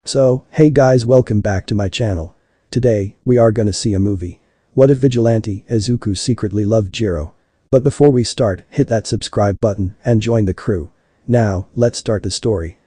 So, hey guys, welcome back to my channel. Today, we are gonna see a movie. What if Vigilante Izuku secretly loved Jiro? But before we start, hit that subscribe button and join the crew. Now, let's start the story.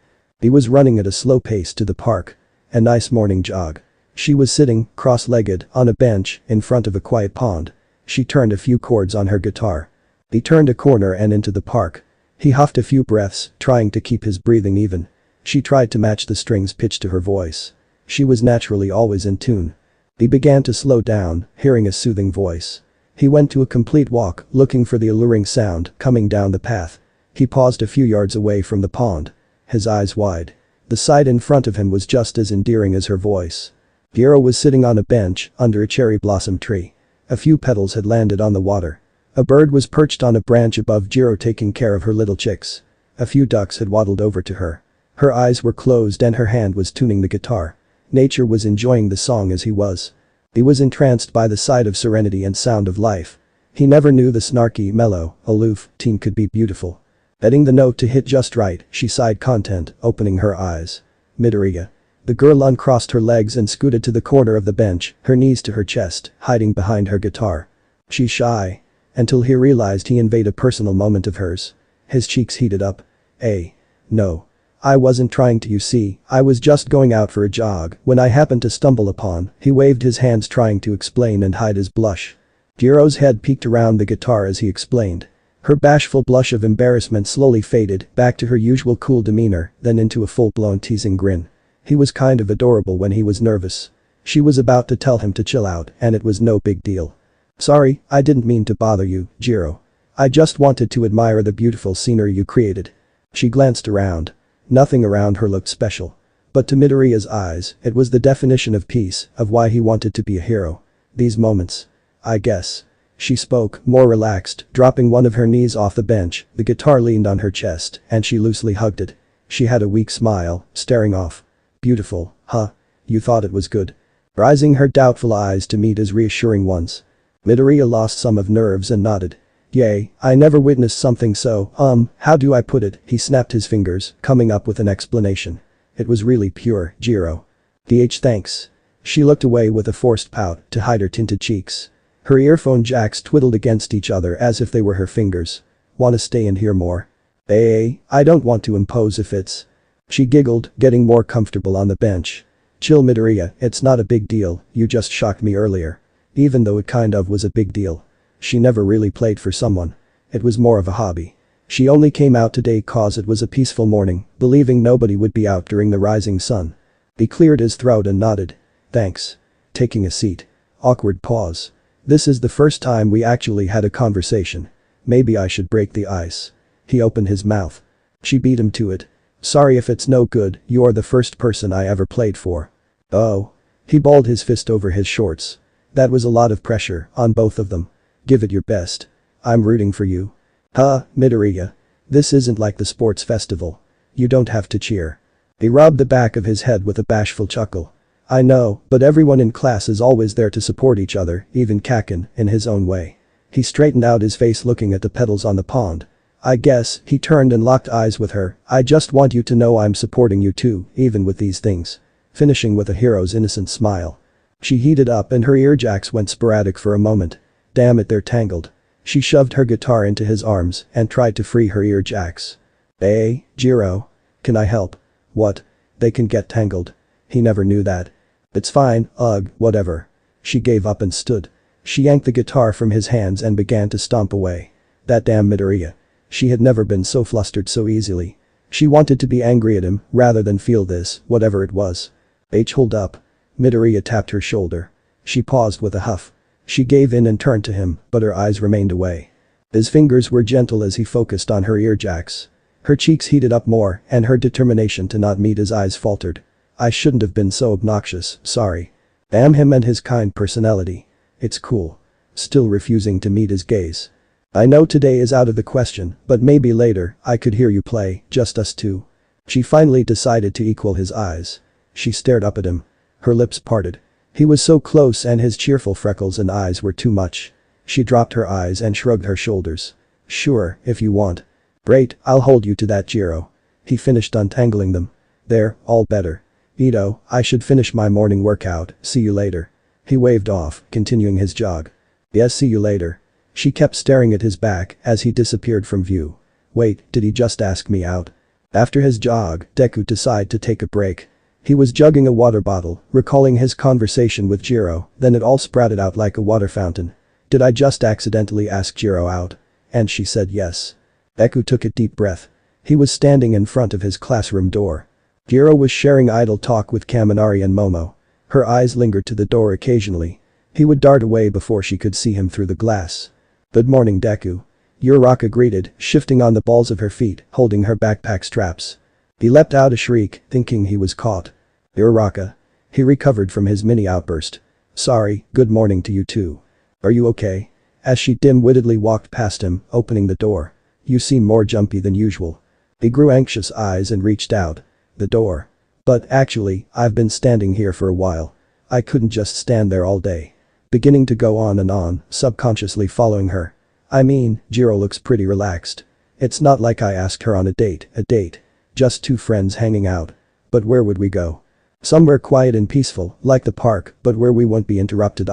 He was running at a slow pace to the park. A nice morning jog. She was sitting, cross-legged, on a bench, in front of a quiet pond. She turned a few chords on her guitar. He turned a corner and into the park. He huffed a few breaths, trying to keep his breathing even. She tried to match the strings pitched to her voice. She was naturally always in tune. He began to slow down, hearing a soothing voice. He went to a complete walk, looking for the alluring sound coming down the path. He paused a few yards away from the pond. His eyes wide. The sight in front of him was just as endearing as her voice. Jiro was sitting on a bench, under a cherry blossom tree. A few petals had landed on the water. A bird was perched on a branch above Jiro taking care of her little chicks. A few ducks had waddled over to her. Her eyes were closed and her hand was tuning the guitar. Nature was enjoying the song as he was. He was entranced by the sight of serenity and sound of life. He never knew the snarky, mellow, aloof teen could be beautiful. Betting the note to hit just right, she sighed content, opening her eyes. Midoriya. The girl uncrossed her legs and scooted to the corner of the bench, her knees to her chest, hiding behind her guitar. She's shy. Until he realized he invaded a personal moment of hers. His cheeks heated up. No. I wasn't trying to, you see, I was just going out for a jog when I happened to stumble upon. He waved his hands trying to explain and hide his blush. Jiro's head peeked around the guitar as he explained. Her bashful blush of embarrassment slowly faded back to her usual cool demeanor, then into a full-blown teasing grin. He was kind of adorable when he was nervous. She was about to tell him to chill out and it was no big deal. Sorry, I didn't mean to bother you, Jiro. I just wanted to admire the beautiful scenery you created. She glanced around. Nothing around her looked special. But to Midoriya's eyes, it was the definition of peace, of why he wanted to be a hero. These moments. I guess. She spoke, more relaxed, dropping one of her knees off the bench, the guitar leaned on her chest, and she loosely hugged it. She had a weak smile, staring off. Beautiful, huh? You thought it was good? Raising her doubtful eyes to meet his reassuring ones. Midoriya lost some of nerves and nodded. Yay, I never witnessed something so, how do I put it? He snapped his fingers, coming up with an explanation. It was really pure, Jiro. Thanks. She looked away with a forced pout to hide her tinted cheeks. Her earphone jacks twiddled against each other as if they were her fingers. Wanna stay and hear more? I don't want to impose if it's. She giggled, getting more comfortable on the bench. Chill, Midoriya, it's not a big deal, you just shocked me earlier. Even though it kind of was a big deal. She never really played for someone. It was more of a hobby. She only came out today cause it was a peaceful morning, believing nobody would be out during the rising sun. He cleared his throat and nodded. Thanks. Taking a seat. Awkward pause. This is the first time we actually had a conversation. Maybe I should break the ice. He opened his mouth. She beat him to it. Sorry if it's no good, you're the first person I ever played for. Oh. He balled his fist over his shorts. That was a lot of pressure, on both of them. Give it your best. I'm rooting for you. Midoriya. This isn't like the sports festival. You don't have to cheer. He rubbed the back of his head with a bashful chuckle. I know, but everyone in class is always there to support each other, even Kaken, in his own way. He straightened out his face looking at the petals on the pond. I guess, he turned and locked eyes with her, I just want you to know I'm supporting you too, even with these things. Finishing with a hero's innocent smile. She heated up and her earjacks went sporadic for a moment. Damn it, they're tangled. She shoved her guitar into his arms and tried to free her earjacks. Jiro. Can I help? What? They can get tangled. He never knew that. It's fine, whatever. She gave up and stood. She yanked the guitar from his hands and began to stomp away. That damn Midoriya. She had never been so flustered so easily. She wanted to be angry at him rather than feel this, whatever it was. Hold up. Midoriya tapped her shoulder. She paused with a huff. She gave in and turned to him, but her eyes remained away. His fingers were gentle as he focused on her earjacks. Her cheeks heated up more, and her determination to not meet his eyes faltered. I shouldn't have been so obnoxious, sorry. Damn him and his kind personality. It's cool. Still refusing to meet his gaze. I know today is out of the question, but maybe later, I could hear you play, just us two. She finally decided to equal his eyes. She stared up at him. Her lips parted. He was so close and his cheerful freckles and eyes were too much. She dropped her eyes and shrugged her shoulders. Sure, if you want. Great, I'll hold you to that, Jiro. He finished untangling them. There, all better. Ito, I should finish my morning workout, see you later. He waved off, continuing his jog. Yes, see you later. She kept staring at his back as he disappeared from view. Wait, did he just ask me out? After his jog, Deku decided to take a break. He was jugging a water bottle, recalling his conversation with Jiro, then it all sprouted out like a water fountain. Did I just accidentally ask Jiro out? And she said yes. Deku took a deep breath. He was standing in front of his classroom door. Jiro was sharing idle talk with Kaminari and Momo. Her eyes lingered to the door occasionally. He would dart away before she could see him through the glass. Good morning, Deku. Uraraka greeted, shifting on the balls of her feet, holding her backpack straps. He leapt out a shriek, thinking he was caught. Uraraka. He recovered from his mini outburst. Sorry, good morning to you too. Are you okay? As she dim-wittedly walked past him, opening the door. You seem more jumpy than usual. He grew anxious eyes and reached out. The door. But actually, I've been standing here for a while. I couldn't just stand there all day. Beginning to go on and on, subconsciously following her. I mean, Jiro looks pretty relaxed. It's not like I asked her on a date. Just two friends hanging out. But where would we go? Somewhere quiet and peaceful, like the park, but where we won't be interrupted.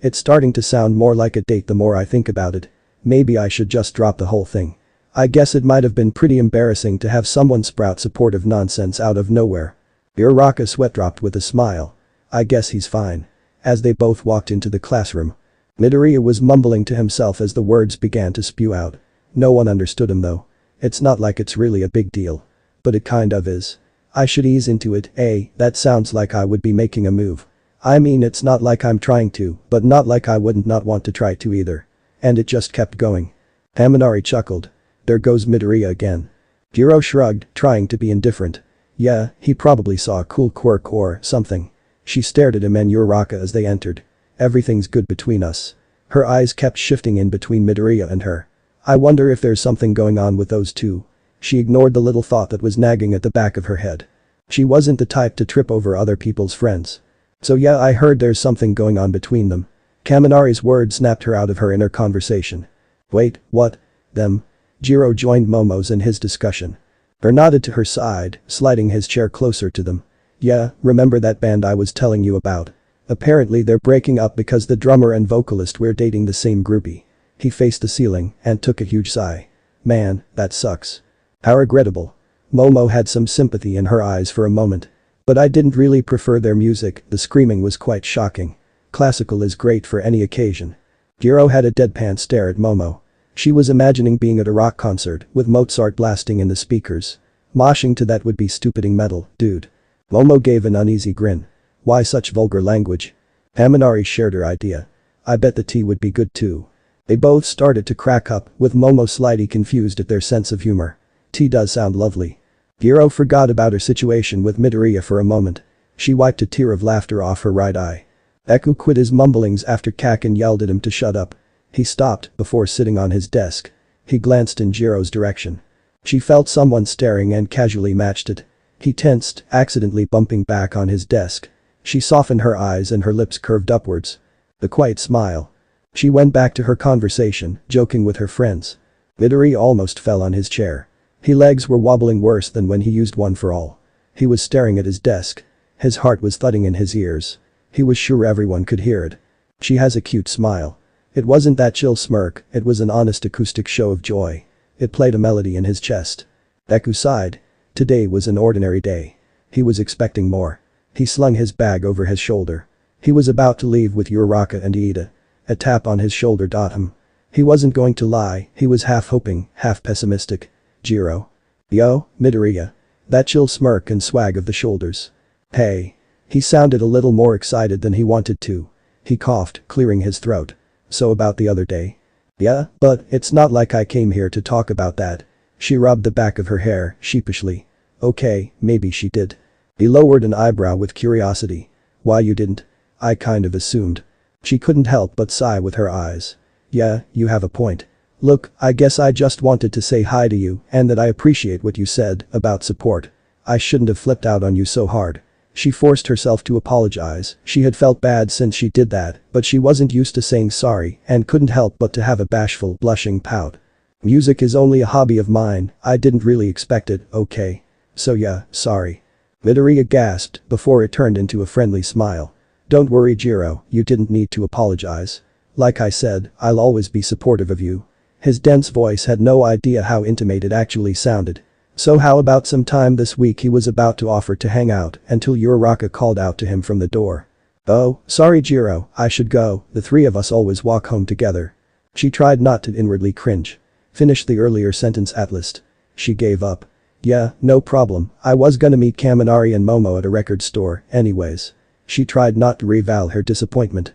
It's starting to sound more like a date the more I think about it. Maybe I should just drop the whole thing. I guess it might have been pretty embarrassing to have someone sprout supportive nonsense out of nowhere. Uraraka sweat dropped with a smile. I guess he's fine. As they both walked into the classroom. Midoriya was mumbling to himself as the words began to spew out. No one understood him though. It's not like it's really a big deal. But it kind of is. I should ease into it, that sounds like I would be making a move. I mean it's not like I'm trying to, but not like I wouldn't not want to try to either. And it just kept going. Kaminari chuckled. There goes Midoriya again. Jiro shrugged, trying to be indifferent. Yeah, he probably saw a cool quirk or something. She stared at him and Uraraka as they entered. Everything's good between us. Her eyes kept shifting in between Midoriya and her. I wonder if there's something going on with those two. She ignored the little thought that was nagging at the back of her head. She wasn't the type to trip over other people's friends. So yeah, I heard there's something going on between them. Kaminari's words snapped her out of her inner conversation. Wait, what? Them? Jiro joined Momo's in his discussion. Her nodded to her side, sliding his chair closer to them. Yeah, remember that band I was telling you about? Apparently they're breaking up because the drummer and vocalist were dating the same groupie. He faced the ceiling and took a huge sigh. Man, that sucks. How regrettable. Momo had some sympathy in her eyes for a moment. But I didn't really prefer their music, the screaming was quite shocking. Classical is great for any occasion. Jiro had a deadpan stare at Momo. She was imagining being at a rock concert with Mozart blasting in the speakers. Moshing to that would be stupiding metal, dude. Momo gave an uneasy grin. Why such vulgar language? Kaminari shared her idea. I bet the tea would be good too. They both started to crack up, with Momo slightly confused at their sense of humor. Tea does sound lovely. Jiro forgot about her situation with Midoriya for a moment. She wiped a tear of laughter off her right eye. Deku quit his mumblings after Kakin yelled at him to shut up. He stopped before sitting on his desk. He glanced in Jiro's direction. She felt someone staring and casually matched it. He tensed, accidentally bumping back on his desk. She softened her eyes and her lips curved upwards. The quiet smile. She went back to her conversation, joking with her friends. Midoriya almost fell on his chair. His legs were wobbling worse than when he used one for all. He was staring at his desk. His heart was thudding in his ears. He was sure everyone could hear it. She has a cute smile. It wasn't that chill smirk, it was an honest acoustic show of joy. It played a melody in his chest. Deku sighed. Today was an ordinary day. He was expecting more. He slung his bag over his shoulder. He was about to leave with Uraraka and Iida. A tap on his shoulder got him. He wasn't going to lie, he was half hoping, half pessimistic. Jiro. Yo, Midoriya. That chill smirk and swag of the shoulders. Hey. He sounded a little more excited than he wanted to. He coughed, clearing his throat. So about the other day? Yeah, but it's not like I came here to talk about that. She rubbed the back of her hair, sheepishly. Okay, maybe she did. He lowered an eyebrow with curiosity. Why you didn't? I kind of assumed. She couldn't help but sigh with her eyes. Yeah, you have a point. Look, I guess I just wanted to say hi to you and that I appreciate what you said about support. I shouldn't have flipped out on you so hard. She forced herself to apologize. She had felt bad since she did that, but she wasn't used to saying sorry and couldn't help but to have a bashful, blushing pout. Music is only a hobby of mine, I didn't really expect it, okay. So yeah, sorry. Midoriya gasped before it turned into a friendly smile. Don't worry Jiro, you didn't need to apologize. Like I said, I'll always be supportive of you. His dense voice had no idea how intimate it actually sounded. So how about some time this week? He was about to offer to hang out until Uraraka called out to him from the door. Oh, sorry Jiro, I should go, the three of us always walk home together. She tried not to inwardly cringe. Finish the earlier sentence at least. She gave up. Yeah, no problem, I was gonna meet Kaminari and Momo at a record store, anyways. She tried not to reveal her disappointment.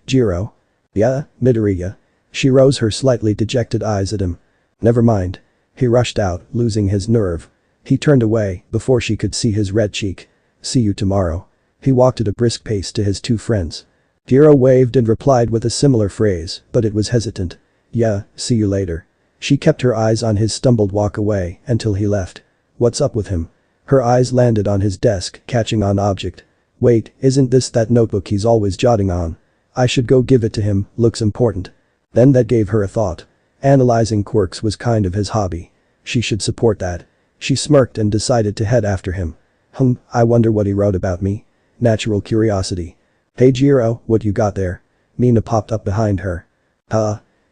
Jiro? Yeah, Midoriya. She rose her slightly dejected eyes at him. Never mind. He rushed out, losing his nerve. He turned away before she could see his red cheek. See you tomorrow. He walked at a brisk pace to his two friends. Jiro waved and replied with a similar phrase, but it was hesitant. Yeah, see you later. She kept her eyes on his stumbled walk away until he left. What's up with him? Her eyes landed on his desk, catching on object. Wait, isn't this that notebook he's always jotting on? I should go give it to him, looks important. Then that gave her a thought. Analyzing quirks was kind of his hobby. She should support that. She smirked and decided to head after him. I wonder what he wrote about me. Natural curiosity. Hey Jiro, what you got there? Mina popped up behind her.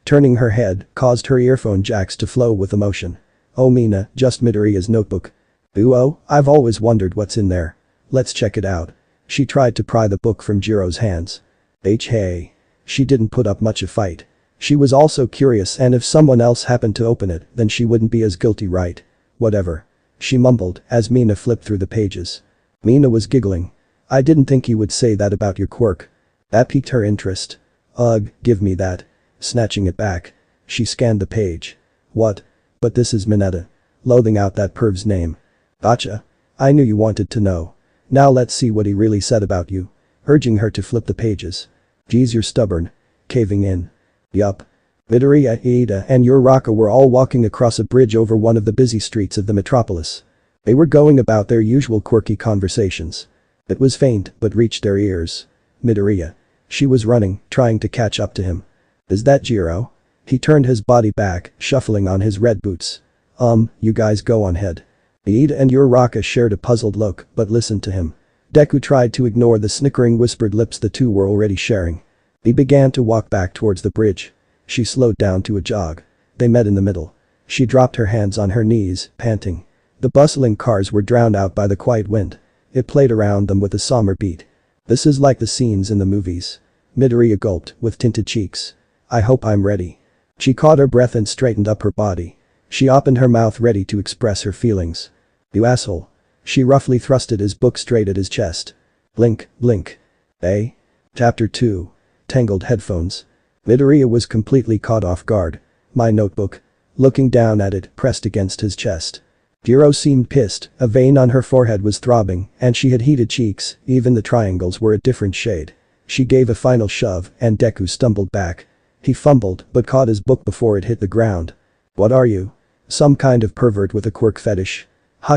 Turning her head caused her earphone jacks to flow with emotion. Oh Mina, just Midoriya's notebook. Oh, I've always wondered what's in there. Let's check it out. She tried to pry the book from Jiro's hands. Hey. She didn't put up much of a fight. She was also curious, and if someone else happened to open it, then she wouldn't be as guilty, right? Whatever. She mumbled as Mina flipped through the pages. Mina was giggling. I didn't think you would say that about your quirk. That piqued her interest. Ugh, give me that. Snatching it back. She scanned the page. What? But this is Mineta. Loathing out that perv's name. Gotcha. I knew you wanted to know. Now let's see what he really said about you. Urging her to flip the pages. Geez, you're stubborn. Caving in. Yup. Midoriya, Iida and Uraraka were all walking across a bridge over one of the busy streets of the metropolis. They were going about their usual quirky conversations. It was faint but reached their ears. Midoriya. She was running, trying to catch up to him. Is that Jiro? He turned his body back, shuffling on his red boots. You guys go on ahead. Iida and Uraraka shared a puzzled look but listened to him. Deku tried to ignore the snickering whispered lips the two were already sharing. He began to walk back towards the bridge. She slowed down to a jog. They met in the middle. She dropped her hands on her knees, panting. The bustling cars were drowned out by the quiet wind. It played around them with a somber beat. This is like the scenes in the movies. Midoriya gulped with tinted cheeks. I hope I'm ready. She caught her breath and straightened up her body. She opened her mouth ready to express her feelings. You asshole. She roughly thrusted his book straight at his chest. Blink, blink. Chapter 2. Tangled headphones. Midoriya was completely caught off guard. My notebook. Looking down at it, pressed against his chest. Jiro seemed pissed, a vein on her forehead was throbbing, and she had heated cheeks, even the triangles were a different shade. She gave a final shove, and Deku stumbled back. He fumbled, but caught his book before it hit the ground. What are you? Some kind of pervert with a quirk fetish?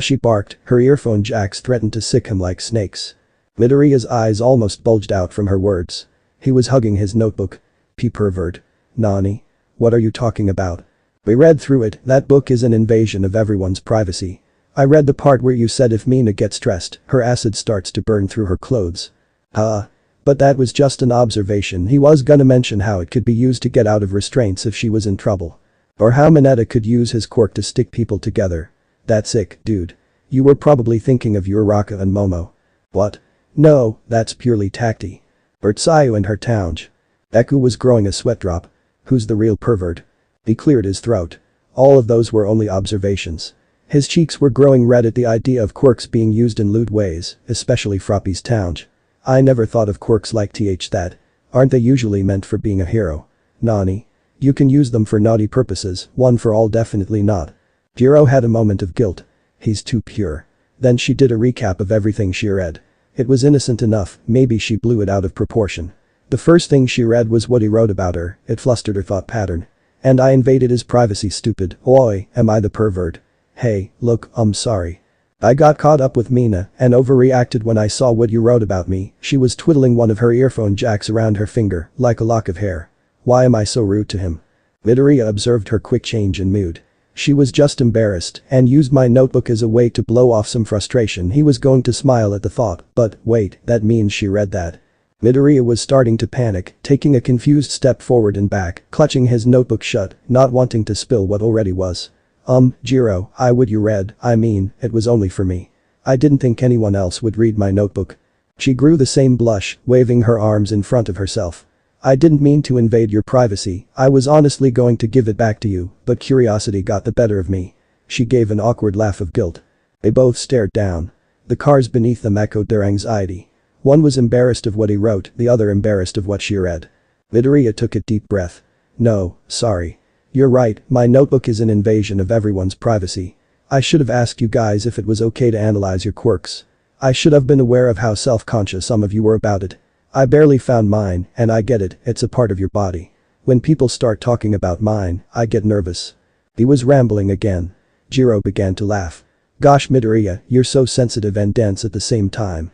She barked, her earphone jacks threatened to sick him like snakes. Midoriya's eyes almost bulged out from her words. He was hugging his notebook. Pervert. Nani? What are you talking about? We read through it, that book is an invasion of everyone's privacy. I read the part where you said if Mina gets stressed, her acid starts to burn through her clothes. But that was just an observation. He was gonna mention how it could be used to get out of restraints if she was in trouble. Or how Mineta could use his quirk to stick people together. That's sick, dude. You were probably thinking of Uraraka and Momo. What? No, that's purely tacty. Urtsuyu and her townge. Deku was growing a sweat drop. Who's the real pervert? He cleared his throat. All of those were only observations. His cheeks were growing red at the idea of quirks being used in lewd ways, especially Froppy's townge. I never thought of quirks like that. Aren't they usually meant for being a hero? Nani? You can use them for naughty purposes, one for all definitely not. Jiro had a moment of guilt. He's too pure. Then she did a recap of everything she read. It was innocent enough, maybe she blew it out of proportion. The first thing she read was what he wrote about her, it flustered her thought pattern. And I invaded his privacy, stupid. Oi, am I the pervert? Hey, look, I'm sorry. I got caught up with Mina and overreacted when I saw what you wrote about me. She was twiddling one of her earphone jacks around her finger, like a lock of hair. Why am I so rude to him? Midoriya observed her quick change in mood. She was just embarrassed and used my notebook as a way to blow off some frustration. He was going to smile at the thought, but wait, that means she read that. Midoriya was starting to panic, taking a confused step forward and back, clutching his notebook shut, not wanting to spill what already was. Jiro, you read, it was only for me. I didn't think anyone else would read my notebook. She grew the same blush, waving her arms in front of herself. I didn't mean to invade your privacy, I was honestly going to give it back to you, but curiosity got the better of me. She gave an awkward laugh of guilt. They both stared down. The cars beneath them echoed their anxiety. One was embarrassed of what he wrote, the other embarrassed of what she read. Midoriya took a deep breath. No, sorry. You're right, my notebook is an invasion of everyone's privacy. I should have asked you guys if it was okay to analyze your quirks. I should have been aware of how self-conscious some of you were about it. I barely found mine, and I get it, it's a part of your body. When people start talking about mine, I get nervous. He was rambling again. Jiro began to laugh. Gosh Midoriya, you're so sensitive and dense at the same time.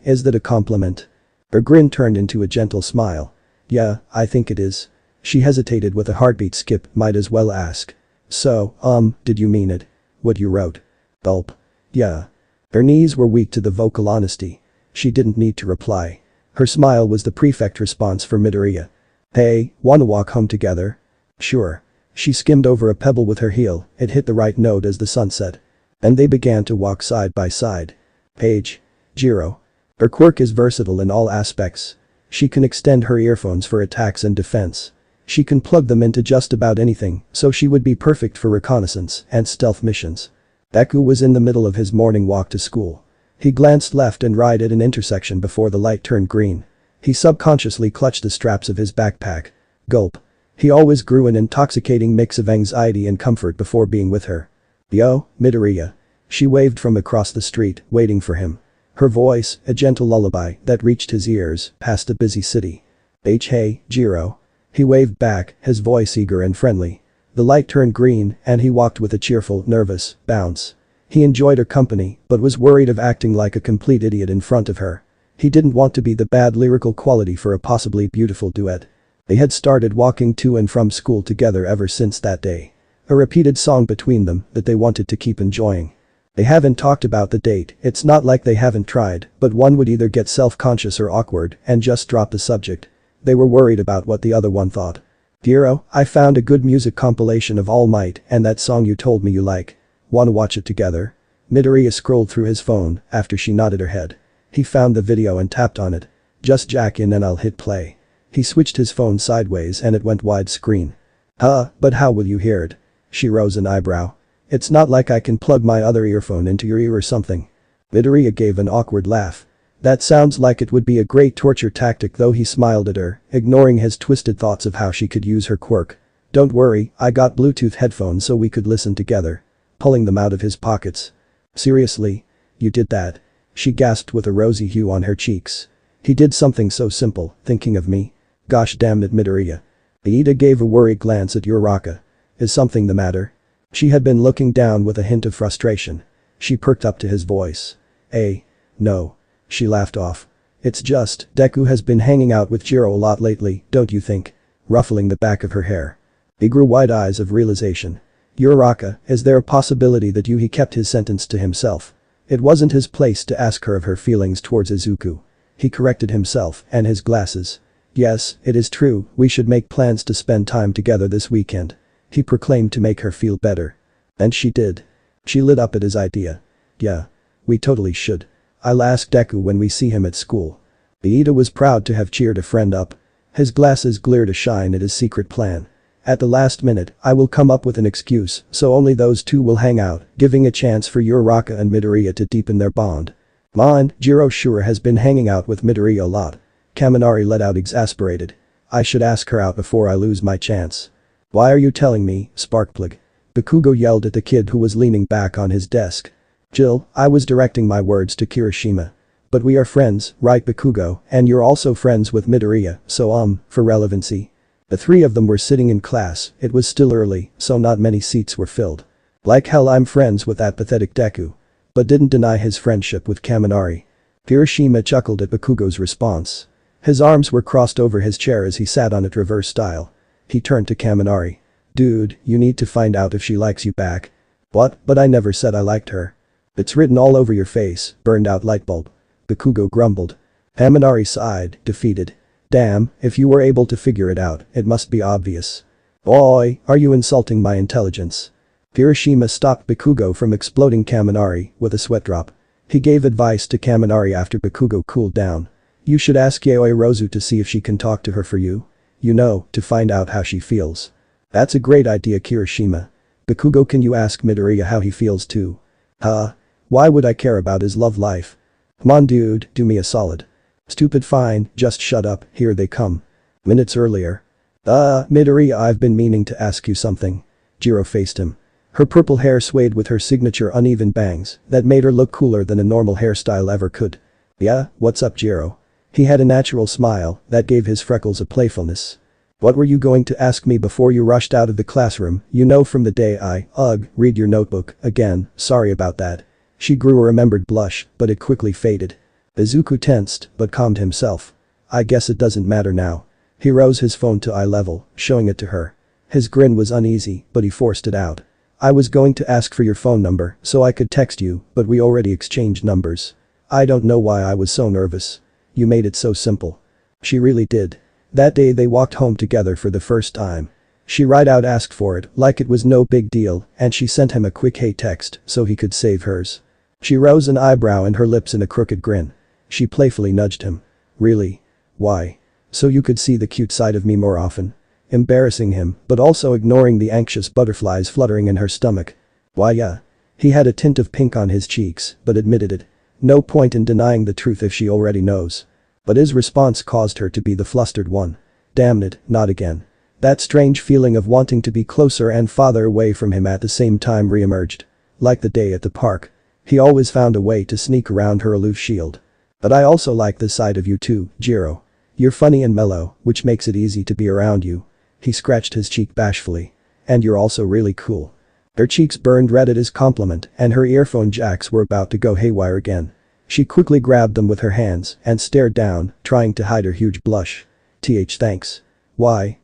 Is that a compliment? Her grin turned into a gentle smile. Yeah, I think it is. She hesitated with a heartbeat skip, might as well ask. So, did you mean it? What you wrote? Gulp. Yeah. Her knees were weak to the vocal honesty. She didn't need to reply. Her smile was the perfect response for Midoriya. Hey, wanna walk home together? Sure. She skimmed over a pebble with her heel, it hit the right note as the sun set. And they began to walk side by side. Page. Jiro. Her quirk is versatile in all aspects. She can extend her earphones for attacks and defense. She can plug them into just about anything, so she would be perfect for reconnaissance and stealth missions. Deku was in the middle of his morning walk to school. He glanced left and right at an intersection before the light turned green. He subconsciously clutched the straps of his backpack. Gulp. He always grew an intoxicating mix of anxiety and comfort before being with her. Yo, Midoriya. She waved from across the street, waiting for him. Her voice, a gentle lullaby that reached his ears, past a busy city. Hey, Jiro. He waved back, his voice eager and friendly. The light turned green, and he walked with a cheerful, nervous bounce. He enjoyed her company, but was worried of acting like a complete idiot in front of her. He didn't want to be the bad lyrical quality for a possibly beautiful duet. They had started walking to and from school together ever since that day. A repeated song between them that they wanted to keep enjoying. They haven't talked about the date, it's not like they haven't tried, but one would either get self-conscious or awkward and just drop the subject. They were worried about what the other one thought. Jiro, I found a good music compilation of All Might and that song you told me you like. Wanna watch it together? Midoriya scrolled through his phone after she nodded her head. He found the video and tapped on it. Just jack in and I'll hit play. He switched his phone sideways and it went widescreen. But how will you hear it? She rose an eyebrow. It's not like I can plug my other earphone into your ear or something. Midoriya gave an awkward laugh. That sounds like it would be a great torture tactic though. He smiled at her, ignoring his twisted thoughts of how she could use her quirk. Don't worry, I got Bluetooth headphones so we could listen together. Pulling them out of his pockets. Seriously? You did that? She gasped with a rosy hue on her cheeks. He did something so simple, thinking of me. Gosh damn it Midoriya. Iida gave a worried glance at Uraraka. Is something the matter? She had been looking down with a hint of frustration. She perked up to his voice. No. She laughed off. It's just, Deku has been hanging out with Jiro a lot lately, don't you think? Ruffling the back of her hair. He grew wide eyes of realization. Uraraka, is there a possibility that he kept his sentence to himself? It wasn't his place to ask her of her feelings towards Izuku. He corrected himself and his glasses. Yes, it is true, we should make plans to spend time together this weekend. He proclaimed to make her feel better. And she did. She lit up at his idea. Yeah. We totally should. I'll ask Deku when we see him at school. Iida was proud to have cheered a friend up. His glasses glared a shine at his secret plan. At the last minute, I will come up with an excuse so only those two will hang out, giving a chance for Uraraka and Midoriya to deepen their bond. Jiro sure has been hanging out with Midoriya a lot. Kaminari let out exasperated. I should ask her out before I lose my chance. Why are you telling me, Sparkplug? Bakugo yelled at the kid who was leaning back on his desk. Jill, I was directing my words to Kirishima. But we are friends, right Bakugo, and you're also friends with Midoriya, so for relevancy. The three of them were sitting in class, it was still early, so not many seats were filled. Like hell I'm friends with that pathetic Deku. But didn't deny his friendship with Kaminari. Kirishima chuckled at Bakugo's response. His arms were crossed over his chair as he sat on it reverse style. He turned to Kaminari. Dude, you need to find out if she likes you back. What? But I never said I liked her. It's written all over your face, burned out lightbulb. Bakugo grumbled. Kaminari sighed, defeated. Damn, if you were able to figure it out, it must be obvious. Oi, are you insulting my intelligence? Kirishima stopped Bakugo from exploding Kaminari with a sweat drop. He gave advice to Kaminari after Bakugo cooled down. You should ask Yaoi Rozu to see if she can talk to her for you. You know, to find out how she feels. That's a great idea, Kirishima. Bakugo, can you ask Midoriya how he feels too? Huh? Why would I care about his love life? Come on dude, do me a solid. Stupid, fine, just shut up, here they come. Minutes earlier. Midoriya, I've been meaning to ask you something. Jiro faced him. Her purple hair swayed with her signature uneven bangs that made her look cooler than a normal hairstyle ever could. Yeah, what's up Jiro? He had a natural smile that gave his freckles a playfulness. What were you going to ask me before you rushed out of the classroom? You know, from the day I, read your notebook, again, sorry about that. She grew a remembered blush, but it quickly faded. Izuku tensed, but calmed himself. I guess it doesn't matter now. He rose his phone to eye level, showing it to her. His grin was uneasy, but he forced it out. I was going to ask for your phone number so I could text you, but we already exchanged numbers. I don't know why I was so nervous. You made it so simple. She really did. That day they walked home together for the first time. She right out asked for it like it was no big deal, and she sent him a quick hey text so he could save hers. She rose an eyebrow and her lips in a crooked grin. She playfully nudged him. Really? Why? So you could see the cute side of me more often. Embarrassing him, but also ignoring the anxious butterflies fluttering in her stomach. Why yeah. He had a tint of pink on his cheeks, but admitted it. No point in denying the truth if she already knows. But his response caused her to be the flustered one. Damn it, not again. That strange feeling of wanting to be closer and farther away from him at the same time re-emerged. Like the day at the park. He always found a way to sneak around her aloof shield. But I also like this side of you too, Jiro. You're funny and mellow, which makes it easy to be around you. He scratched his cheek bashfully. And you're also really cool. Her cheeks burned red at his compliment and her earphone jacks were about to go haywire again. She quickly grabbed them with her hands and stared down, trying to hide her huge blush. Thanks. Why?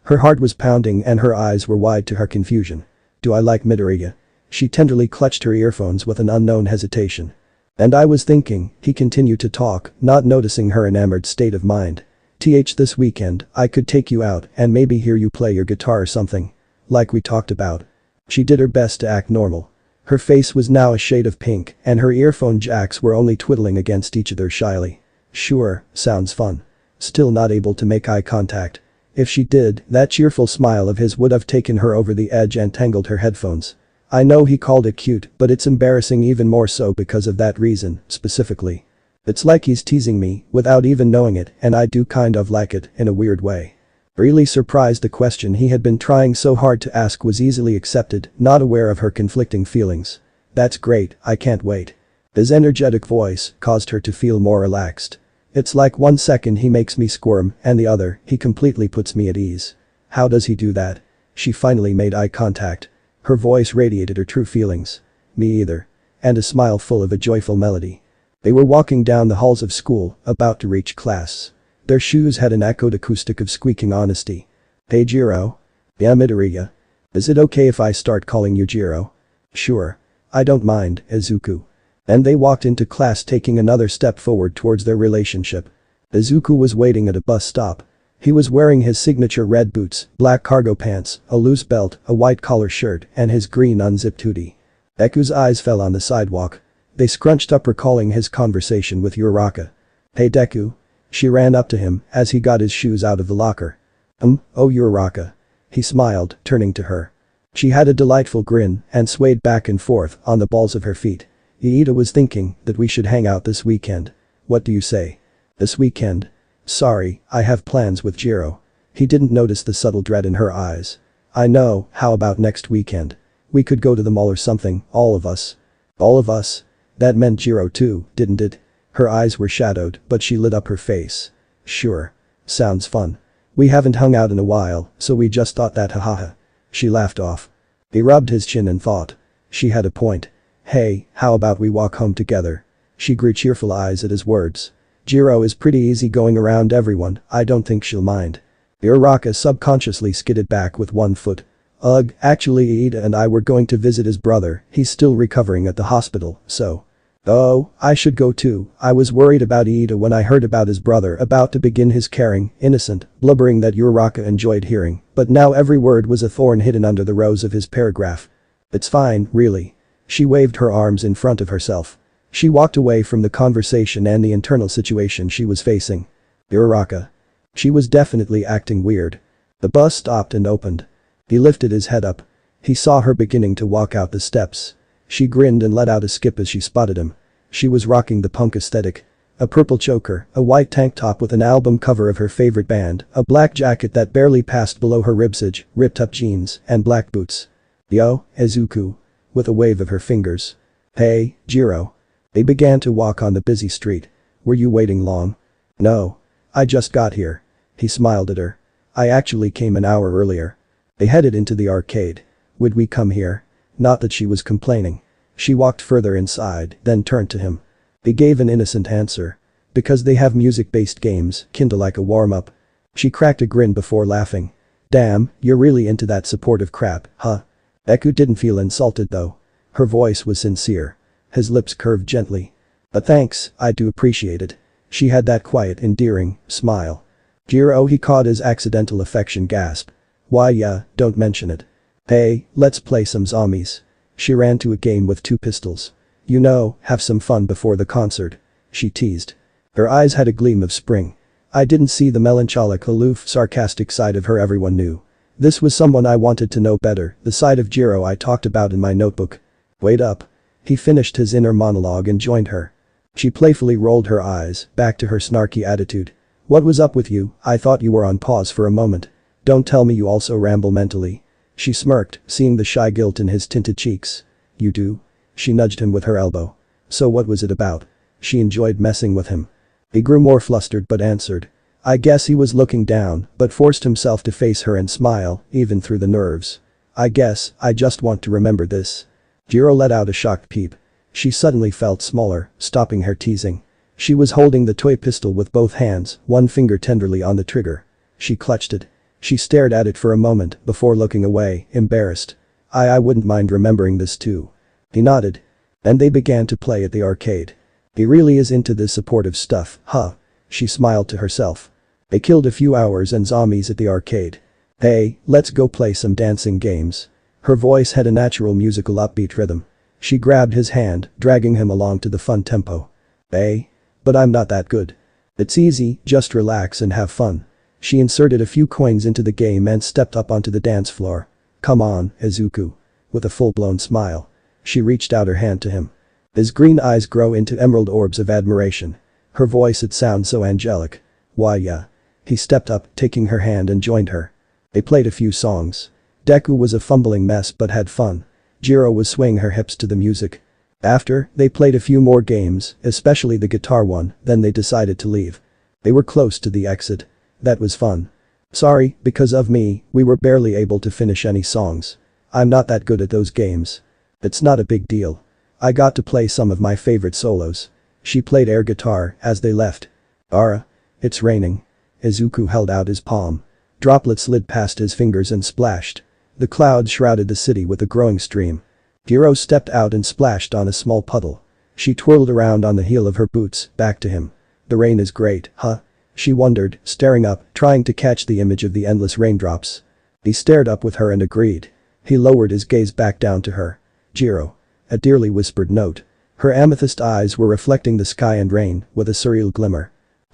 Her heart was pounding and her eyes were wide to her confusion. Do I like Midoriya? She tenderly clutched her earphones with an unknown hesitation. And I was thinking, he continued to talk, not noticing her enamored state of mind. This weekend, I could take you out and maybe hear you play your guitar or something. Like we talked about. She did her best to act normal. Her face was now a shade of pink and her earphone jacks were only twiddling against each other shyly. Sure, sounds fun. Still not able to make eye contact. If she did, that cheerful smile of his would have taken her over the edge and tangled her headphones. I know he called it cute, but it's embarrassing even more so because of that reason, specifically. It's like he's teasing me without even knowing it, and I do kind of like it in a weird way. Really surprised the question he had been trying so hard to ask was easily accepted, not aware of her conflicting feelings. That's great, I can't wait. His energetic voice caused her to feel more relaxed. It's like 1 second he makes me squirm and the other, he completely puts me at ease. How does he do that? She finally made eye contact. Her voice radiated her true feelings. Me either. And a smile full of a joyful melody. They were walking down the halls of school, about to reach class. Their shoes had an echoed acoustic of squeaking honesty. Hey Jiro? Yeah Midoriya. Is it okay if I start calling you Jiro? Sure. I don't mind, Izuku. And they walked into class taking another step forward towards their relationship. Izuku was waiting at a bus stop. He was wearing his signature red boots, black cargo pants, a loose belt, a white collar shirt, and his green unzipped hoodie. Deku's eyes fell on the sidewalk. They scrunched up recalling his conversation with Uraraka. Hey Deku. She ran up to him as he got his shoes out of the locker. Oh Uraraka. He smiled, turning to her. She had a delightful grin and swayed back and forth on the balls of her feet. Iida was thinking that we should hang out this weekend. What do you say? This weekend? Sorry, I have plans with Jiro. He didn't notice the subtle dread in her eyes. I know, how about next weekend? We could go to the mall or something, all of us. All of us? That meant Jiro too, didn't it? Her eyes were shadowed, but she lit up her face. Sure. Sounds fun. We haven't hung out in a while, so we just thought that hahaha. She laughed off. He rubbed his chin and thought. She had a point. Hey, how about we walk home together? She grew cheerful eyes at his words. Jiro is pretty easy going around everyone, I don't think she'll mind. Uraraka subconsciously skidded back with one foot. Ugh, actually Ida and I were going to visit his brother, he's still recovering at the hospital, so. Oh, I should go too, I was worried about Ida when I heard about his brother about to begin his caring, innocent, blubbering that Uraraka enjoyed hearing, but now every word was a thorn hidden under the rose of his paragraph. It's fine, really. She waved her arms in front of herself. She walked away from the conversation and the internal situation she was facing. Uraraka. She was definitely acting weird. The bus stopped and opened. He lifted his head up. He saw her beginning to walk out the steps. She grinned and let out a skip as she spotted him. She was rocking the punk aesthetic. A purple choker, a white tank top with an album cover of her favorite band, a black jacket that barely passed below her ribsage, ripped up jeans, and black boots. Yo, Izuku. With a wave of her fingers. Hey, Jiro. They began to walk on the busy street. Were you waiting long? No. I just got here. He smiled at her. I actually came an hour earlier. They headed into the arcade. Would we come here? Not that she was complaining. She walked further inside, then turned to him. He gave an innocent answer. Because they have music-based games, kinda like a warm-up. She cracked a grin before laughing. Damn, you're really into that supportive crap, huh? Deku didn't feel insulted though. Her voice was sincere. His lips curved gently. But thanks, I do appreciate it. She had that quiet, endearing smile. Jiro, he caught his accidental affection gasp. Why yeah, don't mention it. Hey, let's play some zombies. She ran to a game with 2 pistols. You know, have some fun before the concert. She teased. Her eyes had a gleam of spring. I didn't see the melancholic, aloof, sarcastic side of her everyone knew. This was someone I wanted to know better, the side of Jiro I talked about in my notebook. Wait up. He finished his inner monologue and joined her. She playfully rolled her eyes, back to her snarky attitude. What was up with you? I thought you were on pause for a moment. Don't tell me you also ramble mentally. She smirked, seeing the shy guilt in his tinted cheeks. You do? She nudged him with her elbow. So what was it about? She enjoyed messing with him. He grew more flustered but answered. I guess he was looking down, but forced himself to face her and smile, even through the nerves. I guess, I just want to remember this. Jiro let out a shocked peep. She suddenly felt smaller, stopping her teasing. She was holding the toy pistol with both hands, one finger tenderly on the trigger. She clutched it. She stared at it for a moment before looking away, embarrassed. I wouldn't mind remembering this too. He nodded. And they began to play at the arcade. He really is into this supportive stuff, huh? She smiled to herself. They killed a few hours and zombies at the arcade. Hey, let's go play some dancing games. Her voice had a natural musical upbeat rhythm. She grabbed his hand, dragging him along to the fun tempo. Hey? But I'm not that good. It's easy, just relax and have fun. She inserted a few coins into the game and stepped up onto the dance floor. Come on, Izuku. With a full-blown smile. She reached out her hand to him. His green eyes grow into emerald orbs of admiration. Her voice it sounds so angelic. Why yeah. He stepped up, taking her hand and joined her. They played a few songs. Deku was a fumbling mess but had fun. Jiro was swaying her hips to the music. After, they played a few more games, especially the guitar one, then they decided to leave. They were close to the exit. That was fun. Sorry, because of me, we were barely able to finish any songs. I'm not that good at those games. It's not a big deal. I got to play some of my favorite solos. She played air guitar as they left. Ara. It's raining. Izuku held out his palm. Droplets slid past his fingers and splashed. The clouds shrouded the city with a growing stream. Jiro stepped out and splashed on a small puddle. She twirled around on the heel of her boots, back to him. The rain is great, huh? She wondered, staring up, trying to catch the image of the endless raindrops. He stared up with her and agreed. He lowered his gaze back down to her. Jiro. A dearly whispered note. Her amethyst eyes were reflecting the sky and rain, with a surreal glimmer.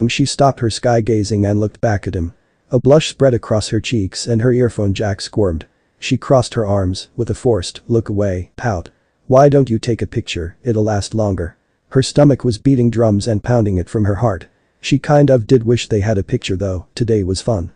She stopped her sky gazing and looked back at him. A blush spread across her cheeks and her earphone jack squirmed. She crossed her arms, with a forced, look away, pout. Why don't you take a picture, it'll last longer. Her stomach was beating drums and pounding it from her heart. She kind of did wish they had a picture though, today was fun.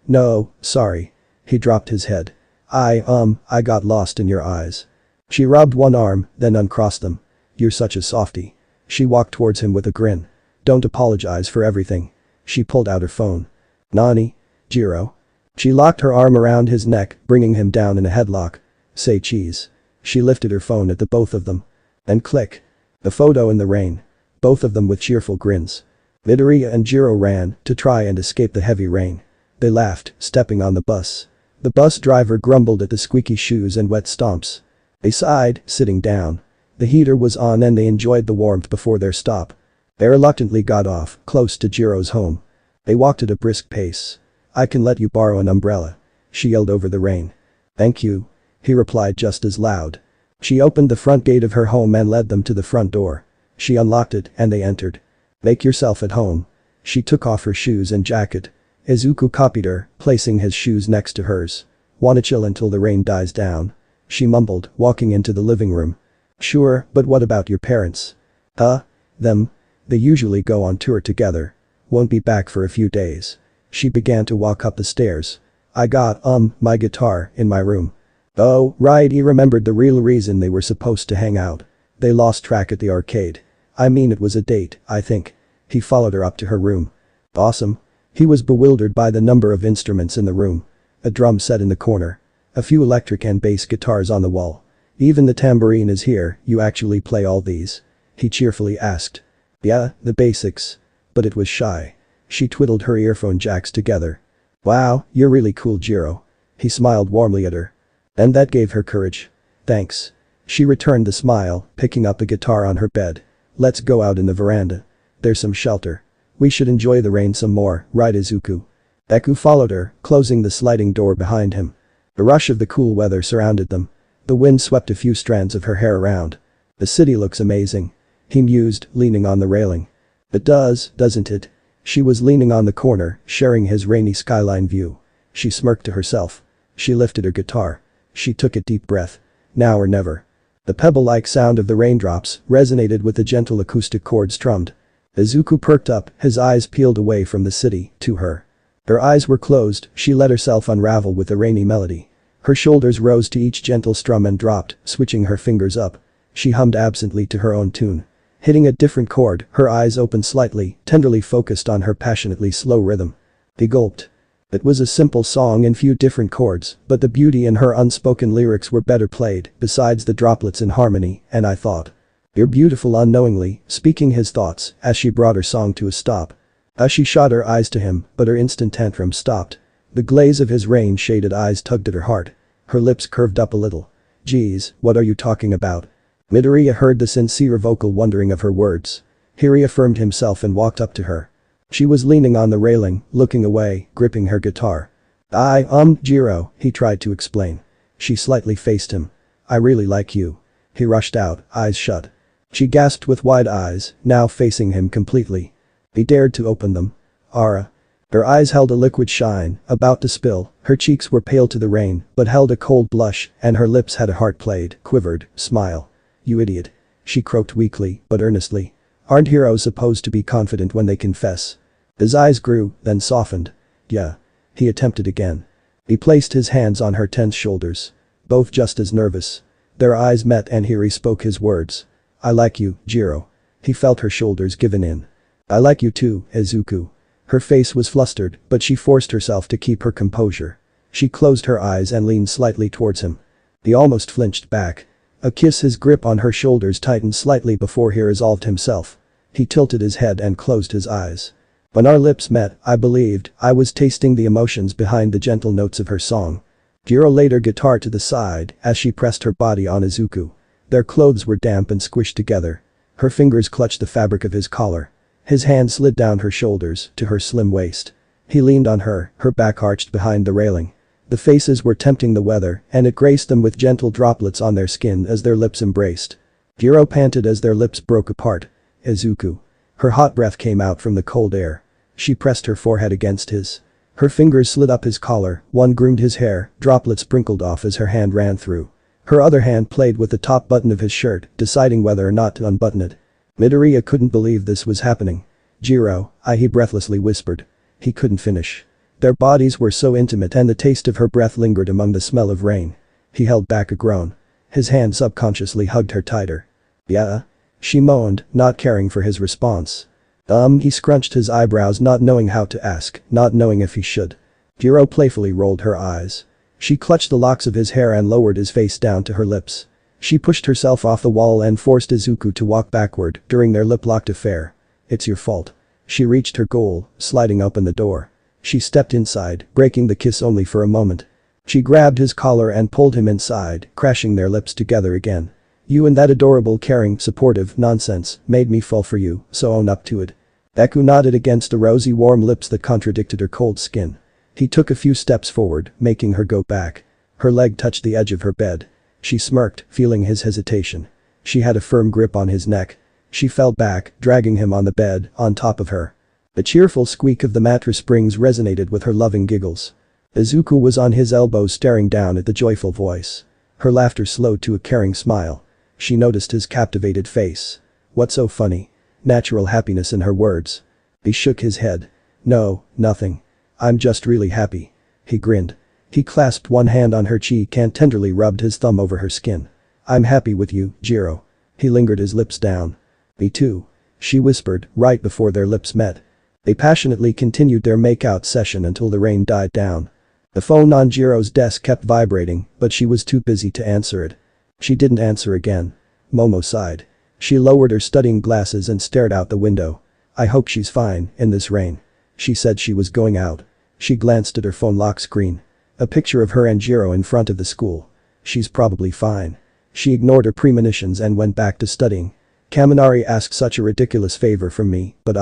No, sorry. He dropped his head. I got lost in your eyes. She rubbed one arm, then uncrossed them. You're such a softie. She walked towards him with a grin. Don't apologize for everything. She pulled out her phone. Nani? Jiro. She locked her arm around his neck, bringing him down in a headlock. Say cheese. She lifted her phone at the both of them. And click. A photo in the rain. Both of them with cheerful grins. Midoriya and Jiro ran to try and escape the heavy rain. They laughed, stepping on the bus. The bus driver grumbled at the squeaky shoes and wet stomps. They sighed, sitting down. The heater was on and they enjoyed the warmth before their stop. They reluctantly got off, close to Jiro's home. They walked at a brisk pace. "I can let you borrow an umbrella," she yelled over the rain. "Thank you," he replied just as loud. She opened the front gate of her home and led them to the front door. She unlocked it and they entered. "Make yourself at home." She took off her shoes and jacket. Izuku copied her, placing his shoes next to hers. "Wanna chill until the rain dies down?" she mumbled, walking into the living room. "Sure, but what about your parents?" Them. They usually go on tour together. Won't be back for a few days." She began to walk up the stairs. "I got, my guitar in my room." Oh, right, he remembered the real reason they were supposed to hang out. They lost track at the arcade. I mean, it was a date, I think. He followed her up to her room. Awesome. He was bewildered by the number of instruments in the room. A drum set in the corner. A few electric and bass guitars on the wall. "Even the tambourine is here, you actually play all these?" he cheerfully asked. "Yeah, the basics." But it was shy. She twiddled her earphone jacks together. "Wow, you're really cool, Jiro." He smiled warmly at her. And that gave her courage. "Thanks." She returned the smile, picking up the guitar on her bed. "Let's go out in the veranda. There's some shelter. We should enjoy the rain some more, right, Izuku?" Deku followed her, closing the sliding door behind him. The rush of the cool weather surrounded them. The wind swept a few strands of her hair around. "The city looks amazing," he mused, leaning on the railing. "It does, doesn't it?" She was leaning on the corner, sharing his rainy skyline view. She smirked to herself. She lifted her guitar. She took a deep breath. Now or never. The pebble-like sound of the raindrops resonated with the gentle acoustic chord strummed. Izuku perked up, his eyes peeled away from the city, to her. Her eyes were closed, she let herself unravel with the rainy melody. Her shoulders rose to each gentle strum and dropped, switching her fingers up. She hummed absently to her own tune. Hitting a different chord, her eyes opened slightly, tenderly focused on her passionately slow rhythm. He gulped. It was a simple song in few different chords, but the beauty in her unspoken lyrics were better played, besides the droplets in harmony, and I thought. "You're beautiful," unknowingly, speaking his thoughts, as she brought her song to a stop. As she shot her eyes to him, but her instant tantrum stopped. The glaze of his rain-shaded eyes tugged at her heart. Her lips curved up a little. "Geez, what are you talking about?" Midoriya heard the sincere vocal wondering of her words. He reaffirmed himself and walked up to her. She was leaning on the railing, looking away, gripping her guitar. Jiro," he tried to explain. She slightly faced him. "I really like you." He rushed out, eyes shut. She gasped with wide eyes, now facing him completely. He dared to open them. "Ara." Her eyes held a liquid shine, about to spill, her cheeks were pale to the rain, but held a cold blush, and her lips had a heart-played, quivered, smile. "You idiot." She croaked weakly, but earnestly. "Aren't heroes supposed to be confident when they confess?" His eyes grew, then softened. "Yeah." He attempted again. He placed his hands on her tense shoulders. Both just as nervous. Their eyes met and he re-spoke his words. "I like you, Jiro." He felt her shoulders given in. "I like you too, Izuku." Her face was flustered, but she forced herself to keep her composure. She closed her eyes and leaned slightly towards him. He almost flinched back. A kiss. His grip on her shoulders tightened slightly before he resolved himself. He tilted his head and closed his eyes. "When our lips met, I believed I was tasting the emotions behind the gentle notes of her song." Jiro laid her guitar to the side as she pressed her body on Izuku. Their clothes were damp and squished together. Her fingers clutched the fabric of his collar. His hand slid down her shoulders to her slim waist. He leaned on her back arched behind the railing. The faces were tempting the weather, and it graced them with gentle droplets on their skin as their lips embraced. Jiro panted as their lips broke apart. "Izuku." Her hot breath came out from the cold air. She pressed her forehead against his. Her fingers slid up his collar, one groomed his hair, droplets sprinkled off as her hand ran through. Her other hand played with the top button of his shirt, deciding whether or not to unbutton it. Midoriya couldn't believe this was happening. "Jiro," he breathlessly whispered. He couldn't finish. Their bodies were so intimate and the taste of her breath lingered among the smell of rain. He held back a groan. His hand subconsciously hugged her tighter. "Yeah?" she moaned, not caring for his response. He scrunched his eyebrows, not knowing how to ask, not knowing if he should. Jiro playfully rolled her eyes. She clutched the locks of his hair and lowered his face down to her lips. She pushed herself off the wall and forced Izuku to walk backward during their lip-locked affair. "It's your fault." She reached her goal, sliding open the door. She stepped inside, breaking the kiss only for a moment. She grabbed his collar and pulled him inside, crashing their lips together again. You and that adorable, caring, supportive nonsense made me fall for you, so own up to it. Deku nodded against the rosy warm lips that contradicted her cold skin. He took a few steps forward, making her go back. Her leg touched the edge of her bed. She smirked, feeling his hesitation. She had a firm grip on his neck. She fell back, dragging him on the bed, on top of her. The cheerful squeak of the mattress springs resonated with her loving giggles. Izuku was on his elbows staring down at the joyful voice. Her laughter slowed to a caring smile. She noticed his captivated face. What's so funny? Natural happiness in her words. He shook his head. No, nothing. I'm just really happy. He grinned. He clasped one hand on her cheek and tenderly rubbed his thumb over her skin. I'm happy with you, Jiro. He lingered his lips down. Me too. She whispered, right before their lips met. They passionately continued their make-out session until the rain died down. The phone on Jiro's desk kept vibrating, but she was too busy to answer it. She didn't answer again. Momo sighed. She lowered her studying glasses and stared out the window. I hope she's fine, in this rain. She said she was going out. She glanced at her phone lock screen. A picture of her and Jiro in front of the school. She's probably fine. She ignored her premonitions and went back to studying. Kaminari asked such a ridiculous favor from me, but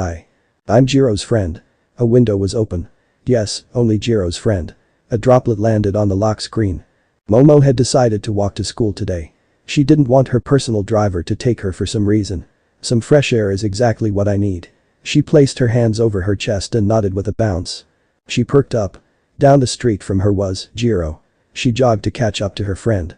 I'm Jiro's friend. A window was open. Yes, only Jiro's friend. A droplet landed on the lock screen. Momo had decided to walk to school today. She didn't want her personal driver to take her for some reason. Some fresh air is exactly what I need. She placed her hands over her chest and nodded with a bounce. She perked up. Down the street from her was Jiro. She jogged to catch up to her friend.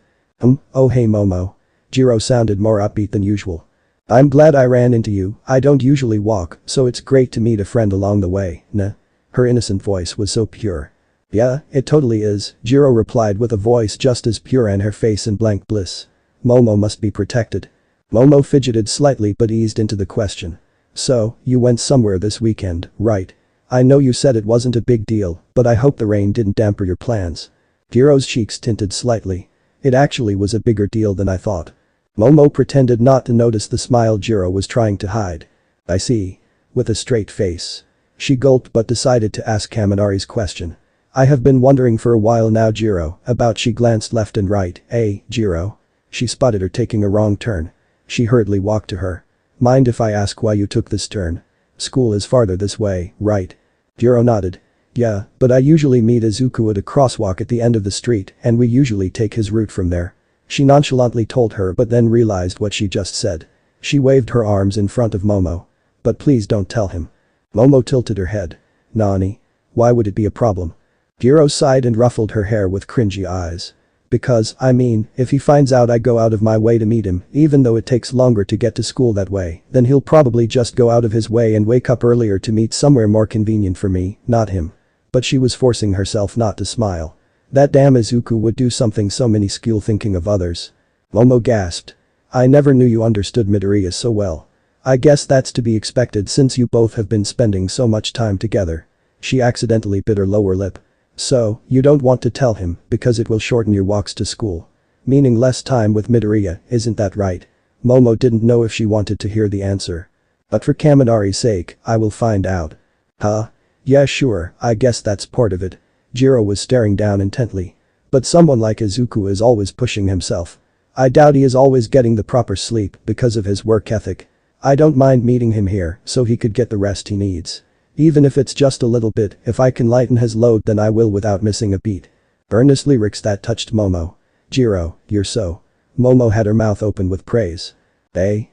Oh hey Momo. Jiro sounded more upbeat than usual. I'm glad I ran into you, I don't usually walk, so it's great to meet a friend along the way, nah. Her innocent voice was so pure. Yeah, it totally is, Jiro replied with a voice just as pure and her face in blank bliss. Momo must be protected. Momo fidgeted slightly but eased into the question. So, you went somewhere this weekend, right? I know you said it wasn't a big deal, but I hope the rain didn't damper your plans. Jiro's cheeks tinted slightly. It actually was a bigger deal than I thought. Momo pretended not to notice the smile Jiro was trying to hide. I see. With a straight face. She gulped but decided to ask Kaminari's question. I have been wondering for a while now Jiro, about she glanced left and right, Jiro? She spotted her taking a wrong turn. She hurriedly walked to her. Mind if I ask why you took this turn? School is farther this way, right? Jiro nodded. Yeah, but I usually meet Izuku at a crosswalk at the end of the street and we usually take his route from there. She nonchalantly told her but then realized what she just said. She waved her arms in front of Momo. But please don't tell him. Momo tilted her head. Nani? Why would it be a problem? Jiro sighed and ruffled her hair with cringy eyes. Because, I mean, if he finds out I go out of my way to meet him, even though it takes longer to get to school that way, then he'll probably just go out of his way and wake up earlier to meet somewhere more convenient for me, not him. But she was forcing herself not to smile. That damn Izuku would do something so minuscule thinking of others. Momo gasped. I never knew you understood Midoriya so well. I guess that's to be expected since you both have been spending so much time together. She accidentally bit her lower lip. So, you don't want to tell him because it will shorten your walks to school. Meaning less time with Midoriya, isn't that right? Momo didn't know if she wanted to hear the answer. But for Kaminari's sake, I will find out. Huh? Yeah sure, I guess that's part of it. Jiro was staring down intently. But someone like Izuku is always pushing himself. I doubt he is always getting the proper sleep because of his work ethic. I don't mind meeting him here so he could get the rest he needs. Even if it's just a little bit, if I can lighten his load then I will without missing a beat. Earnest lyrics that touched Momo. Jiro, you're so. Momo had her mouth open with praise. Hey,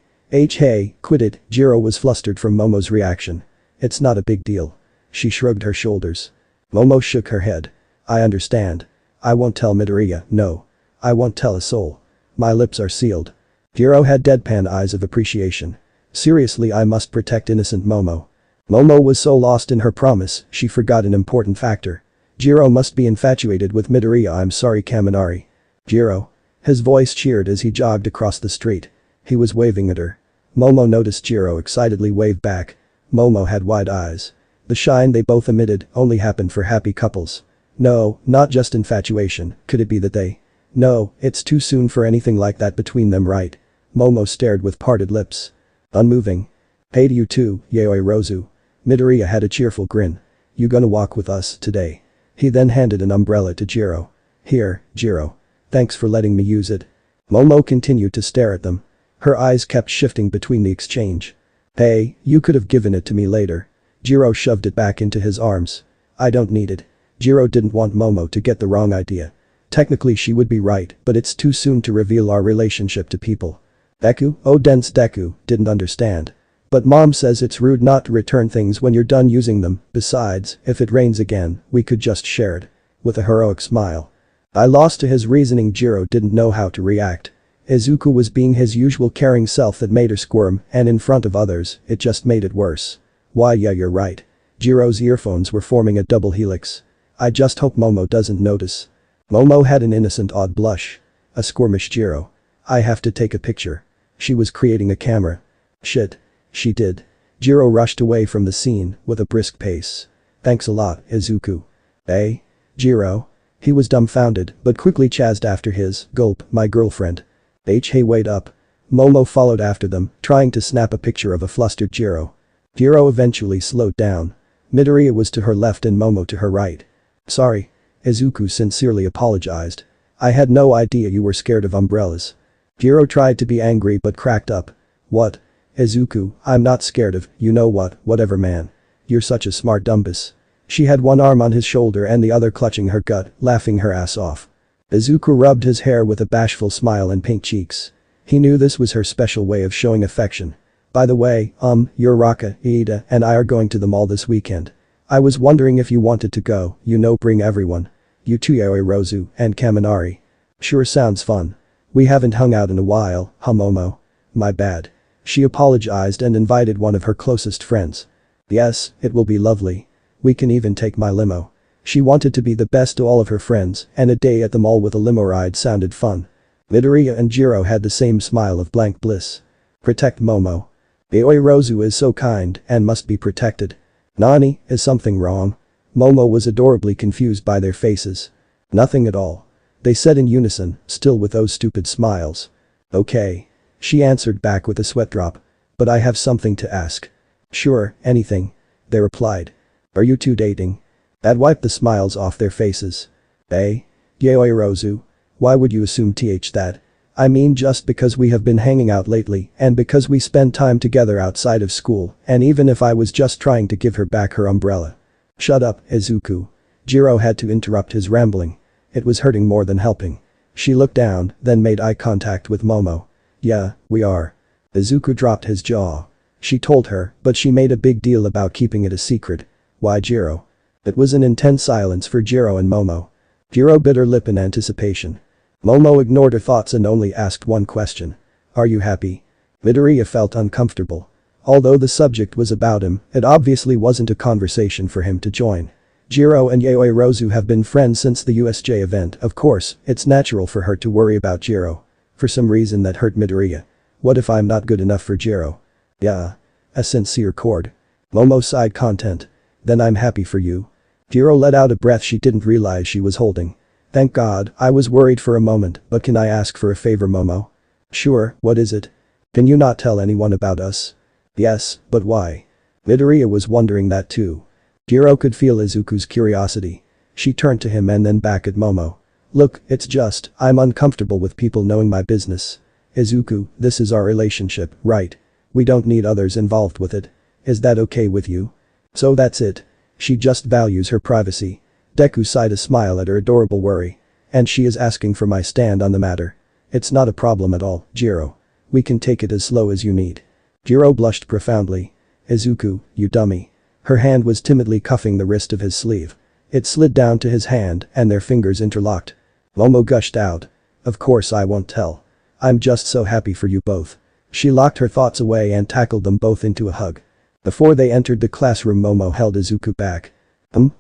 quit it, Jiro was flustered from Momo's reaction. It's not a big deal. She shrugged her shoulders. Momo shook her head. I understand. I won't tell Midoriya, no. I won't tell a soul. My lips are sealed. Jiro had deadpan eyes of appreciation. Seriously, I must protect innocent Momo. Momo was so lost in her promise, she forgot an important factor. Jiro must be infatuated with Midoriya. I'm sorry Kaminari. Jiro. His voice cheered as he jogged across the street. He was waving at her. Momo noticed Jiro excitedly wave back. Momo had wide eyes. The shine they both emitted only happened for happy couples. No, not just infatuation, could it be that they? No, it's too soon for anything like that between them, right? Momo stared with parted lips. Unmoving. Hey to you too, Yaoi Rozu. Midoriya had a cheerful grin. You gonna walk with us today? He then handed an umbrella to Jiro. Here, Jiro. Thanks for letting me use it. Momo continued to stare at them. Her eyes kept shifting between the exchange. Hey, you could have given it to me later. Jiro shoved it back into his arms. I don't need it. Jiro didn't want Momo to get the wrong idea. Technically she would be right, but it's too soon to reveal our relationship to people. Deku, oh dense Deku, didn't understand. But mom says it's rude not to return things when you're done using them, besides, if it rains again, we could just share it. With a heroic smile. I lost to his reasoning. Jiro didn't know how to react. Izuku was being his usual caring self that made her squirm, and in front of others, it just made it worse. Why yeah you're right. Jiro's earphones were forming a double helix. I just hope Momo doesn't notice. Momo had an innocent odd blush. A squirmish Jiro. I have to take a picture. She was creating a camera. Shit. She did. Jiro rushed away from the scene with a brisk pace. Thanks a lot, Izuku. Eh? Jiro? He was dumbfounded but quickly chased after his gulp, my girlfriend. Hey wait up. Momo followed after them, trying to snap a picture of a flustered Jiro. Jiro eventually slowed down. Midoriya was to her left and Momo to her right. Sorry. Izuku sincerely apologized. I had no idea you were scared of umbrellas. Jiro tried to be angry but cracked up. What? Izuku, I'm not scared of, you know what, whatever man. You're such a smart dumbus. She had one arm on his shoulder and the other clutching her gut, laughing her ass off. Izuku rubbed his hair with a bashful smile and pink cheeks. He knew this was her special way of showing affection. By the way, your Raka, Ida, and I are going to the mall this weekend. I was wondering if you wanted to go, bring everyone. You too Rozu and Kaminari. Sure sounds fun. We haven't hung out in a while, huh Momo? My bad. She apologized and invited one of her closest friends. Yes, it will be lovely. We can even take my limo. She wanted to be the best to all of her friends, and a day at the mall with a limo ride sounded fun. Midoriya and Jiro had the same smile of blank bliss. Protect Momo. Rozu is so kind and must be protected. Nani, is something wrong? Momo was adorably confused by their faces. Nothing at all. They said in unison, still with those stupid smiles. Okay. She answered back with a sweat drop. But I have something to ask. Sure, anything. They replied. Are you two dating? That wiped the smiles off their faces. Rozu. Why would you assume that? I mean just because we have been hanging out lately and because we spend time together outside of school and even if I was just trying to give her back her umbrella. Shut up, Izuku. Jiro had to interrupt his rambling. It was hurting more than helping. She looked down, then made eye contact with Momo. Yeah, we are. Izuku dropped his jaw. She told her, but she made a big deal about keeping it a secret. Why Jiro? It was an intense silence for Jiro and Momo. Jiro bit her lip in anticipation. Momo ignored her thoughts and only asked one question. Are you happy? Midoriya felt uncomfortable. Although the subject was about him, it obviously wasn't a conversation for him to join. Jiro and Rozu have been friends since the USJ event, of course, it's natural for her to worry about Jiro. For some reason that hurt Midoriya. What if I'm not good enough for Jiro? Yeah. A sincere chord. Momo sighed content. Then I'm happy for you. Jiro let out a breath she didn't realize she was holding. Thank God, I was worried for a moment, but can I ask for a favor Momo? Sure, what is it? Can you not tell anyone about us? Yes, but why? Midoriya was wondering that too. Jiro could feel Izuku's curiosity. She turned to him and then back at Momo. Look, it's just, I'm uncomfortable with people knowing my business. Izuku, this is our relationship, right? We don't need others involved with it. Is that okay with you? So that's it. She just values her privacy. Deku sighed a smile at her adorable worry. And she is asking for my stand on the matter. It's not a problem at all, Jiro. We can take it as slow as you need. Jiro blushed profoundly. Izuku, you dummy. Her hand was timidly cuffing the wrist of his sleeve. It slid down to his hand and their fingers interlocked. Momo gushed out. Of course I won't tell. I'm just so happy for you both. She locked her thoughts away and tackled them both into a hug. Before they entered the classroom Momo held Izuku back.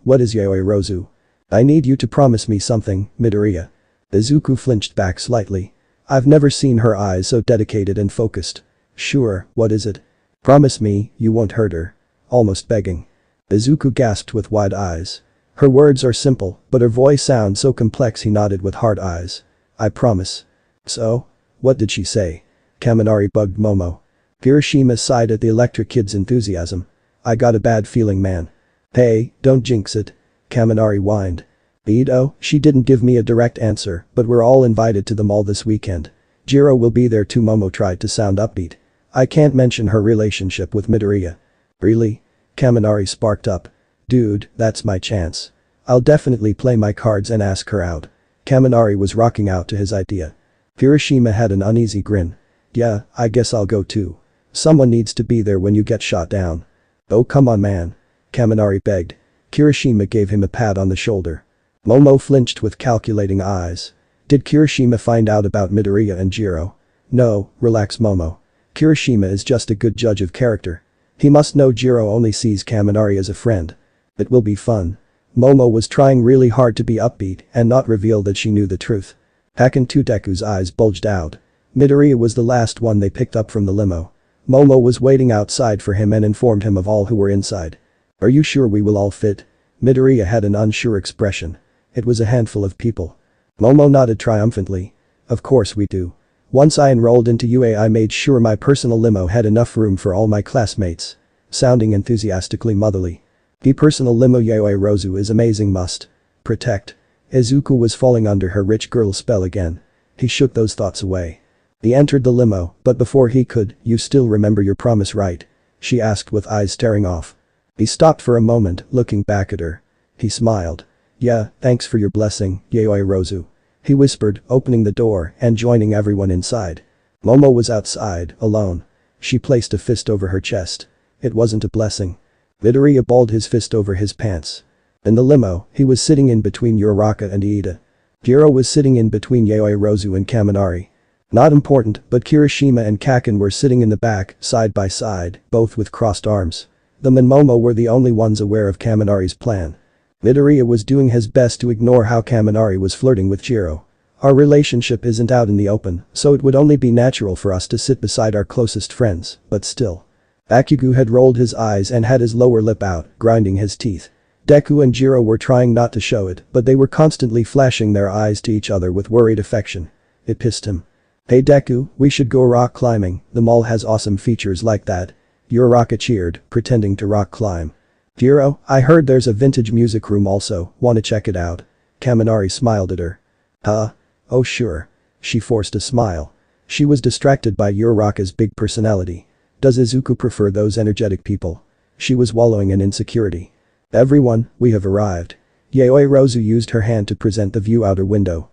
What is Rozu? I need you to promise me something, Midoriya. Izuku flinched back slightly. I've never seen her eyes so dedicated and focused. Sure, what is it? Promise me, you won't hurt her. Almost begging. Izuku gasped with wide eyes. Her words are simple, but her voice sounds so complex he nodded with hard eyes. I promise. So? What did she say? Kaminari bugged Momo. Kirishima sighed at the electric kid's enthusiasm. I got a bad feeling man. Hey, don't jinx it. Kaminari whined. Ito, she didn't give me a direct answer, but we're all invited to the mall this weekend. Jiro will be there too. Momo tried to sound upbeat. I can't mention her relationship with Midoriya. Really? Kaminari sparked up. Dude, that's my chance. I'll definitely play my cards and ask her out. Kaminari was rocking out to his idea. Kirishima had an uneasy grin. Yeah, I guess I'll go too. Someone needs to be there when you get shot down. Oh come on man. Kaminari begged. Kirishima gave him a pat on the shoulder. Momo flinched with calculating eyes. Did Kirishima find out about Midoriya and Jiro? No, relax Momo. Kirishima is just a good judge of character. He must know Jiro only sees Kaminari as a friend. It will be fun. Momo was trying really hard to be upbeat and not reveal that she knew the truth. Hakken Deku's eyes bulged out. Midoriya was the last one they picked up from the limo. Momo was waiting outside for him and informed him of all who were inside. Are you sure we will all fit? Midoriya had an unsure expression. It was a handful of people. Momo nodded triumphantly. Of course we do. Once I enrolled into UA I made sure my personal limo had enough room for all my classmates. Sounding enthusiastically motherly. The personal limo Yaoi Rozu is amazing must. Protect. Izuku was falling under her rich girl spell again. He shook those thoughts away. He entered the limo, but before he could, you still remember your promise right? She asked with eyes staring off. He stopped for a moment, looking back at her. He smiled. Yeah, thanks for your blessing, Yaoi Rozu. He whispered, opening the door and joining everyone inside. Momo was outside, alone. She placed a fist over her chest. It wasn't a blessing. Midoriya balled his fist over his pants. In the limo, he was sitting in between Uraraka and Iida. Jiro was sitting in between Yaoi Rozu and Kaminari. Not important, but Kirishima and Kaken were sitting in the back, side by side, both with crossed arms. Them and Momo were the only ones aware of Kaminari's plan. Midoriya was doing his best to ignore how Kaminari was flirting with Jiro. Our relationship isn't out in the open, so it would only be natural for us to sit beside our closest friends, but still. Bakugo had rolled his eyes and had his lower lip out, grinding his teeth. Deku and Jiro were trying not to show it, but they were constantly flashing their eyes to each other with worried affection. It pissed him. Hey Deku, we should go rock climbing, the mall has awesome features like that. Uraraka cheered, pretending to rock climb. Jiro, I heard there's a vintage music room also, wanna check it out? Kaminari smiled at her. Huh? Oh sure. She forced a smile. She was distracted by Uraraka's big personality. Does Izuku prefer those energetic people? She was wallowing in insecurity. Everyone, we have arrived. Yaoi Rozu used her hand to present the view outer window.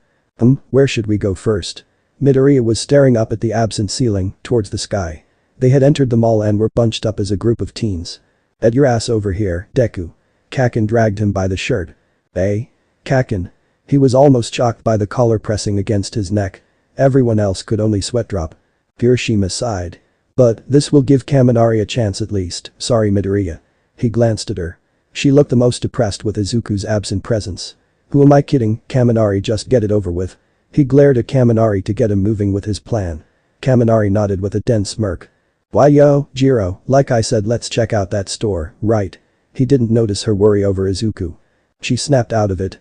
Where should we go first? Midoriya was staring up at the absent ceiling, towards the sky. They had entered the mall and were bunched up as a group of teens. At your ass over here, Deku. Kaken dragged him by the shirt. Hey? Kaken. He was almost shocked by the collar pressing against his neck. Everyone else could only sweat drop. Kirishima sighed. But, this will give Kaminari a chance at least, sorry Midoriya. He glanced at her. She looked the most depressed with Izuku's absent presence. Who am I kidding, Kaminari, just get it over with. He glared at Kaminari to get him moving with his plan. Kaminari nodded with a dense smirk. Why yo, Jiro, like I said let's check out that store, right? He didn't notice her worry over Izuku. She snapped out of it.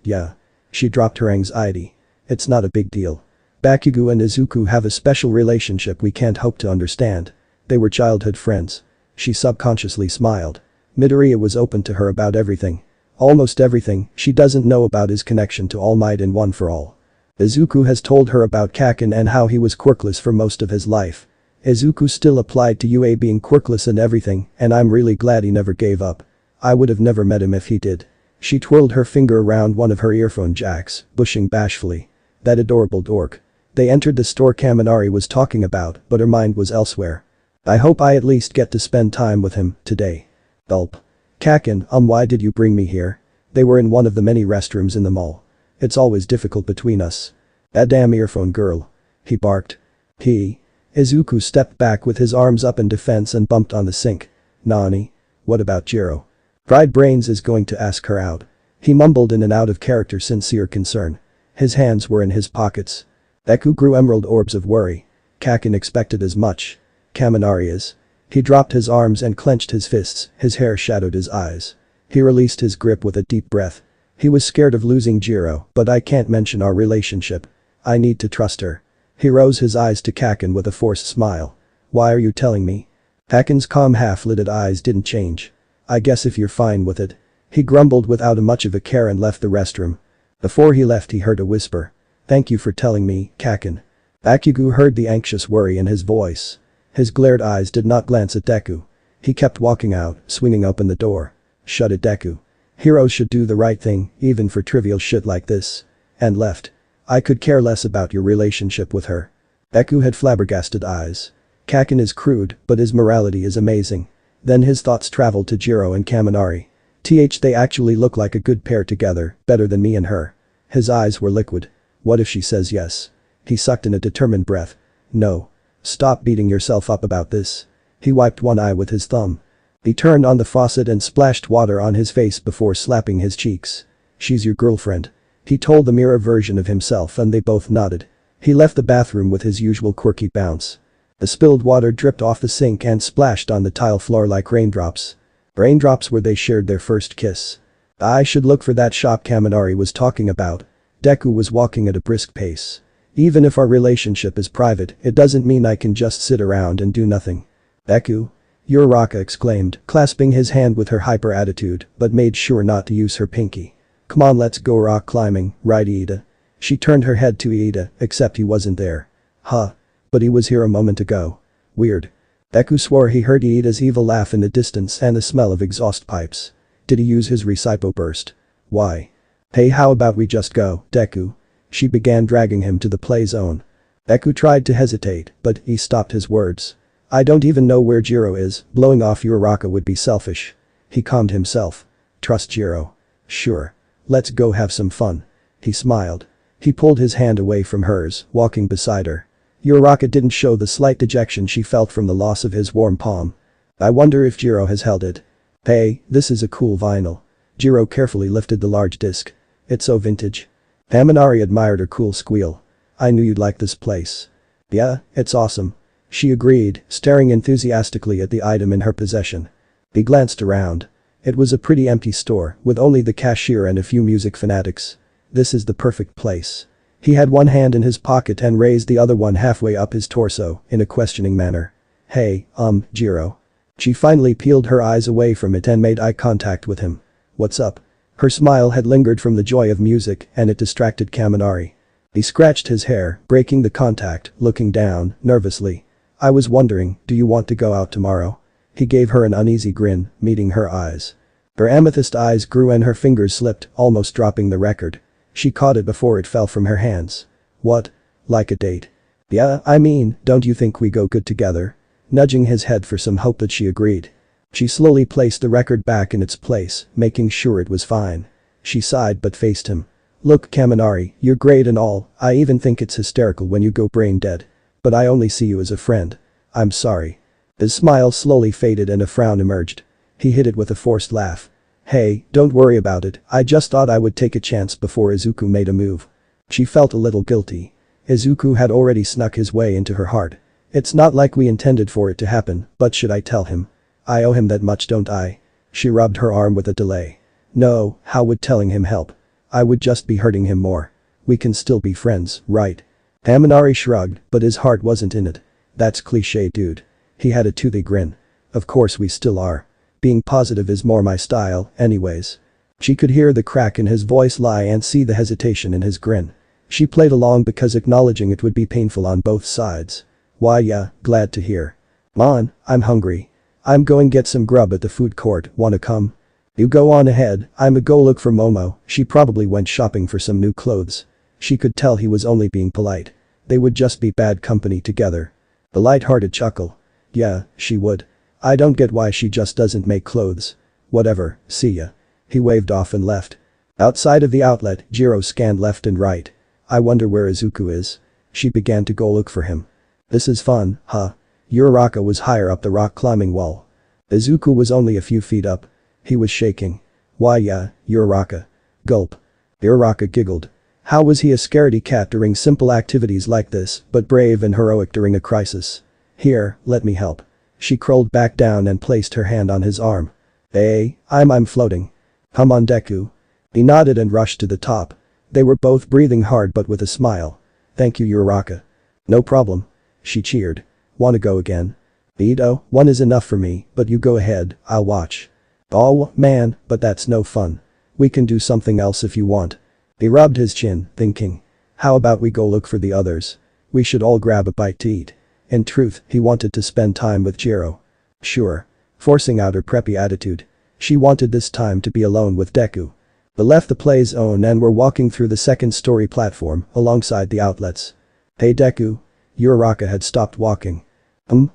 Yeah. She dropped her anxiety. It's not a big deal. Bakugo and Izuku have a special relationship we can't hope to understand. They were childhood friends. She subconsciously smiled. Midoriya was open to her about everything. Almost everything, she doesn't know about his connection to All Might and One for All. Izuku has told her about Kaken and how he was quirkless for most of his life. Izuku still applied to UA being quirkless and everything, and I'm really glad he never gave up. I would have never met him if he did. She twirled her finger around one of her earphone jacks, bushing bashfully. That adorable dork. They entered the store Kaminari was talking about, but her mind was elsewhere. I hope I at least get to spend time with him, today. Gulp. Kaken, why did you bring me here? They were in one of the many restrooms in the mall. It's always difficult between us. That damn earphone girl. He barked. Izuku stepped back with his arms up in defense and bumped on the sink. Nani? What about Jiro? Fried Brains is going to ask her out. He mumbled in an out-of-character sincere concern. His hands were in his pockets. Deku grew emerald orbs of worry. Kaken expected as much. Kaminari is. He dropped his arms and clenched his fists, his hair shadowed his eyes. He released his grip with a deep breath. He was scared of losing Jiro, but I can't mention our relationship. I need to trust her. He rose his eyes to Kaken with a forced smile. Why are you telling me? Kaken's calm half-lidded eyes didn't change. I guess if you're fine with it. He grumbled without much of a care and left the restroom. Before he left he heard a whisper. Thank you for telling me, Kaken. Bakugo heard the anxious worry in his voice. His glared eyes did not glance at Deku. He kept walking out, swinging open the door. Shut it, Deku. Heroes should do the right thing, even for trivial shit like this. And left. I could care less about your relationship with her. Deku had flabbergasted eyes. Kaken is crude, but his morality is amazing. Then his thoughts traveled to Jiro and Kaminari. They actually look like a good pair together, better than me and her. His eyes were liquid. What if she says yes? He sucked in a determined breath. No. Stop beating yourself up about this. He wiped one eye with his thumb. He turned on the faucet and splashed water on his face before slapping his cheeks. She's your girlfriend. He told the mirror version of himself and they both nodded. He left the bathroom with his usual quirky bounce. The spilled water dripped off the sink and splashed on the tile floor like raindrops. Raindrops where they shared their first kiss. I should look for that shop Kaminari was talking about. Deku was walking at a brisk pace. Even if our relationship is private, it doesn't mean I can just sit around and do nothing. Deku? Uraraka exclaimed, clasping his hand with her hyper attitude, but made sure not to use her pinky. Come on, let's go rock climbing, right Iida? She turned her head to Iida, except he wasn't there. Huh. But he was here a moment ago. Weird. Deku swore he heard Iida's evil laugh in the distance and the smell of exhaust pipes. Did he use his Recipo burst? Why? Hey, how about we just go, Deku? She began dragging him to the play zone. Deku tried to hesitate, but he stopped his words. I don't even know where Jiro is, blowing off Uraraka would be selfish. He calmed himself. Trust Jiro. Sure. Let's go have some fun. He smiled. He pulled his hand away from hers, walking beside her. Uraraka didn't show the slight dejection she felt from the loss of his warm palm. I wonder if Jiro has held it. Hey, this is a cool vinyl. Jiro carefully lifted the large disc. It's so vintage. Kaminari admired her cool squeal. I knew you'd like this place. Yeah, it's awesome. She agreed, staring enthusiastically at the item in her possession. He glanced around. It was a pretty empty store, with only the cashier and a few music fanatics. This is the perfect place. He had one hand in his pocket and raised the other one halfway up his torso, in a questioning manner. Hey, Jiro. She finally peeled her eyes away from it and made eye contact with him. What's up? Her smile had lingered from the joy of music and it distracted Kaminari. He scratched his hair, breaking the contact, looking down, nervously. I was wondering, do you want to go out tomorrow? He gave her an uneasy grin, meeting her eyes. Her amethyst eyes grew and her fingers slipped, almost dropping the record. She caught it before it fell from her hands. What? Like a date? Yeah, I mean, don't you think we go good together? Nudging his head for some hope that she agreed. She slowly placed the record back in its place, making sure it was fine. She sighed but faced him. Look, Kaminari, you're great and all, I even think it's hysterical when you go brain dead. But I only see you as a friend. I'm sorry. His smile slowly faded and a frown emerged. He hid it with a forced laugh. Hey, don't worry about it, I just thought I would take a chance before Izuku made a move. She felt a little guilty. Izuku had already snuck his way into her heart. It's not like we intended for it to happen, but should I tell him? I owe him that much, don't I? She rubbed her arm with a delay. No, how would telling him help? I would just be hurting him more. We can still be friends, right? Kaminari shrugged, but his heart wasn't in it. That's cliché, dude. He had a toothy grin. Of course we still are. Being positive is more my style, anyways. She could hear the crack in his voice lie and see the hesitation in his grin. She played along because acknowledging it would be painful on both sides. Why yeah, glad to hear. Man, I'm hungry. I'm going get some grub at the food court, wanna come? You go on ahead, I'ma go look for Momo, she probably went shopping for some new clothes. She could tell he was only being polite. They would just be bad company together. A light-hearted chuckle. Yeah, she would. I don't get why she just doesn't make clothes. Whatever, see ya. He waved off and left. Outside of the outlet, Jiro scanned left and right. I wonder where Izuku is. She began to go look for him. This is fun, huh? Uraraka was higher up the rock climbing wall. Izuku was only a few feet up. He was shaking. Why yeah, Uraraka. Gulp. Uraraka giggled. How was he a scaredy cat during simple activities like this, but brave and heroic during a crisis? Here, let me help. She crawled back down and placed her hand on his arm. Hey, I'm floating. Come on, Deku. He nodded and rushed to the top. They were both breathing hard but with a smile. Thank you, Uraraka. No problem. She cheered. Wanna go again? Ito, one is enough for me, but you go ahead, I'll watch. Oh, man, but that's no fun. We can do something else if you want. He rubbed his chin, thinking. How about we go look for the others? We should all grab a bite to eat. In truth, he wanted to spend time with Jiro. Sure. Forcing out her preppy attitude. She wanted this time to be alone with Deku. They left the play zone and were walking through the second-story platform alongside the outlets. Hey Deku. Uraraka had stopped walking.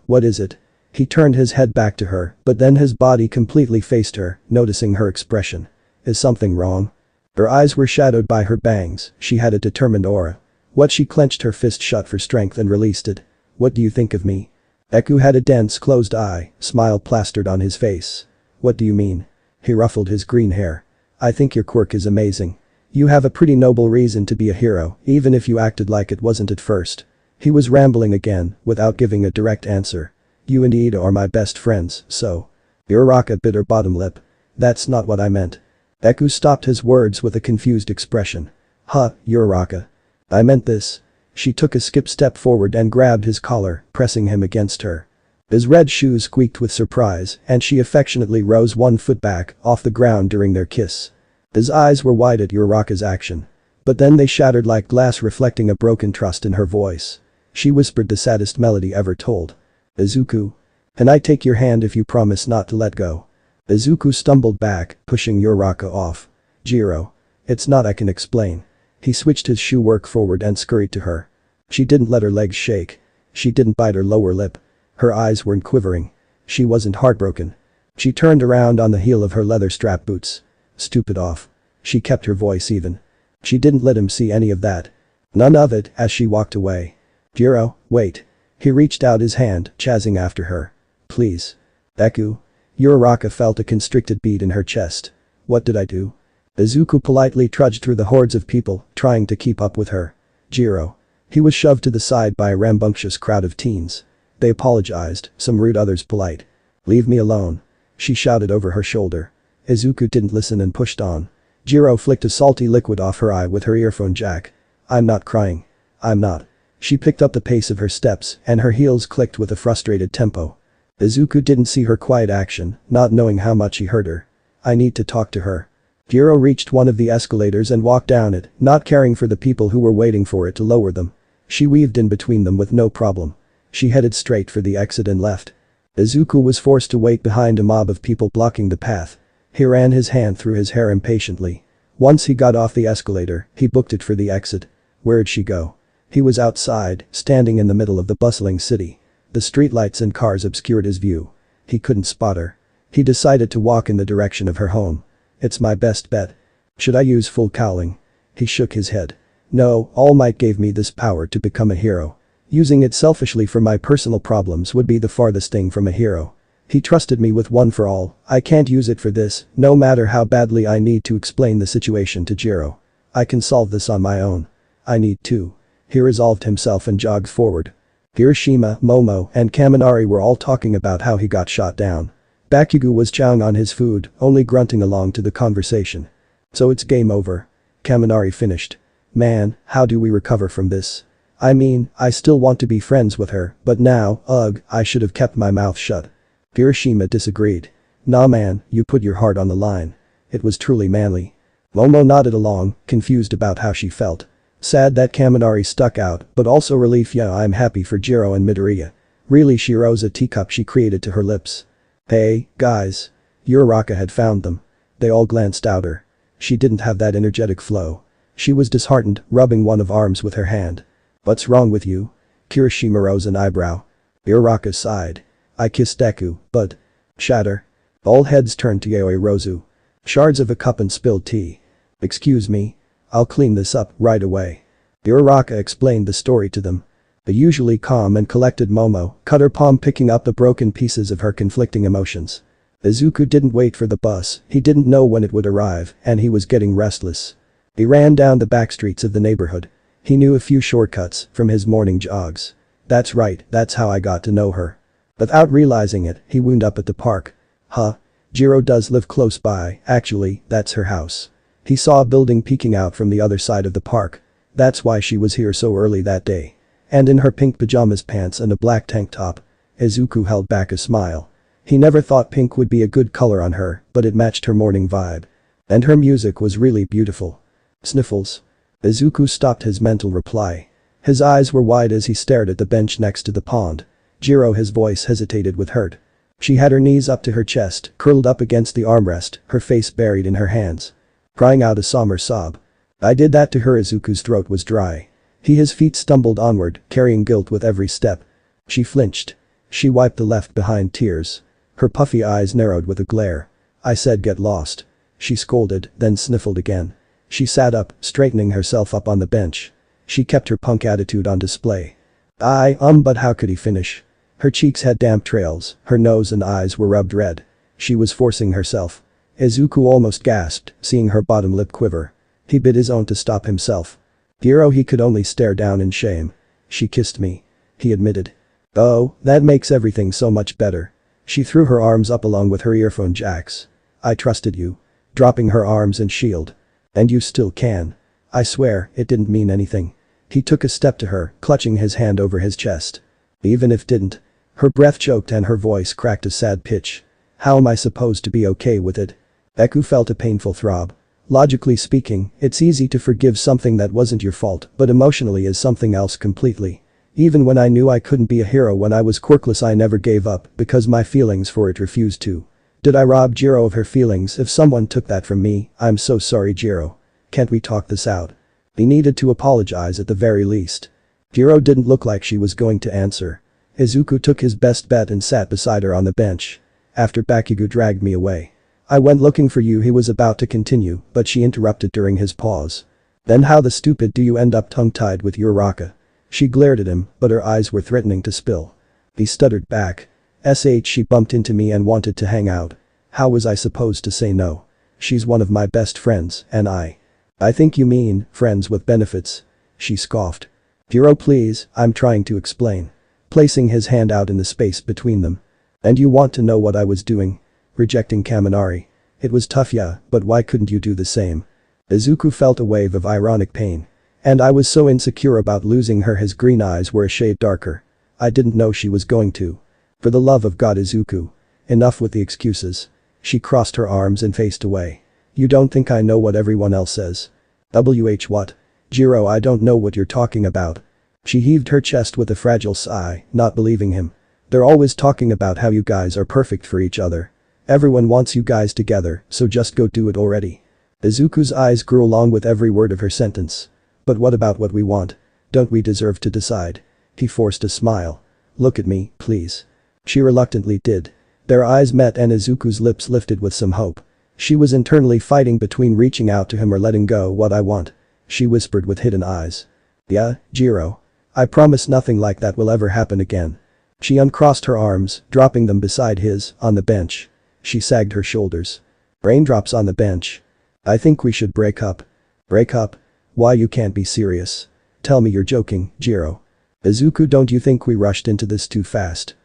What is it? He turned his head back to her, but then his body completely faced her, noticing her expression. Is something wrong? Her eyes were shadowed by her bangs, she had a determined aura. She clenched her fist shut for strength and released it. What do you think of me? Deku had a dense closed eye, smile plastered on his face. What do you mean? He ruffled his green hair. I think your quirk is amazing. You have a pretty noble reason to be a hero, even if you acted like it wasn't at first. He was rambling again, without giving a direct answer. You and Ida are my best friends, so. Uraraka bit her bottom lip. That's not what I meant. Deku stopped his words with a confused expression. Uraraka. I meant this. She took a step forward and grabbed his collar, pressing him against her. His red shoes squeaked with surprise, and she affectionately rose 1 foot back off the ground during their kiss. His eyes were wide at Uraraka's action. But then they shattered like glass, reflecting a broken trust in her voice. She whispered the saddest melody ever told. Izuku. Can I take your hand if you promise not to let go? Izuku stumbled back, pushing Uraraka off. Jiro. It's not, I can explain. He switched his shoe work forward and scurried to her. She didn't let her legs shake. She didn't bite her lower lip. Her eyes weren't quivering. She wasn't heartbroken. She turned around on the heel of her leather strap boots. Stupid off. She kept her voice even. She didn't let him see any of that. None of it as she walked away. Jiro, wait. He reached out his hand, chasing after her. Please. Deku. Uraraka felt a constricted beat in her chest. What did I do? Izuku politely trudged through the hordes of people, trying to keep up with her. Jiro. He was shoved to the side by a rambunctious crowd of teens. They apologized, some rude, others polite. Leave me alone. She shouted over her shoulder. Izuku didn't listen and pushed on. Jiro flicked a salty liquid off her eye with her earphone jack. I'm not crying. I'm not. She picked up the pace of her steps and her heels clicked with a frustrated tempo. Izuku didn't see her quiet action, not knowing how much he hurt her. I need to talk to her. Jiro reached one of the escalators and walked down it, not caring for the people who were waiting for it to lower them. She weaved in between them with no problem. She headed straight for the exit and left. Izuku was forced to wait behind a mob of people blocking the path. He ran his hand through his hair impatiently. Once he got off the escalator, he booked it for the exit. Where'd she go? He was outside, standing in the middle of the bustling city. The streetlights and cars obscured his view. He couldn't spot her. He decided to walk in the direction of her home. It's my best bet. Should I use full cowling? He shook his head. No, All Might gave me this power to become a hero. Using it selfishly for my personal problems would be the farthest thing from a hero. He trusted me with One for All. I can't use it for this, no matter how badly I need to explain the situation to Jiro. I can solve this on my own. I need to. He resolved himself and jogged forward. Hiroshima, Momo, and Kaminari were all talking about how he got shot down. Bakugo was chowing on his food, only grunting along to the conversation. So it's game over. Kaminari finished. Man, how do we recover from this? I mean, I still want to be friends with her, but now, I should have kept my mouth shut. Hiroshima disagreed. Nah man, you put your heart on the line. It was truly manly. Momo nodded along, confused about how she felt. Sad that Kaminari stuck out, but also relief. Yeah, I'm happy for Jiro and Midoriya. Really, she rose a teacup she created to her lips. Hey, guys. Uraraka had found them. They all glanced at her. She didn't have that energetic flow. She was disheartened, rubbing one of arms with her hand. What's wrong with you? Kirishima rose an eyebrow. Uraraka sighed. I kissed Deku, but. Shatter. All heads turned to Yaoi Rozu. Shards of a cup and spilled tea. Excuse me. I'll clean this up right away. Uraraka explained the story to them. The usually calm and collected Momo cut her palm, picking up the broken pieces of her conflicting emotions. Izuku didn't wait for the bus, he didn't know when it would arrive, and he was getting restless. He ran down the back streets of the neighborhood. He knew a few shortcuts from his morning jogs. That's right, that's how I got to know her. Without realizing it, he wound up at the park. Jiro does live close by, actually, that's her house. He saw a building peeking out from the other side of the park. That's why she was here so early that day. And in her pink pajamas, pants and a black tank top. Izuku held back a smile. He never thought pink would be a good color on her, but it matched her morning vibe. And her music was really beautiful. Sniffles. Izuku stopped his mental reply. His eyes were wide as he stared at the bench next to the pond. Jiro, his voice hesitated with hurt. She had her knees up to her chest, curled up against the armrest, her face buried in her hands. Crying out a somber sob. I did that to her. Izuku's throat was dry. His feet stumbled onward, carrying guilt with every step. She flinched. She wiped the left behind tears. Her puffy eyes narrowed with a glare. I said get lost. She scolded, then sniffled again. She sat up, straightening herself up on the bench. She kept her punk attitude on display. But how could he finish? Her cheeks had damp trails, her nose and eyes were rubbed red. She was forcing herself. Izuku almost gasped, seeing her bottom lip quiver. He bit his own to stop himself. Jiro, he could only stare down in shame. She kissed me. He admitted. Oh, that makes everything so much better. She threw her arms up along with her earphone jacks. I trusted you. Dropping her arms and shield. And you still can. I swear, it didn't mean anything. He took a step to her, clutching his hand over his chest. Even if didn't. Her breath choked and her voice cracked a sad pitch. How am I supposed to be okay with it? Deku felt a painful throb. Logically speaking, it's easy to forgive something that wasn't your fault, but emotionally is something else completely. Even when I knew I couldn't be a hero when I was quirkless, I never gave up because my feelings for it refused to. Did I rob Jiro of her feelings? If someone took that from me, I'm so sorry, Jiro. Can't we talk this out? He needed to apologize at the very least. Jiro didn't look like she was going to answer. Izuku took his best bet and sat beside her on the bench. After Bakugo dragged me away. I went looking for you. He was about to continue, but she interrupted during his pause. Then how the stupid do you end up tongue-tied with Uraraka? She glared at him, but her eyes were threatening to spill. He stuttered back. She bumped into me and wanted to hang out. How was I supposed to say no? She's one of my best friends, and I think you mean, friends with benefits. She scoffed. Jiro, please, I'm trying to explain. Placing his hand out in the space between them. And you want to know what I was doing? Rejecting Kaminari. It was tough, yeah, but why couldn't you do the same? Izuku felt a wave of ironic pain. And I was so insecure about losing her. His green eyes were a shade darker. I didn't know she was going to. For the love of God, Izuku. Enough with the excuses. She crossed her arms and faced away. You don't think I know what everyone else says? What? Jiro, I don't know what you're talking about. She heaved her chest with a fragile sigh, not believing him. They're always talking about how you guys are perfect for each other. Everyone wants you guys together, so just go do it already. Izuku's eyes grew along with every word of her sentence. But what about what we want? Don't we deserve to decide? He forced a smile. Look at me, please. She reluctantly did. Their eyes met and Izuku's lips lifted with some hope. She was internally fighting between reaching out to him or letting go. What I want. She whispered with hidden eyes. Yeah, Jiro. I promise nothing like that will ever happen again. She uncrossed her arms, dropping them beside his, on the bench. She sagged her shoulders. Raindrops on the bench. I think we should break up. Break up? Why, you can't be serious. Tell me you're joking, Jiro. Izuku, don't you think we rushed into this too fast?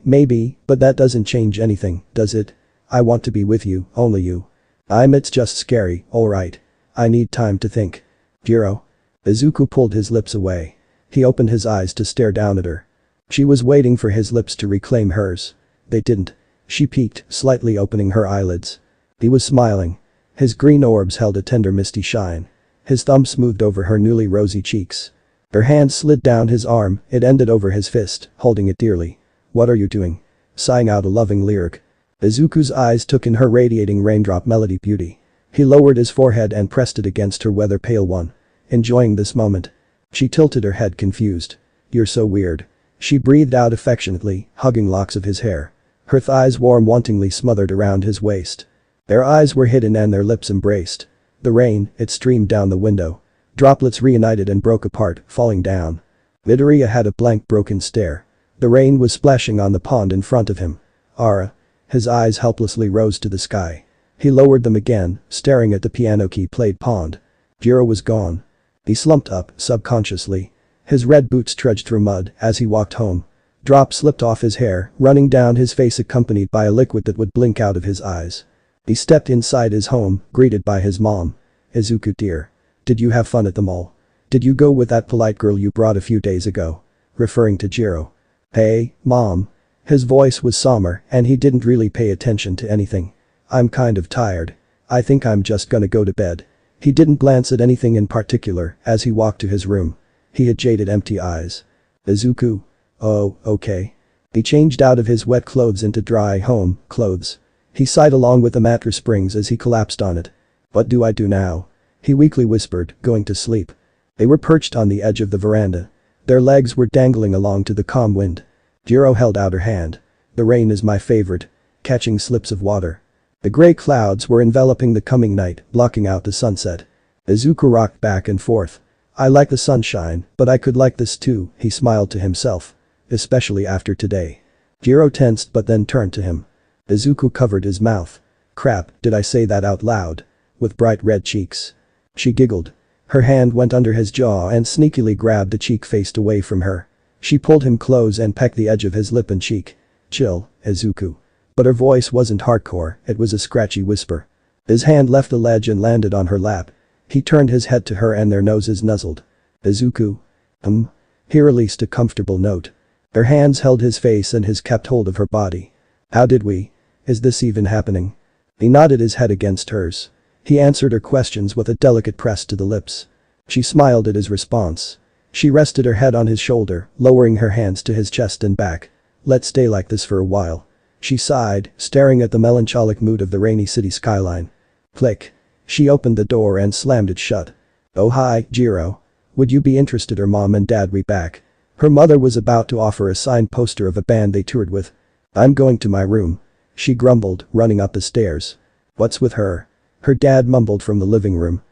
Maybe, but that doesn't change anything, does it? I want to be with you, only you. It's just scary, alright. I need time to think. Jiro. Izuku pulled his lips away. He opened his eyes to stare down at her. She was waiting for his lips to reclaim hers. They didn't. She peeked, slightly opening her eyelids. He was smiling. His green orbs held a tender misty shine. His thumb smoothed over her newly rosy cheeks. Her hand slid down his arm, it ended over his fist, holding it dearly. What are you doing? Sighing out a loving lyric. Izuku's eyes took in her radiating raindrop melody beauty. He lowered his forehead and pressed it against her weather pale one. Enjoying this moment. She tilted her head confused. You're so weird. She breathed out affectionately, hugging locks of his hair. Her thighs warm wantingly smothered around his waist. Their eyes were hidden and their lips embraced. The rain, it streamed down the window. Droplets reunited and broke apart, falling down. Midoriya had a blank broken stare. The rain was splashing on the pond in front of him. Ara. His eyes helplessly rose to the sky. He lowered them again, staring at the piano key played pond. Jiro was gone. He slumped up, subconsciously. His red boots trudged through mud as he walked home. Drops slipped off his hair, running down his face accompanied by a liquid that would blink out of his eyes. He stepped inside his home, greeted by his mom. Izuku, dear. Did you have fun at the mall? Did you go with that polite girl you brought a few days ago? Referring to Jiro. Hey, mom. His voice was somber and he didn't really pay attention to anything. I'm kind of tired. I think I'm just gonna go to bed. He didn't glance at anything in particular as he walked to his room. He had jaded empty eyes. Izuku. Oh, okay. He changed out of his wet clothes into dry home clothes. He sighed along with the mattress springs as he collapsed on it. What do I do now? He weakly whispered, going to sleep. They were perched on the edge of the veranda. Their legs were dangling along to the calm wind. Jiro held out her hand. The rain is my favorite. Catching slips of water. The gray clouds were enveloping the coming night, blocking out the sunset. Izuku rocked back and forth. I like the sunshine, but I could like this too, he smiled to himself. Especially after today. Jiro tensed but then turned to him. Izuku covered his mouth. Crap, did I say that out loud? With bright red cheeks. She giggled. Her hand went under his jaw and sneakily grabbed a cheek faced away from her. She pulled him close and pecked the edge of his lip and cheek. Chill, Izuku. But her voice wasn't hardcore, it was a scratchy whisper. His hand left the ledge and landed on her lap. He turned his head to her and their noses nuzzled. Izuku. He released a comfortable note. Her hands held his face and his kept hold of her body. How did we? Is this even happening? He nodded his head against hers. He answered her questions with a delicate press to the lips. She smiled at his response. She rested her head on his shoulder, lowering her hands to his chest and back. Let's stay like this for a while. She sighed, staring at the melancholic mood of the rainy city skyline. Click. She opened the door and slammed it shut. Oh hi, Jiro. Would you be interested? Her mom and dad were back. Her mother was about to offer a signed poster of a band they toured with. I'm going to my room. She grumbled, running up the stairs. What's with her? Her dad mumbled from the living room.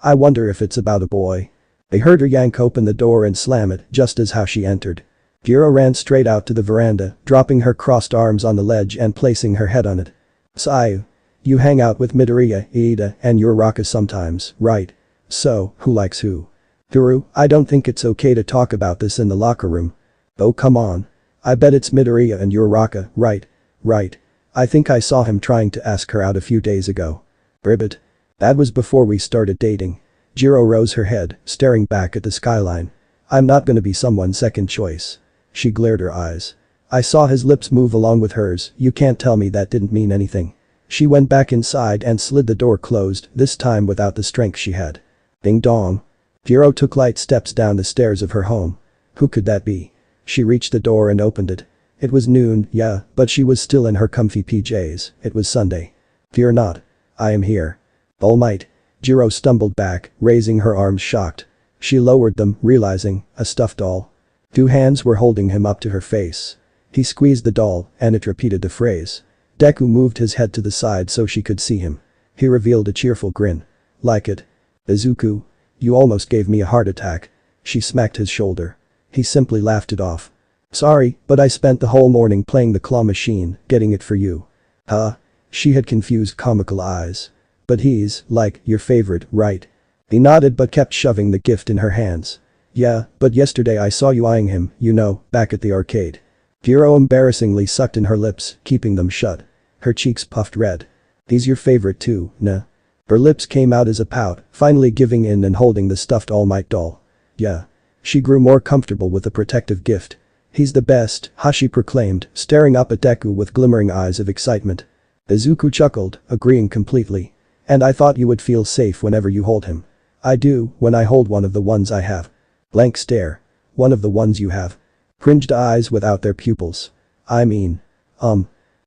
I wonder if it's about a boy. They heard her yank open the door and slam it just as how she entered. Jiro ran straight out to the veranda, dropping her crossed arms on the ledge and placing her head on it. Sayu. You hang out with Midoriya, Iida, and Uraraka sometimes, right? So, who likes who? Jirou, I don't think it's okay to talk about this in the locker room. Oh come on. I bet it's Midoriya and Uraraka, right? Right. I think I saw him trying to ask her out a few days ago. Ribbit. That was before we started dating. Jiro rose her head, staring back at the skyline. I'm not gonna be someone's second choice. She glared her eyes. I saw his lips move along with hers, you can't tell me that didn't mean anything. She went back inside and slid the door closed, this time without the strength she had. Ding dong. Jiro took light steps down the stairs of her home. Who could that be? She reached the door and opened it. It was noon, yeah, but she was still in her comfy PJs, it was Sunday. Fear not. I am here. All might. Jiro stumbled back, raising her arms shocked. She lowered them, realizing, a stuffed doll. Two hands were holding him up to her face. He squeezed the doll, and it repeated the phrase. Deku moved his head to the side so she could see him. He revealed a cheerful grin. Like it? Izuku. You almost gave me a heart attack. She smacked his shoulder. He simply laughed it off. Sorry, but I spent the whole morning playing the claw machine, getting it for you. Huh? She had confused comical eyes. But he's, like, your favorite, right? He nodded but kept shoving the gift in her hands. Yeah, but yesterday I saw you eyeing him, you know, back at the arcade. Jiro embarrassingly sucked in her lips, keeping them shut. Her cheeks puffed red. He's your favorite too, nah? Her lips came out as a pout, finally giving in and holding the stuffed All Might doll. Yeah. She grew more comfortable with the protective gift. He's the best, Hashi proclaimed, staring up at Deku with glimmering eyes of excitement. Izuku chuckled, agreeing completely. And I thought you would feel safe whenever you hold him. I do, when I hold one of the ones I have. Blank stare. One of the ones you have. Cringed eyes without their pupils. I mean.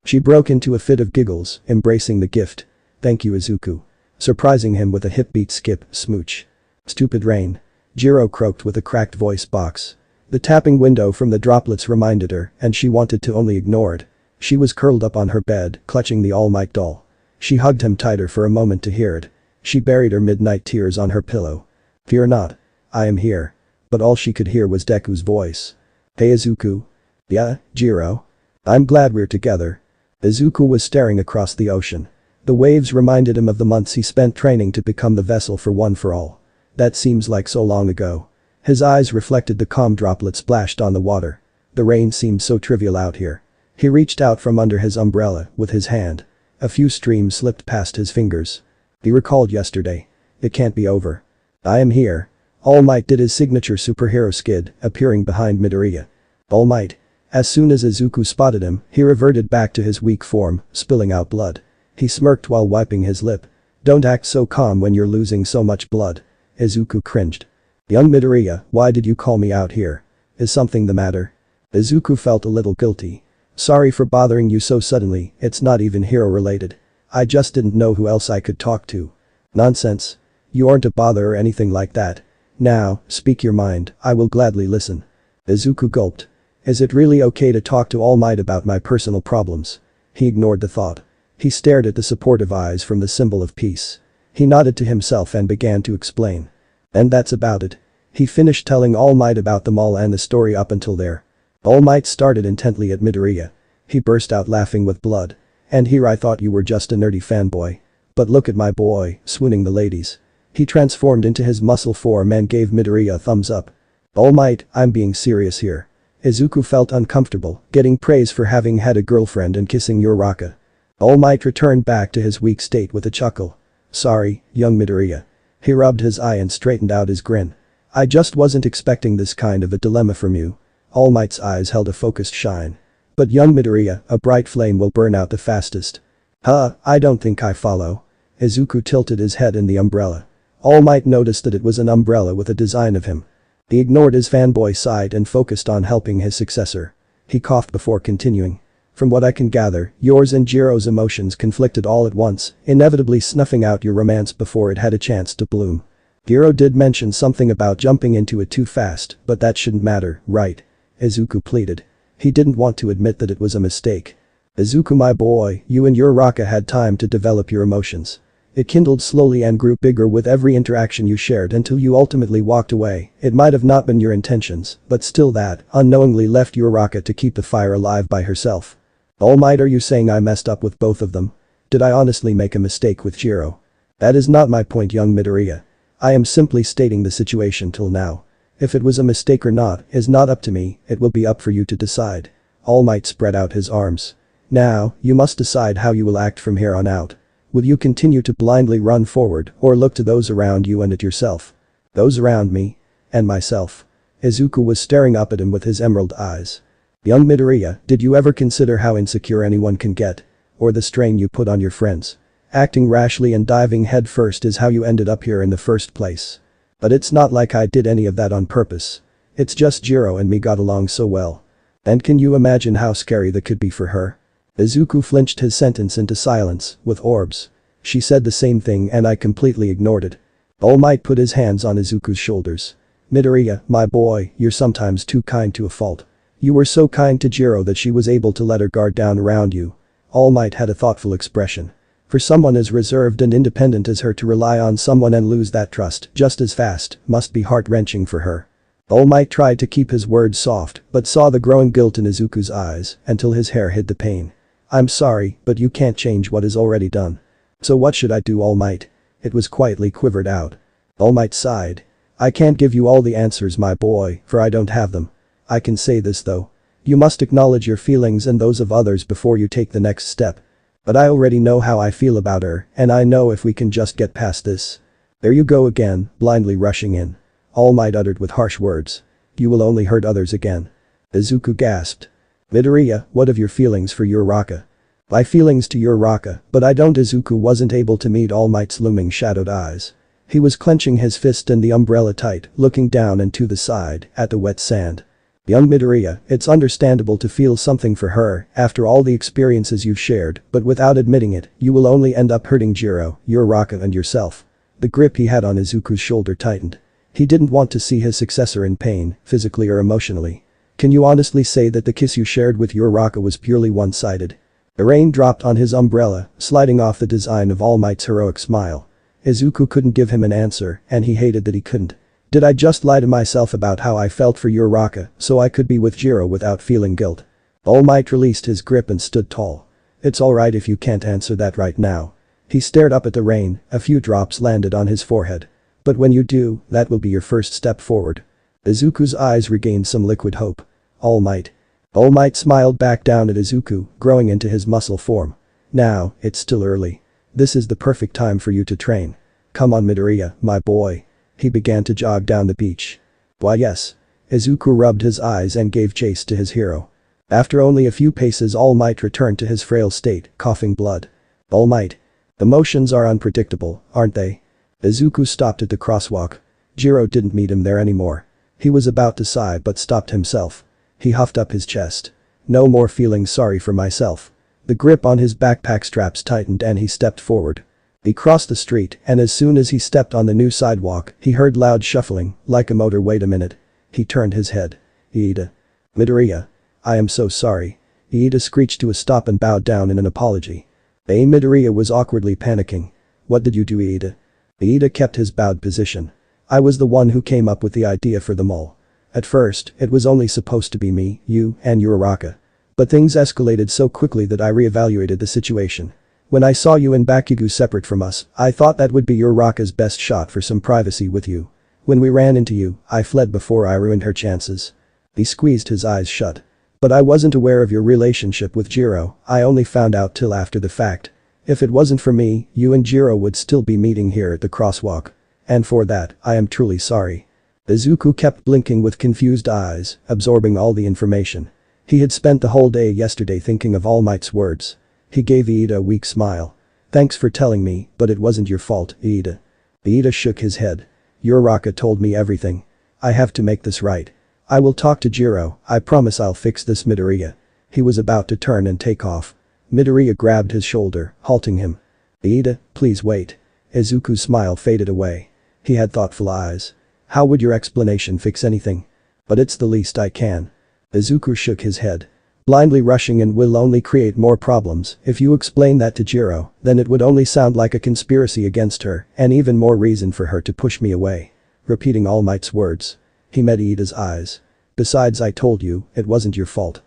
She broke into a fit of giggles, embracing the gift. Thank you Izuku. Surprising him with a hip beat skip, smooch. Stupid rain. Jiro croaked with a cracked voice box. The tapping window from the droplets reminded her, and she wanted to only ignore it. She was curled up on her bed, clutching the All Might doll. She hugged him tighter for a moment to hear it. She buried her midnight tears on her pillow. Fear not. I am here. But all she could hear was Deku's voice. Hey Izuku. Yeah, Jiro. I'm glad we're together. Izuku was staring across the ocean. The waves reminded him of the months he spent training to become the vessel for One for All. That seems like so long ago. His eyes reflected the calm droplets splashed on the water. The rain seemed so trivial out here. He reached out from under his umbrella with his hand. A few streams slipped past his fingers. He recalled yesterday. It can't be over. I am here. All Might did his signature superhero skid, appearing behind Midoriya. All Might. As soon as Izuku spotted him, he reverted back to his weak form, spilling out blood. He smirked while wiping his lip. Don't act so calm when you're losing so much blood. Izuku cringed. Young Midoriya, why did you call me out here? Is something the matter? Izuku felt a little guilty. Sorry for bothering you so suddenly, it's not even hero related. I just didn't know who else I could talk to. Nonsense. You aren't a bother or anything like that. Now, speak your mind, I will gladly listen. Izuku gulped. Is it really okay to talk to All Might about my personal problems? He ignored the thought. He stared at the supportive eyes from the symbol of peace. He nodded to himself and began to explain. And that's about it. He finished telling All Might about them all and the story up until there. All Might stared intently at Midoriya. He burst out laughing with blood. And here I thought you were just a nerdy fanboy. But look at my boy, swooning the ladies. He transformed into his muscle form and gave Midoriya a thumbs up. All Might, I'm being serious here. Izuku felt uncomfortable, getting praise for having had a girlfriend and kissing Uraraka. All Might returned back to his weak state with a chuckle. Sorry, young Midoriya. He rubbed his eye and straightened out his grin. I just wasn't expecting this kind of a dilemma from you. All Might's eyes held a focused shine. But young Midoriya, a bright flame will burn out the fastest. I don't think I follow. Izuku tilted his head in the umbrella. All Might noticed that it was an umbrella with a design of him. He ignored his fanboy side and focused on helping his successor. He coughed before continuing. From what I can gather, yours and Jiro's emotions conflicted all at once, inevitably snuffing out your romance before it had a chance to bloom. Jiro did mention something about jumping into it too fast, but that shouldn't matter, right? Izuku pleaded. He didn't want to admit that it was a mistake. Izuku my boy, you and Uraraka had time to develop your emotions. It kindled slowly and grew bigger with every interaction you shared until you ultimately walked away. It might have not been your intentions, but still that, unknowingly left Uraraka to keep the fire alive by herself. All Might, are you saying I messed up with both of them? Did I honestly make a mistake with Jiro? That is not my point, young Midoriya. I am simply stating the situation till now. If it was a mistake or not is not up to me, it will be up for you to decide. All Might spread out his arms. Now, you must decide how you will act from here on out. Will you continue to blindly run forward or look to those around you and at yourself? Those around me? And myself. Izuku was staring up at him with his emerald eyes. Young Midoriya, did you ever consider how insecure anyone can get? Or the strain you put on your friends? Acting rashly and diving headfirst is how you ended up here in the first place. But it's not like I did any of that on purpose. It's just Jiro and me got along so well. And can you imagine how scary that could be for her? Izuku flinched his sentence into silence, with orbs. She said the same thing and I completely ignored it. All Might put his hands on Izuku's shoulders. Midoriya, my boy, you're sometimes too kind to a fault. You were so kind to Jiro that she was able to let her guard down around you. All Might had a thoughtful expression. For someone as reserved and independent as her to rely on someone and lose that trust just as fast must be heart-wrenching for her. All Might tried to keep his words soft but saw the growing guilt in Izuku's eyes until his hair hid the pain. I'm sorry, but you can't change what is already done. So what should I do, All Might? It was quietly quivered out. All Might sighed. I can't give you all the answers, my boy, for I don't have them. I can say this though. You must acknowledge your feelings and those of others before you take the next step. But I already know how I feel about her, and I know if we can just get past this. There you go again, blindly rushing in. All Might uttered with harsh words. You will only hurt others again. Izuku gasped. Midoriya, what of your feelings for Uraraka? My feelings to Uraraka, but I don't. Izuku wasn't able to meet All Might's looming shadowed eyes. He was clenching his fist and the umbrella tight, looking down and to the side, at the wet sand. Young Midoriya, it's understandable to feel something for her after all the experiences you've shared, but without admitting it, you will only end up hurting Jiro, Uraraka and yourself. The grip he had on Izuku's shoulder tightened. He didn't want to see his successor in pain, physically or emotionally. Can you honestly say that the kiss you shared with Uraraka was purely one-sided? The rain dropped on his umbrella, sliding off the design of All Might's heroic smile. Izuku couldn't give him an answer, and he hated that he couldn't. Did I just lie to myself about how I felt for Uraraka so I could be with Jiro without feeling guilt? All Might released his grip and stood tall. It's alright if you can't answer that right now. He stared up at the rain, a few drops landed on his forehead. But when you do, that will be your first step forward. Izuku's eyes regained some liquid hope. All Might. All Might smiled back down at Izuku, growing into his muscle form. Now, it's still early. This is the perfect time for you to train. Come on Midoriya, my boy. He began to jog down the beach. Why yes. Izuku rubbed his eyes and gave chase to his hero. After only a few paces All Might returned to his frail state, coughing blood. All Might. Emotions are unpredictable, aren't they? Izuku stopped at the crosswalk. Jiro didn't meet him there anymore. He was about to sigh but stopped himself. He huffed up his chest. No more feeling sorry for myself. The grip on his backpack straps tightened and he stepped forward. He crossed the street and as soon as he stepped on the new sidewalk, he heard loud shuffling, like a motor. Wait a minute. He turned his head. Iida. Midoriya. I am so sorry. Iida screeched to a stop and bowed down in an apology. Midoriya was awkwardly panicking. What did you do, Iida? Iida kept his bowed position. I was the one who came up with the idea for them all. At first, it was only supposed to be me, you, and Uraraka. But things escalated so quickly that I reevaluated the situation. When I saw you and Bakugo separate from us, I thought that would be Uraraka's best shot for some privacy with you. When we ran into you, I fled before I ruined her chances. He squeezed his eyes shut. But I wasn't aware of your relationship with Jiro, I only found out till after the fact. If it wasn't for me, you and Jiro would still be meeting here at the crosswalk. And for that, I am truly sorry. Izuku kept blinking with confused eyes, absorbing all the information. He had spent the whole day yesterday thinking of All Might's words. He gave Iida a weak smile. Thanks for telling me, but it wasn't your fault, Iida. Iida shook his head. Uraraka told me everything. I have to make this right. I will talk to Jiro, I promise I'll fix this. Midoriya. He was about to turn and take off. Midoriya grabbed his shoulder, halting him. Iida, please wait. Izuku's smile faded away. He had thoughtful eyes. How would your explanation fix anything? But it's the least I can. Izuku shook his head. Blindly rushing in will only create more problems. If you explain that to Jiro, then it would only sound like a conspiracy against her and even more reason for her to push me away. Repeating All Might's words. He met Iida's eyes. Besides, I told you, it wasn't your fault.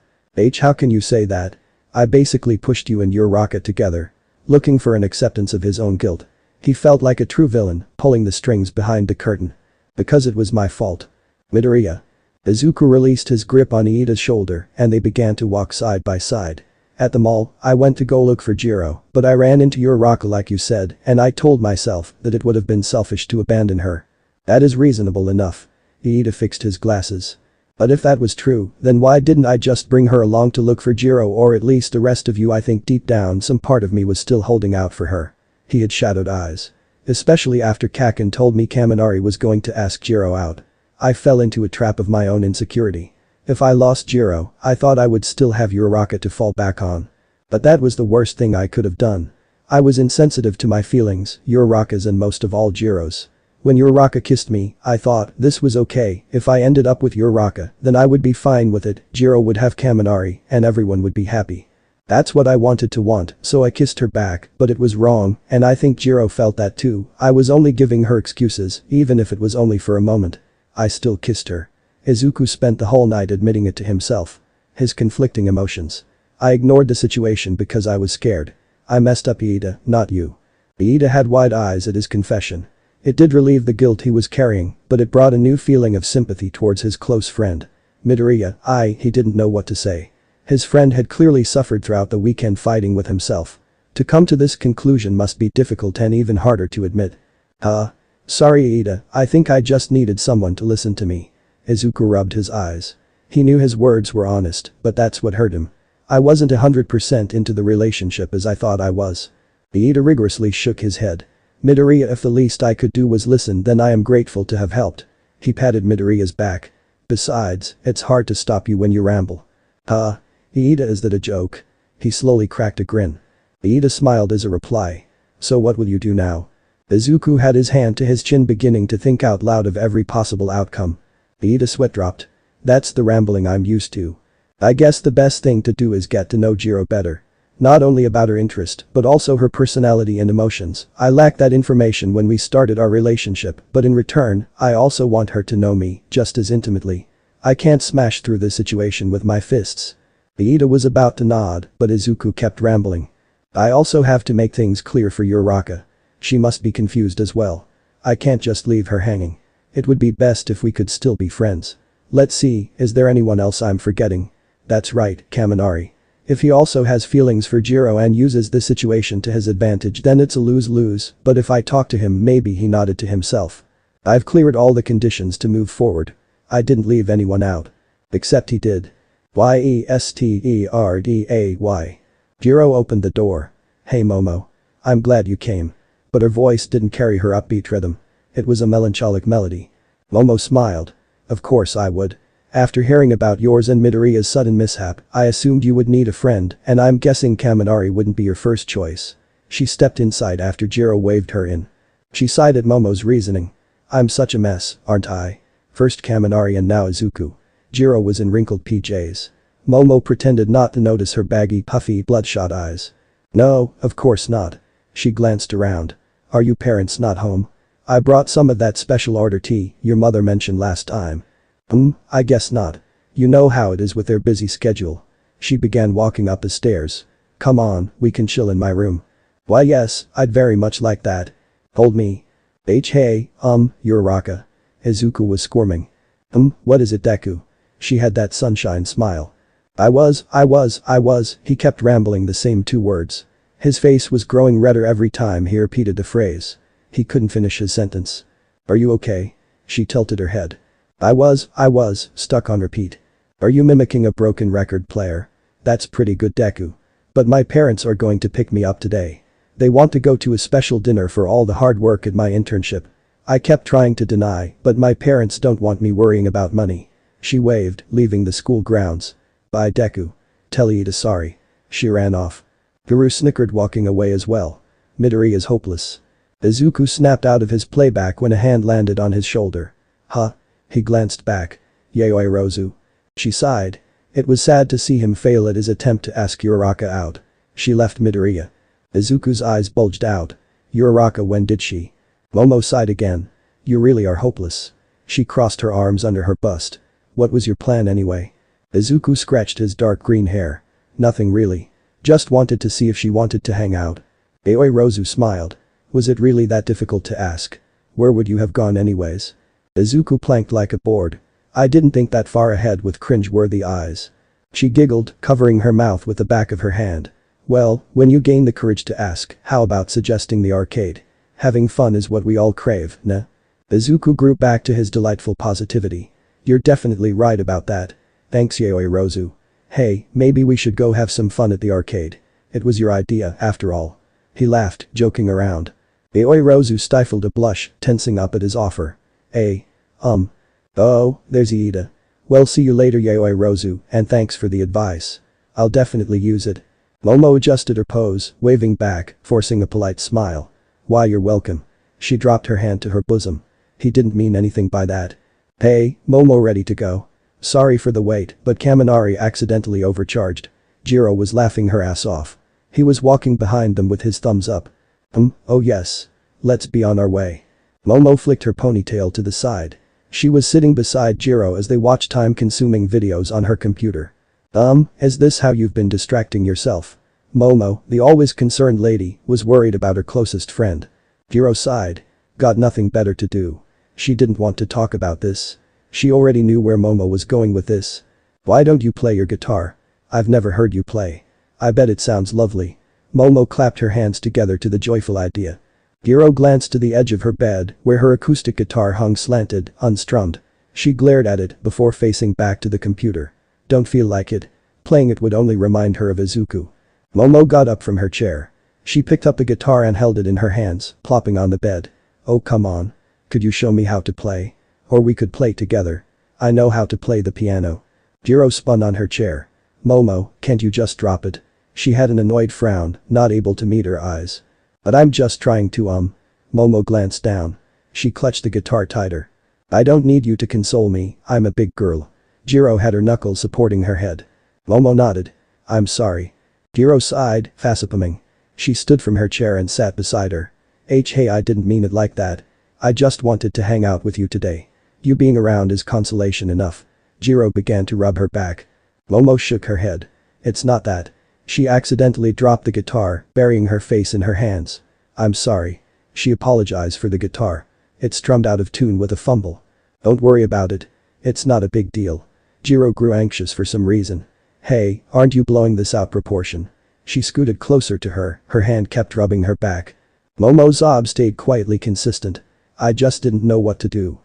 How can you say that? I basically pushed you and Uraraka together. Looking for an acceptance of his own guilt. He felt like a true villain, pulling the strings behind the curtain. Because it was my fault. Midoriya. Izuku released his grip on Iida's shoulder and they began to walk side by side. At the mall, I went to go look for Jiro, but I ran into Uraraka like you said and I told myself that it would have been selfish to abandon her. That is reasonable enough. Iida fixed his glasses. But if that was true, then why didn't I just bring her along to look for Jiro or at least the rest of you? I think deep down some part of me was still holding out for her. He had shadowed eyes. Especially after Kaken told me Kaminari was going to ask Jiro out. I fell into a trap of my own insecurity. If I lost Jiro, I thought I would still have Uraraka to fall back on. But that was the worst thing I could have done. I was insensitive to my feelings, Uraraka's and most of all Jiro's. When Uraraka kissed me, I thought this was okay. If I ended up with Uraraka, then I would be fine with it, Jiro would have Kaminari, and everyone would be happy. That's what I wanted to want, so I kissed her back, but it was wrong, and I think Jiro felt that too. I was only giving her excuses, even if it was only for a moment. I still kissed her. Izuku spent the whole night admitting it to himself. His conflicting emotions. I ignored the situation because I was scared. I messed up Iida, not you. Iida had wide eyes at his confession. It did relieve the guilt he was carrying, but it brought a new feeling of sympathy towards his close friend. Midoriya, he didn't know what to say. His friend had clearly suffered throughout the weekend fighting with himself. To come to this conclusion must be difficult and even harder to admit. Sorry Iida, I think I just needed someone to listen to me. Izuku rubbed his eyes. He knew his words were honest, but that's what hurt him. I wasn't 100% into the relationship as I thought I was. Iida rigorously shook his head. Midoriya, if the least I could do was listen, then I am grateful to have helped. He patted Midoriya's back. Besides, it's hard to stop you when you ramble. Iida, is that a joke? He slowly cracked a grin. Iida smiled as a reply. So what will you do now? Izuku had his hand to his chin beginning to think out loud of every possible outcome. Iida's sweat dropped. That's the rambling I'm used to. I guess the best thing to do is get to know Jiro better. Not only about her interest, but also her personality and emotions. I lacked that information when we started our relationship, but in return, I also want her to know me just as intimately. I can't smash through this situation with my fists. Iida was about to nod, but Izuku kept rambling. I also have to make things clear for Uraraka. She must be confused as well. I can't just leave her hanging. It would be best if we could still be friends. Let's see, is there anyone else I'm forgetting? That's right, Kaminari. If he also has feelings for Jiro and uses this situation to his advantage, then it's a lose-lose, but if I talk to him, maybe. He nodded to himself. I've cleared all the conditions to move forward. I didn't leave anyone out. Except he did. Yesterday. Jiro opened the door. Hey Momo. I'm glad you came. But her voice didn't carry her upbeat rhythm. It was a melancholic melody. Momo smiled. Of course I would. After hearing about yours and Midoriya's sudden mishap, I assumed you would need a friend, and I'm guessing Kaminari wouldn't be your first choice. She stepped inside after Jiro waved her in. She sighed at Momo's reasoning. I'm such a mess, aren't I? First Kaminari and now Izuku. Jiro was in wrinkled PJs. Momo pretended not to notice her baggy, puffy, bloodshot eyes. No, of course not. She glanced around. Are you parents not home? I brought some of that special order tea your mother mentioned last time. I guess not. You know how it is with their busy schedule. She began walking up the stairs. Come on, we can chill in my room. Why yes, I'd very much like that. Hold me. Hey, Uraraka. Izuku was squirming. What is it Deku? She had that sunshine smile. I was, he kept rambling the same two words. His face was growing redder every time he repeated the phrase. He couldn't finish his sentence. Are you okay? She tilted her head. I was, stuck on repeat. Are you mimicking a broken record player? That's pretty good Deku. But my parents are going to pick me up today. They want to go to a special dinner for all the hard work at my internship. I kept trying to deny, but my parents don't want me worrying about money. She waved, leaving the school grounds. Bye Deku. Tell Iida sorry. She ran off. Guru snickered walking away as well. Midori is hopeless. Izuku snapped out of his playback when a hand landed on his shoulder. Huh? He glanced back. Yayoi Rozu. She sighed. It was sad to see him fail at his attempt to ask Uraraka out. She left Midoriya. Izuku's eyes bulged out. Uraraka, when did she? Momo sighed again. You really are hopeless. She crossed her arms under her bust. What was your plan anyway? Izuku scratched his dark green hair. Nothing really. Just wanted to see if she wanted to hang out. Yayoi Rozu smiled. Was it really that difficult to ask? Where would you have gone anyways? Izuku planked like a board. I didn't think that far ahead with cringe-worthy eyes. She giggled, covering her mouth with the back of her hand. Well, when you gain the courage to ask, how about suggesting the arcade? Having fun is what we all crave, nah? Izuku grew back to his delightful positivity. You're definitely right about that. Thanks Yayoi Rozu. Hey, maybe we should go have some fun at the arcade. It was your idea, after all. He laughed, joking around. Yayoi Rozu stifled a blush, tensing up at his offer. Oh, there's Iida. Well see you later Yayoi Rozu, and thanks for the advice. I'll definitely use it. Momo adjusted her pose, waving back, forcing a polite smile. Why you're welcome. She dropped her hand to her bosom. He didn't mean anything by that. Hey, Momo ready to go. Sorry for the wait, but Kaminari accidentally overcharged. Jiro was laughing her ass off. He was walking behind them with his thumbs up. Oh yes. Let's be on our way. Momo flicked her ponytail to the side. She was sitting beside Jiro as they watched time-consuming videos on her computer. Is this how you've been distracting yourself? Momo, the always concerned lady, was worried about her closest friend. Jiro sighed. Got nothing better to do. She didn't want to talk about this. She already knew where Momo was going with this. Why don't you play your guitar? I've never heard you play. I bet it sounds lovely. Momo clapped her hands together to the joyful idea. Jiro glanced to the edge of her bed, where her acoustic guitar hung slanted, unstrummed. She glared at it before facing back to the computer. Don't feel like it. Playing it would only remind her of Izuku. Momo got up from her chair. She picked up the guitar and held it in her hands, plopping on the bed. Oh come on. Could you show me how to play? Or we could play together. I know how to play the piano. Jiro spun on her chair. Momo, can't you just drop it? She had an annoyed frown, not able to meet her eyes. But I'm just trying to Momo glanced down. She clutched the guitar tighter. I don't need you to console me, I'm a big girl. Jiro had her knuckles supporting her head. Momo nodded. I'm sorry. Jiro sighed, facepalming. She stood from her chair and sat beside her. Hey I didn't mean it like that. I just wanted to hang out with you today. You being around is consolation enough. Jiro began to rub her back. Momo shook her head. It's not that. She accidentally dropped the guitar, burying her face in her hands. I'm sorry. She apologized for the guitar. It strummed out of tune with a fumble. Don't worry about it. It's not a big deal. Jiro grew anxious for some reason. Hey, aren't you blowing this out proportion? She scooted closer to her hand kept rubbing her back. Momo's sob stayed quietly consistent. I just didn't know what to do.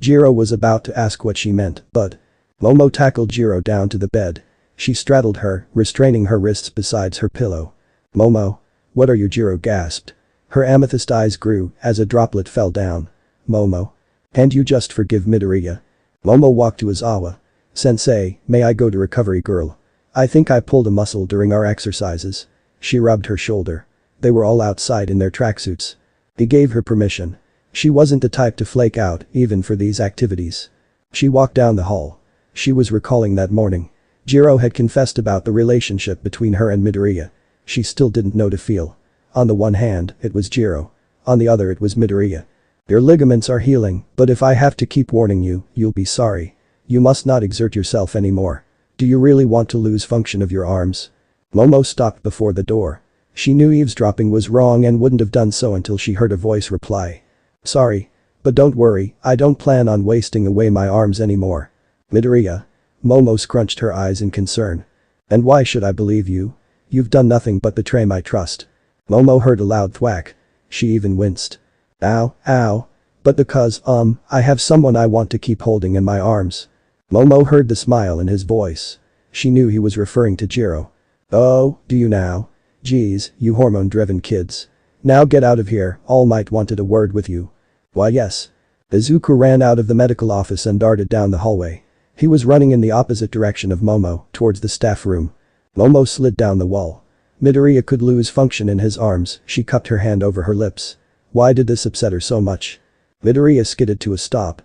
Jiro was about to ask what she meant, but Momo tackled Jiro down to the bed. She straddled her, restraining her wrists beside her pillow. Momo. What are you? Jiro gasped. Her amethyst eyes grew as a droplet fell down. Momo. And you just forgive Midoriya? Momo walked to Izawa. Sensei, may I go to recovery girl? I think I pulled a muscle during our exercises. She rubbed her shoulder. They were all outside in their tracksuits. He gave her permission. She wasn't the type to flake out, even for these activities. She walked down the hall. She was recalling that morning. Jiro had confessed about the relationship between her and Midoriya. She still didn't know to feel. On the one hand, it was Jiro. On the other it was Midoriya. Your ligaments are healing, but if I have to keep warning you, you'll be sorry. You must not exert yourself anymore. Do you really want to lose function of your arms? Momo stopped before the door. She knew eavesdropping was wrong and wouldn't have done so until she heard a voice reply. Sorry. But don't worry, I don't plan on wasting away my arms anymore. Midoriya. Momo scrunched her eyes in concern. And why should I believe you? You've done nothing but betray my trust. Momo heard a loud thwack. She even winced. Ow, ow. But because, I have someone I want to keep holding in my arms. Momo heard the smile in his voice. She knew he was referring to Jiro. Oh, do you now? Geez, you hormone-driven kids. Now get out of here, All Might wanted a word with you. Why yes. Izuku ran out of the medical office and darted down the hallway. He was running in the opposite direction of Momo, towards the staff room. Momo slid down the wall. Midoriya could lose function in his arms, she cupped her hand over her lips. Why did this upset her so much? Midoriya skidded to a stop.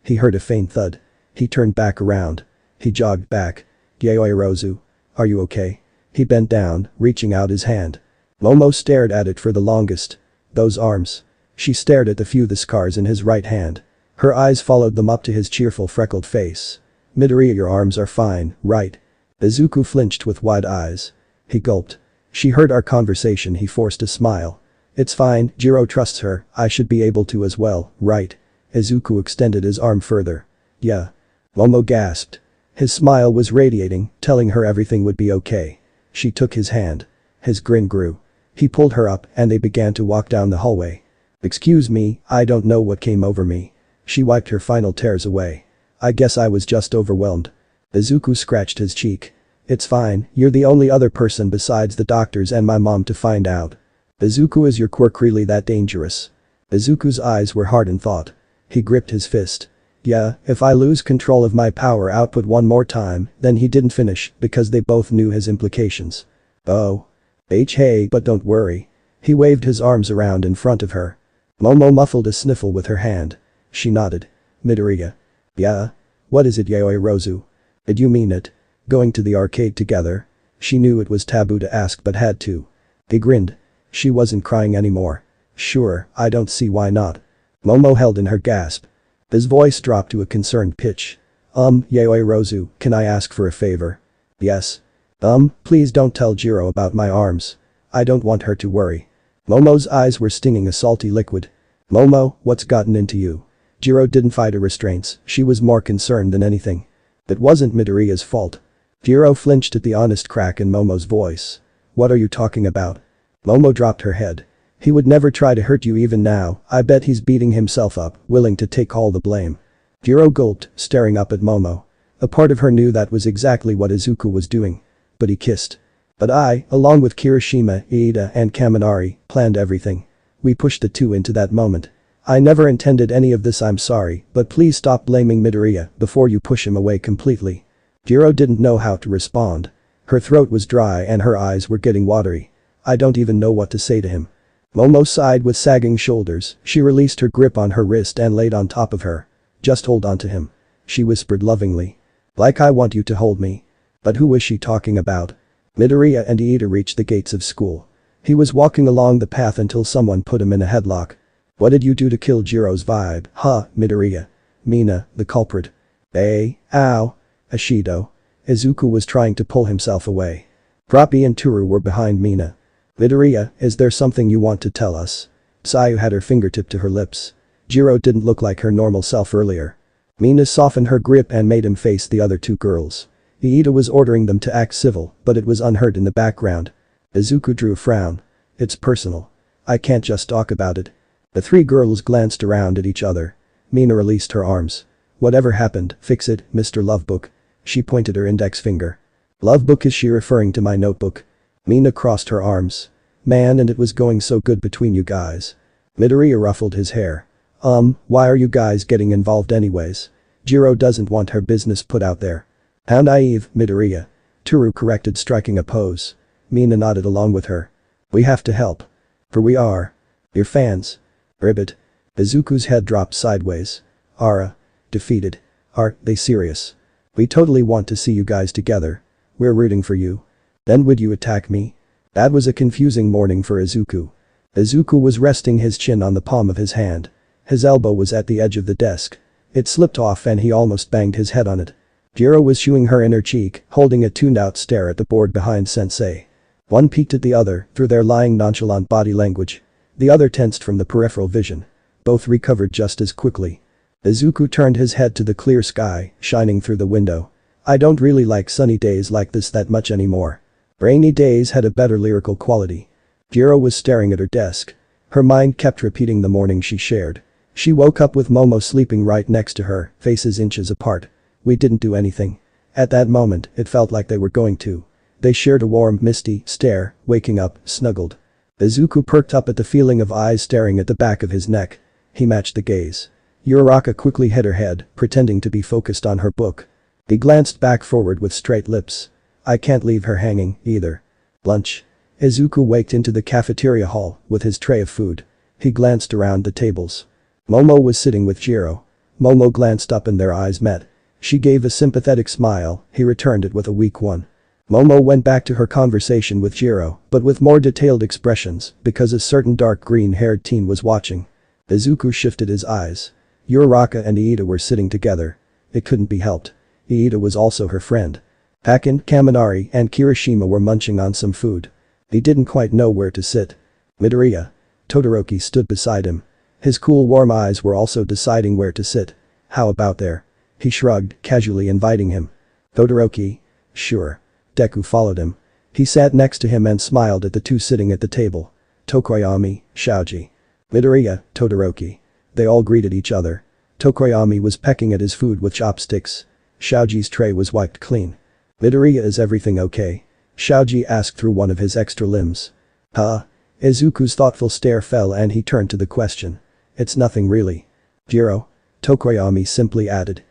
He heard a faint thud. He turned back around. He jogged back. Yayoi Rozu. Are you okay? He bent down, reaching out his hand. Momo stared at it for the longest. Those arms. She stared at the few scars in his right hand. Her eyes followed them up to his cheerful freckled face. Midoriya, your arms are fine, right? Izuku flinched with wide eyes. He gulped. She heard our conversation. He forced a smile. It's fine, Jiro trusts her, I should be able to as well, right? Izuku extended his arm further. Yeah. Momo gasped. His smile was radiating, telling her everything would be okay. She took his hand. His grin grew. He pulled her up and they began to walk down the hallway. Excuse me, I don't know what came over me. She wiped her final tears away. I guess I was just overwhelmed. Izuku scratched his cheek. It's fine, you're the only other person besides the doctors and my mom to find out. Izuku, is your quirk really that dangerous? Izuku's eyes were hard in thought. He gripped his fist. Yeah, if I lose control of my power output one more time, then he didn't finish because they both knew his implications. Oh. Hey, but don't worry. He waved his arms around in front of her. Momo muffled a sniffle with her hand. She nodded. Midoriya. Yeah? What is it, Yayoi Rozu? Did you mean it? Going to the arcade together? She knew it was taboo to ask but had to. He grinned. She wasn't crying anymore. Sure, I don't see why not. Momo held in her gasp. His voice dropped to a concerned pitch. Yayoi Rozu, can I ask for a favor? Yes. Please don't tell Jiro about my arms. I don't want her to worry. Momo's eyes were stinging a salty liquid. Momo, what's gotten into you? Jiro didn't fight her restraints, she was more concerned than anything. It wasn't Midoriya's fault. Jiro flinched at the honest crack in Momo's voice. What are you talking about? Momo dropped her head. He would never try to hurt you even now, I bet he's beating himself up, willing to take all the blame. Jiro gulped, staring up at Momo. A part of her knew that was exactly what Izuku was doing. But he kissed. But I, along with Kirishima, Iida and Kaminari, planned everything. We pushed the two into that moment. I never intended any of this, I'm sorry, but please stop blaming Midoriya before you push him away completely. Jiro didn't know how to respond. Her throat was dry and her eyes were getting watery. I don't even know what to say to him. Momo sighed with sagging shoulders, she released her grip on her wrist and laid on top of her. Just hold on to him. She whispered lovingly. Like I want you to hold me. But who was she talking about? Midoriya and Iida reached the gates of school. He was walking along the path until someone put him in a headlock. What did you do to kill Jiro's vibe, huh, Midoriya? Mina, the culprit. Ow. Ashido. Izuku was trying to pull himself away. Proppy and Toru were behind Mina. Midoriya, is there something you want to tell us? Sayu had her fingertip to her lips. Jiro didn't look like her normal self earlier. Mina softened her grip and made him face the other two girls. Iida was ordering them to act civil, but it was unheard in the background. Izuku drew a frown. It's personal. I can't just talk about it. The three girls glanced around at each other. Mina released her arms. Whatever happened, fix it, Mr. Lovebook. She pointed her index finger. Lovebook, is she referring to my notebook? Mina crossed her arms. Man, and it was going so good between you guys. Midoriya ruffled his hair. Why are you guys getting involved anyways? Jiro doesn't want her business put out there. How naive, Midoriya. Toru corrected, striking a pose. Mina nodded along with her. We have to help. For we are. Your fans. Ribbit. Izuku's head dropped sideways. Ara. Defeated. Are they serious? We totally want to see you guys together. We're rooting for you. Then would you attack me? That was a confusing morning for Izuku. Izuku was resting his chin on the palm of his hand. His elbow was at the edge of the desk. It slipped off and he almost banged his head on it. Jiro was shooing her inner cheek, holding a tuned-out stare at the board behind Sensei. One peeked at the other through their lying nonchalant body language. The other tensed from the peripheral vision. Both recovered just as quickly. Izuku turned his head to the clear sky, shining through the window. I don't really like sunny days like this that much anymore. Rainy days had a better lyrical quality. Jiro was staring at her desk. Her mind kept repeating the morning she shared. She woke up with Momo sleeping right next to her, faces inches apart. We didn't do anything. At that moment, it felt like they were going to. They shared a warm, misty stare, waking up, snuggled. Izuku perked up at the feeling of eyes staring at the back of his neck. He matched the gaze. Uraraka quickly hid her head, pretending to be focused on her book. He glanced back forward with straight lips. I can't leave her hanging, either. Lunch. Izuku waked into the cafeteria hall with his tray of food. He glanced around the tables. Momo was sitting with Jiro. Momo glanced up and their eyes met. She gave a sympathetic smile, he returned it with a weak one. Momo went back to her conversation with Jiro, but with more detailed expressions, because a certain dark green-haired teen was watching. Izuku shifted his eyes. Uraraka and Iida were sitting together. It couldn't be helped. Iida was also her friend. Pakin, Kaminari, and Kirishima were munching on some food. He didn't quite know where to sit. Midoriya. Todoroki stood beside him. His cool warm eyes were also deciding where to sit. How about there? He shrugged, casually inviting him. Todoroki? Sure. Deku followed him. He sat next to him and smiled at the two sitting at the table. Tokoyami, Shoji. Midoriya, Todoroki. They all greeted each other. Tokoyami was pecking at his food with chopsticks. Shoji's tray was wiped clean. Midoriya, is everything okay? Shoji asked through one of his extra limbs. Huh? Izuku's thoughtful stare fell and he turned to the question. It's nothing really. Jiro? Tokoyami simply added.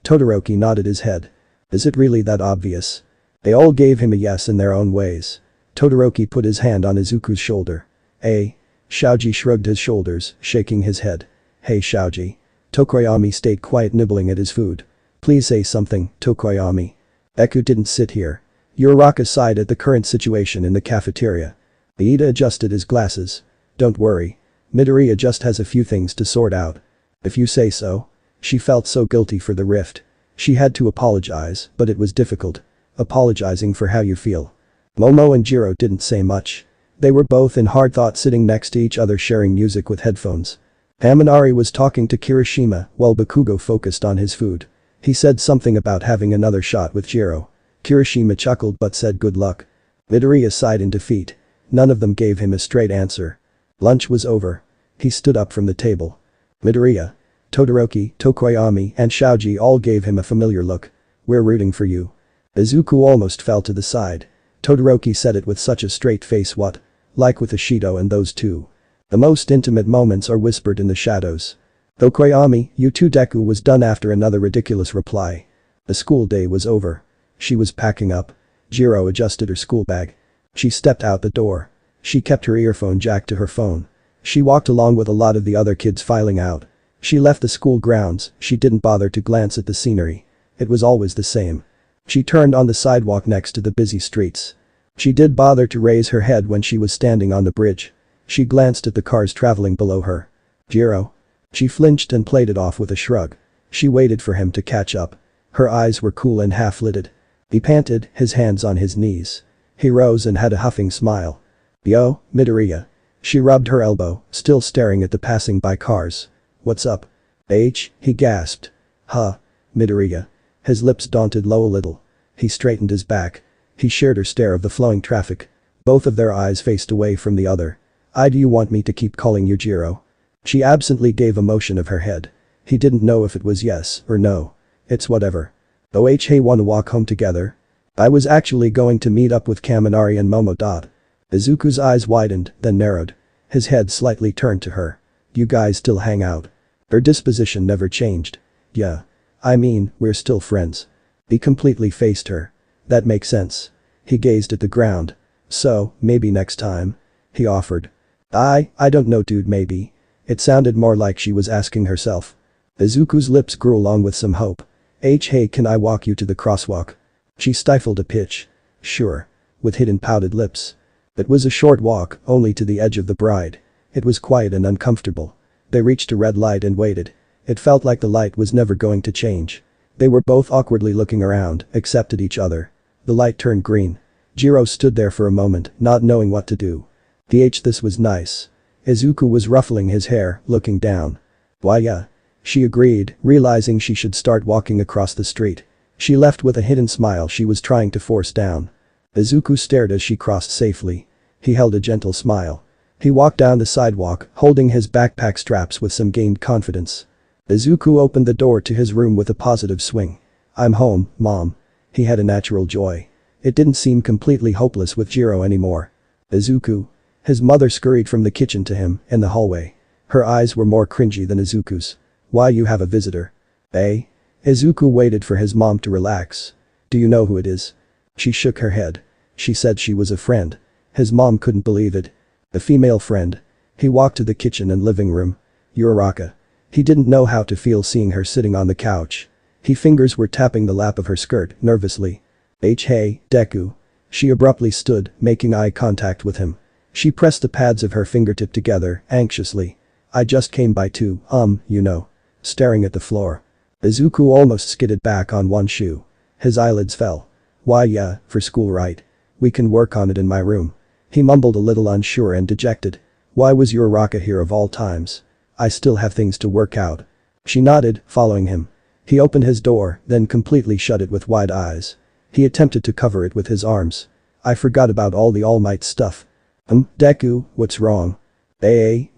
Todoroki nodded his head. Is it really that obvious? They all gave him a yes in their own ways. Todoroki put his hand on Izuku's shoulder. Eh? Shoji shrugged his shoulders, shaking his head. Hey Shoji. Tokoyami stayed quiet, nibbling at his food. Please say something, Tokoyami. Deku didn't sit here. Uraraka sighed at the current situation in the cafeteria. Iida adjusted his glasses. Don't worry. Midoriya just has a few things to sort out. If you say so. She felt so guilty for the rift. She had to apologize, but it was difficult. Apologizing for how you feel. Momo and Jiro didn't say much. They were both in hard thought, sitting next to each other sharing music with headphones. Kaminari was talking to Kirishima while Bakugo focused on his food. He said something about having another shot with Jiro. Kirishima chuckled but said good luck. Midoriya sighed in defeat. None of them gave him a straight answer. Lunch was over. He stood up from the table. Midoriya, Todoroki, Tokoyami, and Shoji all gave him a familiar look. We're rooting for you. Izuku almost fell to the side. Todoroki said it with such a straight face. What? Like with Ishido and those two. The most intimate moments are whispered in the shadows. Tokoyami, you too. Deku was done after another ridiculous reply. The school day was over. She was packing up. Jiro adjusted her school bag. She stepped out the door. She kept her earphone jacked to her phone. She walked along with a lot of the other kids filing out. She left the school grounds, she didn't bother to glance at the scenery. It was always the same. She turned on the sidewalk next to the busy streets. She did bother to raise her head when she was standing on the bridge. She glanced at the cars traveling below her. Jiro. She flinched and played it off with a shrug. She waited for him to catch up. Her eyes were cool and half-lidded. He panted, his hands on his knees. He rose and had a huffing smile. Yo, Midoriya. She rubbed her elbow, still staring at the passing by cars. What's up? He gasped. Huh? Midoriya. His lips daunted low a little. He straightened his back. He shared her stare of the flowing traffic. Both of their eyes faced away from the other. Do you want me to keep calling you Jiro? She absently gave a motion of her head. He didn't know if it was yes or no. It's whatever. Hey, wanna walk home together? I was actually going to meet up with Kaminari and Momo. Izuku's eyes widened, then narrowed. His head slightly turned to her. You guys still hang out? Her disposition never changed. Yeah. I mean, we're still friends. He completely faced her. That makes sense. He gazed at the ground. So, maybe next time? He offered. I don't know dude, maybe. It sounded more like she was asking herself. Izuku's lips grew along with some hope. Hey, can I walk you to the crosswalk? She stifled a pitch. Sure. With hidden pouted lips. It was a short walk, only to the edge of the bride. It was quiet and uncomfortable. They reached a red light and waited. It felt like the light was never going to change. They were both awkwardly looking around, except at each other. The light turned green. Jiro stood there for a moment, not knowing what to do. This was nice. Izuku was ruffling his hair, looking down. Why yeah. She agreed, realizing she should start walking across the street. She left with a hidden smile she was trying to force down. Izuku stared as she crossed safely. He held a gentle smile. He walked down the sidewalk, holding his backpack straps with some gained confidence. Izuku opened the door to his room with a positive swing. I'm home, Mom. He had a natural joy. It didn't seem completely hopeless with Jiro anymore. Izuku. His mother scurried from the kitchen to him, in the hallway. Her eyes were more cringy than Izuku's. Why you have a visitor? Eh? Izuku waited for his mom to relax. Do you know who it is? She shook her head. She said she was a friend. His mom couldn't believe it. A female friend. He walked to the kitchen and living room. Uraraka. He didn't know how to feel seeing her sitting on the couch. His fingers were tapping the lap of her skirt, nervously. Hey, Deku. She abruptly stood, making eye contact with him. She pressed the pads of her fingertip together, anxiously. I just came by too, you know. Staring at the floor. Izuku almost skidded back on one shoe. His eyelids fell. Why yeah, for school right? We can work on it in my room. He mumbled a little unsure and dejected. Why was Uraraka here of all times? I still have things to work out. She nodded, following him. He opened his door, then completely shut it with wide eyes. He attempted to cover it with his arms. I forgot about all the All Might stuff. Deku, what's wrong?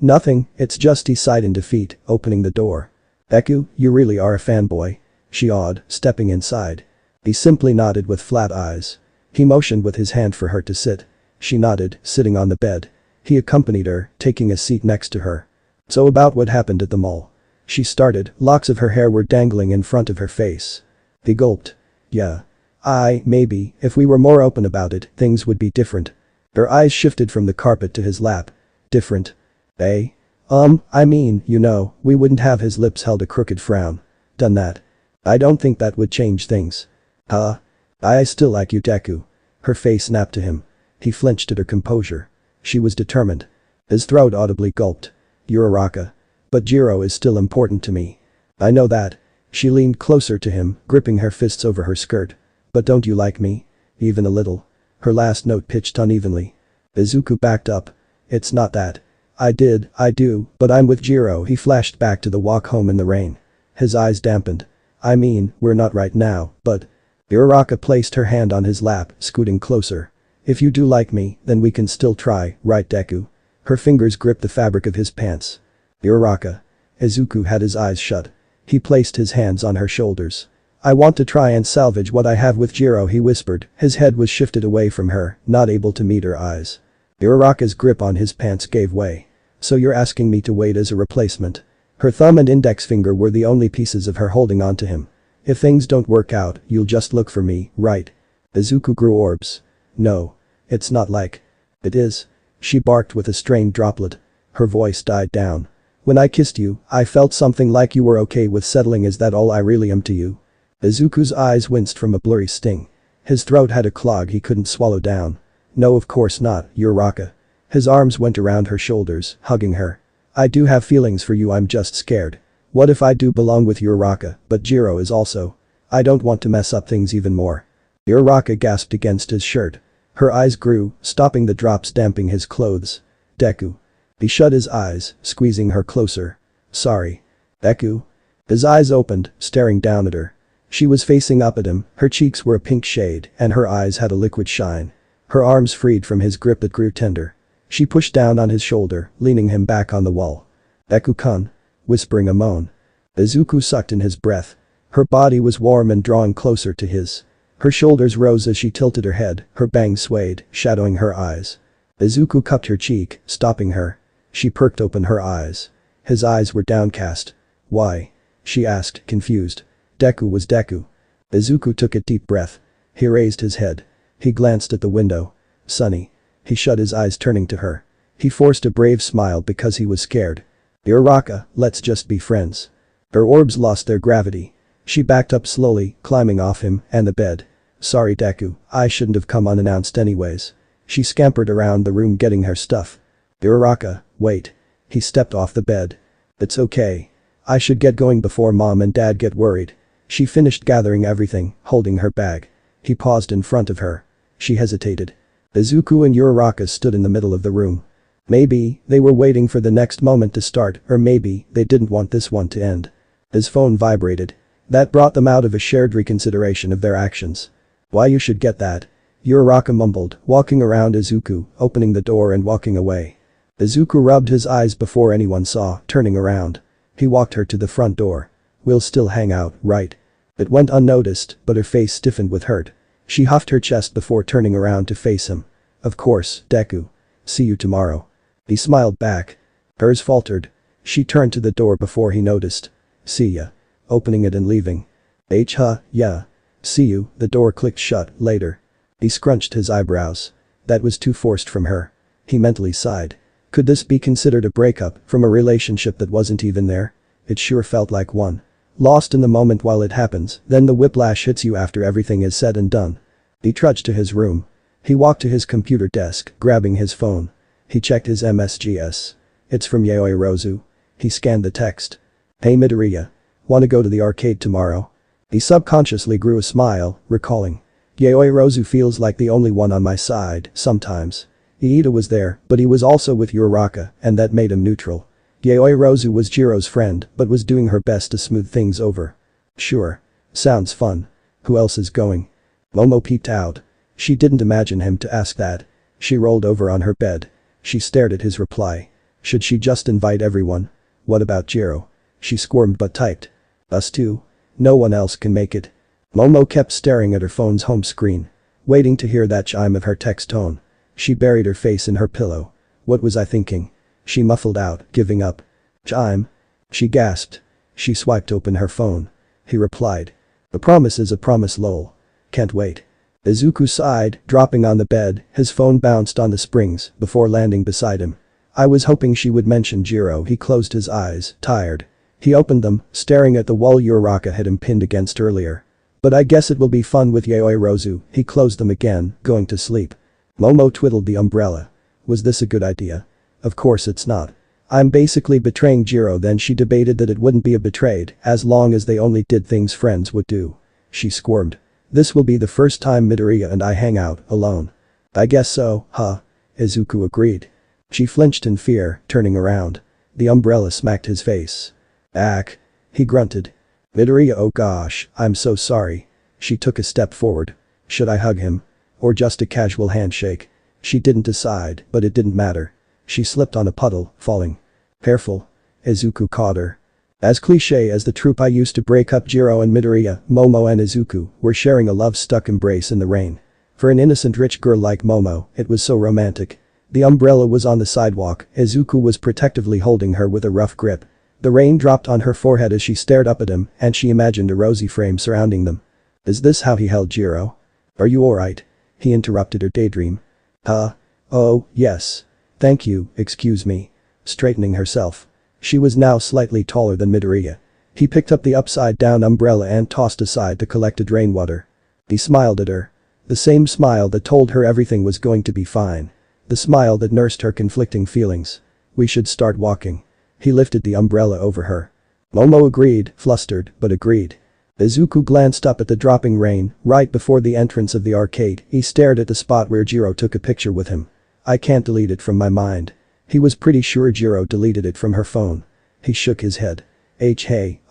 Nothing, it's just he sighed in defeat, opening the door. Deku, you really are a fanboy. She awed, stepping inside. He simply nodded with flat eyes. He motioned with his hand for her to sit. She nodded, sitting on the bed. He accompanied her, taking a seat next to her. So about what happened at the mall. She started, locks of her hair were dangling in front of her face. He gulped. Yeah. Maybe, if we were more open about it, things would be different. Her eyes shifted from the carpet to his lap. Different. I mean, you know, we wouldn't have his lips held a crooked frown. Done that. I don't think that would change things. I still like you, Deku. Her face snapped to him. He flinched at her composure. She was determined. His throat audibly gulped. Uraraka. But Jiro is still important to me. I know that. She leaned closer to him, gripping her fists over her skirt. But don't you like me? Even a little. Her last note pitched unevenly. Izuku backed up. It's not that. I do, but I'm with Jiro. He flashed back to the walk home in the rain. His eyes dampened. I mean, we're not right now, but… Uraraka placed her hand on his lap, scooting closer. If you do like me, then we can still try, right Deku? Her fingers gripped the fabric of his pants. Uraraka. Izuku had his eyes shut. He placed his hands on her shoulders. I want to try and salvage what I have with Jiro, he whispered. His head was shifted away from her, not able to meet her eyes. Uraraka's grip on his pants gave way. So you're asking me to wait as a replacement? Her thumb and index finger were the only pieces of her holding on to him. If things don't work out, you'll just look for me, right? Izuku grew orbs. No. It's not like. It is. She barked with a strained droplet. Her voice died down. When I kissed you, I felt something like you were okay with settling. Is that all I really am to you? Izuku's eyes winced from a blurry sting. His throat had a clog he couldn't swallow down. No, of course not, Uraraka. His arms went around her shoulders, hugging her. I do have feelings for you, I'm just scared. What if I do belong with Uraraka, but Jiro is also. I don't want to mess up things even more. Uraraka gasped against his shirt. Her eyes grew, stopping the drops damping his clothes. Deku. He shut his eyes, squeezing her closer. Sorry. Deku. His eyes opened, staring down at her. She was facing up at him, her cheeks were a pink shade, and her eyes had a liquid shine. Her arms freed from his grip that grew tender. She pushed down on his shoulder, leaning him back on the wall. Deku-kun. Whispering a moan. Izuku sucked in his breath. Her body was warm and drawing closer to his. Her shoulders rose as she tilted her head, her bangs swayed, shadowing her eyes. Izuku cupped her cheek, stopping her. She perked open her eyes. His eyes were downcast. Why? She asked, confused. Deku was Deku. Izuku took a deep breath. He raised his head. He glanced at the window. Sunny. He shut his eyes, turning to her. He forced a brave smile because he was scared. Uraraka, let's just be friends. Her orbs lost their gravity. She backed up slowly, climbing off him and the bed. Sorry Deku, I shouldn't have come unannounced anyways. She scampered around the room getting her stuff. Uraraka, wait. He stepped off the bed. It's okay. I should get going before mom and dad get worried. She finished gathering everything, holding her bag. He paused in front of her. She hesitated. Izuku and Uraraka stood in the middle of the room. Maybe they were waiting for the next moment to start, or maybe they didn't want this one to end. His phone vibrated. That brought them out of a shared reconsideration of their actions. Why you should get that? Uraraka mumbled, walking around Izuku, opening the door and walking away. Izuku rubbed his eyes before anyone saw, turning around. He walked her to the front door. We'll still hang out, right? It went unnoticed, but her face stiffened with hurt. She huffed her chest before turning around to face him. Of course, Deku. See you tomorrow. He smiled back. Hers faltered. She turned to the door before he noticed. See ya. Opening it and leaving. Yeah. See you, the door clicked shut, later. He scrunched his eyebrows. That was too forced from her. He mentally sighed. Could this be considered a breakup from a relationship that wasn't even there? It sure felt like one. Lost in the moment while it happens, then the whiplash hits you after everything is said and done. He trudged to his room. He walked to his computer desk, grabbing his phone. He checked his MSGs. It's from Yaoirozu. He scanned the text. Hey Midoriya. Wanna go to the arcade tomorrow? He subconsciously grew a smile, recalling. Yaoirozu feels like the only one on my side, sometimes. Iida was there, but he was also with Uraraka, and that made him neutral. Yaoirozu was Jiro's friend, but was doing her best to smooth things over. Sure. Sounds fun. Who else is going? Momo peeped out. She didn't imagine him to ask that. She rolled over on her bed. She stared at his reply. Should she just invite everyone? What about Jiro? She squirmed but typed. Us too. No one else can make it. Momo kept staring at her phone's home screen, waiting to hear that chime of her text tone. She buried her face in her pillow. What was I thinking? She muffled out, giving up. Chime? She gasped. She swiped open her phone. He replied. A promise is a promise lol. Can't wait. Izuku sighed, dropping on the bed, his phone bounced on the springs before landing beside him. I was hoping she would mention Jiro. He closed his eyes, tired. He opened them, staring at the wall Uraraka had him pinned against earlier. But I guess it will be fun with Yaoirozu. He closed them again, going to sleep. Momo twiddled the umbrella. Was this a good idea? Of course it's not. I'm basically betraying Jiro. Then she debated that it wouldn't be a betrayed as long as they only did things friends would do. She squirmed. This will be the first time Midoriya and I hang out, alone. I guess so, huh? Izuku agreed. She flinched in fear, turning around. The umbrella smacked his face. Ack. He grunted. Midoriya, oh gosh, I'm so sorry. She took a step forward. Should I hug him? Or just a casual handshake? She didn't decide, but it didn't matter. She slipped on a puddle, falling. Careful. Izuku caught her. As cliché as the troop I used to break up, Jiro and Midoriya, Momo and Izuku were sharing a love-stuck embrace in the rain. For an innocent rich girl like Momo, it was so romantic. The umbrella was on the sidewalk, Izuku was protectively holding her with a rough grip. The rain dropped on her forehead as she stared up at him, and she imagined a rosy frame surrounding them. Is this how he held Jiro? Are you alright? He interrupted her daydream. Huh? Oh, yes. Thank you, excuse me. Straightening herself. She was now slightly taller than Midoriya. He picked up the upside-down umbrella and tossed aside the collected rainwater. He smiled at her. The same smile that told her everything was going to be fine. The smile that nursed her conflicting feelings. We should start walking. He lifted the umbrella over her. Momo agreed, flustered, but agreed. Izuku glanced up at the dropping rain, right before the entrance of the arcade. He stared at the spot where Jiro took a picture with him. I can't delete it from my mind. He was pretty sure Jiro deleted it from her phone. He shook his head. Hey,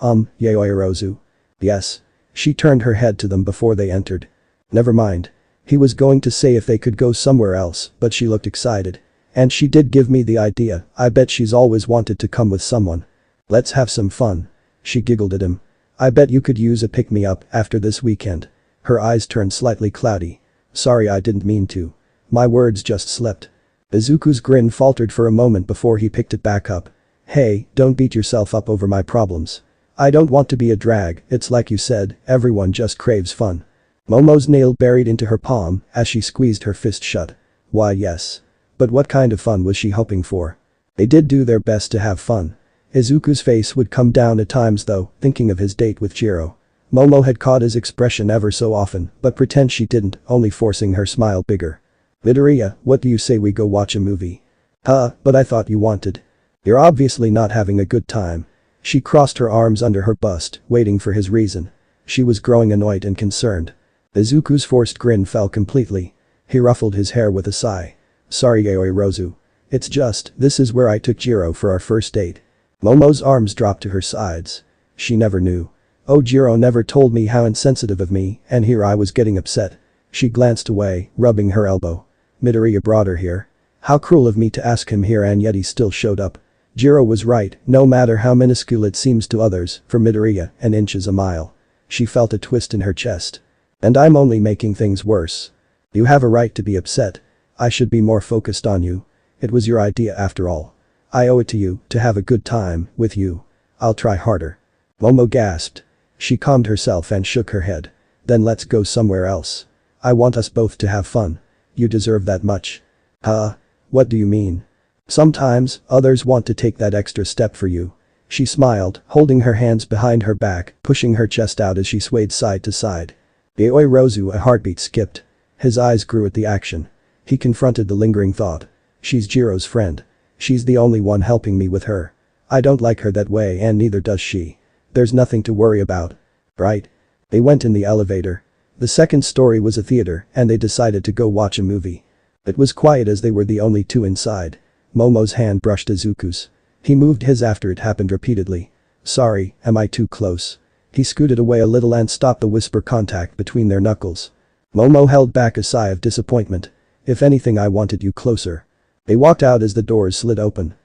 Yaoirozu. Yes. She turned her head to them before they entered. Never mind. He was going to say if they could go somewhere else, but she looked excited. And she did give me the idea. I bet she's always wanted to come with someone. Let's have some fun. She giggled at him. I bet you could use a pick-me-up after this weekend. Her eyes turned slightly cloudy. Sorry, I didn't mean to. My words just slipped. Izuku's grin faltered for a moment before he picked it back up. Hey, don't beat yourself up over my problems. I don't want to be a drag, it's like you said, everyone just craves fun. Momo's nail buried into her palm as she squeezed her fist shut. Why yes. But what kind of fun was she hoping for? They did do their best to have fun. Izuku's face would come down at times though, thinking of his date with Jiro. Momo had caught his expression ever so often, but pretend she didn't, only forcing her smile bigger. Midoriya, what do you say we go watch a movie? But I thought you wanted. You're obviously not having a good time. She crossed her arms under her bust, waiting for his reason. She was growing annoyed and concerned. Izuku's forced grin fell completely. He ruffled his hair with a sigh. Sorry Yaoi Rozu. It's just, this is where I took Jiro for our first date. Momo's arms dropped to her sides. She never knew. Oh, Jiro never told me how insensitive of me, and here I was getting upset. She glanced away, rubbing her elbow. Midoriya brought her here. How cruel of me to ask him here, and yet he still showed up. Jiro was right, no matter how minuscule it seems to others, for Midoriya, an inch is a mile. She felt a twist in her chest. And I'm only making things worse. You have a right to be upset. I should be more focused on you. It was your idea after all. I owe it to you to have a good time with you. I'll try harder. Momo gasped. She calmed herself and shook her head. Then let's go somewhere else. I want us both to have fun. You deserve that much. What do you mean? Sometimes, others want to take that extra step for you. She smiled, holding her hands behind her back, pushing her chest out as she swayed side to side. Yaoi Rozu, a heartbeat skipped. His eyes grew at the action. He confronted the lingering thought. She's Jiro's friend. She's the only one helping me with her. I don't like her that way and neither does she. There's nothing to worry about. Right? They went in the elevator. The second story was a theater and they decided to go watch a movie. It was quiet as they were the only two inside. Momo's hand brushed Izuku's. He moved his after it happened repeatedly. Sorry, am I too close? He scooted away a little and stopped the whisper contact between their knuckles. Momo held back a sigh of disappointment. If anything, I wanted you closer. They walked out as the doors slid open.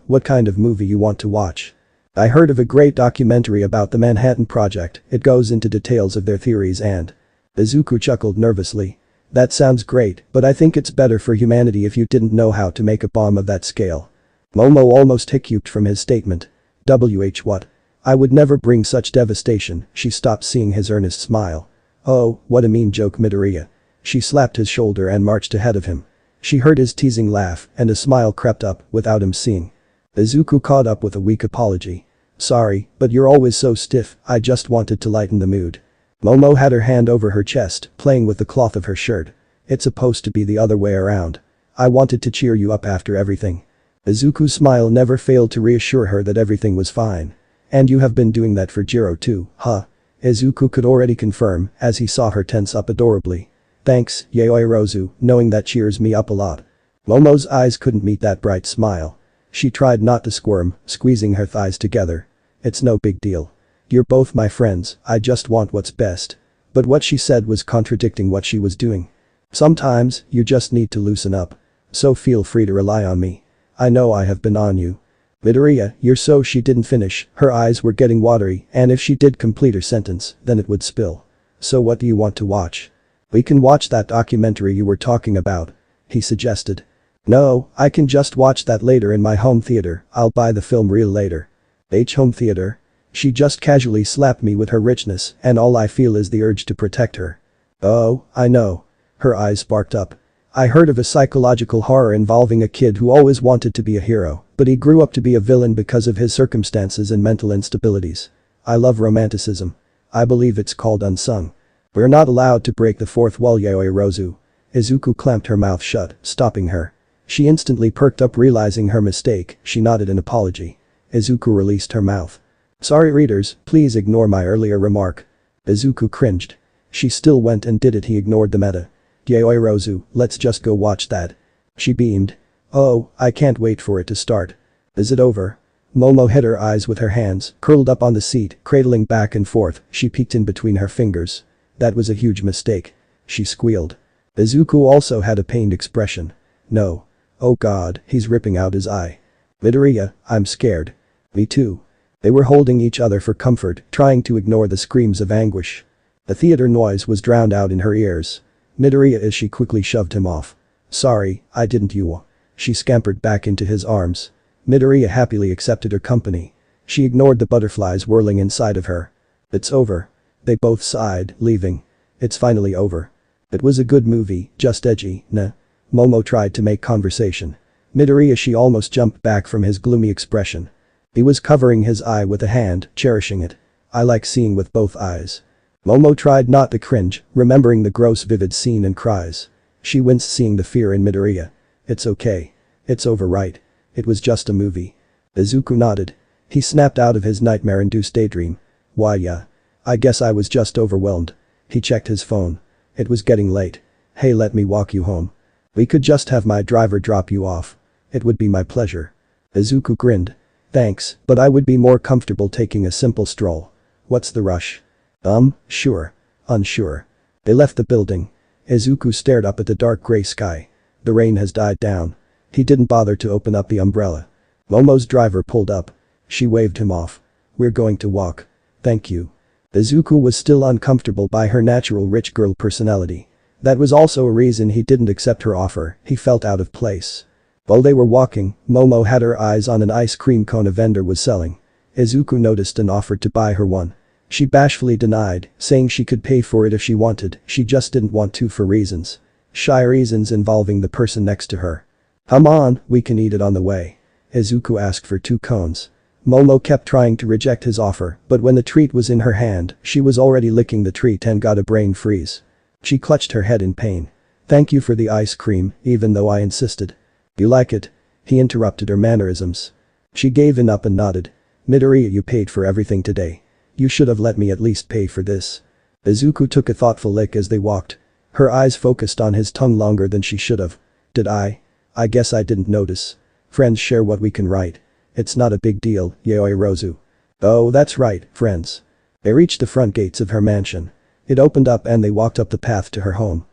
What kind of movie you want to watch? I heard of a great documentary about the Manhattan Project. It goes into details of their theories and… Izuku chuckled nervously. That sounds great, but I think it's better for humanity if you didn't know how to make a bomb of that scale. Momo almost hiccuped from his statement. What? I would never bring such devastation. She stopped seeing his earnest smile. Oh, what a mean joke, Midoriya. She slapped his shoulder and marched ahead of him. She heard his teasing laugh and a smile crept up without him seeing. Izuku caught up with a weak apology. Sorry, but you're always so stiff, I just wanted to lighten the mood. Momo had her hand over her chest, playing with the cloth of her shirt. It's supposed to be the other way around. I wanted to cheer you up after everything. Izuku's smile never failed to reassure her that everything was fine. And you have been doing that for Jiro too, huh? Izuku could already confirm as he saw her tense up adorably. Thanks, Yaoi Rozu, knowing that cheers me up a lot. Momo's eyes couldn't meet that bright smile. She tried not to squirm, squeezing her thighs together. It's no big deal. You're both my friends, I just want what's best. But what she said was contradicting what she was doing. Sometimes, you just need to loosen up. So feel free to rely on me. I know I have been on you. Midoriya, you're so… She didn't finish, her eyes were getting watery and if she did complete her sentence, then it would spill. So what do you want to watch? We can watch that documentary you were talking about. He suggested. No, I can just watch that later in my home theater, I'll buy the film reel later. Home theater? She just casually slapped me with her richness and all I feel is the urge to protect her. Oh, I know. Her eyes sparked up. I heard of a psychological horror involving a kid who always wanted to be a hero, but he grew up to be a villain because of his circumstances and mental instabilities. I love romanticism. I believe it's called Unsung. We're not allowed to break the fourth wall, Yaoi Rozu. Izuku clamped her mouth shut, stopping her. She instantly perked up realizing her mistake, she nodded in apology. Izuku released her mouth. Sorry readers, please ignore my earlier remark. Izuku cringed. She still went and did it. He ignored the meta. Yaoi Rozu, let's just go watch that. She beamed. Oh, I can't wait for it to start. Is it over? Momo hid her eyes with her hands, curled up on the seat, cradling back and forth, she peeked in between her fingers. That was a huge mistake. She squealed. Izuku also had a pained expression. No. Oh god, he's ripping out his eye. Midoriya, I'm scared. Me too. They were holding each other for comfort, trying to ignore the screams of anguish. The theater noise was drowned out in her ears. Midoriya as she quickly shoved him off. "Sorry, I didn't you." She scampered back into his arms. Midoriya happily accepted her company. She ignored the butterflies whirling inside of her. "It's over." They both sighed, leaving. "It's finally over." "It was a good movie, just edgy, nah." Momo tried to make conversation. Midoriya she almost jumped back from his gloomy expression. He was covering his eye with a hand, cherishing it. "I like seeing with both eyes." Momo tried not to cringe, remembering the gross vivid scene and cries. She winced seeing the fear in Midoriya. "It's okay. It's over, right? It was just a movie." Izuku nodded. He snapped out of his nightmare-induced daydream. "Why yeah. I guess I was just overwhelmed." He checked his phone. It was getting late. "Hey, let me walk you home. We could just have my driver drop you off." "It would be my pleasure." Izuku grinned. "Thanks, but I would be more comfortable taking a simple stroll." "What's the rush?" Sure. Unsure." They left the building. Izuku stared up at the dark gray sky. The rain has died down. He didn't bother to open up the umbrella. Momo's driver pulled up. She waved him off. "We're going to walk. Thank you." Izuku was still uncomfortable by her natural rich girl personality. That was also a reason he didn't accept her offer, he felt out of place. While they were walking, Momo had her eyes on an ice cream cone a vendor was selling. Izuku noticed and offered to buy her one. She bashfully denied, saying she could pay for it if she wanted, she just didn't want to for reasons. Shy reasons involving the person next to her. "Come on, we can eat it on the way." Izuku asked for 2 cones. Momo kept trying to reject his offer, but when the treat was in her hand, she was already licking the treat and got a brain freeze. She clutched her head in pain. "Thank you for the ice cream, even though I insisted." "You like it?" He interrupted her mannerisms. She gave in up and nodded. "Midoriya, you paid for everything today. You should have let me at least pay for this." Izuku took a thoughtful lick as they walked. Her eyes focused on his tongue longer than she should have. "Did I? I guess I didn't notice. Friends share what we can, right? It's not a big deal, yaoi Rozu." "Oh, that's right, friends." They reached the front gates of her mansion. It opened up and they walked up the path to her home.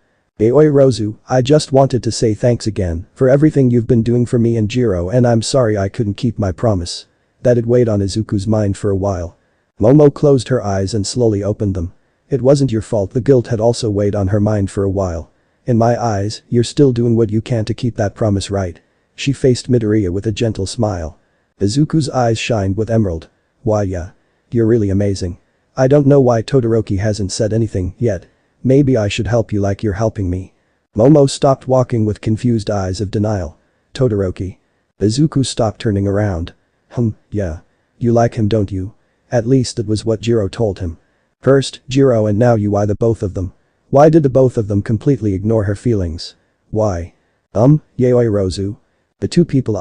"Yaoi Rozu, I just wanted to say thanks again for everything you've been doing for me and Jiro, and I'm sorry I couldn't keep my promise." That had weighed on Izuku's mind for a while. Momo closed her eyes and slowly opened them. "It wasn't your fault, the guilt had also weighed on her mind for a while. In my eyes, you're still doing what you can to keep that promise, right?" She faced Midoriya with a gentle smile. Izuku's eyes shined with emerald. "Why yeah. You're really amazing. I don't know why Todoroki hasn't said anything yet. Maybe I should help you like you're helping me." Momo stopped walking with confused eyes of denial. "Todoroki?" Izuku stopped turning around. Yeah. You like him, don't you?" At least it was what Jiro told him. First, Jiro, and now you. Why the both of them? Why did the both of them completely ignore her feelings? Why? Yaoi Rozu. The 2 people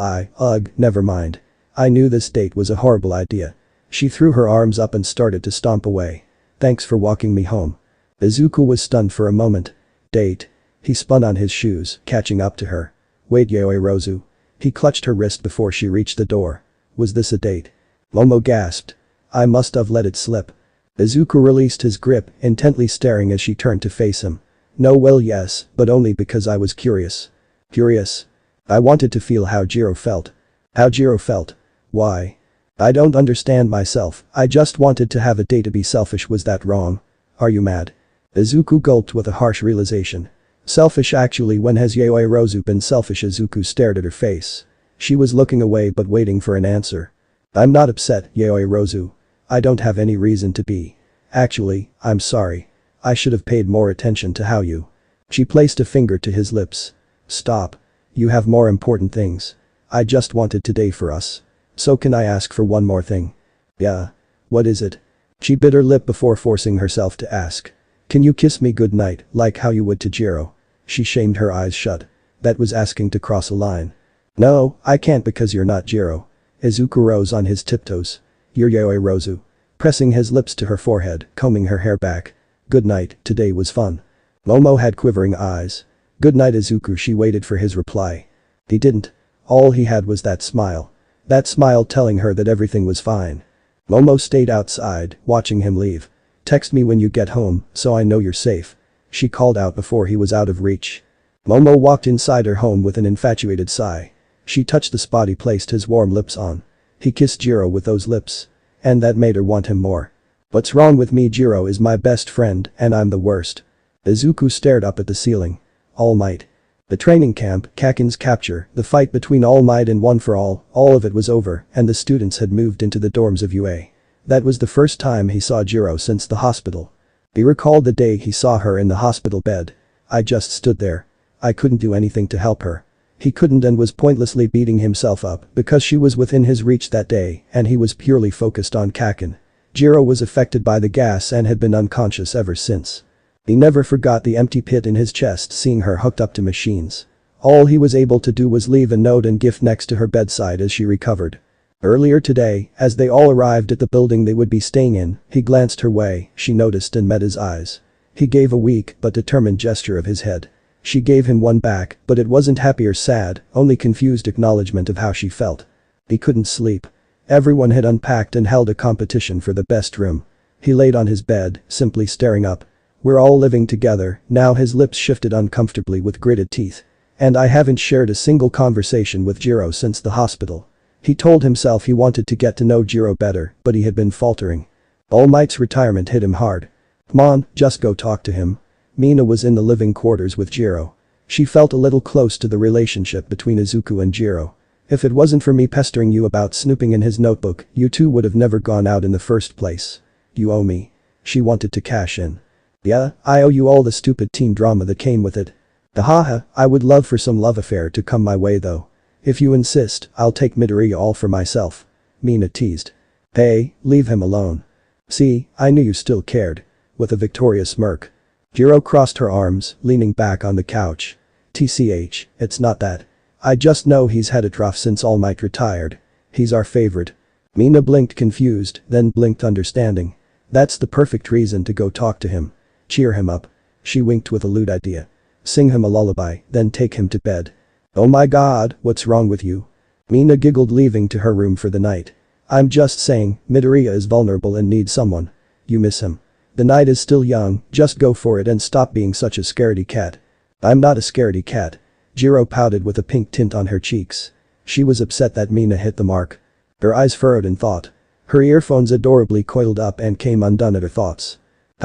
never mind. I knew this date was a horrible idea. She threw her arms up and started to stomp away. "Thanks for walking me home." Izuku was stunned for a moment. "Date?" He spun on his shoes, catching up to her. "Wait, yaoi Rozu." He clutched her wrist before she reached the door. "Was this a date?" Momo gasped. "I must have let it slip." Izuku released his grip, intently staring as she turned to face him. "No, well yes, but only because I was curious." "Curious?" "I wanted to feel how Jiro felt." "How Jiro felt? Why?" "I don't understand myself, I just wanted to have a date. To be selfish, was that wrong?" "Are you mad?" Izuku gulped with a harsh realization. Selfish actually, when has yaoi Rozu been selfish? Izuku stared at her face. She was looking away but waiting for an answer. "I'm not upset, yaoi Rozu. I don't have any reason to be. Actually, I'm sorry. I should have paid more attention to how you." She placed a finger to his lips. "Stop. You have more important things. I just wanted today for us. So can I ask for one more thing?" "Yeah. What is it?" She bit her lip before forcing herself to ask. "Can you kiss me goodnight, like how you would to Jiro?" She shamed her eyes shut. That was asking to cross a line. "No, I can't because you're not Jiro." Izuku rose on his tiptoes. "You're yaoi Rozu." Pressing his lips to her forehead, combing her hair back. "Good night, today was fun." Momo had quivering eyes. "Good night, Izuku." She waited for his reply. He didn't. All he had was that smile. That smile telling her that everything was fine. Momo stayed outside, watching him leave. "Text me when you get home, so I know you're safe." She called out before he was out of reach. Momo walked inside her home with an infatuated sigh. She touched the spot he placed his warm lips on. He kissed Jiro with those lips. And that made her want him more. What's wrong with me? Jiro is my best friend and I'm the worst. Izuku stared up at the ceiling. All Might. The training camp, Kakin's capture, the fight between All Might and One for all of it was over and the students had moved into the dorms of UA. That was the first time he saw Jiro since the hospital. He recalled the day he saw her in the hospital bed. I just stood there. I couldn't do anything to help her. He couldn't and was pointlessly beating himself up because she was within his reach that day and he was purely focused on Kakin. Jiro was affected by the gas and had been unconscious ever since. He never forgot the empty pit in his chest seeing her hooked up to machines. All he was able to do was leave a note and gift next to her bedside as she recovered. Earlier today, as they all arrived at the building they would be staying in, he glanced her way, she noticed and met his eyes. He gave a weak but determined gesture of his head. She gave him one back, but it wasn't happy or sad, only confused acknowledgement of how she felt. He couldn't sleep. Everyone had unpacked and held a competition for the best room. He laid on his bed, simply staring up. We're all living together, now his lips shifted uncomfortably with gritted teeth. And I haven't shared a single conversation with Jiro since the hospital. He told himself he wanted to get to know Jiro better, but he had been faltering. All Might's retirement hit him hard. Come on, just go talk to him. Mina was in the living quarters with Jiro. She felt a little close to the relationship between Izuku and Jiro. If it wasn't for me pestering you about snooping in his notebook, you two would have never gone out in the first place. You owe me. She wanted to cash in. Yeah, I owe you all the stupid teen drama that came with it. Haha, I would love for some love affair to come my way though. If you insist, I'll take Midoriya all for myself. Mina teased. Hey, leave him alone. See, I knew you still cared. With a victorious smirk. Jiro crossed her arms, leaning back on the couch. TCH, it's not that. I just know he's had it rough since All Might retired. He's our favorite. Mina blinked confused, then blinked understanding. That's the perfect reason to go talk to him. Cheer him up. She winked with a lewd idea. Sing him a lullaby, then take him to bed. Oh my god, what's wrong with you? Mina giggled, leaving to her room for the night. I'm just saying, Midoriya is vulnerable and needs someone. You miss him. The night is still young, just go for it and stop being such a scaredy cat. I'm not a scaredy cat. Jiro pouted with a pink tint on her cheeks. She was upset that Mina hit the mark. Her eyes furrowed in thought. Her earphones adorably coiled up and came undone at her thoughts.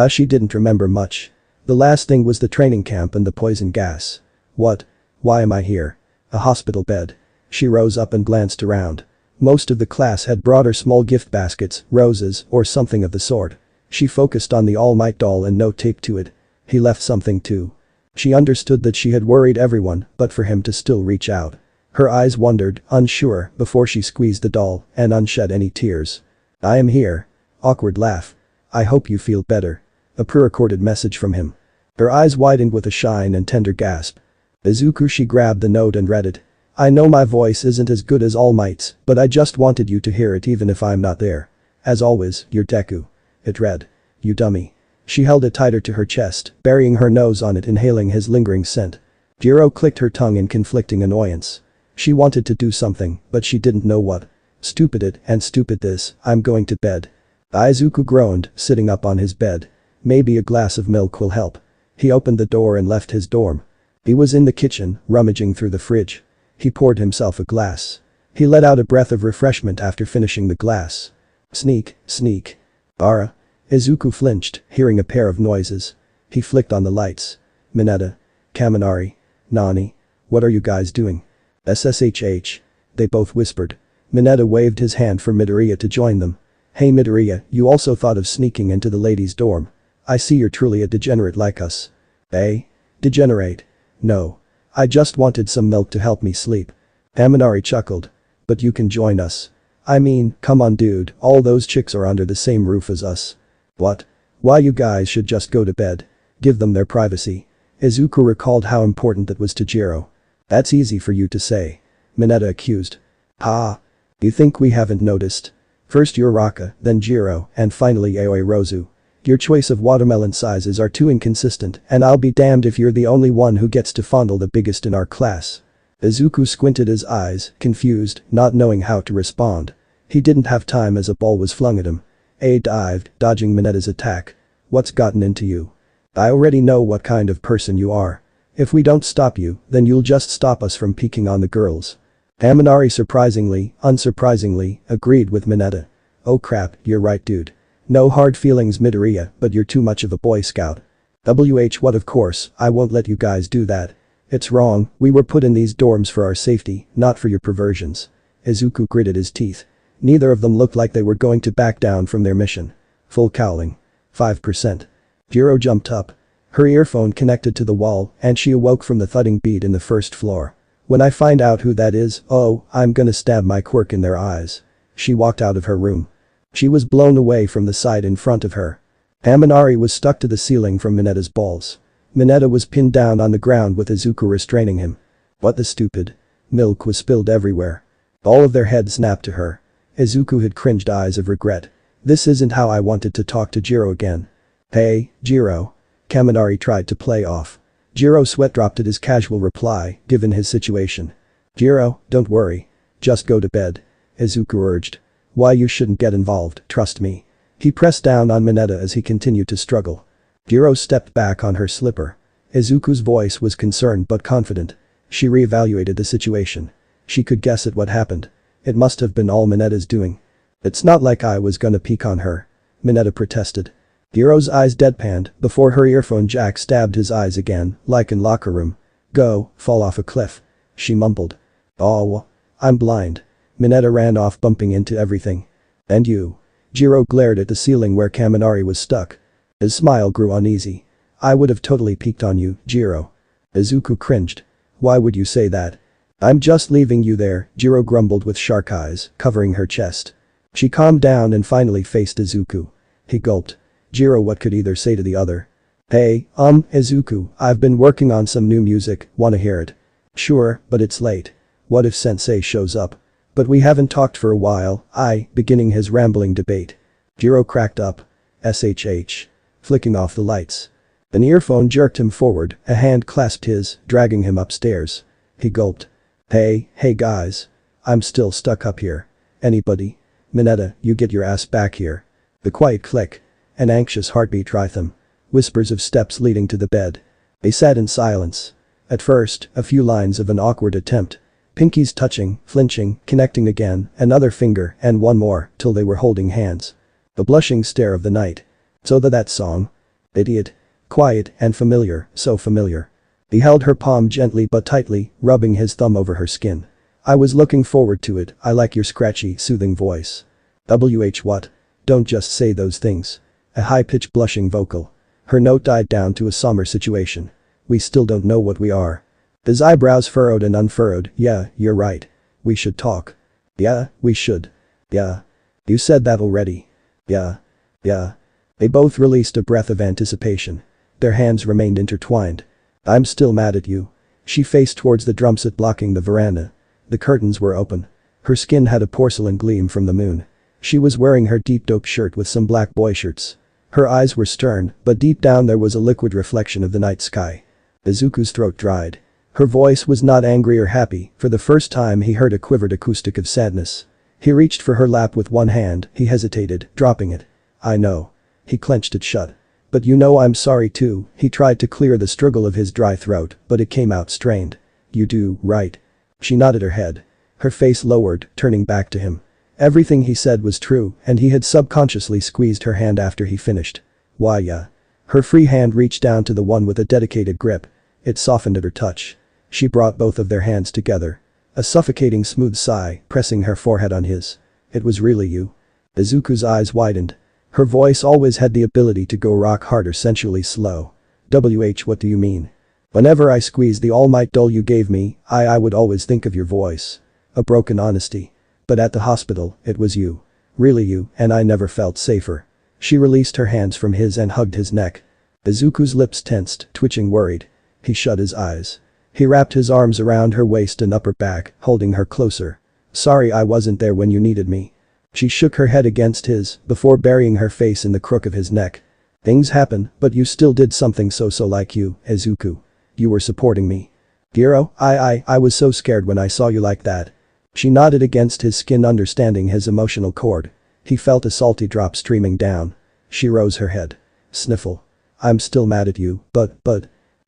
She didn't remember much. The last thing was the training camp and the poison gas. What? Why am I here? A hospital bed. She rose up and glanced around. Most of the class had brought her small gift baskets, roses, or something of the sort. She focused on the All Might doll and note taped to it. He left something too. She understood that she had worried everyone, but for him to still reach out. Her eyes wandered, unsure, before she squeezed the doll and unshed any tears. I am here. Awkward laugh. I hope you feel better. A pre-recorded message from him. Her eyes widened with a shine and tender gasp. Izuku, she grabbed the note and read it. I know my voice isn't as good as All Might's, but I just wanted you to hear it even if I'm not there. As always, your Deku. It read. You dummy. She held it tighter to her chest, burying her nose on it, inhaling his lingering scent. Jiro clicked her tongue in conflicting annoyance. She wanted to do something, but she didn't know what. Stupid it and stupid this, I'm going to bed. Izuku groaned, sitting up on his bed. Maybe a glass of milk will help. He opened the door and left his dorm. He was in the kitchen, rummaging through the fridge. He poured himself a glass. He let out a breath of refreshment after finishing the glass. Sneak, sneak. Ara. Izuku flinched, hearing a pair of noises. He flicked on the lights. Mineta. Kaminari. Nani. What are you guys doing? SSHH. They both whispered. Mineta waved his hand for Midoriya to join them. Hey Midoriya, you also thought of sneaking into the ladies' dorm. I see you're truly a degenerate like us. Eh? Degenerate? No. I just wanted some milk to help me sleep. Kaminari chuckled. But you can join us. I mean, come on dude, all those chicks are under the same roof as us. What? Why you guys should just go to bed. Give them their privacy. Izuku recalled how important that was to Jiro. That's easy for you to say. Mineta accused. Ha. You think we haven't noticed? First you're Raka, then Jiro, and finally Aoi Rozu. Your choice of watermelon sizes are too inconsistent and I'll be damned if you're the only one who gets to fondle the biggest in our class. Izuku squinted his eyes, confused, not knowing how to respond. He didn't have time as a ball was flung at him. A dived, dodging Mineta's attack. What's gotten into you? I already know what kind of person you are. If we don't stop you, then you'll just stop us from peeking on the girls. Kaminari surprisingly, unsurprisingly, agreed with Mineta. Oh crap, you're right dude. No hard feelings Midoriya, but you're too much of a boy scout. What of course, I won't let you guys do that. It's wrong, we were put in these dorms for our safety, not for your perversions. Izuku gritted his teeth. Neither of them looked like they were going to back down from their mission. Full cowling. 5%. Jiro jumped up. Her earphone connected to the wall and she awoke from the thudding beat in the first floor. When I find out who that is, oh, I'm gonna stab my quirk in their eyes. She walked out of her room. She was blown away from the sight in front of her. Kaminari was stuck to the ceiling from Mineta's balls. Mineta was pinned down on the ground with Izuku restraining him. What the stupid. Milk was spilled everywhere. All of their heads snapped to her. Izuku had cringed eyes of regret. This isn't how I wanted to talk to Jiro again. Hey, Jiro. Kaminari tried to play off. Jiro sweat dropped at his casual reply, given his situation. Jiro, don't worry. Just go to bed. Izuku urged. Why you shouldn't get involved, trust me. He pressed down on Mineta as he continued to struggle. Jiro stepped back on her slipper. Izuku's voice was concerned but confident. She reevaluated the situation. She could guess at what happened. It must have been all Mineta's doing. It's not like I was gonna peek on her. Mineta protested. Jiro's eyes deadpanned before her earphone jack stabbed his eyes again, like in locker room. Go, fall off a cliff. She mumbled. Oh, I'm blind. Mineta ran off bumping into everything. And you? Jiro glared at the ceiling where Kaminari was stuck. His smile grew uneasy. I would have totally peeked on you, Jiro. Izuku cringed. Why would you say that? I'm just leaving you there, Jiro grumbled with shark eyes, covering her chest. She calmed down and finally faced Izuku. He gulped. Jiro what could either say to the other. Hey, Izuku, I've been working on some new music, wanna hear it? Sure, but it's late. What if sensei shows up? But we haven't talked for a while, beginning his rambling debate. Jiro cracked up. SHH. Flicking off the lights. An earphone jerked him forward, a hand clasped his, dragging him upstairs. He gulped. Hey guys. I'm still stuck up here. Anybody? Mineta, you get your ass back here. The quiet click. An anxious heartbeat rhythm. Whispers of steps leading to the bed. They sat in silence. At first, a few lines of an awkward attempt. Pinkies touching, flinching, connecting again, another finger and one more, till they were holding hands. The blushing stare of the night. So that song? Idiot. Quiet and familiar, so familiar. He held her palm gently but tightly, rubbing his thumb over her skin. I was looking forward to it, I like your scratchy, soothing voice. What? Don't just say those things. A high-pitched blushing vocal. Her note died down to a somber situation. We still don't know what we are. His eyebrows furrowed and unfurrowed. Yeah, you're right. We should talk. Yeah, we should. Yeah. You said that already. Yeah. They both released a breath of anticipation. Their hands remained intertwined. I'm still mad at you. She faced towards the drum set blocking the veranda. The curtains were open. Her skin had a porcelain gleam from the moon. She was wearing her deep dope shirt with some black boy shirts. Her eyes were stern, but deep down there was a liquid reflection of the night sky. Izuku's throat dried. Her voice was not angry or happy, for the first time he heard a quivered acoustic of sadness. He reached for her lap with one hand, he hesitated, dropping it. I know. He clenched it shut. But you know I'm sorry too, he tried to clear the struggle of his dry throat, but it came out strained. You do, right? She nodded her head. Her face lowered, turning back to him. Everything he said was true, and he had subconsciously squeezed her hand after he finished. Why yeah. Her free hand reached down to the one with a dedicated grip. It softened at her touch. She brought both of their hands together. A suffocating smooth sigh, pressing her forehead on his. It was really you. Izuku's eyes widened. Her voice always had the ability to go rock hard or sensually slow. What do you mean? Whenever I squeezed the all-might doll you gave me, I would always think of your voice. A broken honesty. But at the hospital, it was you. Really you, and I never felt safer. She released her hands from his and hugged his neck. Izuku's lips tensed, twitching worried. He shut his eyes. He wrapped his arms around her waist and upper back, holding her closer. Sorry I wasn't there when you needed me. She shook her head against his, before burying her face in the crook of his neck. Things happen, but you still did something so like you, Izuku. You were supporting me. Jiro, I was so scared when I saw you like that. She nodded against his skin, understanding his emotional cord. He felt a salty drop streaming down. She rose her head. Sniffle. I'm still mad at you, but.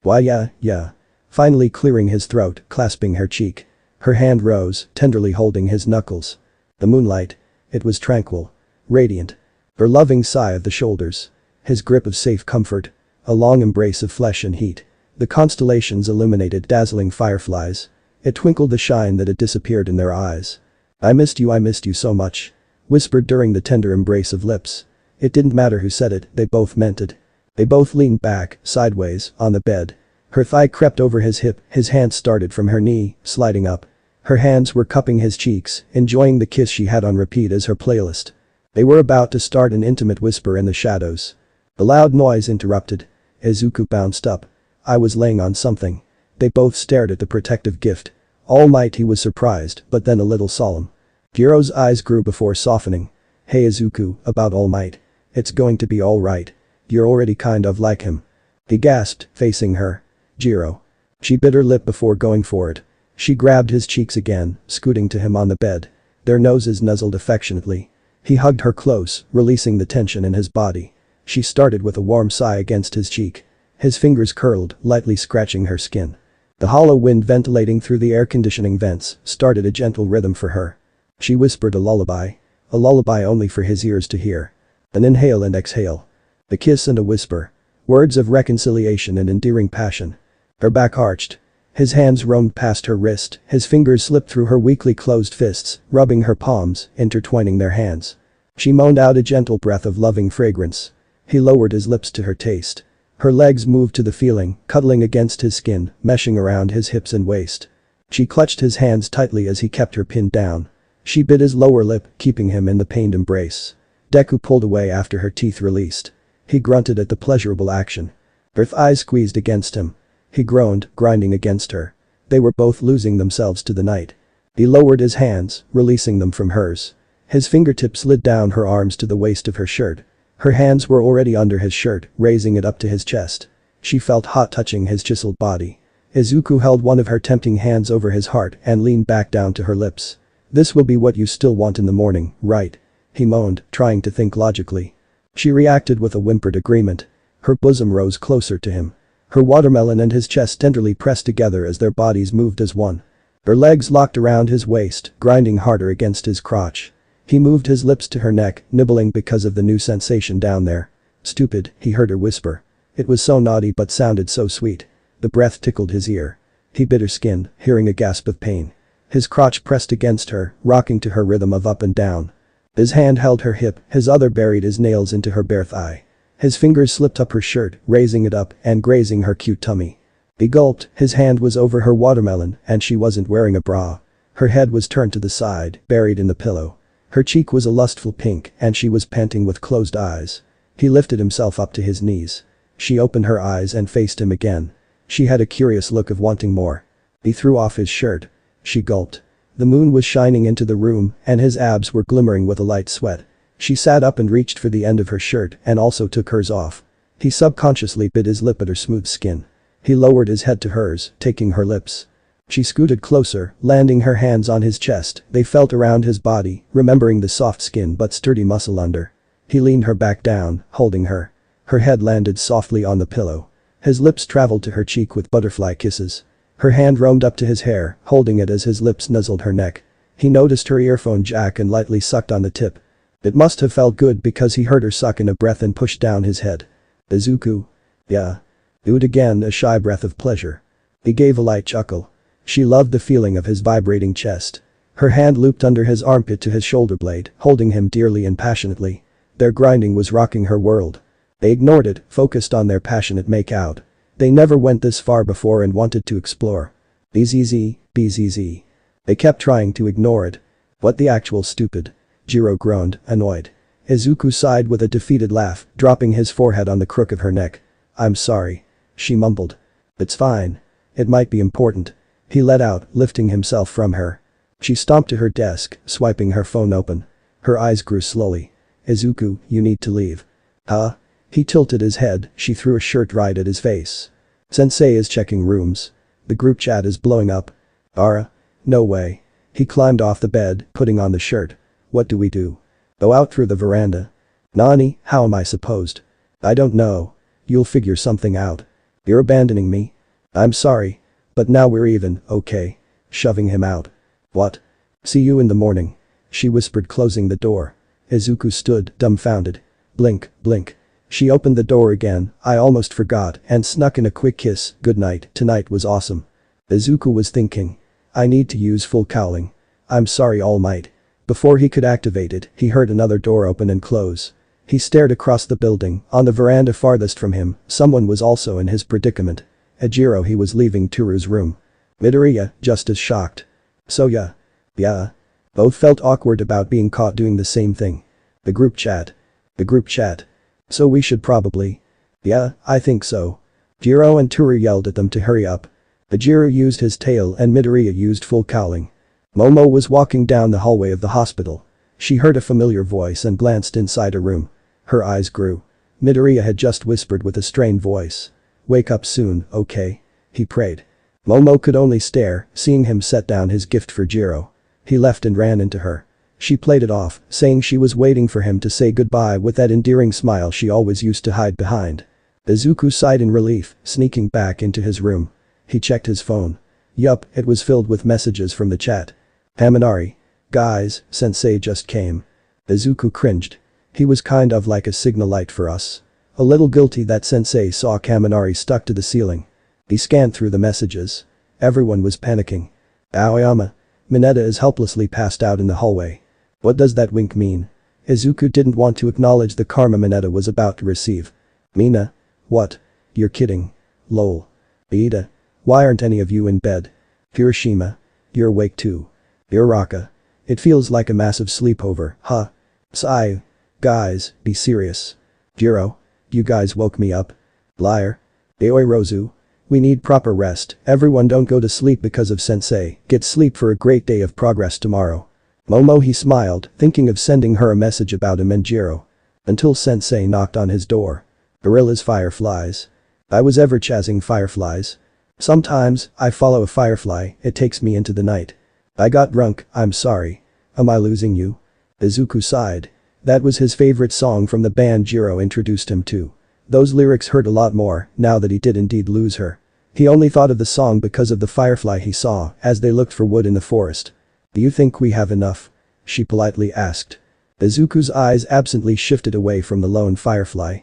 Why yeah. Finally clearing his throat, clasping her cheek. Her hand rose, tenderly holding his knuckles. The moonlight. It was tranquil. radiant. Her loving sigh of the shoulders. His grip of safe comfort. A long embrace of flesh and heat. The constellations illuminated dazzling fireflies. It twinkled the shine that had disappeared in their eyes. I missed you so much. Whispered during the tender embrace of lips. It didn't matter who said it, they both meant it. They both leaned back, sideways, on the bed. Her thigh crept over his hip, his hand started from her knee, sliding up. Her hands were cupping his cheeks, enjoying the kiss she had on repeat as her playlist. They were about to start an intimate whisper in the shadows. The loud noise interrupted. Izuku bounced up. I was laying on something. They both stared at the protective gift. All Might, he was surprised, but then a little solemn. Jiro's eyes grew before softening. Hey Izuku, about All Might. It's going to be alright. You're already kind of like him. He gasped, facing her. Jiro. She bit her lip before going for it. She grabbed his cheeks again, scooting to him on the bed. Their noses nuzzled affectionately. He hugged her close, releasing the tension in his body. She started with a warm sigh against his cheek. His fingers curled, lightly scratching her skin. The hollow wind ventilating through the air conditioning vents started a gentle rhythm for her. She whispered a lullaby only for his ears to hear. An inhale and exhale. A kiss and a whisper. Words of reconciliation and endearing passion. Her back arched. His hands roamed past her wrist, his fingers slipped through her weakly closed fists, rubbing her palms, intertwining their hands. She moaned out a gentle breath of loving fragrance. He lowered his lips to her taste. Her legs moved to the feeling, cuddling against his skin, meshing around his hips and waist. She clutched his hands tightly as he kept her pinned down. She bit his lower lip, keeping him in the pained embrace. Deku pulled away after her teeth released. He grunted at the pleasurable action. Her thighs squeezed against him. He groaned, grinding against her. They were both losing themselves to the night. He lowered his hands, releasing them from hers. His fingertips slid down her arms to the waist of her shirt. Her hands were already under his shirt, raising it up to his chest. She felt hot touching his chiseled body. Izuku held one of her tempting hands over his heart and leaned back down to her lips. This will be what you still want in the morning, right? He moaned, trying to think logically. She reacted with a whimpered agreement. Her bosom rose closer to him. Her watermelon and his chest tenderly pressed together as their bodies moved as one. Her legs locked around his waist, grinding harder against his crotch. He moved his lips to her neck, nibbling because of the new sensation down there. Stupid, he heard her whisper. It was so naughty but sounded so sweet. The breath tickled his ear. He bit her skin, hearing a gasp of pain. His crotch pressed against her, rocking to her rhythm of up and down. His hand held her hip, his other buried his nails into her bare thigh. His fingers slipped up her shirt, raising it up and grazing her cute tummy. He gulped, his hand was over her watermelon and she wasn't wearing a bra. Her head was turned to the side, buried in the pillow. Her cheek was a lustful pink and she was panting with closed eyes. He lifted himself up to his knees. She opened her eyes and faced him again. She had a curious look of wanting more. He threw off his shirt. She gulped. The moon was shining into the room and his abs were glimmering with a light sweat. She sat up and reached for the end of her shirt and also took hers off. He subconsciously bit his lip at her smooth skin. He lowered his head to hers, taking her lips. She scooted closer, landing her hands on his chest. They felt around his body, remembering the soft skin but sturdy muscle under. He leaned her back down, holding her. Her head landed softly on the pillow. His lips traveled to her cheek with butterfly kisses. Her hand roamed up to his hair, holding it as his lips nuzzled her neck. He noticed her earphone jack and lightly sucked on the tip. It must have felt good because he heard her suck in a breath and pushed down his head. Izuku? Yeah. Oohed again, a shy breath of pleasure. He gave a light chuckle. She loved the feeling of his vibrating chest. Her hand looped under his armpit to his shoulder blade, holding him dearly and passionately. Their grinding was rocking her world. They ignored it, focused on their passionate make-out. They never went this far before and wanted to explore. BZZ. They kept trying to ignore it. What the actual stupid? Jiro groaned, annoyed. Izuku sighed with a defeated laugh, dropping his forehead on the crook of her neck. I'm sorry. She mumbled. It's fine. It might be important. He let out, lifting himself from her. She stomped to her desk, swiping her phone open. Her eyes grew slowly. Izuku, you need to leave. Huh? He tilted his head, she threw a shirt right at his face. Sensei is checking rooms. The group chat is blowing up. Ara? No way. He climbed off the bed, putting on the shirt. What do we do? Go out through the veranda? Nani, how am I supposed? I don't know. You'll figure something out. You're abandoning me? I'm sorry. But now we're even, okay? Shoving him out. What? See you in the morning. She whispered, closing the door. Izuku stood, dumbfounded. Blink, blink. She opened the door again, I almost forgot, and snuck in a quick kiss. Good night, tonight was awesome. Izuku was thinking. I need to use full cowling. I'm sorry, All Might. Before he could activate it, he heard another door open and close. He stared across the building. On the veranda farthest from him, someone was also in his predicament. At Jiro, he was leaving Turu's room. Midoriya, just as shocked. So yeah. Yeah. Both felt awkward about being caught doing the same thing. The group chat. The group chat. So we should probably. Yeah, I think so. Jiro and Toru yelled at them to hurry up. Jiro used his tail and Midoriya used full cowling. Momo was walking down the hallway of the hospital. She heard a familiar voice and glanced inside a room. Her eyes grew. Midoriya had just whispered with a strained voice. Wake up soon, okay? He prayed. Momo could only stare, seeing him set down his gift for Jiro. He left and ran into her. She played it off, saying she was waiting for him to say goodbye with that endearing smile she always used to hide behind. Izuku sighed in relief, sneaking back into his room. He checked his phone. Yup, it was filled with messages from the chat. Haminari. Guys, sensei just came. Izuku cringed. He was kind of like a signal light for us. A little guilty that sensei saw Kaminari stuck to the ceiling. He scanned through the messages. Everyone was panicking. Aoyama. Mineta is helplessly passed out in the hallway. What does that wink mean? Izuku didn't want to acknowledge the karma Mineta was about to receive. Mina? What? You're kidding. Lol. Iida. Why aren't any of you in bed? Hiroshima. You're awake too. Uraraka. It feels like a massive sleepover, huh? Sigh. Guys, be serious. Jiro. You guys woke me up. Liar. Aoirozu. We need proper rest. Everyone don't go to sleep because of sensei. Get sleep for a great day of progress tomorrow. Momo, he smiled, thinking of sending her a message about him and Jiro. Until sensei knocked on his door. Gorilla's fireflies. I was ever chasing fireflies. Sometimes, I follow a firefly, it takes me into the night. I got drunk, I'm sorry. Am I losing you? Izuku sighed. That was his favorite song from the band Jiro introduced him to. Those lyrics hurt a lot more, now that he did indeed lose her. He only thought of the song because of the firefly he saw as they looked for wood in the forest. Do you think we have enough? She politely asked. Izuku's eyes absently shifted away from the lone firefly.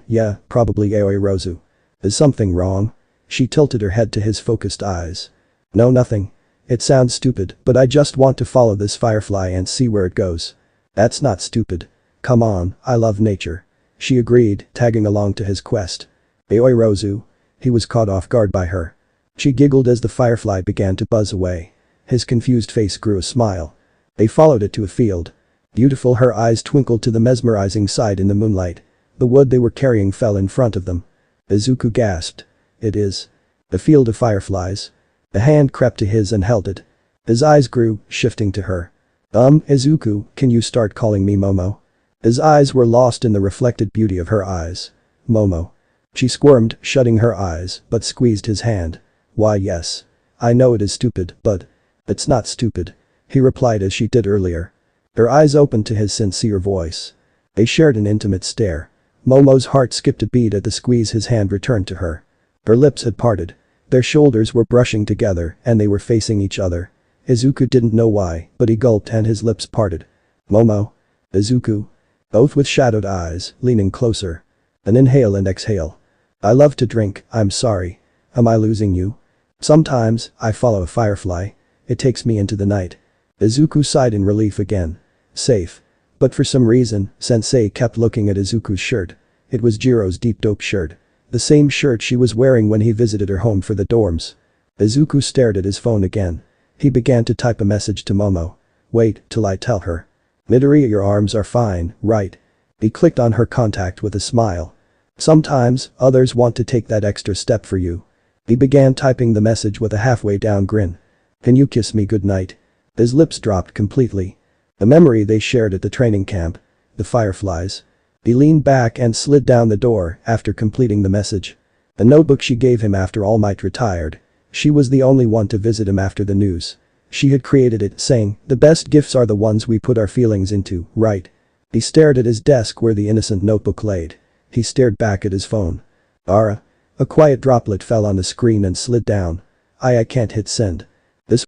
Yeah, probably Aoirozu. Is something wrong? She tilted her head to his focused eyes. No, nothing. It sounds stupid, but I just want to follow this firefly and see where it goes. That's not stupid. Come on, I love nature. She agreed, tagging along to his quest. Aoirozu. He was caught off guard by her. She giggled as the firefly began to buzz away. His confused face grew a smile. They followed it to a field. Beautiful, her eyes twinkled to the mesmerizing sight in the moonlight. The wood they were carrying fell in front of them. Izuku gasped. It is. The field of fireflies. A hand crept to his and held it. His eyes grew, shifting to her. Izuku, can you start calling me Momo? His eyes were lost in the reflected beauty of her eyes. Momo. She squirmed, shutting her eyes, but squeezed his hand. Why yes. I know it is stupid, but. It's not stupid. He replied as she did earlier. Her eyes opened to his sincere voice. They shared an intimate stare. Momo's heart skipped a beat at the squeeze his hand returned to her. Her lips had parted. Their shoulders were brushing together and they were facing each other. Izuku didn't know why, but he gulped and his lips parted. Momo. Izuku. Both with shadowed eyes, leaning closer. An inhale and exhale. I love to drink, I'm sorry. Am I losing you? Sometimes, I follow a firefly. It takes me into the night. Izuku sighed in relief again. Safe. But for some reason, sensei kept looking at Izuku's shirt. It was Jiro's deep dope shirt. The same shirt she was wearing when he visited her home for the dorms. Izuku stared at his phone again. He began to type a message to Momo. Wait till I tell her. Midoriya, your arms are fine, right? He clicked on her contact with a smile. Sometimes, others want to take that extra step for you. He began typing the message with a halfway down grin. Can you kiss me goodnight? His lips dropped completely. The memory they shared at the training camp. The fireflies. He leaned back and slid down the door after completing the message. The notebook she gave him after All Might retired. She was the only one to visit him after the news. She had created it, saying, the best gifts are the ones we put our feelings into, right? He stared at his desk where the innocent notebook laid. He stared back at his phone. Ara. A quiet droplet fell on the screen and slid down. I can't hit send. This.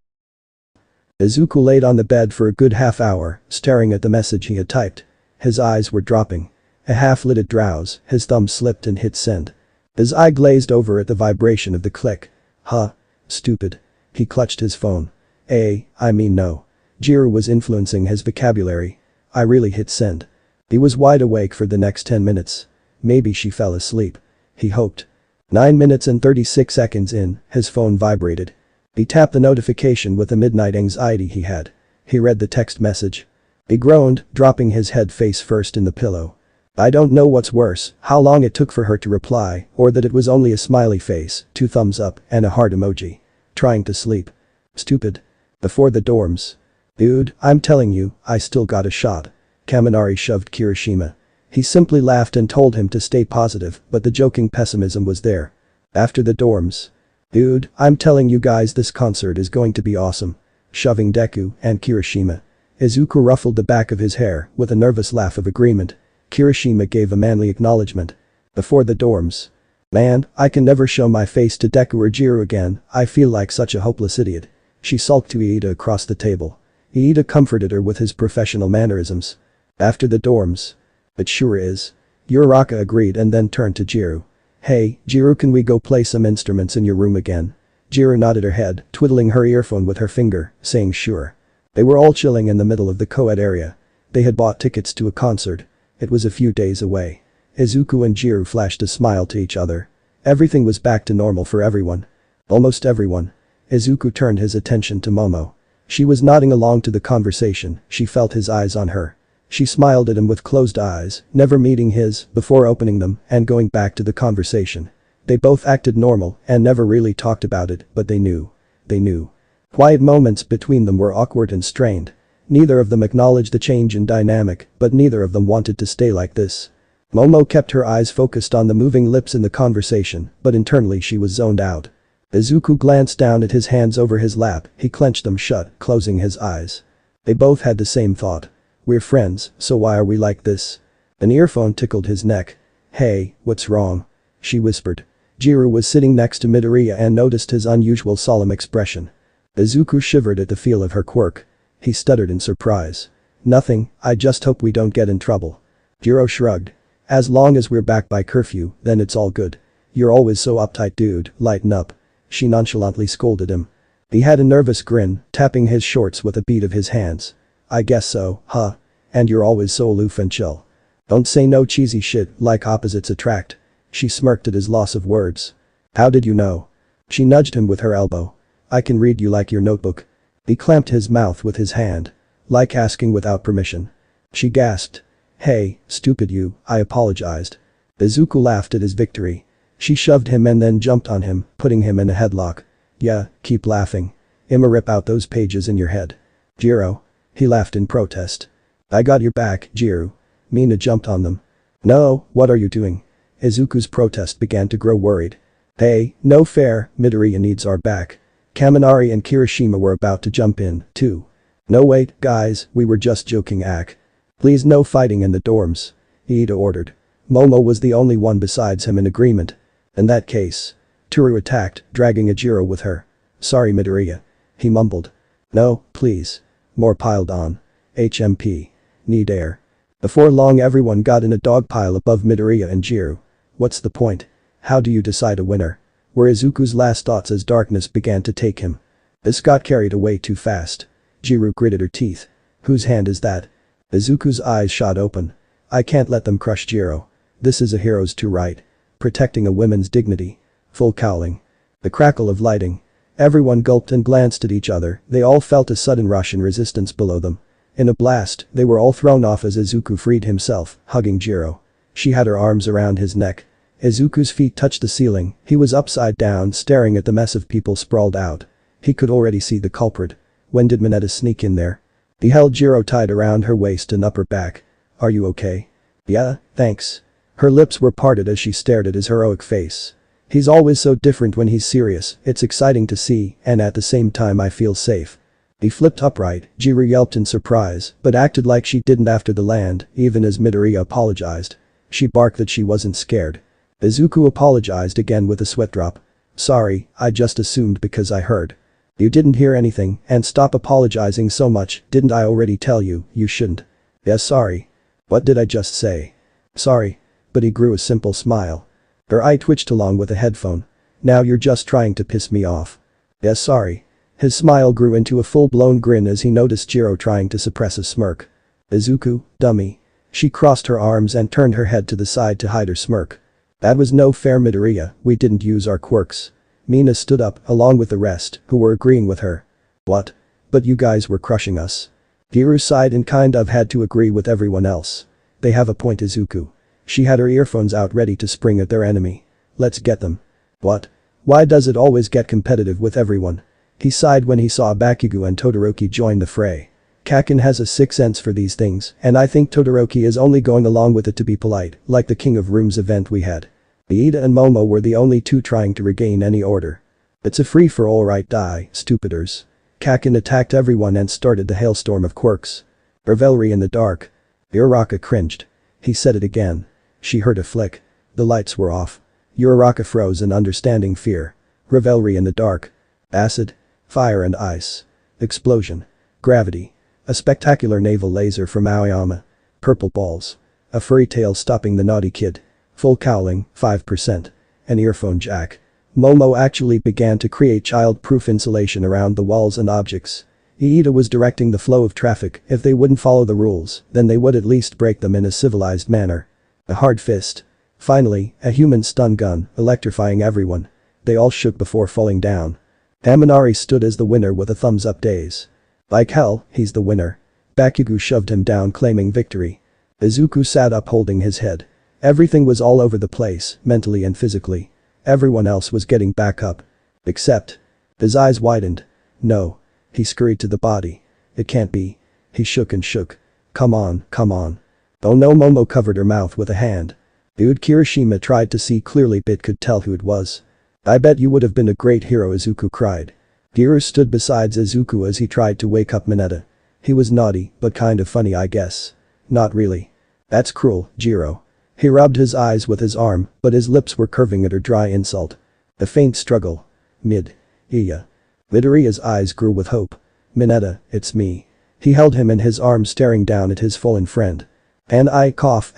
Izuku laid on the bed for a good half hour, staring at the message he had typed. His eyes were dropping. A half-lidded drowse, his thumb slipped and hit send. His eye glazed over at the vibration of the click. Huh. Stupid. He clutched his phone. I mean no. Jiro was influencing his vocabulary. I really hit send. He was wide awake for the next 10 minutes. Maybe she fell asleep. He hoped. 9 minutes and 36 seconds in, his phone vibrated. He tapped the notification with the midnight anxiety he had. He read the text message. He groaned, dropping his head face first in the pillow. I don't know what's worse, how long it took for her to reply, or that it was only a smiley face, 2 thumbs up, and a heart emoji. Trying to sleep. Stupid. Before the dorms. Dude, I'm telling you, I still got a shot. Kaminari shoved Kirishima. He simply laughed and told him to stay positive, but the joking pessimism was there. After the dorms. Dude, I'm telling you guys this concert is going to be awesome. Shoving Deku and Kirishima. Izuku ruffled the back of his hair with a nervous laugh of agreement. Kirishima gave a manly acknowledgement. Before the dorms. Man, I can never show my face to Deku or Jiro again, I feel like such a hopeless idiot. She sulked to Iida across the table. Iida comforted her with his professional mannerisms. After the dorms. It sure is. Uraraka agreed and then turned to Jiro. Hey, Jiro, can we go play some instruments in your room again? Jiro nodded her head, twiddling her earphone with her finger, saying sure. They were all chilling in the middle of the co-ed area. They had bought tickets to a concert. It was a few days away. Izuku and Jiro flashed a smile to each other. Everything was back to normal for everyone. Almost everyone. Izuku turned his attention to Momo. She was nodding along to the conversation, she felt his eyes on her. She smiled at him with closed eyes, never meeting his, before opening them and going back to the conversation. They both acted normal and never really talked about it, but they knew. They knew. Quiet moments between them were awkward and strained. Neither of them acknowledged the change in dynamic, but neither of them wanted to stay like this. Momo kept her eyes focused on the moving lips in the conversation, but internally she was zoned out. Izuku glanced down at his hands over his lap, he clenched them shut, closing his eyes. They both had the same thought. We're friends, so why are we like this? An earphone tickled his neck. Hey, what's wrong? She whispered. Jiro was sitting next to Midoriya and noticed his unusual solemn expression. Izuku shivered at the feel of her quirk. He stuttered in surprise. Nothing, I just hope we don't get in trouble. Jiro shrugged. As long as we're back by curfew, then it's all good. You're always so uptight, dude, lighten up. She nonchalantly scolded him. He had a nervous grin, tapping his shorts with a beat of his hands. I guess so, huh? And you're always so aloof and chill. Don't say no cheesy shit like opposites attract. She smirked at his loss of words. How did you know? She nudged him with her elbow. I can read you like your notebook. He clamped his mouth with his hand. Like asking without permission. She gasped. Hey, stupid you, I apologized. Izuku laughed at his victory. She shoved him and then jumped on him, putting him in a headlock. Yeah, keep laughing. I'ma rip out those pages in your head. Jiro. He laughed in protest. I got your back, Jiro. Mina jumped on them. No, what are you doing? Izuku's protest began to grow worried. Hey, no fair, Midoriya needs our back. Kaminari and Kirishima were about to jump in, too. No wait, guys, we were just joking Ak. Please no fighting in the dorms. Iida ordered. Momo was the only one besides him in agreement. In that case. Toru attacked, dragging a Jiro with her. Sorry Midoriya. He mumbled. No, please. More piled on. HMP. Need air. Before long everyone got in a dog pile above Midoriya and Jiro. What's the point? How do you decide a winner? Were Izuku's last thoughts as darkness began to take him. This got carried away too fast. Jiro gritted her teeth. Whose hand is that? Izuku's eyes shot open. I can't let them crush Jiro. This is a hero's to right. Protecting a woman's dignity. Full cowling. The crackle of lighting. Everyone gulped and glanced at each other, they all felt a sudden rush in resistance below them. In a blast, they were all thrown off as Izuku freed himself, hugging Jiro. She had her arms around his neck. Izuku's feet touched the ceiling, he was upside down staring at the mess of people sprawled out. He could already see the culprit. When did Mineta sneak in there? He held Jiro tight around her waist and upper back. Are you okay? Yeah, thanks. Her lips were parted as she stared at his heroic face. He's always so different when he's serious, it's exciting to see, and at the same time I feel safe. He flipped upright, Jiro yelped in surprise, but acted like she didn't after the land, even as Midoriya apologized. She barked that she wasn't scared. Izuku apologized again with a sweat drop. Sorry, I just assumed because I heard. You didn't hear anything, and stop apologizing so much, didn't I already tell you, you shouldn't. Yes, sorry. What did I just say? Sorry. But he grew a simple smile. Her eye twitched along with a headphone. Now you're just trying to piss me off. Yes, sorry. His smile grew into a full-blown grin as he noticed Jiro trying to suppress a smirk. Izuku, dummy. She crossed her arms and turned her head to the side to hide her smirk. That was no fair, Midoriya, we didn't use our quirks. Mina stood up, along with the rest, who were agreeing with her. What? But you guys were crushing us. Jirou sighed and kind of had to agree with everyone else. They have a point, Izuku. She had her earphones out ready to spring at their enemy. Let's get them. What? Why does it always get competitive with everyone? He sighed when he saw Bakugo and Todoroki join the fray. Kakin has a sixth sense for these things, and I think Todoroki is only going along with it to be polite, like the King of Rooms event we had. Iida and Momo were the only two trying to regain any order. It's a free-for-all, right, die, stupiders. Kakin attacked everyone and started the hailstorm of quirks. Revelry in the dark. Uraraka cringed. He said it again. She heard a flick. The lights were off. Uraraka froze in understanding fear. Revelry in the dark. Acid. Fire and ice. Explosion. Gravity. A spectacular naval laser from Aoyama. Purple balls. A furry tail stopping the naughty kid. Full cowling, 5%. An earphone jack. Momo actually began to create child-proof insulation around the walls and objects. Iida was directing the flow of traffic. If they wouldn't follow the rules, then they would at least break them in a civilized manner. A hard fist. Finally, a human stun gun, electrifying everyone. They all shook before falling down. Amanari stood as the winner with a thumbs-up daze. Like hell, he's the winner. Bakugo shoved him down claiming victory. Izuku sat up holding his head. Everything was all over the place, mentally and physically. Everyone else was getting back up. Except. His eyes widened. No. He scurried to the body. It can't be. He shook and shook. Come on, come on. Oh no, Momo covered her mouth with a hand. Dude, Kirishima tried to see clearly but could tell who it was. I bet you would have been a great hero, Izuku cried. Jirou stood beside Izuku as he tried to wake up Mineta. He was naughty, but kind of funny, I guess. Not really. That's cruel, Jiro. He rubbed his eyes with his arm, but his lips were curving at her dry insult. A faint struggle. Iya. Midoriya's eyes grew with hope. Mineta, it's me. He held him in his arms staring down at his fallen friend. And I cough,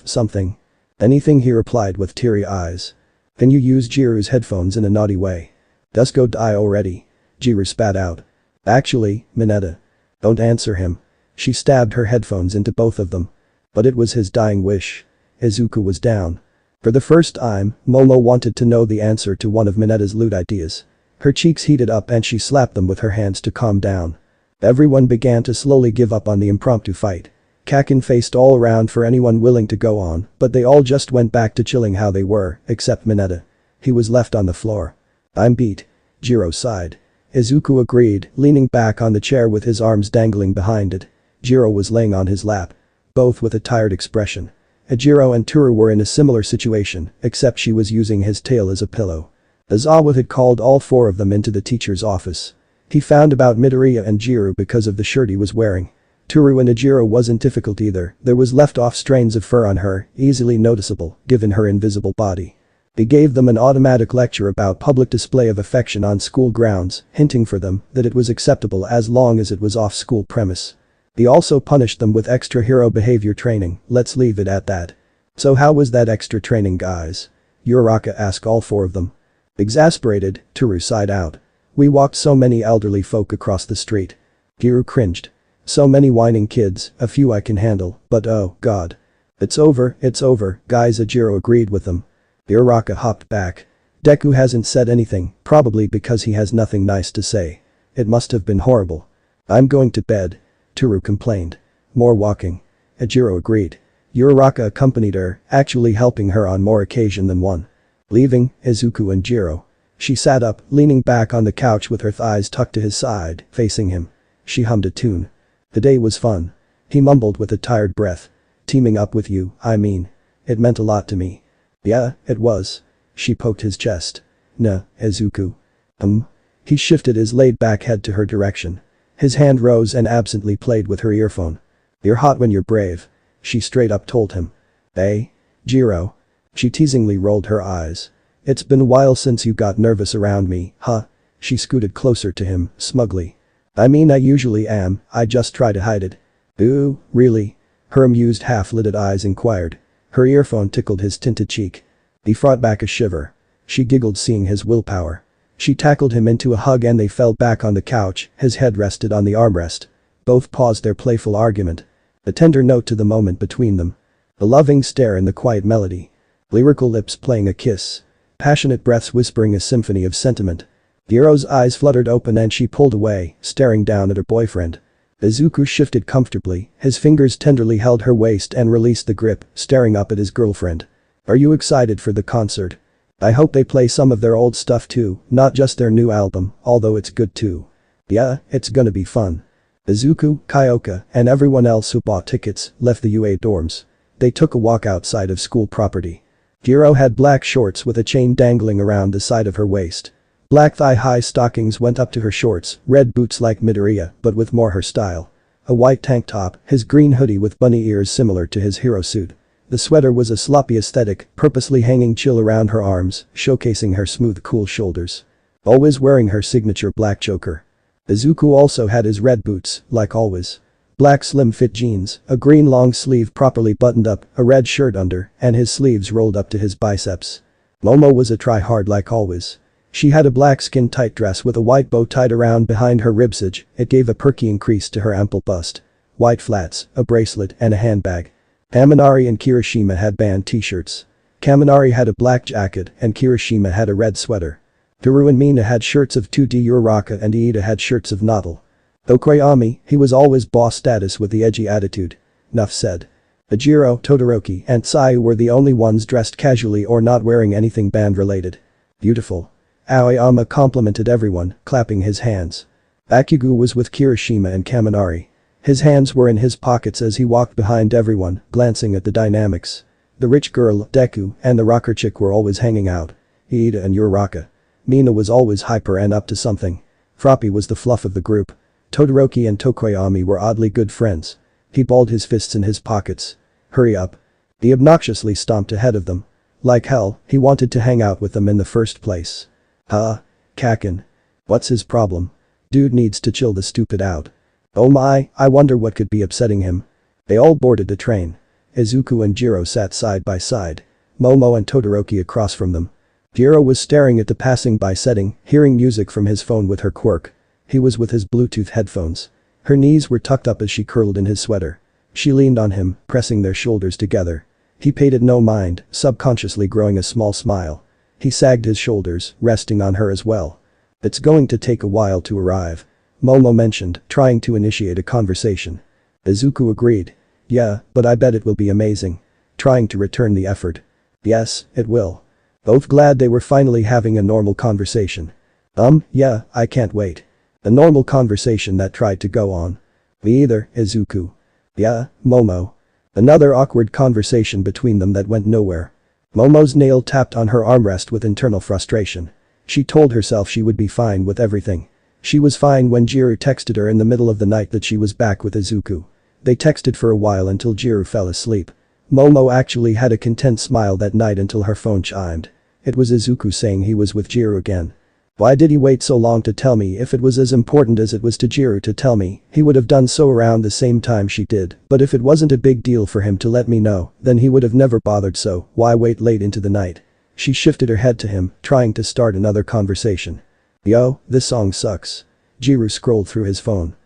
something. Anything, he replied with teary eyes. Then you use Jirou's headphones in a naughty way. Just go die already. Jirou spat out. Actually, Mineta. Don't answer him. She stabbed her headphones into both of them. But it was his dying wish. Izuku was down. For the first time, Momo wanted to know the answer to one of Mineta's loot ideas. Her cheeks heated up and she slapped them with her hands to calm down. Everyone began to slowly give up on the impromptu fight. Kakin faced all around for anyone willing to go on, but they all just went back to chilling how they were, except Mineta. He was left on the floor. I'm beat. Jiro sighed. Izuku agreed, leaning back on the chair with his arms dangling behind it. Jiro was laying on his lap. Both with a tired expression. Jiro and Toru were in a similar situation, except she was using his tail as a pillow. Aizawa had called all four of them into the teacher's office. He found about Midoriya and Jiro because of the shirt he was wearing. Toru and Jiro wasn't difficult either, there was left-off strands of fur on her, easily noticeable, given her invisible body. He gave them an automatic lecture about public display of affection on school grounds, hinting for them that it was acceptable as long as it was off school premise. He also punished them with extra hero behavior training, let's leave it at that. So how was that extra training, guys? Uraraka asked all four of them. Exasperated, Toru sighed out. We walked so many elderly folk across the street. Jirou cringed. So many whining kids, a few I can handle, but oh god. It's over, guys. Jiro agreed with them. Uraraka hopped back. Deku hasn't said anything, probably because he has nothing nice to say. It must have been horrible. I'm going to bed. Toru complained. More walking. Jiro agreed. Uraraka accompanied her, actually helping her on more occasion than one. Leaving, Izuku and Jiro. She sat up, leaning back on the couch with her thighs tucked to his side, facing him. She hummed a tune. The day was fun. He mumbled with a tired breath. Teaming up with you, I mean. It meant a lot to me. Yeah, it was. She poked his chest. Nah, Izuku. He shifted his laid-back head to her direction. His hand rose and absently played with her earphone. You're hot when you're brave. She straight up told him. Hey? Jiro. She teasingly rolled her eyes. It's been a while since you got nervous around me, huh? She scooted closer to him, smugly. I mean I usually am, I just try to hide it. Ooh, really? Her amused half-lidded eyes inquired. Her earphone tickled his tinted cheek. He fought back a shiver. She giggled seeing his willpower. She tackled him into a hug and they fell back on the couch, his head rested on the armrest. Both paused their playful argument. A tender note to the moment between them. A loving stare in the quiet melody. Lyrical lips playing a kiss. Passionate breaths whispering a symphony of sentiment. Jiro's eyes fluttered open and she pulled away, staring down at her boyfriend. Izuku shifted comfortably, his fingers tenderly held her waist and released the grip, staring up at his girlfriend. Are you excited for the concert? I hope they play some of their old stuff too, not just their new album, although it's good too. Yeah, it's gonna be fun. Izuku, Kyoka, and everyone else who bought tickets left the UA dorms. They took a walk outside of school property. Jiro had black shorts with a chain dangling around the side of her waist. Black thigh-high stockings went up to her shorts, red boots like Midoriya, but with more her style. A white tank top, his green hoodie with bunny ears similar to his hero suit. The sweater was a sloppy aesthetic, purposely hanging chill around her arms, showcasing her smooth cool shoulders. Always wearing her signature black choker. Izuku also had his red boots, like always. Black slim-fit jeans, a green long sleeve properly buttoned up, a red shirt under, and his sleeves rolled up to his biceps. Momo was a try-hard like always. She had a black skin-tight dress with a white bow tied around behind her ribsage, it gave a perky increase to her ample bust. White flats, a bracelet, and a handbag. Kaminari and Kirishima had band t-shirts. Kaminari had a black jacket and Kirishima had a red sweater. Toru and Mina had shirts of 2D Uraraka and Iida had shirts of Natal. Though Koyami, he was always boss status with the edgy attitude. Nuff said. Jiro, Todoroki, and Tsuyu were the only ones dressed casually or not wearing anything band-related. Beautiful. Aoyama complimented everyone, clapping his hands. Bakugo was with Kirishima and Kaminari. His hands were in his pockets as he walked behind everyone, glancing at the dynamics. The rich girl, Deku, and the rocker chick were always hanging out. Iida and Uraraka. Mina was always hyper and up to something. Froppy was the fluff of the group. Todoroki and Tokoyami were oddly good friends. He balled his fists in his pockets. Hurry up. He obnoxiously stomped ahead of them. Like hell, he wanted to hang out with them in the first place. Kakin. What's his problem? Dude needs to chill the stupid out. Oh my, I wonder what could be upsetting him. They all boarded the train. Izuku and Jiro sat side by side. Momo and Todoroki across from them. Jiro was staring at the passing-by setting, hearing music from his phone with her quirk. He was with his Bluetooth headphones. Her knees were tucked up as she curled in his sweater. She leaned on him, pressing their shoulders together. He paid it no mind, subconsciously growing a small smile. He sagged his shoulders, resting on her as well. It's going to take a while to arrive. Momo mentioned, trying to initiate a conversation. Izuku agreed. Yeah, but I bet it will be amazing. Trying to return the effort. Yes, it will. Both glad they were finally having a normal conversation. Yeah, I can't wait. A normal conversation that tried to go on. Me either, Izuku. Yeah, Momo. Another awkward conversation between them that went nowhere. Momo's nail tapped on her armrest with internal frustration. She told herself she would be fine with everything. She was fine when Jiro texted her in the middle of the night that she was back with Izuku. They texted for a while until Jiro fell asleep. Momo actually had a content smile that night until her phone chimed. It was Izuku saying he was with Jiro again. Why did he wait so long to tell me? If it was as important as it was to Jiro to tell me, he would have done so around the same time she did, but if it wasn't a big deal for him to let me know, then he would have never bothered, so why wait late into the night? She shifted her head to him, trying to start another conversation. Yo, this song sucks. Jiro scrolled through his phone.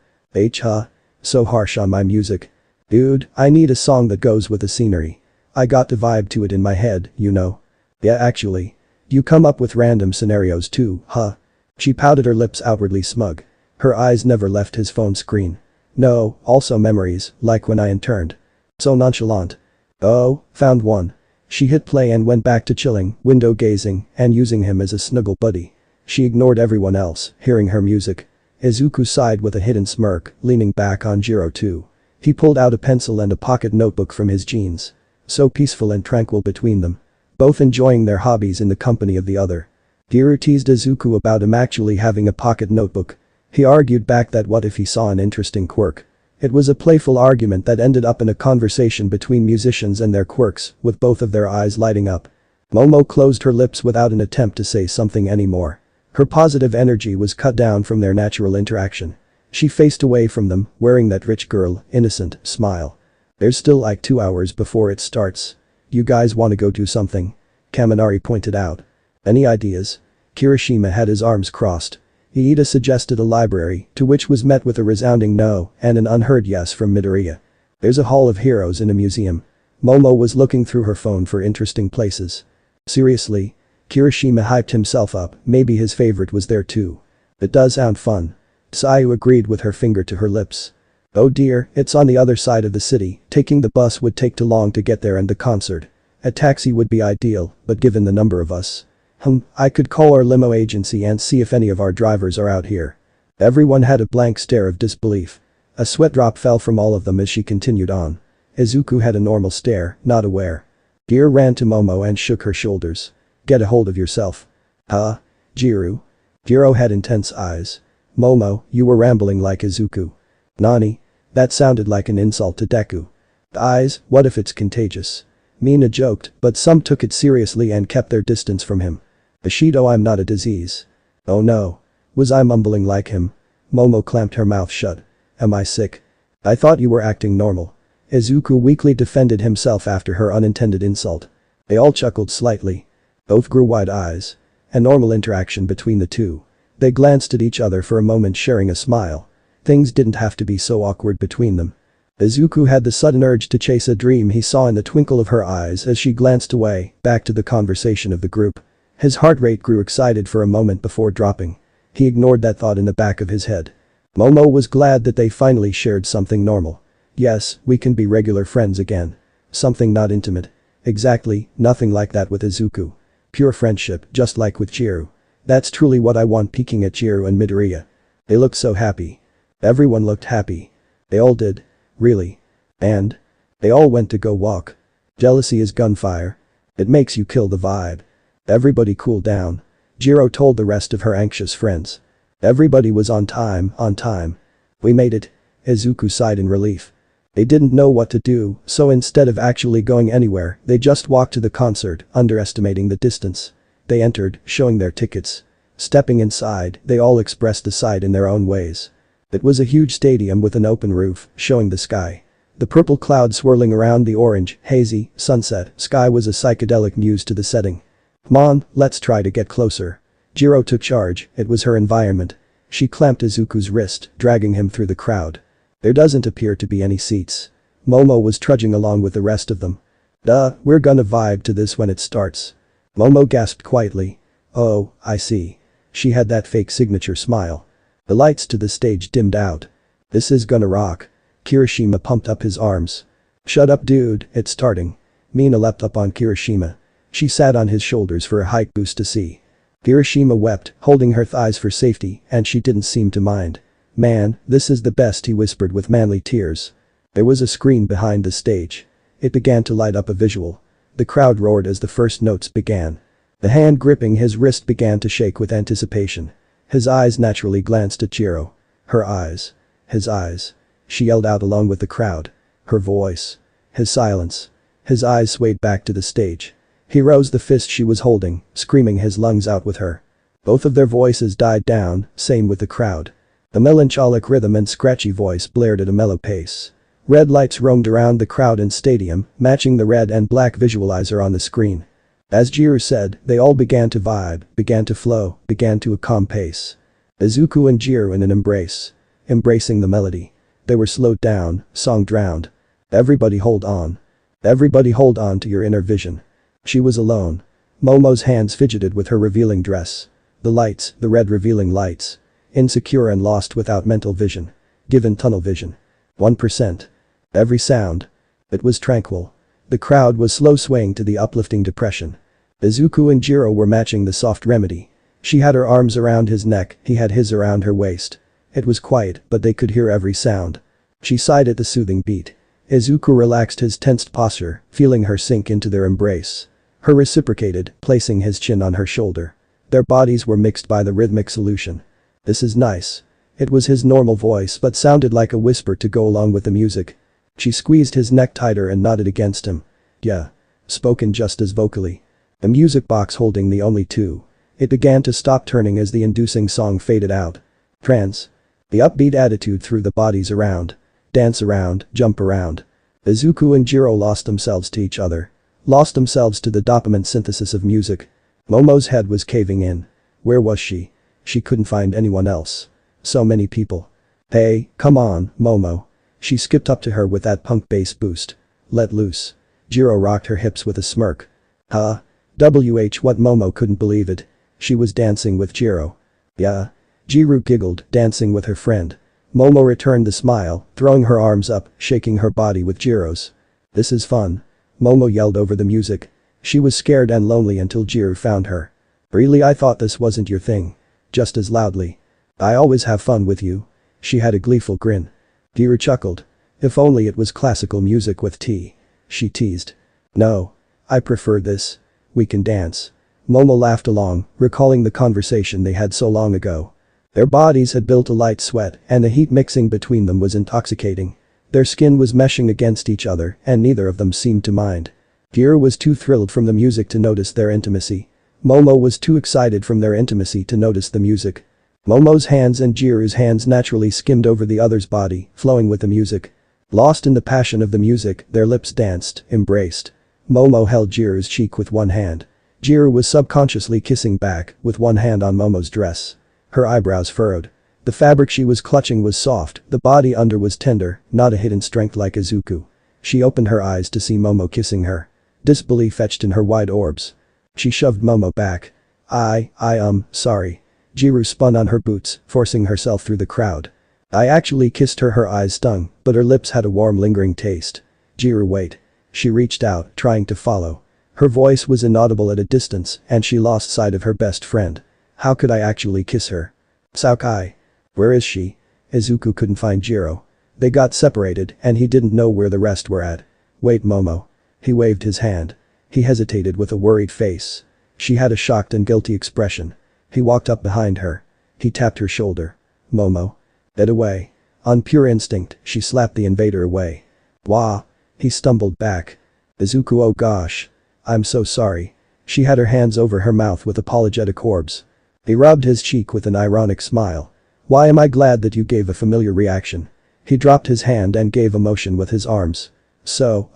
So harsh on my music. Dude, I need a song that goes with the scenery. I got to vibe to it in my head, you know. Yeah, actually. You come up with random scenarios too, huh? She pouted her lips outwardly smug. Her eyes never left his phone screen. No, also memories, like when I interned. So nonchalant. Oh, found one. She hit play and went back to chilling, window gazing, and using him as a snuggle buddy. She ignored everyone else, hearing her music. Izuku sighed with a hidden smirk, leaning back on Jiro too. He pulled out a pencil and a pocket notebook from his jeans. So peaceful and tranquil between them. Both enjoying their hobbies in the company of the other. Jiro teased Izuku about him actually having a pocket notebook. He argued back that what if he saw an interesting quirk. It was a playful argument that ended up in a conversation between musicians and their quirks, with both of their eyes lighting up. Momo closed her lips without an attempt to say something anymore. Her positive energy was cut down from their natural interaction. She faced away from them, wearing that rich girl, innocent, smile. There's still like 2 hours before it starts. You guys wanna go do something? Kaminari pointed out. Any ideas? Kirishima had his arms crossed. Iida suggested a library, to which was met with a resounding no and an unheard yes from Midoriya. There's a hall of heroes in a museum. Momo was looking through her phone for interesting places. Seriously? Kirishima hyped himself up, maybe his favorite was there too. It does sound fun. Sayu agreed with her finger to her lips. Oh dear, it's on the other side of the city, taking the bus would take too long to get there and the concert. A taxi would be ideal, but given the number of us. I could call our limo agency and see if any of our drivers are out here. Everyone had a blank stare of disbelief. A sweat drop fell from all of them as she continued on. Izuku had a normal stare, not aware. Gear ran to Momo and shook her shoulders. Get a hold of yourself. Jirou? Jiro had intense eyes. Momo, you were rambling like Izuku. Nani? That sounded like an insult to Deku. Eyes, what if it's contagious? Mina joked, but some took it seriously and kept their distance from him. Bushido, I'm not a disease. Oh no. Was I mumbling like him? Momo clamped her mouth shut. Am I sick? I thought you were acting normal. Izuku weakly defended himself after her unintended insult. They all chuckled slightly. Both grew wide eyes. A normal interaction between the two. They glanced at each other for a moment, sharing a smile. Things didn't have to be so awkward between them. Izuku had the sudden urge to chase a dream he saw in the twinkle of her eyes as she glanced away, back to the conversation of the group. His heart rate grew excited for a moment before dropping. He ignored that thought in the back of his head. Momo was glad that they finally shared something normal. Yes, we can be regular friends again. Something not intimate. Exactly, nothing like that with Izuku. Pure friendship, just like with Jirou. That's truly what I want. Peeking at Jirou and Midoriya. They looked so happy. Everyone looked happy. They all did. Really. And? They all went to go walk. Jealousy is gunfire. It makes you kill the vibe. Everybody cool down. Jiro told the rest of her anxious friends. Everybody was on time. We made it. Izuku sighed in relief. They didn't know what to do, so instead of actually going anywhere, they just walked to the concert, underestimating the distance. They entered, showing their tickets. Stepping inside, they all expressed the sight in their own ways. It was a huge stadium with an open roof, showing the sky. The purple cloud swirling around the orange, hazy, sunset sky was a psychedelic muse to the setting. Come on, let's try to get closer. Jiro took charge, it was her environment. She clamped Izuku's wrist, dragging him through the crowd. There doesn't appear to be any seats. Momo was trudging along with the rest of them. We're gonna vibe to this when it starts. Momo gasped quietly. Oh, I see. She had that fake signature smile. The lights to the stage dimmed out. This is gonna rock. Kirishima pumped up his arms. Shut up dude, it's starting. Mina leapt up on Kirishima. She sat on his shoulders for a height boost to see. Kirishima wept, holding her thighs for safety, and she didn't seem to mind. Man, this is the best, he whispered with manly tears. There was a screen behind the stage. It began to light up a visual. The crowd roared as the first notes began. The hand gripping his wrist began to shake with anticipation. His eyes naturally glanced at Jiro. Her eyes. His eyes. She yelled out along with the crowd. Her voice. His silence. His eyes swayed back to the stage. He rose the fist she was holding, screaming his lungs out with her. Both of their voices died down, same with the crowd. The melancholic rhythm and scratchy voice blared at a mellow pace. Red lights roamed around the crowd and stadium, matching the red and black visualizer on the screen. As Jiro said, they all began to vibe, began to flow, began to a calm pace. Izuku and Jiro in an embrace. Embracing the melody. They were slowed down, song drowned. Everybody hold on. Everybody hold on to your inner vision. She was alone. Momo's hands fidgeted with her revealing dress. The lights, the red revealing lights. Insecure and lost without mental vision. Given tunnel vision. 1%. Every sound. It was tranquil. The crowd was slow swaying to the uplifting depression. Izuku and Jiro were matching the soft remedy. She had her arms around his neck, he had his around her waist. It was quiet, but they could hear every sound. She sighed at the soothing beat. Izuku relaxed his tensed posture, feeling her sink into their embrace. Her reciprocated, placing his chin on her shoulder. Their bodies were mixed by the rhythmic solution. This is nice. It was his normal voice but sounded like a whisper to go along with the music. She squeezed his neck tighter and nodded against him. Yeah. Spoken just as vocally. The music box holding the only two. It began to stop turning as the inducing song faded out. Trance. The upbeat attitude threw the bodies around. Dance around, jump around. Izuku and Jiro lost themselves to each other. Lost themselves to the dopamine synthesis of music. Momo's head was caving in. Where was she? She couldn't find anyone else. So many people. Hey, come on, Momo. She skipped up to her with that punk bass boost. Let loose. Jiro rocked her hips with a smirk. Huh? What Momo couldn't believe it. She was dancing with Jiro. Yeah. Jirou giggled, dancing with her friend. Momo returned the smile, throwing her arms up, shaking her body with Jiro's. This is fun. Momo yelled over the music. She was scared and lonely until Jirou found her. Really, I thought this wasn't your thing. Just as loudly. I always have fun with you. She had a gleeful grin. Jirou chuckled. If only it was classical music with tea. She teased. No. I prefer this. We can dance. Momo laughed along, recalling the conversation they had so long ago. Their bodies had built a light sweat and the heat mixing between them was intoxicating. Their skin was meshing against each other and neither of them seemed to mind. Jiro was too thrilled from the music to notice their intimacy. Momo was too excited from their intimacy to notice the music. Momo's hands and Jirou's hands naturally skimmed over the other's body, flowing with the music. Lost in the passion of the music, their lips danced, embraced. Momo held Jirou's cheek with one hand. Jirou was subconsciously kissing back, with one hand on Momo's dress. Her eyebrows furrowed. The fabric she was clutching was soft, the body under was tender, not a hidden strength like Izuku. She opened her eyes to see Momo kissing her. Disbelief etched in her wide orbs. She shoved Momo back. Sorry. Jirou spun on her boots, forcing herself through the crowd. I actually kissed her. Her eyes stung, but her lips had a warm lingering taste. Jirou, wait. She reached out, trying to follow. Her voice was inaudible at a distance and she lost sight of her best friend. How could I actually kiss her? Saokai. Where is she? Izuku couldn't find Jiro. They got separated and he didn't know where the rest were at. Wait, Momo. He waved his hand. He hesitated with a worried face. She had a shocked and guilty expression. He walked up behind her. He tapped her shoulder. Momo. Get away. On pure instinct, she slapped the invader away. Wah. He stumbled back. Izuku, oh gosh. I'm so sorry. She had her hands over her mouth with apologetic orbs. He rubbed his cheek with an ironic smile. Why am I glad that you gave a familiar reaction? He dropped his hand and gave a motion with his arms. So,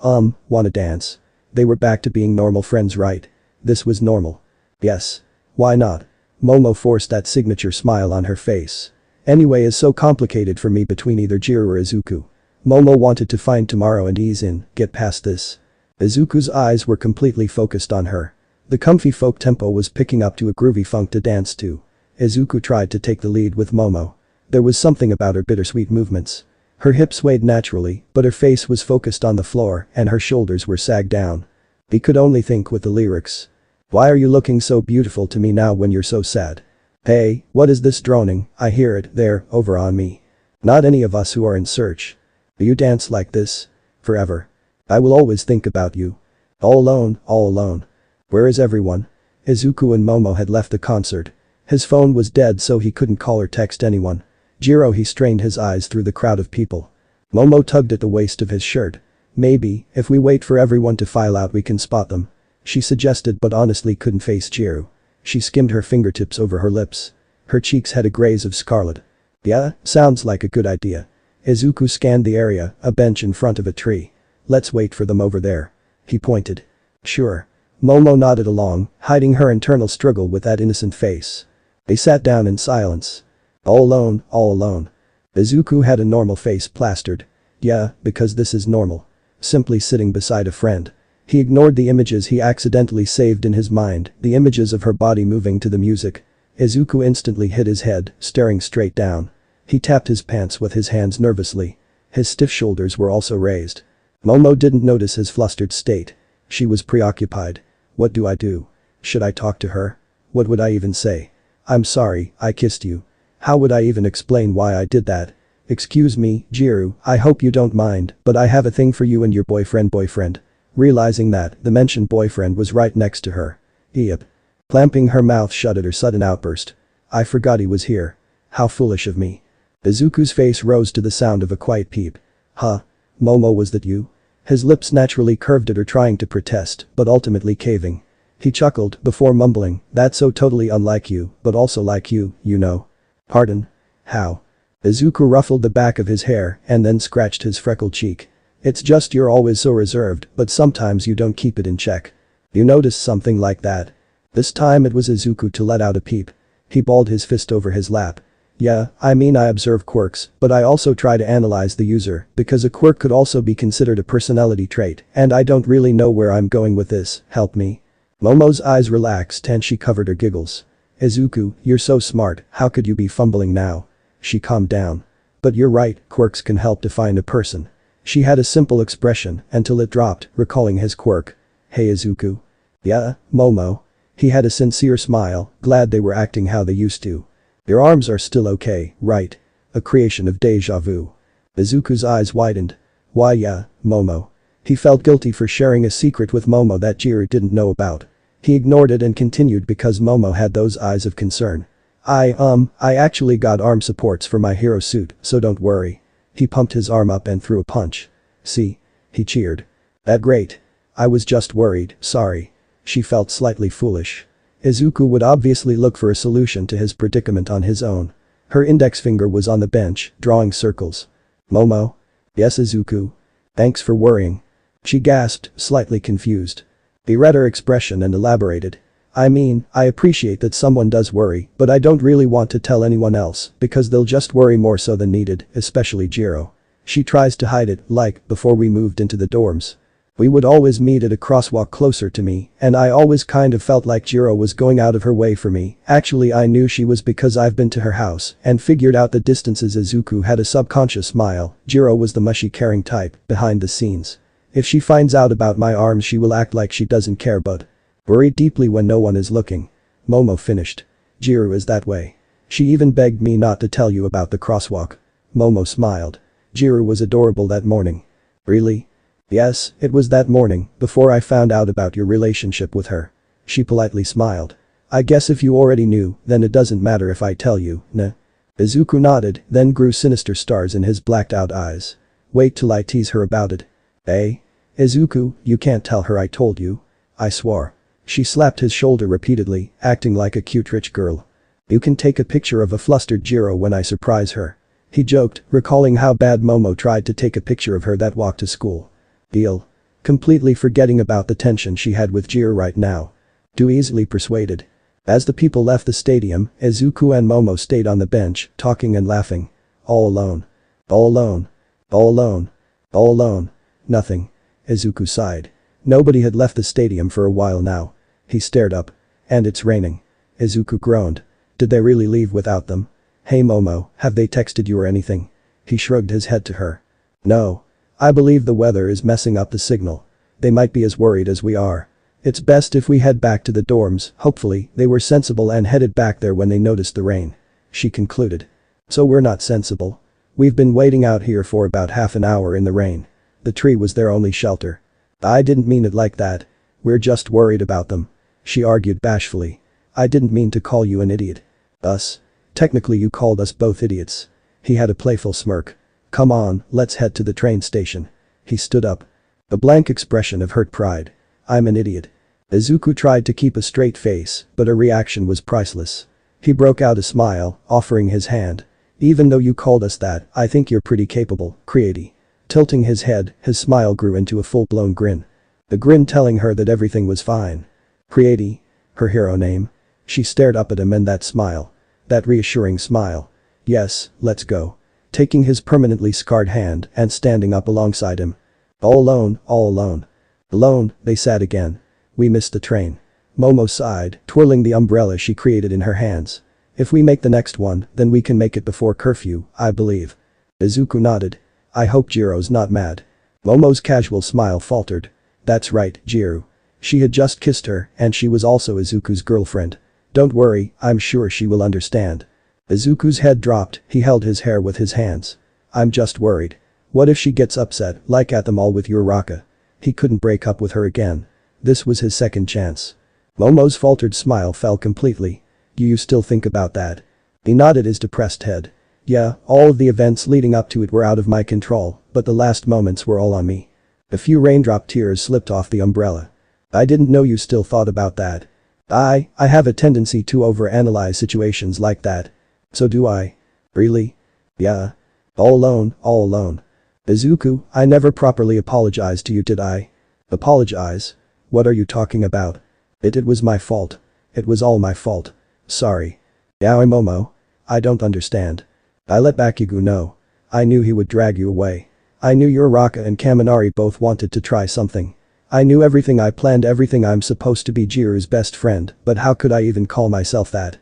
wanna dance? They were back to being normal friends, right? This was normal. Yes. Why not? Momo forced that signature smile on her face. Anyway, is so complicated for me between either Jiro or Izuku. Momo wanted to find tomorrow and ease in, get past this. Izuku's eyes were completely focused on her. The comfy folk tempo was picking up to a groovy funk to dance to. Izuku tried to take the lead with Momo. There was something about her bittersweet movements. Her hips swayed naturally, but her face was focused on the floor and her shoulders were sagged down. He could only think with the lyrics. Why are you looking so beautiful to me now when you're so sad? Hey, what is this droning? I hear it, there, over on me. Not any of us who are in search. Do you dance like this? Forever. I will always think about you. All alone, all alone. Where is everyone? Izuku and Momo had left the concert. His phone was dead so he couldn't call or text anyone. Jiro, he strained his eyes through the crowd of people. Momo tugged at the waist of his shirt. Maybe, if we wait for everyone to file out we can spot them. She suggested but honestly couldn't face Jiro. She skimmed her fingertips over her lips. Her cheeks had a graze of scarlet. Yeah, sounds like a good idea. Izuku scanned the area, a bench in front of a tree. Let's wait for them over there. He pointed. Sure. Momo nodded along, hiding her internal struggle with that innocent face. They sat down in silence. All alone, all alone. Izuku had a normal face plastered. Yeah, because this is normal. Simply sitting beside a friend. He ignored the images he accidentally saved in his mind, the images of her body moving to the music. Izuku instantly hit his head, staring straight down. He tapped his pants with his hands nervously. His stiff shoulders were also raised. Momo didn't notice his flustered state. She was preoccupied. What do I do? Should I talk to her? What would I even say? I'm sorry, I kissed you. How would I even explain why I did that? Excuse me, Jirou, I hope you don't mind, but I have a thing for you and your boyfriend. Realizing that, the mentioned boyfriend was right next to her. Yep. Clamping her mouth shut at her sudden outburst. I forgot he was here. How foolish of me. Izuku's face rose to the sound of a quiet peep. Huh? Momo, was that you? His lips naturally curved at her, trying to protest, but ultimately caving. He chuckled before mumbling, "That's so totally unlike you, but also like you, you know." "Pardon? How?" Izuku ruffled the back of his hair and then scratched his freckled cheek. "It's just you're always so reserved, but sometimes you don't keep it in check. You notice something like that?" This time it was Izuku to let out a peep. He balled his fist over his lap. "Yeah, I mean I observe quirks, but I also try to analyze the user, because a quirk could also be considered a personality trait, and I don't really know where I'm going with this, help me." Momo's eyes relaxed and she covered her giggles. "Izuku, you're so smart, how could you be fumbling now?" She calmed down. "But you're right, quirks can help define a person." She had a simple expression until it dropped, recalling his quirk. "Hey Izuku." "Yeah, Momo." He had a sincere smile, glad they were acting how they used to. "Your arms are still okay, right?" A creation of deja vu. Izuku's eyes widened. "Why yeah, Momo." He felt guilty for sharing a secret with Momo that Jiro didn't know about. He ignored it and continued because Momo had those eyes of concern. I actually got arm supports for my hero suit, so don't worry." He pumped his arm up and threw a punch. "See?" He cheered. "That great. I was just worried, sorry." She felt slightly foolish. Izuku would obviously look for a solution to his predicament on his own. Her index finger was on the bench, drawing circles. "Momo?" "Yes Izuku." "Thanks for worrying." She gasped, slightly confused. He read her expression and elaborated. "I mean, I appreciate that someone does worry, but I don't really want to tell anyone else, because they'll just worry more so than needed, especially Jiro. She tries to hide it, like, before we moved into the dorms. We would always meet at a crosswalk closer to me, and I always kind of felt like Jiro was going out of her way for me. Actually I knew she was because I've been to her house and figured out the distances." Izuku had a subconscious smile. Jiro was the mushy caring type, behind the scenes. "If she finds out about my arms she will act like she doesn't care but worry deeply when no one is looking." Momo finished. "Jiro is that way. She even begged me not to tell you about the crosswalk." Momo smiled. "Jiro was adorable that morning." "Really?" "Yes, it was that morning, before I found out about your relationship with her." She politely smiled. "I guess if you already knew, then it doesn't matter if I tell you, nah?" Izuku nodded, then grew sinister stars in his blacked out eyes. "Wait till I tease her about it." "Eh? Izuku, you can't tell her I told you." "I swore." She slapped his shoulder repeatedly, acting like a cute rich girl. "You can take a picture of a flustered Jiro when I surprise her." He joked, recalling how bad Momo tried to take a picture of her that walk to school. "Deal." Completely forgetting about the tension she had with Jiro right now. Too easily persuaded. As the people left the stadium, Izuku and Momo stayed on the bench, talking and laughing. All alone. All alone. All alone. All alone. Nothing. Izuku sighed. Nobody had left the stadium for a while now. He stared up. "And it's raining." Izuku groaned. "Did they really leave without them?" "Hey Momo, have they texted you or anything?" He shrugged his head to her. "No. I believe the weather is messing up the signal. They might be as worried as we are. It's best if we head back to the dorms." Hopefully, they were sensible and headed back there when they noticed the rain. She concluded. "So we're not sensible. We've been waiting out here for about half an hour in the rain. The tree was their only shelter." "I didn't mean it like that. We're just worried about them." She argued bashfully. "I didn't mean to call you an idiot." "Us? Technically you called us both idiots." He had a playful smirk. "Come on, let's head to the train station." He stood up. A blank expression of hurt pride. "I'm an idiot." Izuku tried to keep a straight face, but her reaction was priceless. He broke out a smile, offering his hand. "Even though you called us that, I think you're pretty capable, Creati." Tilting his head, his smile grew into a full-blown grin. The grin telling her that everything was fine. Creati? Her hero name? She stared up at him and that smile. That reassuring smile. "Yes, let's go." Taking his permanently scarred hand and standing up alongside him. "All alone, all alone." Alone, they sat again. "We missed the train." Momo sighed, twirling the umbrella she created in her hands. "If we make the next one, then we can make it before curfew, I believe." Izuku nodded. "I hope Jiro's not mad." Momo's casual smile faltered. "That's right, Jiro." She had just kissed her, and she was also Izuku's girlfriend. "Don't worry, I'm sure she will understand." Izuku's head dropped, he held his hair with his hands. "I'm just worried. What if she gets upset, like at them all with your Raka?" He couldn't break up with her again. This was his second chance. Momo's faltered smile fell completely. "Do you still think about that?" He nodded his depressed head. "Yeah, all of the events leading up to it were out of my control, but the last moments were all on me." A few raindrop tears slipped off the umbrella. I didn't know you still thought about that. I have a tendency to overanalyze situations like that. So do I. Really? Yeah. All alone, all alone. Izuku, I never properly apologized to you, did I? Apologize? What are you talking about? It was my fault. It was all my fault. Sorry. Yaoi Momo. I don't understand. I let Bakugo know. I knew he would drag you away. I knew Uraraka and Kaminari both wanted to try something. I knew everything, I planned everything. I'm supposed to be Jiro's best friend, but how could I even call myself that?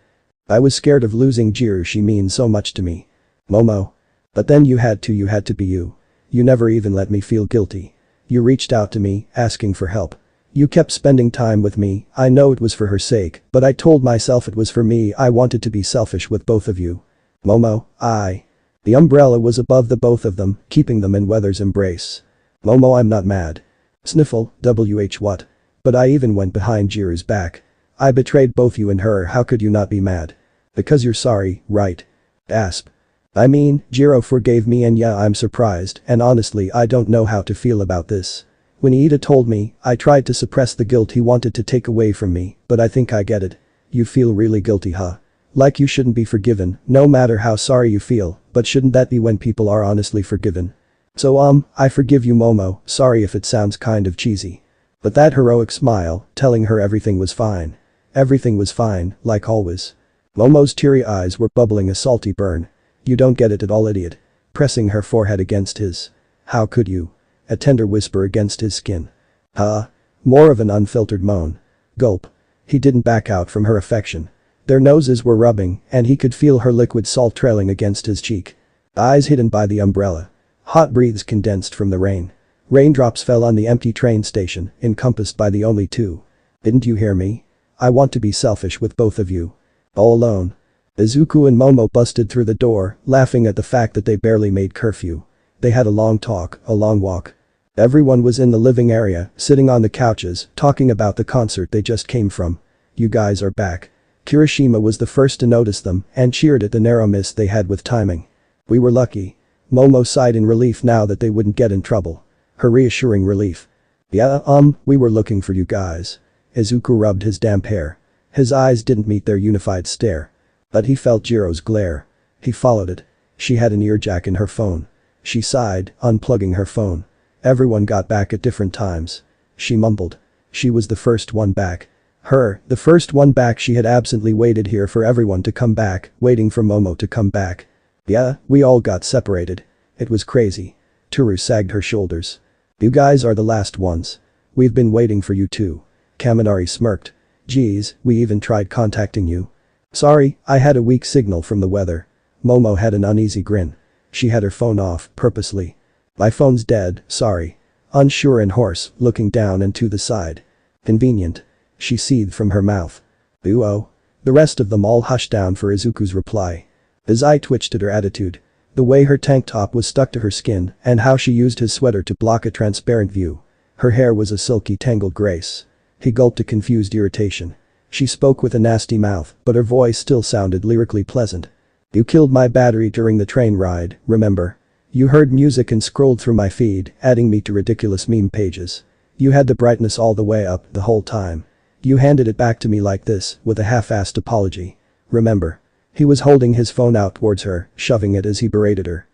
I was scared of losing Jiro, she means so much to me. Momo. But then you had to be you. You never even let me feel guilty. You reached out to me, asking for help. You kept spending time with me, I know it was for her sake, but I told myself it was for me. I wanted to be selfish with both of you. Momo, The umbrella was above the both of them, keeping them in Weather's embrace. Momo, I'm not mad. Sniffle, what? But I even went behind Jiro's back. I betrayed both you and her, how could you not be mad? Because you're sorry, right? Asp. I mean, Jiro forgave me and yeah, I'm surprised, and honestly I don't know how to feel about this. When Iida told me, I tried to suppress the guilt he wanted to take away from me, but I think I get it. You feel really guilty, huh? Like you shouldn't be forgiven, no matter how sorry you feel, but shouldn't that be when people are honestly forgiven? So I forgive you, Momo, sorry if it sounds kind of cheesy. But that heroic smile, telling her everything was fine. Everything was fine, like always. Momo's teary eyes were bubbling a salty burn. You don't get it at all, idiot. Pressing her forehead against his. How could you? A tender whisper against his skin. Huh? More of an unfiltered moan. Gulp. He didn't back out from her affection. Their noses were rubbing, and he could feel her liquid salt trailing against his cheek. Eyes hidden by the umbrella. Hot breaths condensed from the rain. Raindrops fell on the empty train station, encompassed by the only two. Didn't you hear me? I want to be selfish with both of you. All alone. Izuku and Momo busted through the door, laughing at the fact that they barely made curfew. They had a long talk, a long walk. Everyone was in the living area, sitting on the couches, talking about the concert they just came from. You guys are back. Kirishima was the first to notice them and cheered at the narrow miss they had with timing. We were lucky. Momo sighed in relief now that they wouldn't get in trouble. Her reassuring relief. Yeah, we were looking for you guys. Izuku rubbed his damp hair. His eyes didn't meet their unified stare. But he felt Jiro's glare. He followed it. She had an earjack in her phone. She sighed, unplugging her phone. Everyone got back at different times. She mumbled. She was the first one back. The first one back. She had absently waited here for everyone to come back, waiting for Momo to come back. Yeah, we all got separated. It was crazy. Toru sagged her shoulders. You guys are the last ones. We've been waiting for you too. Kaminari smirked. Geez, we even tried contacting you. Sorry, I had a weak signal from the weather. Momo had an uneasy grin. She had her phone off, purposely. My phone's dead, sorry. Unsure and hoarse, looking down and to the side. Convenient. She seethed from her mouth. Ooh-oh. The rest of them all hushed down for Izuku's reply. His eye twitched at her attitude. The way her tank top was stuck to her skin and how she used his sweater to block a transparent view. Her hair was a silky tangled grace. He gulped a confused irritation. She spoke with a nasty mouth, but her voice still sounded lyrically pleasant. You killed my battery during the train ride, remember? You heard music and scrolled through my feed, adding me to ridiculous meme pages. You had the brightness all the way up the whole time. You handed it back to me like this, with a half-assed apology. Remember? He was holding his phone out towards her, shoving it as he berated her.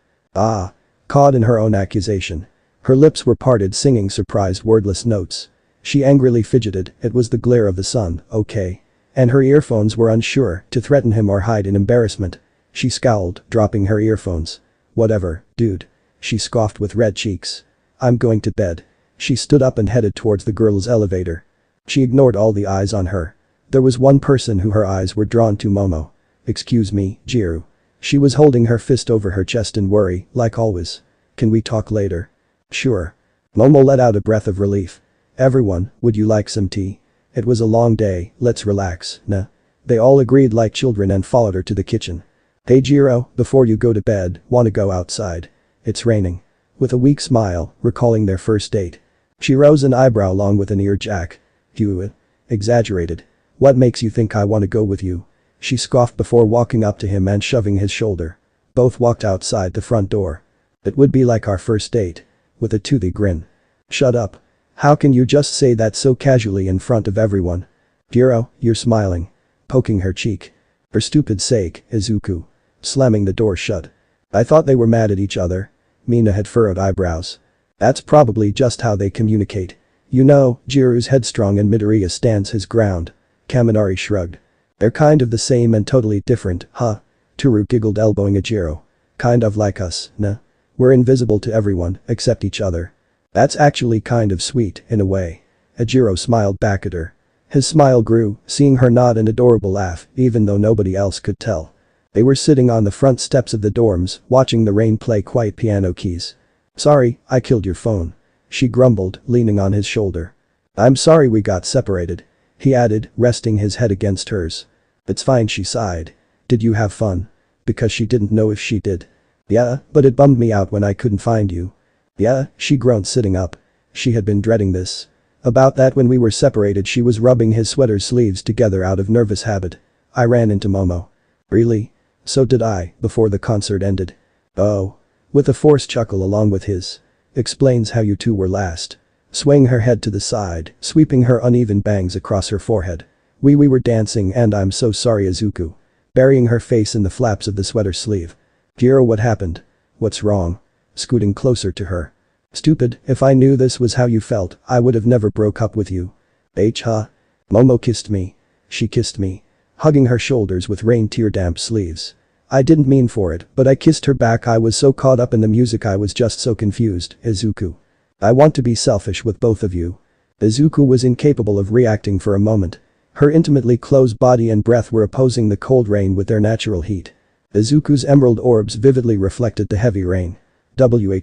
Caught in her own accusation. Her lips were parted, singing surprised wordless notes. She angrily fidgeted, it was the glare of the sun, okay. And her earphones were unsure to threaten him or hide in embarrassment. She scowled, dropping her earphones. Whatever, dude. She scoffed with red cheeks. I'm going to bed. She stood up and headed towards the girls' elevator. She ignored all the eyes on her. There was one person who her eyes were drawn to, Momo. Excuse me, Jiro. She was holding her fist over her chest in worry, like always. Can we talk later? Sure. Momo let out a breath of relief. Everyone, would you like some tea? It was a long day, let's relax, nah. They all agreed like children and followed her to the kitchen. Hey Jiro, before you go to bed, wanna go outside? It's raining. With a weak smile, recalling their first date. She rose an eyebrow along with an earjack. You exaggerated. What makes you think I wanna go with you? She scoffed before walking up to him and shoving his shoulder. Both walked outside the front door. It would be like our first date. With a toothy grin. Shut up. How can you just say that so casually in front of everyone? Jiro, you're smiling. Poking her cheek. For stupid sake, Izuku. Slamming the door shut. I thought they were mad at each other. Mina had furrowed eyebrows. That's probably just how they communicate. You know, Jiro's headstrong and Midoriya stands his ground. Kaminari shrugged. They're kind of the same and totally different, huh? Toru giggled, elbowing at Jiro. Kind of like us, nah? We're invisible to everyone except each other. That's actually kind of sweet, in a way. Jiro smiled back at her. His smile grew, seeing her nod an adorable laugh, even though nobody else could tell. They were sitting on the front steps of the dorms, watching the rain play quiet piano keys. Sorry, I killed your phone. She grumbled, leaning on his shoulder. I'm sorry we got separated. He added, resting his head against hers. It's fine, she sighed. Did you have fun? Because she didn't know if she did. Yeah, but it bummed me out when I couldn't find you. Yeah, she groaned, sitting up. She had been dreading this. About that, when we were separated, she was rubbing his sweater sleeves together out of nervous habit. I ran into Momo. Really? So did I, before the concert ended. Oh. With a forced chuckle along with his. Explains how you two were last. Swaying her head to the side, sweeping her uneven bangs across her forehead. We were dancing and I'm so sorry, Izuku. Burying her face in the flaps of the sweater sleeve. Jiro, what happened? What's wrong? Scooting closer to her. Stupid, if I knew this was how you felt, I would have never broke up with you. Huh? Momo kissed me. She kissed me. Hugging her shoulders with rain tear-damp sleeves. I didn't mean for it, but I kissed her back. I was so caught up in the music, I was just so confused, Izuku. I want to be selfish with both of you. Izuku was incapable of reacting for a moment. Her intimately closed body and breath were opposing the cold rain with their natural heat. Izuku's emerald orbs vividly reflected the heavy rain.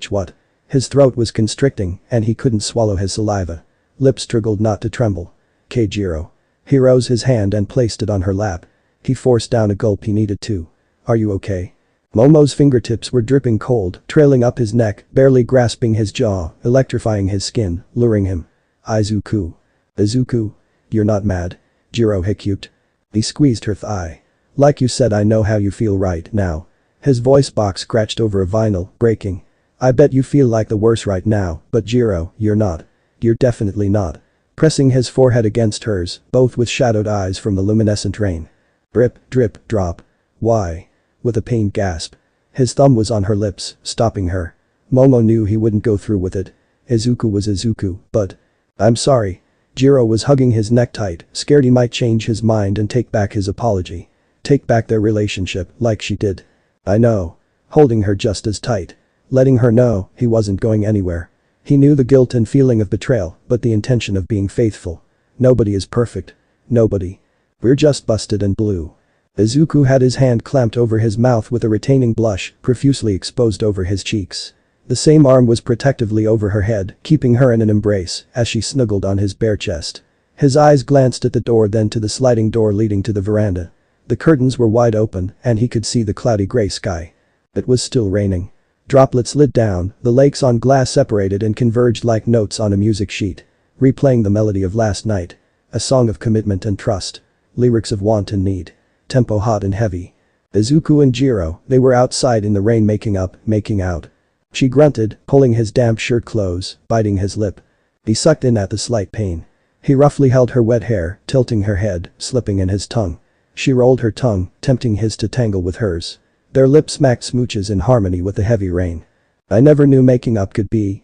What? His throat was constricting and he couldn't swallow his saliva. Lips struggled not to tremble. Jiro. He rose his hand and placed it on her lap. He forced down a gulp he needed to. Are you okay? Momo's fingertips were dripping cold, trailing up his neck, barely grasping his jaw, electrifying his skin, luring him. Izuku. Izuku. You're not mad? Jiro hiccupped. He squeezed her thigh. Like you said, I know how you feel right now. His voice box scratched over a vinyl, breaking. I bet you feel like the worst right now, but Jiro, you're not. You're definitely not. Pressing his forehead against hers, both with shadowed eyes from the luminescent rain. Drip, drip, drop. Why? With a pained gasp. His thumb was on her lips, stopping her. Momo knew he wouldn't go through with it. Izuku was Izuku, but. I'm sorry. Jiro was hugging his neck tight, scared he might change his mind and take back his apology. Take back their relationship, like she did. I know. Holding her just as tight. Letting her know he wasn't going anywhere. He knew the guilt and feeling of betrayal, but the intention of being faithful. Nobody is perfect. Nobody. We're just busted and blue. Izuku had his hand clamped over his mouth with a retaining blush profusely exposed over his cheeks. The same arm was protectively over her head, keeping her in an embrace as she snuggled on his bare chest. His eyes glanced at the door, then to the sliding door leading to the veranda. The curtains were wide open and he could see the cloudy gray sky. It was still raining. Droplets lit down, the lakes on glass separated and converged like notes on a music sheet. Replaying the melody of last night. A song of commitment and trust. Lyrics of want and need. Tempo hot and heavy. Izuku and Jiro, they were outside in the rain making out. She grunted, pulling his damp shirt close, biting his lip. He sucked in at the slight pain. He roughly held her wet hair, tilting her head, slipping in his tongue. She rolled her tongue, tempting his to tangle with hers. Their lips smacked smooches in harmony with the heavy rain. I never knew making up could be,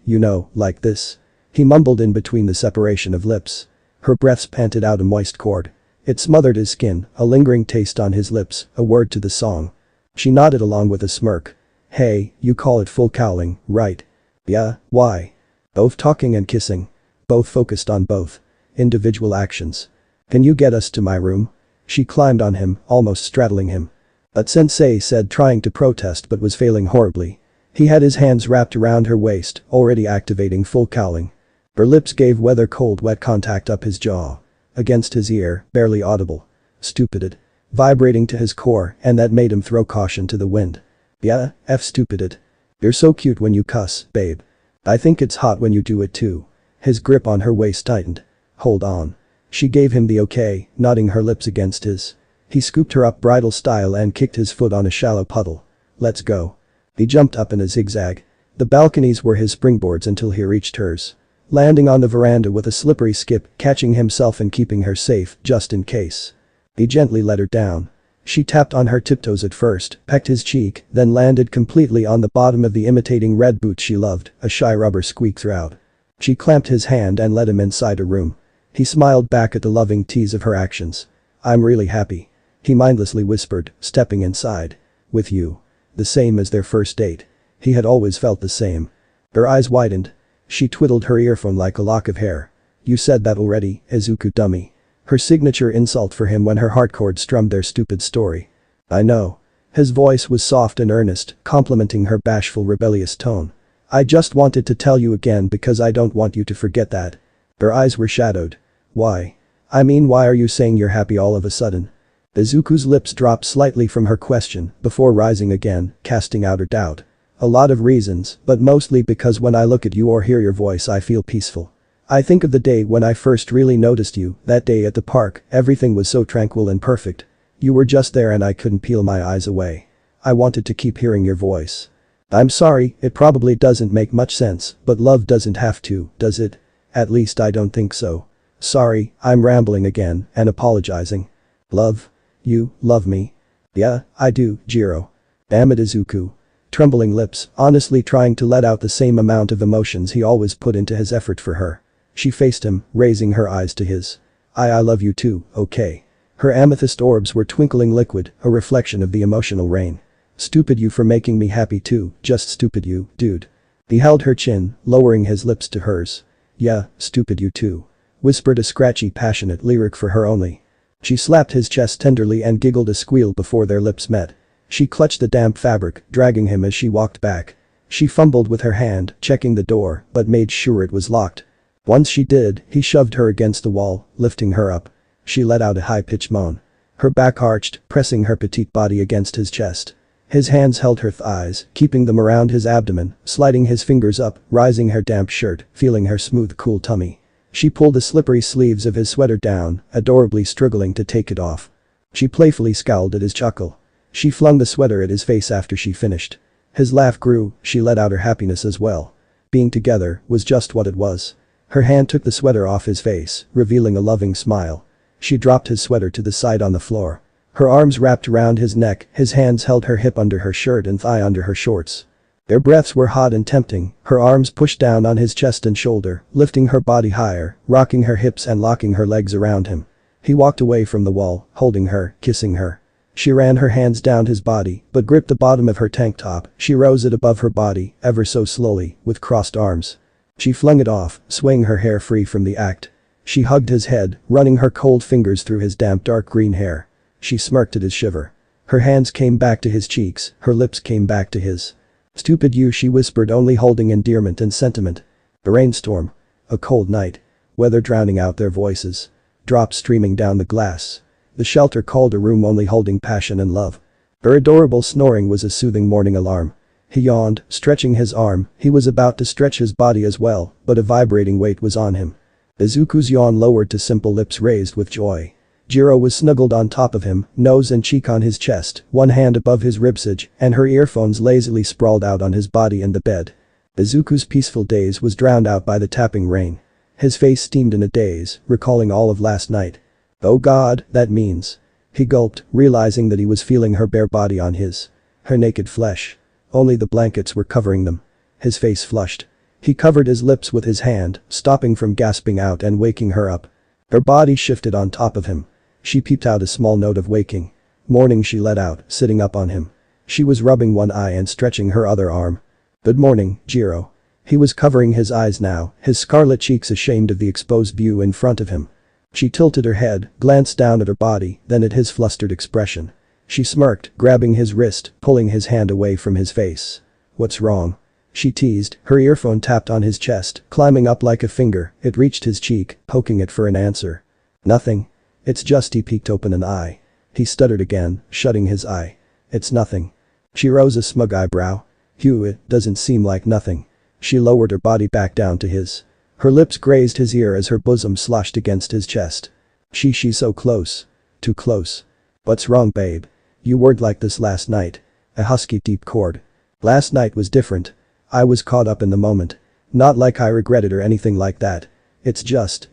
like this. He mumbled in between the separation of lips. Her breaths panted out a moist chord. It smothered his skin, a lingering taste on his lips, a word to the song. She nodded along with a smirk. Hey, you call it full cowling, right? Yeah, why? Both talking and kissing. Both focused on both. Individual actions. Can you get us to my room? She climbed on him, almost straddling him. But Sensei said, trying to protest but was failing horribly. He had his hands wrapped around her waist, already activating full cowling. Her lips gave weather cold wet contact up his jaw. Against his ear, barely audible. Stupid. Vibrating to his core, and that made him throw caution to the wind. Yeah, stupid. You're so cute when you cuss, babe. I think it's hot when you do it too. His grip on her waist tightened. Hold on. She gave him the okay, nodding her lips against his. He scooped her up bridal style and kicked his foot on a shallow puddle. Let's go. He jumped up in a zigzag. The balconies were his springboards until he reached hers. landing on the veranda with a slippery skip, catching himself and keeping her safe, just in case. He gently let her down. She tapped on her tiptoes at first, pecked his cheek, then landed completely on the bottom of the imitating red boot she loved, a shy rubber squeak throughout. She clamped his hand and led him inside her room. He smiled back at the loving tease of her actions. "I'm really happy," he mindlessly whispered, stepping inside. "With you. The same as their first date." He had always felt the same. Her eyes widened. She twiddled her earphone like a lock of hair. "You said that already, Izuku dummy." Her signature insult for him when her heartcord strummed their stupid story. "I know." His voice was soft and earnest, complimenting her bashful rebellious tone. "I just wanted to tell you again because I don't want you to forget that." Her eyes were shadowed. "Why? I mean, why are you saying you're happy all of a sudden?" Izuku's lips dropped slightly from her question before rising again, casting out her doubt. "A lot of reasons, but mostly because when I look at you or hear your voice I feel peaceful. I think of the day when I first really noticed you, that day at the park, everything was so tranquil and perfect. You were just there and I couldn't peel my eyes away. I wanted to keep hearing your voice. I'm sorry, it probably doesn't make much sense, but love doesn't have to, does it? At least I don't think so. Sorry, I'm rambling again and apologizing. Love? You love me?" "Yeah, I do, Jiro." "Damn it, Izuku." Trembling lips, honestly trying to let out the same amount of emotions he always put into his effort for her. She faced him, raising her eyes to his. I love you too, okay?" Her amethyst orbs were twinkling liquid, a reflection of the emotional rain. "Stupid you for making me happy too, just stupid you, dude." He held her chin, lowering his lips to hers. "Yeah, stupid you too." Whispered a scratchy passionate lyric for her only. She slapped his chest tenderly and giggled a squeal before their lips met. She clutched the damp fabric, dragging him as she walked back. She fumbled with her hand, checking the door, but made sure it was locked. Once she did, he shoved her against the wall, lifting her up. She let out a high-pitched moan. Her back arched, pressing her petite body against his chest. His hands held her thighs, keeping them around his abdomen, sliding his fingers up, rising her damp shirt, feeling her smooth cool tummy. She pulled the slippery sleeves of his sweater down, adorably struggling to take it off. She playfully scowled at his chuckle. She flung the sweater at his face after she finished. His laugh grew, she let out her happiness as well. Being together was just what it was. Her hand took the sweater off his face, revealing a loving smile. She dropped his sweater to the side on the floor. Her arms wrapped around his neck, his hands held her hip under her shirt and thigh under her shorts. Their breaths were hot and tempting, her arms pushed down on his chest and shoulder, lifting her body higher, rocking her hips and locking her legs around him. He walked away from the wall, holding her, kissing her. She ran her hands down his body, but gripped the bottom of her tank top. She rose it above her body, ever so slowly, with crossed arms. She flung it off, swaying her hair free from the act. She hugged his head, running her cold fingers through his damp dark green hair. She smirked at his shiver. Her hands came back to his cheeks, her lips came back to his. "Stupid you," she whispered, only holding endearment and sentiment. A rainstorm. A cold night. Weather drowning out their voices. Drops streaming down the glass. The shelter called a room only holding passion and love. Her adorable snoring was a soothing morning alarm. He yawned, stretching his arm. He was about to stretch his body as well, but a vibrating weight was on him. Izuku's yawn lowered to simple lips raised with joy. Jiro was snuggled on top of him, nose and cheek on his chest, one hand above his ribsage, and her earphones lazily sprawled out on his body in the bed. Izuku's peaceful daze was drowned out by the tapping rain. His face steamed in a daze, recalling all of last night. Oh God, that means. He gulped, realizing that he was feeling her bare body on his. Her naked flesh. Only the blankets were covering them. His face flushed. He covered his lips with his hand, stopping from gasping out and waking her up. Her body shifted on top of him. She peeped out a small note of waking. Morning, she let out, sitting up on him. She was rubbing one eye and stretching her other arm. Good morning, Jiro. He was covering his eyes now, his scarlet cheeks ashamed of the exposed view in front of him. She tilted her head, glanced down at her body, then at his flustered expression. She smirked, grabbing his wrist, pulling his hand away from his face. What's wrong? She teased, her earphone tapped on his chest, climbing up like a finger. It reached his cheek, poking it for an answer. Nothing. It's just. He peeked open an eye. He stuttered again, shutting his eye. It's nothing. She rose a smug eyebrow. Hugh, it doesn't seem like nothing. She lowered her body back down to his. Her lips grazed his ear as her bosom sloshed against his chest. She's so close. Too close. What's wrong, babe? You weren't like this last night. A husky deep chord. Last night was different. I was caught up in the moment. Not like I regret it or anything like that. It's just.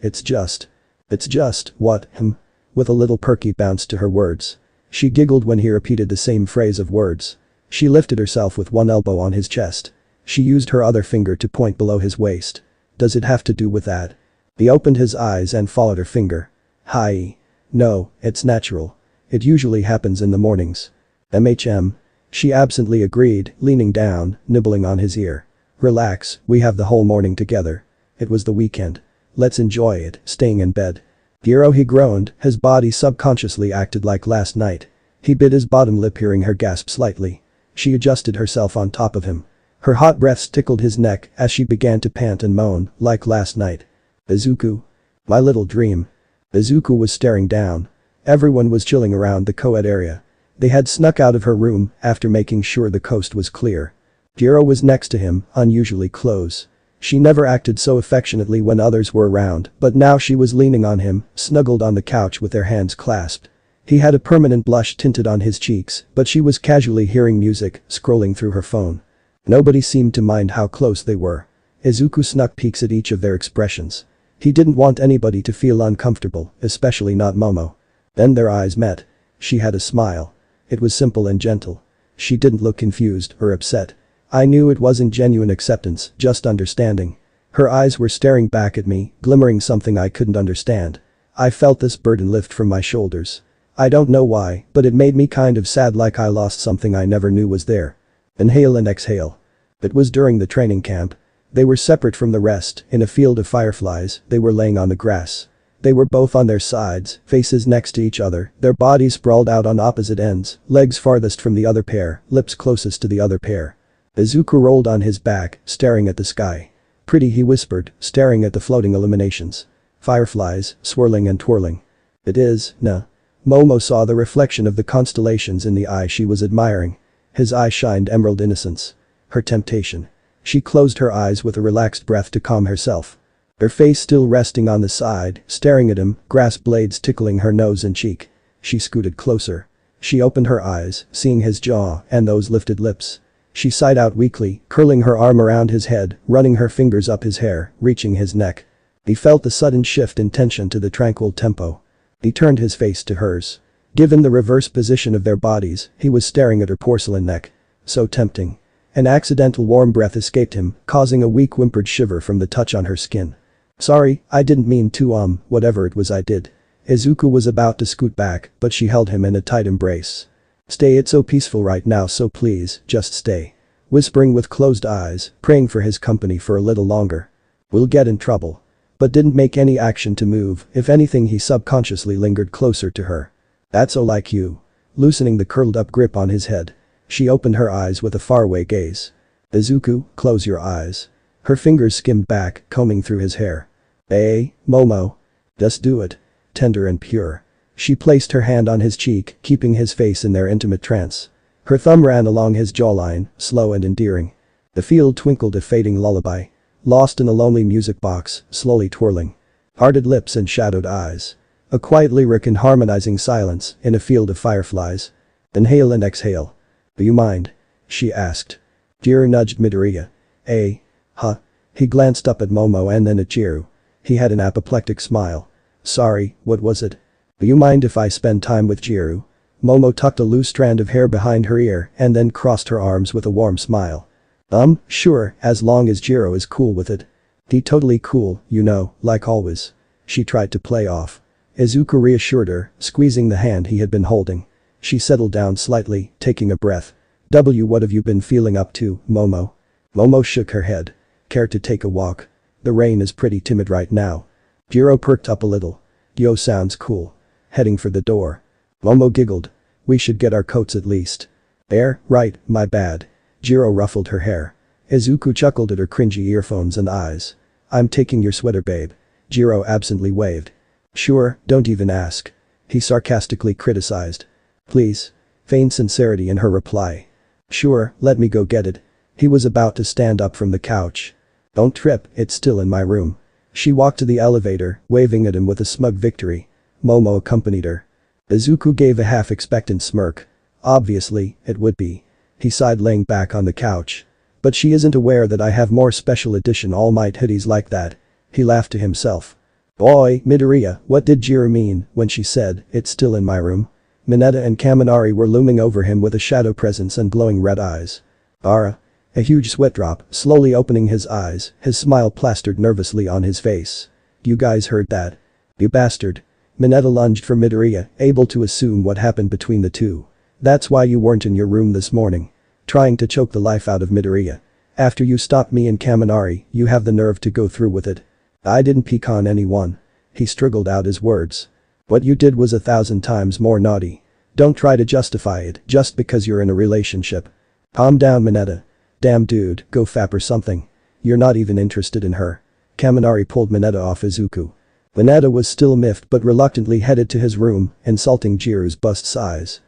What, With a little perky bounce to her words. She giggled when he repeated the same phrase of words. She lifted herself with one elbow on his chest. She used her other finger to point below his waist. Does it have to do with that? He opened his eyes and followed her finger. Hi. No, it's natural. It usually happens in the mornings. MHM. She absently agreed, leaning down, nibbling on his ear. Relax, we have the whole morning together. It was the weekend. Let's enjoy it, staying in bed. Jirou, he groaned, his body subconsciously acted like last night. He bit his bottom lip, hearing her gasp slightly. She adjusted herself on top of him. Her hot breaths tickled his neck as she began to pant and moan, like last night. Izuku. My little dream. Izuku was staring down. Everyone was chilling around the co-ed area. They had snuck out of her room after making sure the coast was clear. Jiro was next to him, unusually close. She never acted so affectionately when others were around, but now she was leaning on him, snuggled on the couch with their hands clasped. He had a permanent blush tinted on his cheeks, but she was casually hearing music, scrolling through her phone. Nobody seemed to mind how close they were. Izuku snuck peeks at each of their expressions. He didn't want anybody to feel uncomfortable, especially not Momo. Then their eyes met. She had a smile. It was simple and gentle. She didn't look confused or upset. I knew it wasn't genuine acceptance, just understanding. Her eyes were staring back at me, glimmering something I couldn't understand. I felt this burden lift from my shoulders. I don't know why, but it made me kind of sad, like I lost something I never knew was there. Inhale and exhale. It was during the training camp. They were separate from the rest, in a field of fireflies. They were laying on the grass. They were both on their sides, faces next to each other, their bodies sprawled out on opposite ends, legs farthest from the other pair, lips closest to the other pair. Izuku rolled on his back, staring at the sky. Pretty, he whispered, staring at the floating illuminations. Fireflies, swirling and twirling. It is, nah. Momo saw the reflection of the constellations in the eye she was admiring. His eyes shined emerald innocence. Her temptation. She closed her eyes with a relaxed breath to calm herself. Her face still resting on the side, staring at him, grass blades tickling her nose and cheek. She scooted closer. She opened her eyes, seeing his jaw and those lifted lips. She sighed out weakly, curling her arm around his head, running her fingers up his hair, reaching his neck. He felt the sudden shift in tension to the tranquil tempo. He turned his face to hers. Given the reverse position of their bodies, he was staring at her porcelain neck. So tempting. An accidental warm breath escaped him, causing a weak whimpered shiver from the touch on her skin. Sorry, I didn't mean to whatever it was I did. Izuku was about to scoot back, but she held him in a tight embrace. Stay, it's so peaceful right now, so please, just stay. Whispering with closed eyes, praying for his company for a little longer. We'll get in trouble. But didn't make any action to move, if anything he subconsciously lingered closer to her. That's so like you. Loosening the curled up grip on his head. She opened her eyes with a faraway gaze. Izuku, close your eyes. Her fingers skimmed back, combing through his hair. Hey, Momo. Just do it. Tender and pure. She placed her hand on his cheek, keeping his face in their intimate trance. Her thumb ran along his jawline, slow and endearing. The field twinkled a fading lullaby. Lost in a lonely music box, slowly twirling. Parted lips and shadowed eyes. A quiet lyric in harmonizing silence, in a field of fireflies. Inhale and exhale. Do you mind? She asked. Jiro nudged Midoriya. Huh? He glanced up at Momo and then at Jiro. He had an apoplectic smile. Sorry, what was it? Do you mind if I spend time with Jiro? Momo tucked a loose strand of hair behind her ear and then crossed her arms with a warm smile. Sure, as long as Jiro is cool with it. He totally cool, you know, like always. She tried to play off. Izuku reassured her, squeezing the hand he had been holding. She settled down slightly, taking a breath. What have you been feeling up to, Momo? Momo shook her head. Care to take a walk? The rain is pretty timid right now. Jiro perked up a little. Yo, sounds cool. Heading for the door. Momo giggled. We should get our coats at least. Right, my bad. Jiro ruffled her hair. Izuku chuckled at her cringy earphones and eyes. I'm taking your sweater, babe. Jiro absently waved. Sure, don't even ask. He sarcastically criticized. Please. Feigned sincerity in her reply. Sure, let me go get it. He was about to stand up from the couch. Don't trip, it's still in my room. She walked to the elevator, waving at him with a smug victory. Momo accompanied her. Izuku gave a half-expectant smirk. Obviously, it would be. He sighed, laying back on the couch. But she isn't aware that I have more special edition All Might hoodies like that. He laughed to himself. Boy, Midoriya, what did Jiro mean when she said, it's still in my room? Mineta and Kaminari were looming over him with a shadow presence and glowing red eyes. Ara. A huge sweat drop, slowly opening his eyes, his smile plastered nervously on his face. You guys heard that? You bastard. Mineta lunged for Midoriya, able to assume what happened between the two. That's why you weren't in your room this morning. Trying to choke the life out of Midoriya. After you stopped me and Kaminari, you have the nerve to go through with it. I didn't peek on anyone. He struggled out his words. What you did was 1,000 times more naughty. Don't try to justify it just because you're in a relationship. Calm down, Mineta. Damn dude, go fap or something. You're not even interested in her. Kaminari pulled Mineta off Izuku. Mineta was still miffed but reluctantly headed to his room, insulting Jiro's bust size.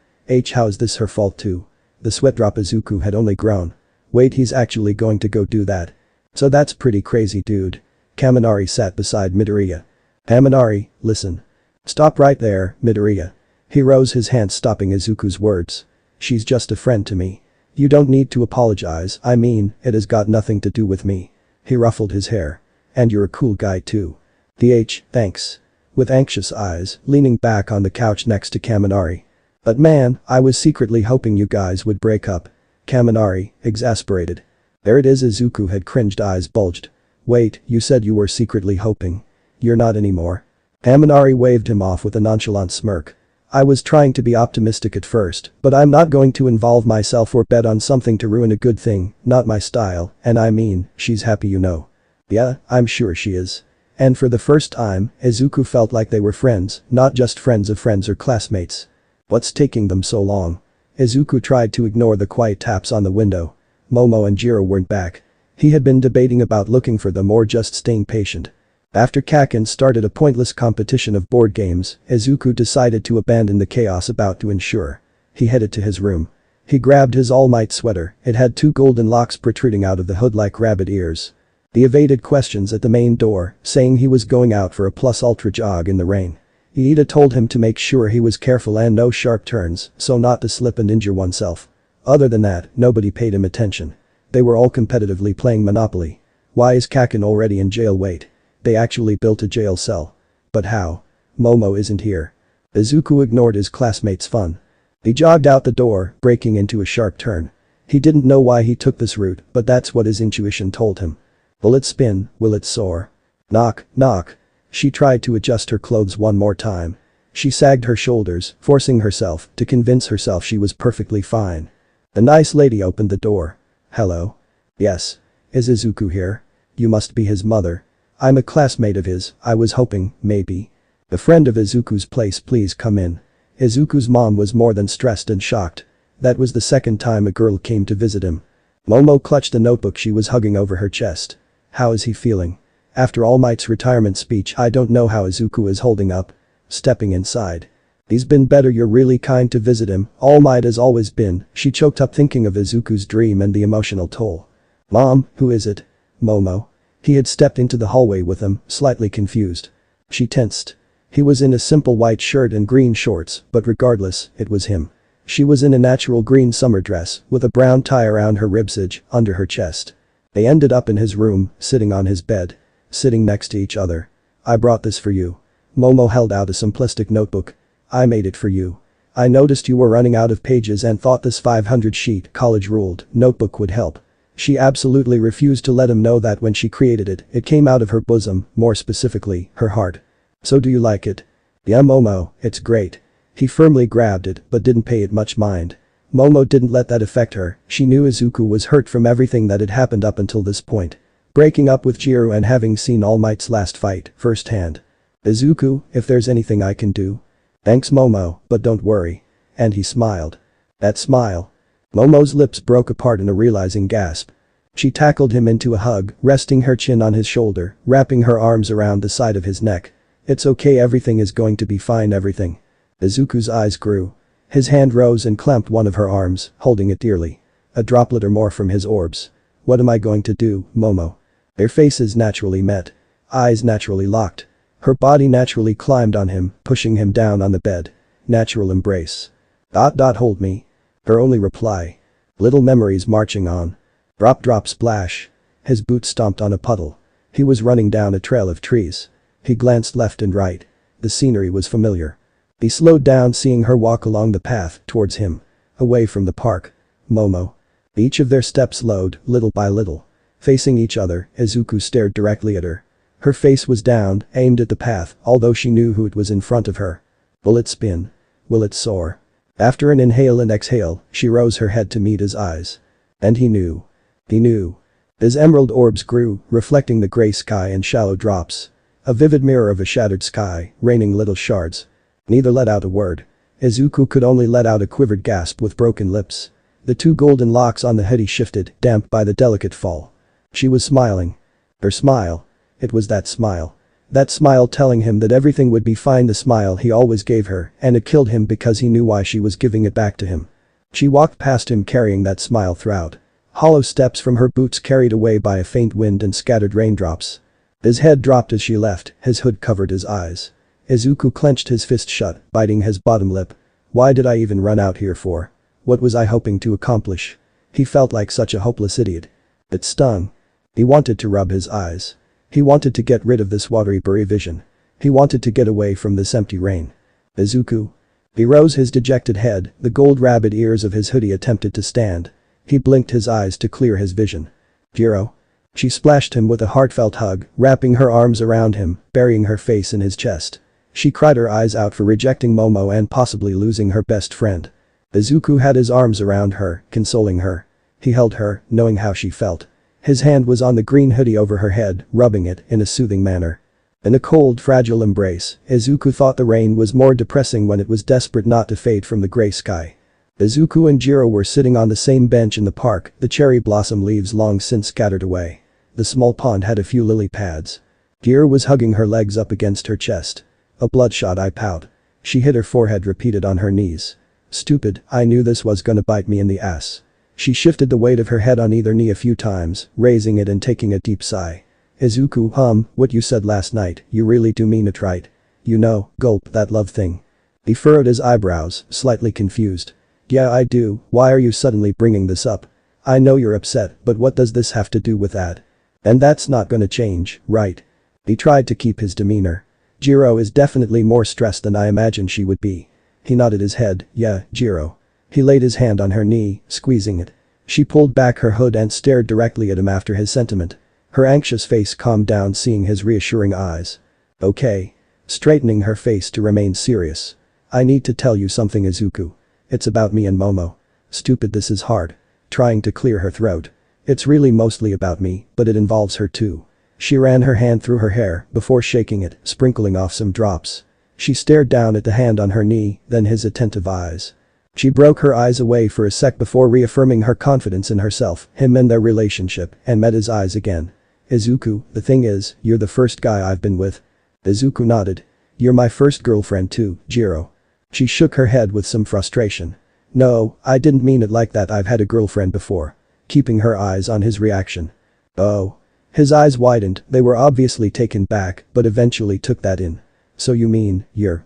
How's this her fault too? The sweat drop Izuku had only grown. Wait, he's actually going to go do that. So that's pretty crazy, dude. Kaminari sat beside Midoriya. Kaminari, listen. Stop right there, Midoriya. He rose his hand stopping Izuku's words. She's just a friend to me. You don't need to apologize, I mean, it has got nothing to do with me. He ruffled his hair. And you're a cool guy too. Thanks. With anxious eyes, leaning back on the couch next to Kaminari. But man, I was secretly hoping you guys would break up. Kaminari, exasperated. There it is, Izuku had cringed, eyes bulged. Wait, you said you were secretly hoping. You're not anymore. Kaminari waved him off with a nonchalant smirk. I was trying to be optimistic at first, but I'm not going to involve myself or bet on something to ruin a good thing, not my style, and I mean, she's happy you know. Yeah, I'm sure she is. And for the first time, Izuku felt like they were friends, not just friends of friends or classmates. What's taking them so long? Izuku tried to ignore the quiet taps on the window. Momo and Jiro weren't back. He had been debating about looking for them or just staying patient. After Kakin started a pointless competition of board games, Izuku decided to abandon the chaos about to ensure. He headed to his room. He grabbed his All Might sweater, it had 2 golden locks protruding out of the hood like rabbit ears. He evaded questions at the main door, saying he was going out for a plus ultra jog in the rain. Iida told him to make sure he was careful and no sharp turns, so not to slip and injure oneself. Other than that, nobody paid him attention. They were all competitively playing Monopoly. Why is Kakin already in jail? Wait. They actually built a jail cell. But how? Momo isn't here. Izuku ignored his classmates' fun. He jogged out the door, breaking into a sharp turn. He didn't know why he took this route, but that's what his intuition told him. Will it spin? Will it soar? Knock, knock. She tried to adjust her clothes one more time. She sagged her shoulders, forcing herself to convince herself she was perfectly fine. The nice lady opened the door. Hello? Yes. Is Izuku here? You must be his mother. I'm a classmate of his, I was hoping, maybe. A friend of Izuku's place, please come in. Izuku's mom was more than stressed and shocked. That was the second time a girl came to visit him. Momo clutched the notebook she was hugging over her chest. How is he feeling? After All Might's retirement speech, I don't know how Izuku is holding up. Stepping inside. He's been better, you're really kind to visit him, All Might has always been, she choked up thinking of Izuku's dream and the emotional toll. Mom, who is it? Momo. He had stepped into the hallway with him, slightly confused. She tensed. He was in a simple white shirt and green shorts, but regardless, it was him. She was in a natural green summer dress, with a brown tie around her ribsage, under her chest. They ended up in his room, sitting on his bed. Sitting next to each other. I brought this for you. Momo held out a simplistic notebook. I made it for you. I noticed you were running out of pages and thought this 500-sheet, college-ruled, notebook would help. She absolutely refused to let him know that when she created it, it came out of her bosom, more specifically, her heart. So do you like it? Yeah, Momo, it's great. He firmly grabbed it, but didn't pay it much mind. Momo didn't let that affect her, she knew Izuku was hurt from everything that had happened up until this point. Breaking up with Jiro and having seen All Might's last fight, firsthand. Izuku, if there's anything I can do. Thanks Momo, but don't worry. And he smiled. That smile. Momo's lips broke apart in a realizing gasp. She tackled him into a hug, resting her chin on his shoulder, wrapping her arms around the side of his neck. It's okay, everything is going to be fine, everything. Izuku's eyes grew. His hand rose and clamped one of her arms, holding it dearly. A droplet or more from his orbs. What am I going to do, Momo? Their faces naturally met. Eyes naturally locked. Her body naturally climbed on him, pushing him down on the bed. Natural embrace. Hold me. Her only reply. Little memories marching on. Drop drop splash. His boot stomped on a puddle. He was running down a trail of trees. He glanced left and right. The scenery was familiar. He slowed down seeing her walk along the path towards him. Away from the park. Momo. Each of their steps slowed, little by little. Facing each other, Izuku stared directly at her. Her face was down, aimed at the path, although she knew who it was in front of her. Will it spin? Will it soar? After an inhale and exhale, she rose her head to meet his eyes. And he knew. He knew. His emerald orbs grew, reflecting the gray sky and shallow drops. A vivid mirror of a shattered sky, raining little shards. Neither let out a word. Izuku could only let out a quivered gasp with broken lips. The two golden locks on the hoodie shifted, damped by the delicate fall. She was smiling. Her smile. It was that smile. That smile telling him that everything would be fine, the smile he always gave her, and it killed him because he knew why she was giving it back to him. She walked past him carrying that smile throughout. Hollow steps from her boots carried away by a faint wind and scattered raindrops. His head dropped as she left, his hood covered his eyes. Izuku clenched his fist shut, biting his bottom lip. Why did I even run out here for? What was I hoping to accomplish? He felt like such a hopeless idiot. It stung. He wanted to rub his eyes. He wanted to get rid of this watery blurry vision. He wanted to get away from this empty rain. Izuku. He rose his dejected head, the gold rabbit ears of his hoodie attempted to stand. He blinked his eyes to clear his vision. Jiro. She splashed him with a heartfelt hug, wrapping her arms around him, burying her face in his chest. She cried her eyes out for rejecting Momo and possibly losing her best friend. Izuku had his arms around her, consoling her. He held her, knowing how she felt. His hand was on the green hoodie over her head, rubbing it in a soothing manner. In a cold, fragile embrace, Izuku thought the rain was more depressing when it was desperate not to fade from the gray sky. Izuku and Jiro were sitting on the same bench in the park, the cherry blossom leaves long since scattered away. The small pond had a few lily pads. Jiro was hugging her legs up against her chest. A bloodshot eye pout. She hit her forehead, repeated on her knees. Stupid, I knew this was gonna bite me in the ass. She shifted the weight of her head on either knee a few times, raising it and taking a deep sigh. Izuku, what you said last night, you really do mean it, right? You know, gulp, that love thing. He furrowed his eyebrows, slightly confused. Yeah, I do, why are you suddenly bringing this up? I know you're upset, but what does this have to do with that? And that's not gonna change, right? He tried to keep his demeanor. Jiro is definitely more stressed than I imagined she would be. He nodded his head, yeah, Jiro. He laid his hand on her knee, squeezing it. She pulled back her hood and stared directly at him after his sentiment. Her anxious face calmed down seeing his reassuring eyes. Okay. Straightening her face to remain serious. I need to tell you something, Izuku. It's about me and Momo. Stupid, this is hard. Trying to clear her throat. It's really mostly about me, but it involves her too. She ran her hand through her hair before shaking it, sprinkling off some drops. She stared down at the hand on her knee, then his attentive eyes. She broke her eyes away for a sec before reaffirming her confidence in herself, him and their relationship, and met his eyes again. Izuku, the thing is, you're the first guy I've been with. Izuku nodded. You're my first girlfriend too, Jiro. She shook her head with some frustration. No, I didn't mean it like that, I've had a girlfriend before. Keeping her eyes on his reaction. Oh. His eyes widened, they were obviously taken back, but eventually took that in. So you mean, you're,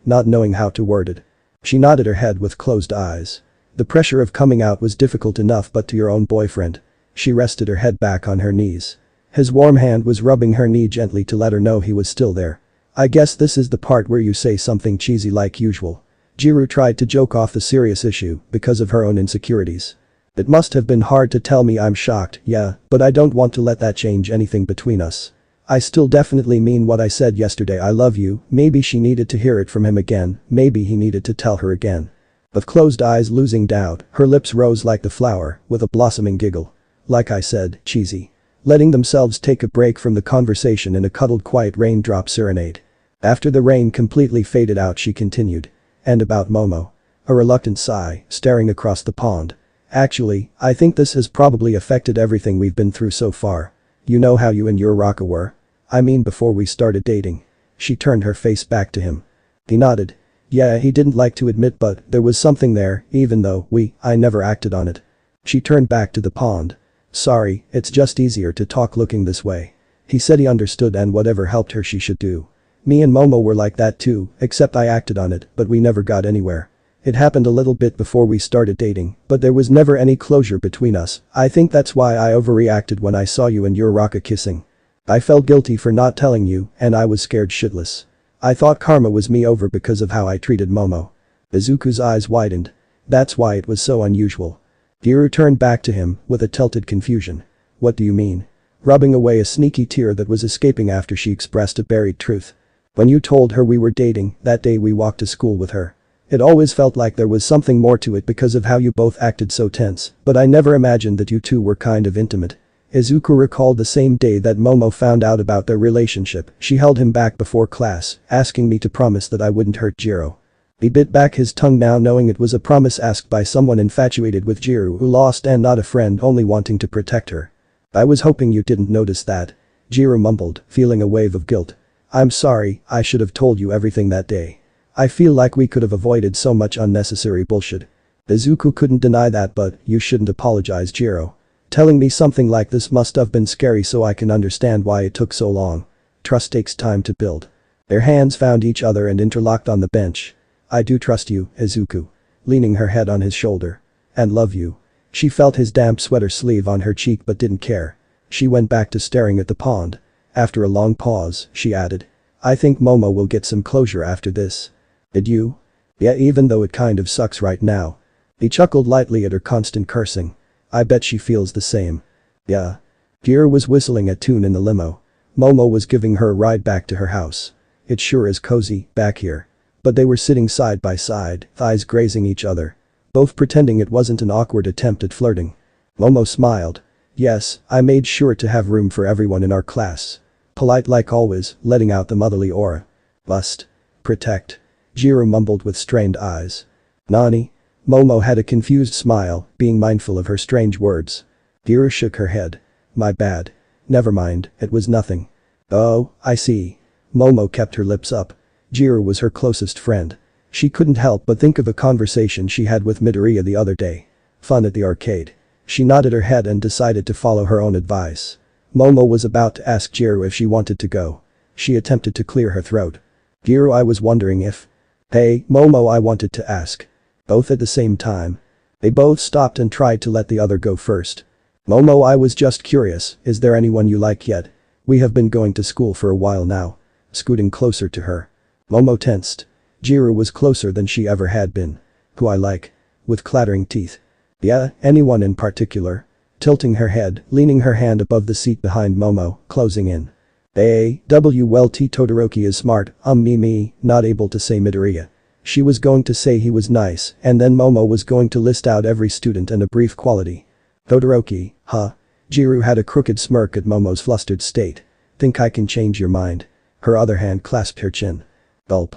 not knowing how to word it. She nodded her head with closed eyes. The pressure of coming out was difficult enough, but to your own boyfriend. She rested her head back on her knees. His warm hand was rubbing her knee gently to let her know he was still there. I guess this is the part where you say something cheesy like usual. Jiro tried to joke off the serious issue because of her own insecurities. It must have been hard to tell me I'm shocked, yeah, but I don't want to let that change anything between us. I still definitely mean what I said yesterday, I love you. Maybe she needed to hear it from him again, maybe he needed to tell her again. With closed eyes losing doubt, her lips rose like the flower, with a blossoming giggle. Like I said, cheesy. Letting themselves take a break from the conversation in a cuddled quiet raindrop serenade. After the rain completely faded out she continued. And about Momo. A reluctant sigh, staring across the pond. Actually, I think this has probably affected everything we've been through so far. You know how you and your Raka were? I mean before we started dating. She turned her face back to him. He nodded. Yeah, he didn't like to admit, but there was something there, even though I never acted on it. She turned back to the pond. Sorry, it's just easier to talk looking this way. He said he understood and whatever helped her she should do. Me and Momo were like that too, except I acted on it, but we never got anywhere. It happened a little bit before we started dating, but there was never any closure between us. I think that's why I overreacted when I saw you and your Raka kissing. I felt guilty for not telling you, and I was scared shitless. I thought karma was me over because of how I treated Momo. Izuku's eyes widened. That's why it was so unusual. Jirou turned back to him with a tilted confusion. What do you mean? Rubbing away a sneaky tear that was escaping after she expressed a buried truth. When you told her we were dating, that day we walked to school with her. It always felt like there was something more to it because of how you both acted so tense, but I never imagined that you two were kind of intimate. Izuku recalled the same day that Momo found out about their relationship. She held him back before class, asking me to promise that I wouldn't hurt Jiro. He bit back his tongue now knowing it was a promise asked by someone infatuated with Jirou who lost and not a friend only wanting to protect her. I was hoping you didn't notice that. Jiro mumbled, feeling a wave of guilt. I'm sorry, I should have told you everything that day. I feel like we could have avoided so much unnecessary bullshit. Izuku couldn't deny that, but you shouldn't apologize, Jiro. Telling me something like this must have been scary, so I can understand why it took so long. Trust takes time to build. Their hands found each other and interlocked on the bench. I do trust you, Izuku. Leaning her head on his shoulder. And love you. She felt his damp sweater sleeve on her cheek but didn't care. She went back to staring at the pond. After a long pause, she added. I think Momo will get some closure after this. Did you? Yeah, even though it kind of sucks right now. He chuckled lightly at her constant cursing. I bet she feels the same. Yeah. Jiro was whistling a tune in the limo. Momo was giving her a ride back to her house. It sure is cozy back here. But they were sitting side by side, thighs grazing each other. Both pretending it wasn't an awkward attempt at flirting. Momo smiled. Yes, I made sure to have room for everyone in our class. Polite like always, letting out the motherly aura. Must. Protect. Jiro mumbled with strained eyes. Nani? Momo had a confused smile, being mindful of her strange words. Jiro shook her head. My bad. Never mind, it was nothing. Oh, I see. Momo kept her lips up. Jiro was her closest friend. She couldn't help but think of a conversation she had with Midoriya the other day. Fun at the arcade. She nodded her head and decided to follow her own advice. Momo was about to ask Jiro if she wanted to go. She attempted to clear her throat. Jiro, I was wondering if… Hey, Momo, I wanted to ask. Both at the same time. They both stopped and tried to let the other go first. Momo, I was just curious, is there anyone you like yet? We have been going to school for a while now. Scooting closer to her. Momo tensed. Jiro was closer than she ever had been. Who I like. With clattering teeth. Yeah, anyone in particular? Tilting her head, leaning her hand above the seat behind Momo, closing in. Well, T Todoroki is smart, me, not able to say Midoriya. She was going to say he was nice, and then Momo was going to list out every student and a brief quality. Todoroki, huh? Jiro had a crooked smirk at Momo's flustered state. Think I can change your mind? Her other hand clasped her chin. Gulp.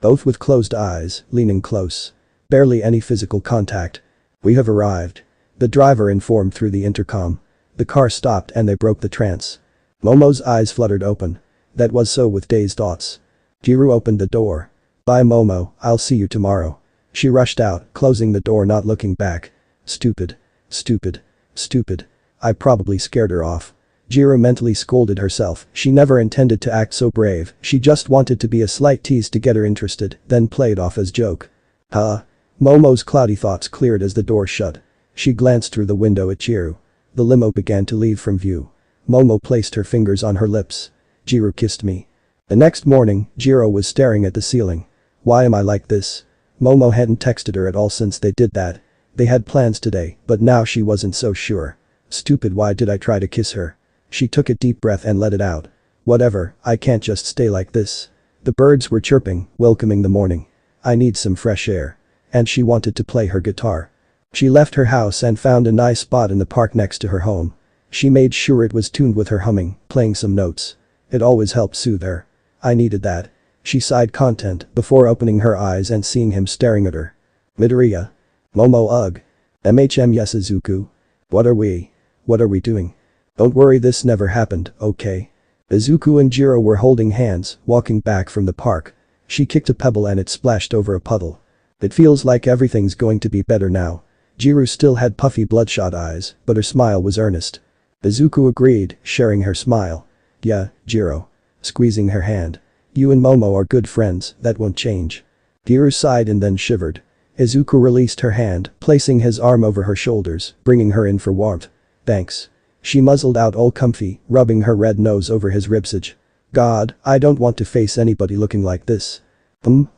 Both with closed eyes, leaning close. Barely any physical contact. We have arrived. The driver informed through the intercom. The car stopped and they broke the trance. Momo's eyes fluttered open. That was so with dazed thoughts. Jiro opened the door. Bye Momo, I'll see you tomorrow. She rushed out, closing the door, not looking back. Stupid. Stupid. Stupid. I probably scared her off. Jiro mentally scolded herself. She never intended to act so brave, she just wanted to be a slight tease to get her interested, then play it off as joke. Huh? Momo's cloudy thoughts cleared as the door shut. She glanced through the window at Jiro. The limo began to leave from view. Momo placed her fingers on her lips. Jiro kissed me. The next morning, Jiro was staring at the ceiling. Why am I like this? Momo hadn't texted her at all since they did that. They had plans today, but now she wasn't so sure. Stupid, why did I try to kiss her? She took a deep breath and let it out. Whatever, I can't just stay like this. The birds were chirping, welcoming the morning. I need some fresh air. And she wanted to play her guitar. She left her house and found a nice spot in the park next to her home. She made sure it was tuned with her humming, playing some notes. It always helped soothe her. I needed that. She sighed content before opening her eyes and seeing him staring at her. Midoriya. Momo, ugh. Yes, Izuku. What are we doing? Don't worry, this never happened, okay? Izuku and Jiro were holding hands, walking back from the park. She kicked a pebble and it splashed over a puddle. It feels like everything's going to be better now. Jiro still had puffy bloodshot eyes, but her smile was earnest. Izuku agreed, sharing her smile. Yeah, Jiro. Squeezing her hand. You and Momo are good friends, that won't change. Jiro sighed and then shivered. Izuku released her hand, placing his arm over her shoulders, bringing her in for warmth. Thanks. She muzzled out all comfy, rubbing her red nose over his ribsage. God, I don't want to face anybody looking like this.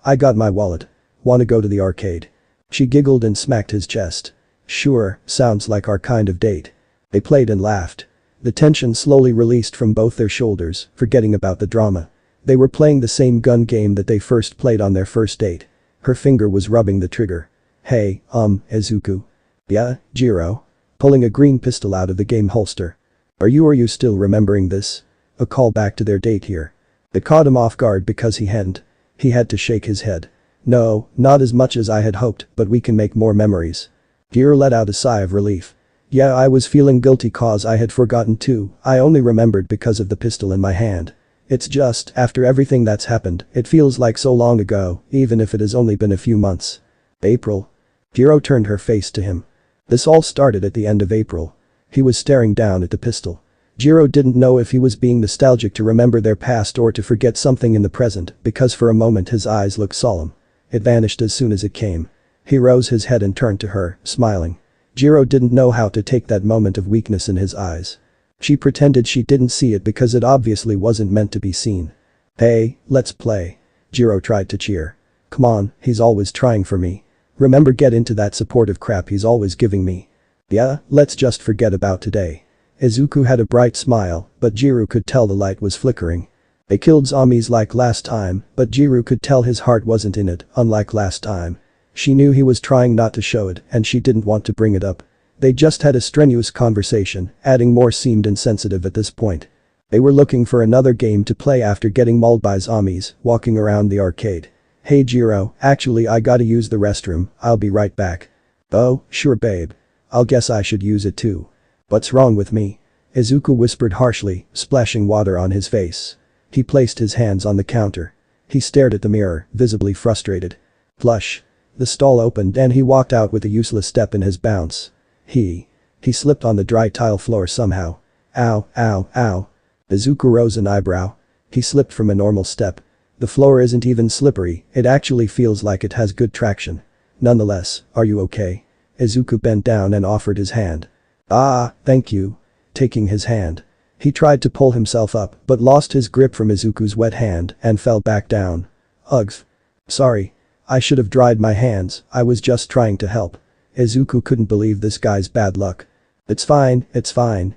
I got my wallet. Wanna go to the arcade? She giggled and smacked his chest. Sure, sounds like our kind of date. They played and laughed. The tension slowly released from both their shoulders, forgetting about the drama. They were playing the same gun game that they first played on their first date. Her finger was rubbing the trigger. Hey, Izuku. Yeah, Jiro. Pulling a green pistol out of the game holster. Are you still remembering this? A call back to their date here. It caught him off guard because he hadn't. He had to shake his head. No, not as much as I had hoped, but we can make more memories. Jiro let out a sigh of relief. Yeah, I was feeling guilty cause I had forgotten too, I only remembered because of the pistol in my hand. It's just, after everything that's happened, it feels like so long ago, even if it has only been a few months. April. Jiro turned her face to him. This all started at the end of April. He was staring down at the pistol. Jiro didn't know if he was being nostalgic to remember their past or to forget something in the present, because for a moment his eyes looked solemn. It vanished as soon as it came. He rose his head and turned to her, smiling. Jiro didn't know how to take that moment of weakness in his eyes. She pretended she didn't see it because it obviously wasn't meant to be seen. Hey, let's play. Jiro tried to cheer. Come on, he's always trying for me. Remember, get into that supportive crap he's always giving me. Yeah, let's just forget about today. Izuku had a bright smile, but Jiro could tell the light was flickering. They killed zombies like last time, but Jiro could tell his heart wasn't in it, unlike last time. She knew he was trying not to show it, and she didn't want to bring it up. They just had a strenuous conversation, adding more seemed insensitive at this point. They were looking for another game to play after getting mauled by zombies, walking around the arcade. Hey Jiro, actually I gotta use the restroom, I'll be right back. Oh, sure babe. I'll guess I should use it too. What's wrong with me? Izuku whispered harshly, splashing water on his face. He placed his hands on the counter. He stared at the mirror, visibly frustrated. Flush. The stall opened and he walked out with a useless step in his bounce. He slipped on the dry tile floor somehow. Ow, ow, ow. Izuku rose an eyebrow. He slipped from a normal step. The floor isn't even slippery, it actually feels like it has good traction. Nonetheless, are you okay? Izuku bent down and offered his hand. Ah, thank you. Taking his hand. He tried to pull himself up but lost his grip from Izuku's wet hand and fell back down. Ugh. Sorry. I should have dried my hands, I was just trying to help. Izuku couldn't believe this guy's bad luck. It's fine,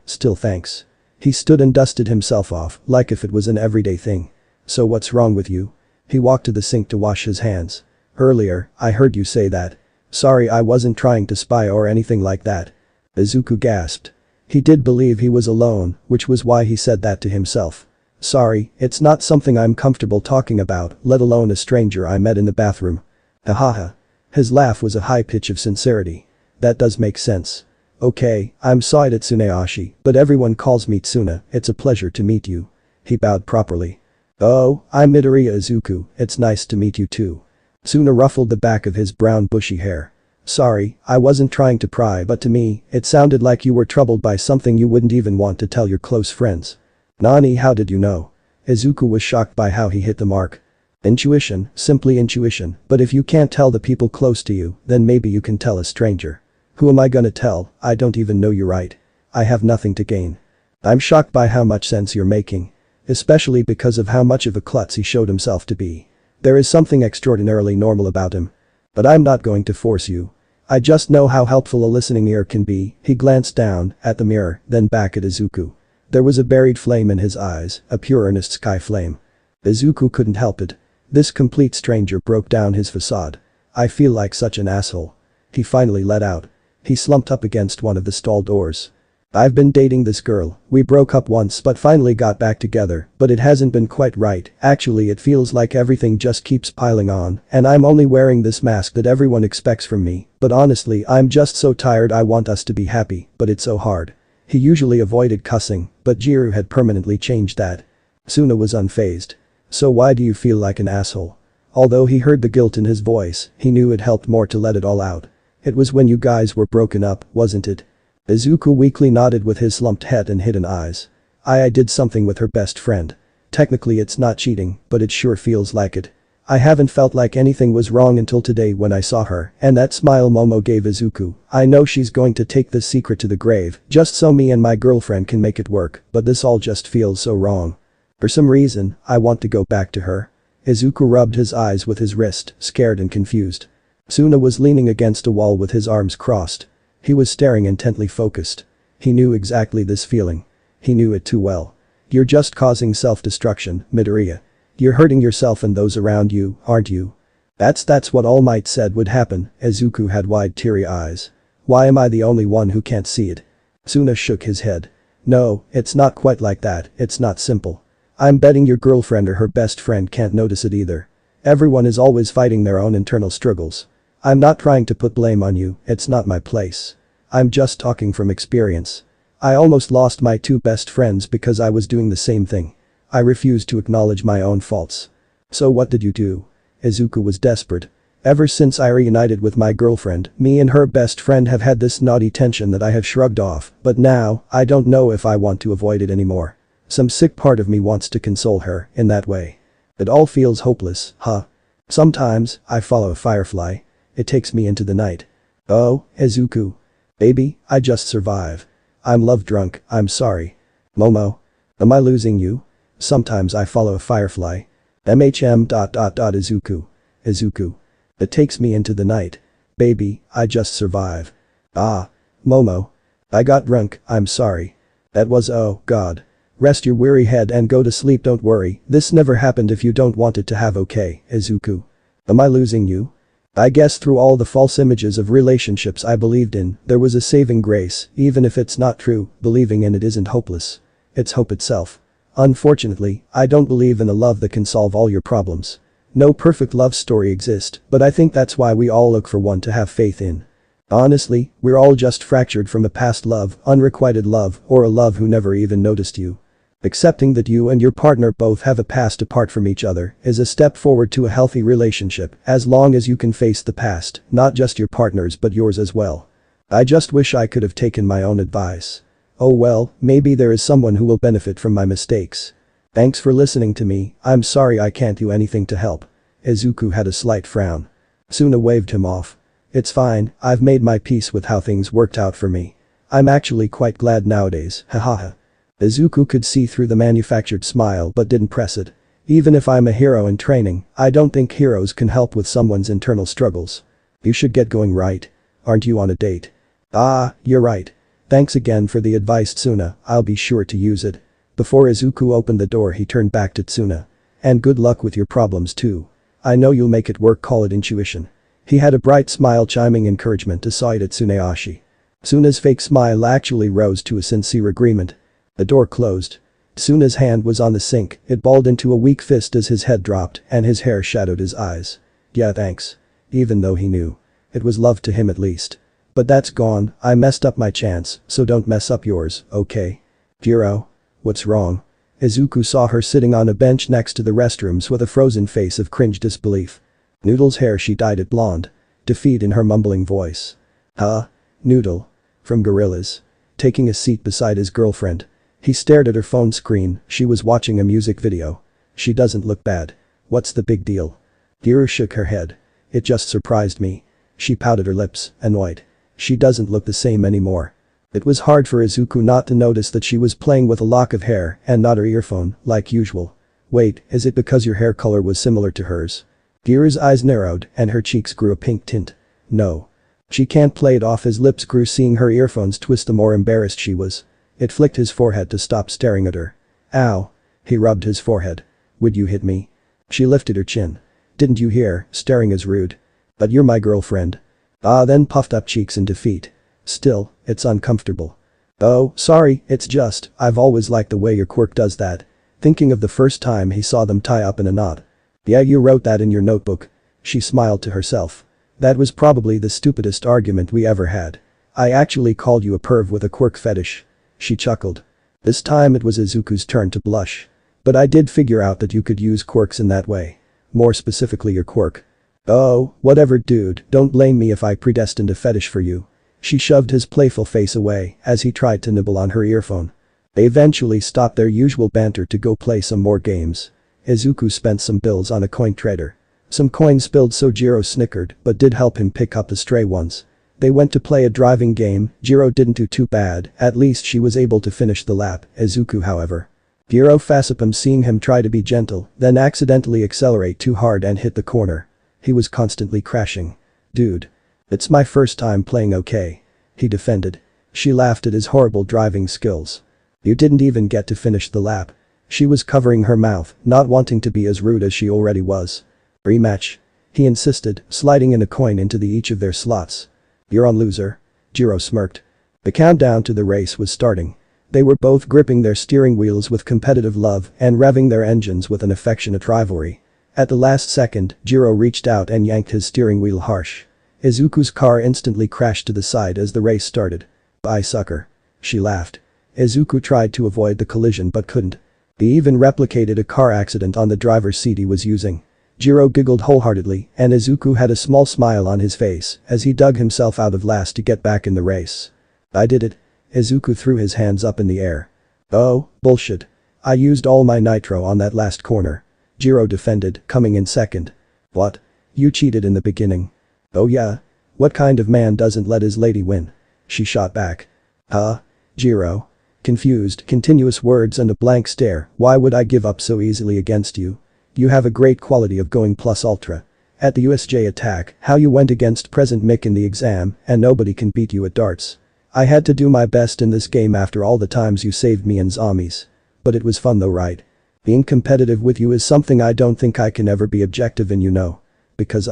still thanks. He stood and dusted himself off, like if it was an everyday thing. So what's wrong with you? He walked to the sink to wash his hands. Earlier, I heard you say that. Sorry, I wasn't trying to spy or anything like that. Izuku gasped. He did believe he was alone, which was why he said that to himself. Sorry, it's not something I'm comfortable talking about, let alone a stranger I met in the bathroom. Hahaha. His laugh was a high pitch of sincerity. That does make sense. Okay, I'm sorry Tsuneyoshi, but everyone calls me Tsuna, it's a pleasure to meet you. He bowed properly. Oh, I'm Midoriya Izuku, it's nice to meet you too. Tsuna ruffled the back of his brown bushy hair. Sorry, I wasn't trying to pry, but to me, it sounded like you were troubled by something you wouldn't even want to tell your close friends. Nani, how did you know? Izuku was shocked by how he hit the mark. Intuition, simply intuition, but if you can't tell the people close to you, then maybe you can tell a stranger. Who am I gonna tell? I don't even know you, right? I have nothing to gain. I'm shocked by how much sense you're making. Especially because of how much of a klutz he showed himself to be. There is something extraordinarily normal about him. But I'm not going to force you. I just know how helpful a listening ear can be. He glanced down, at the mirror, then back at Izuku. There was a buried flame in his eyes, a pure earnest sky flame. Izuku couldn't help it. This complete stranger broke down his facade. I feel like such an asshole. He finally let out. He slumped up against one of the stall doors. I've been dating this girl, we broke up once but finally got back together, but it hasn't been quite right, actually it feels like everything just keeps piling on, and I'm only wearing this mask that everyone expects from me, but honestly I'm just so tired. I want us to be happy, but it's so hard. He usually avoided cussing, but Jiro had permanently changed that. Tsuna was unfazed. So why do you feel like an asshole? Although he heard the guilt in his voice, he knew it helped more to let it all out. It was when you guys were broken up, wasn't it? Izuku weakly nodded with his slumped head and hidden eyes. I did something with her best friend. Technically it's not cheating, but it sure feels like it. I haven't felt like anything was wrong until today when I saw her, and that smile Momo gave Izuku. I know she's going to take this secret to the grave, just so me and my girlfriend can make it work, but this all just feels so wrong. For some reason, I want to go back to her. Izuku rubbed his eyes with his wrist, scared and confused. Suna was leaning against a wall with his arms crossed. He was staring intently focused. He knew exactly this feeling. He knew it too well. You're just causing self-destruction, Midoriya. You're hurting yourself and those around you, aren't you? That's what All Might said would happen. Izuku had wide teary eyes. Why am I the only one who can't see it? Suna shook his head. No, it's not quite like that, it's not simple. I'm betting your girlfriend or her best friend can't notice it either. Everyone is always fighting their own internal struggles. I'm not trying to put blame on you, it's not my place. I'm just talking from experience. I almost lost my two best friends because I was doing the same thing. I refused to acknowledge my own faults. So what did you do? Izuku was desperate. Ever since I reunited with my girlfriend, me and her best friend have had this naughty tension that I have shrugged off, but now, I don't know if I want to avoid it anymore. Some sick part of me wants to console her in that way. It all feels hopeless, huh? Sometimes, I follow a firefly. It takes me into the night. Oh, Izuku. Baby, I just survive. I'm love drunk, I'm sorry. Momo. Am I losing you? Sometimes I follow a firefly. Izuku. Izuku. It takes me into the night. Baby, I just survive. Ah. Momo. I got drunk, I'm sorry. That was oh god. Rest your weary head and go to sleep, don't worry, this never happened if you don't want it to have, okay, Izuku. Am I losing you? I guess through all the false images of relationships I believed in, there was a saving grace, even if it's not true, believing in it isn't hopeless. It's hope itself. Unfortunately, I don't believe in a love that can solve all your problems. No perfect love story exists, but I think that's why we all look for one to have faith in. Honestly, we're all just fractured from a past love, unrequited love, or a love who never even noticed you. Accepting that you and your partner both have a past apart from each other is a step forward to a healthy relationship, as long as you can face the past, not just your partner's but yours as well. I just wish I could have taken my own advice. Oh well, maybe there is someone who will benefit from my mistakes. Thanks for listening to me, I'm sorry I can't do anything to help. Izuku had a slight frown. Suna waved him off. It's fine, I've made my peace with how things worked out for me. I'm actually quite glad nowadays, hahaha. Izuku could see through the manufactured smile but didn't press it. Even if I'm a hero in training, I don't think heroes can help with someone's internal struggles. You should get going, right? Aren't you on a date? Ah, you're right. Thanks again for the advice, Tsuna, I'll be sure to use it. Before Izuku opened the door he turned back to Tsuna. And good luck with your problems too. I know you'll make it work, call it intuition. He had a bright smile chiming encouragement aside at Tsuneashi. Tsuna's fake smile actually rose to a sincere agreement. The door closed. Tsuna's hand was on the sink, it balled into a weak fist as his head dropped and his hair shadowed his eyes. Yeah, thanks. Even though he knew. It was love to him at least. But that's gone, I messed up my chance, so don't mess up yours, okay? Jiro? What's wrong? Izuku saw her sitting on a bench next to the restrooms with a frozen face of cringe disbelief. Noodle's hair, she dyed it blonde. Defeat in her mumbling voice. Huh? Noodle. From Gorillas. Taking a seat beside his girlfriend. He stared at her phone screen, she was watching a music video. She doesn't look bad. What's the big deal? Jiro shook her head. It just surprised me. She pouted her lips, annoyed. She doesn't look the same anymore. It was hard for Izuku not to notice that she was playing with a lock of hair and not her earphone, like usual. Wait, is it because your hair color was similar to hers? Jiro's eyes narrowed and her cheeks grew a pink tint. No. She can't play it off, his lips grew, seeing her earphones twist the more embarrassed she was. It flicked his forehead to stop staring at her. Ow. He rubbed his forehead. Would you hit me? She lifted her chin. Didn't you hear, staring is rude. But you're my girlfriend. Ah, then puffed up cheeks in defeat. Still, it's uncomfortable. Oh, sorry, it's just, I've always liked the way your quirk does that. Thinking of the first time he saw them tie up in a knot. Yeah, you wrote that in your notebook. She smiled to herself. That was probably the stupidest argument we ever had. I actually called you a perv with a quirk fetish. She chuckled. This time it was Izuku's turn to blush. But I did figure out that you could use quirks in that way. More specifically your quirk. Oh, whatever dude, don't blame me if I predestined a fetish for you. She shoved his playful face away as he tried to nibble on her earphone. They eventually stopped their usual banter to go play some more games. Izuku spent some bills on a coin trader. Some coins spilled so Jiro snickered but did help him pick up the stray ones. They went to play a driving game. Jiro didn't do too bad, at least she was able to finish the lap. Izuku however. Jiro facepalmed seeing him try to be gentle, then accidentally accelerate too hard and hit the corner. He was constantly crashing. Dude. It's my first time playing okay. He defended. She laughed at his horrible driving skills. You didn't even get to finish the lap. She was covering her mouth, not wanting to be as rude as she already was. Rematch. He insisted, sliding in a coin into each of their slots. You're on loser. Jiro smirked. The countdown to the race was starting. They were both gripping their steering wheels with competitive love and revving their engines with an affectionate rivalry. At the last second, Jiro reached out and yanked his steering wheel harsh. Izuku's car instantly crashed to the side as the race started. Bye sucker. She laughed. Izuku tried to avoid the collision but couldn't. He even replicated a car accident on the driver's seat he was using. Jiro giggled wholeheartedly and Izuku had a small smile on his face as he dug himself out of last to get back in the race. I did it. Izuku threw his hands up in the air. Oh, bullshit. I used all my nitro on that last corner. Jiro defended, coming in second. What? You cheated in the beginning. Oh yeah? What kind of man doesn't let his lady win? She shot back. Huh? Jiro? Confused, continuous words and a blank stare. Why would I give up so easily against you? You have a great quality of going plus ultra. At the USJ attack, how you went against President Mick in the exam, and nobody can beat you at darts. I had to do my best in this game after all the times you saved me in zombies. But it was fun though, right? Being competitive with you is something I don't think I can ever be objective in, you know. Because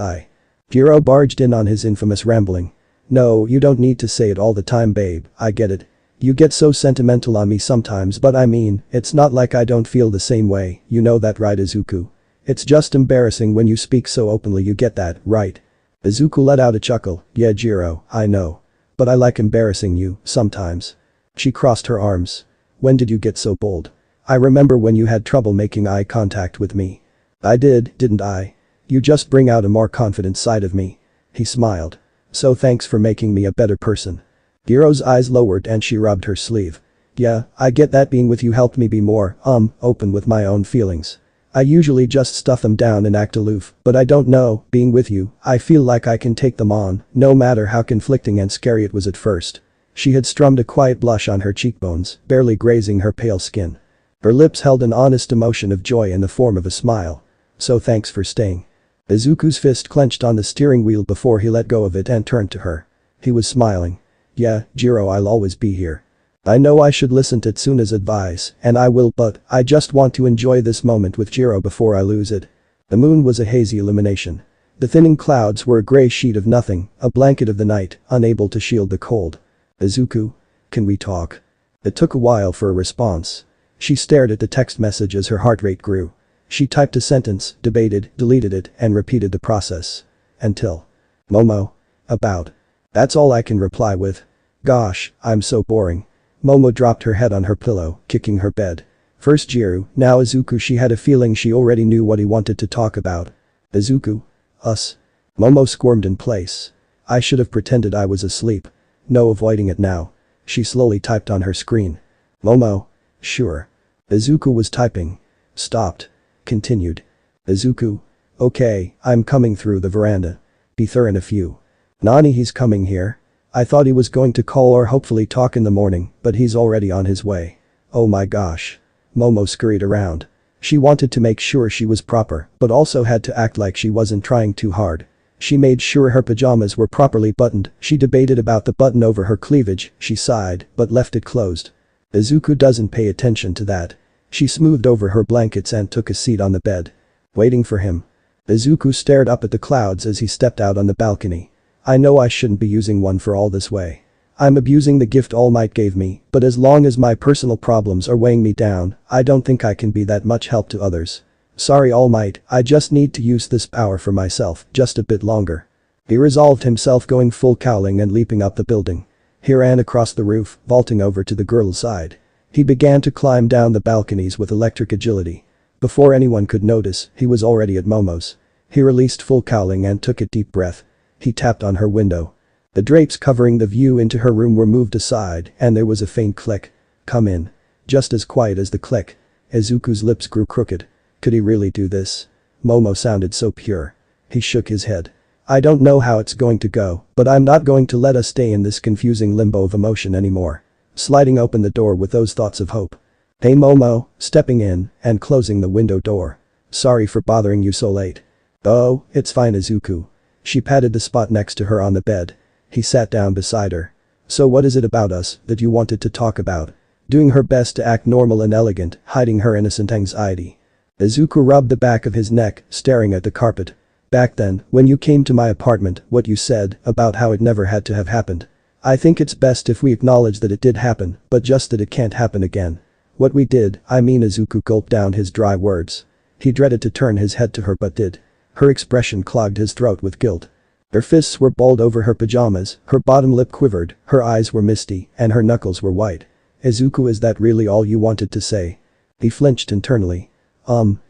Jiro barged in on his infamous rambling. No, you don't need to say it all the time, babe, I get it. You get so sentimental on me sometimes, but I mean, it's not like I don't feel the same way, you know that, right, Izuku? It's just embarrassing when you speak so openly, you get that, right? Izuku let out a chuckle. Yeah, Jiro, I know. But I like embarrassing you, sometimes. She crossed her arms. When did you get so bold? I remember when you had trouble making eye contact with me. I did, didn't I? You just bring out a more confident side of me. He smiled. So thanks for making me a better person. Jiro's eyes lowered and she rubbed her sleeve. Yeah, I get that being with you helped me be more, open with my own feelings. I usually just stuff them down and act aloof, but I don't know, being with you, I feel like I can take them on, no matter how conflicting and scary it was at first. She had strummed a quiet blush on her cheekbones, barely grazing her pale skin. Her lips held an honest emotion of joy in the form of a smile. So thanks for staying. Izuku's fist clenched on the steering wheel before he let go of it and turned to her. He was smiling. Yeah, Jiro, I'll always be here. I know I should listen to Tsuna's advice, and I will, but I just want to enjoy this moment with Jiro before I lose it. The moon was a hazy illumination. The thinning clouds were a gray sheet of nothing, a blanket of the night, unable to shield the cold. Izuku? Can we talk? It took a while for a response. She stared at the text message as her heart rate grew. She typed a sentence, debated, deleted it, and repeated the process. Until. Momo. About. That's all I can reply with. Gosh, I'm so boring. Momo dropped her head on her pillow, kicking her bed. First Jirou, now Izuku. She had a feeling she already knew what he wanted to talk about. Izuku? Us? Momo squirmed in place. I should have pretended I was asleep. No avoiding it now. She slowly typed on her screen. Momo? Sure. Izuku was typing. Stopped. Continued. Izuku? Okay, I'm coming through the veranda. Be there in a few. Nani, he's coming here? I thought he was going to call or hopefully talk in the morning, but he's already on his way. Oh my gosh. Momo scurried around. She wanted to make sure she was proper, but also had to act like she wasn't trying too hard. She made sure her pajamas were properly buttoned. She debated about the button over her cleavage. She sighed, but left it closed. Izuku doesn't pay attention to that. She smoothed over her blankets and took a seat on the bed. Waiting for him. Izuku stared up at the clouds as he stepped out on the balcony. I know I shouldn't be using one for all this way. I'm abusing the gift All Might gave me, but as long as my personal problems are weighing me down, I don't think I can be that much help to others. Sorry All Might, I just need to use this power for myself just a bit longer. He resolved himself, going full cowling and leaping up the building. He ran across the roof, vaulting over to the girl's side. He began to climb down the balconies with electric agility. Before anyone could notice, he was already at Momo's. He released full cowling and took a deep breath. He tapped on her window. The drapes covering the view into her room were moved aside and there was a faint click. Come in. Just as quiet as the click. Izuku's lips grew crooked. Could he really do this? Momo sounded so pure. He shook his head. I don't know how it's going to go, but I'm not going to let us stay in this confusing limbo of emotion anymore. Sliding open the door with those thoughts of hope. Hey Momo, stepping in and closing the window door. Sorry for bothering you so late. Oh, it's fine Izuku. She patted the spot next to her on the bed. He sat down beside her. So what is it about us that you wanted to talk about? Doing her best to act normal and elegant, hiding her innocent anxiety. Izuku rubbed the back of his neck, staring at the carpet. Back then, when you came to my apartment, what you said about how it never had to have happened. I think it's best if we acknowledge that it did happen, but just that it can't happen again. What we did, I mean Izuku gulped down his dry words. He dreaded to turn his head to her but did. Her expression clogged his throat with guilt. Her fists were balled over her pajamas, her bottom lip quivered, her eyes were misty, and her knuckles were white. Izuku, is that really all you wanted to say? He flinched internally.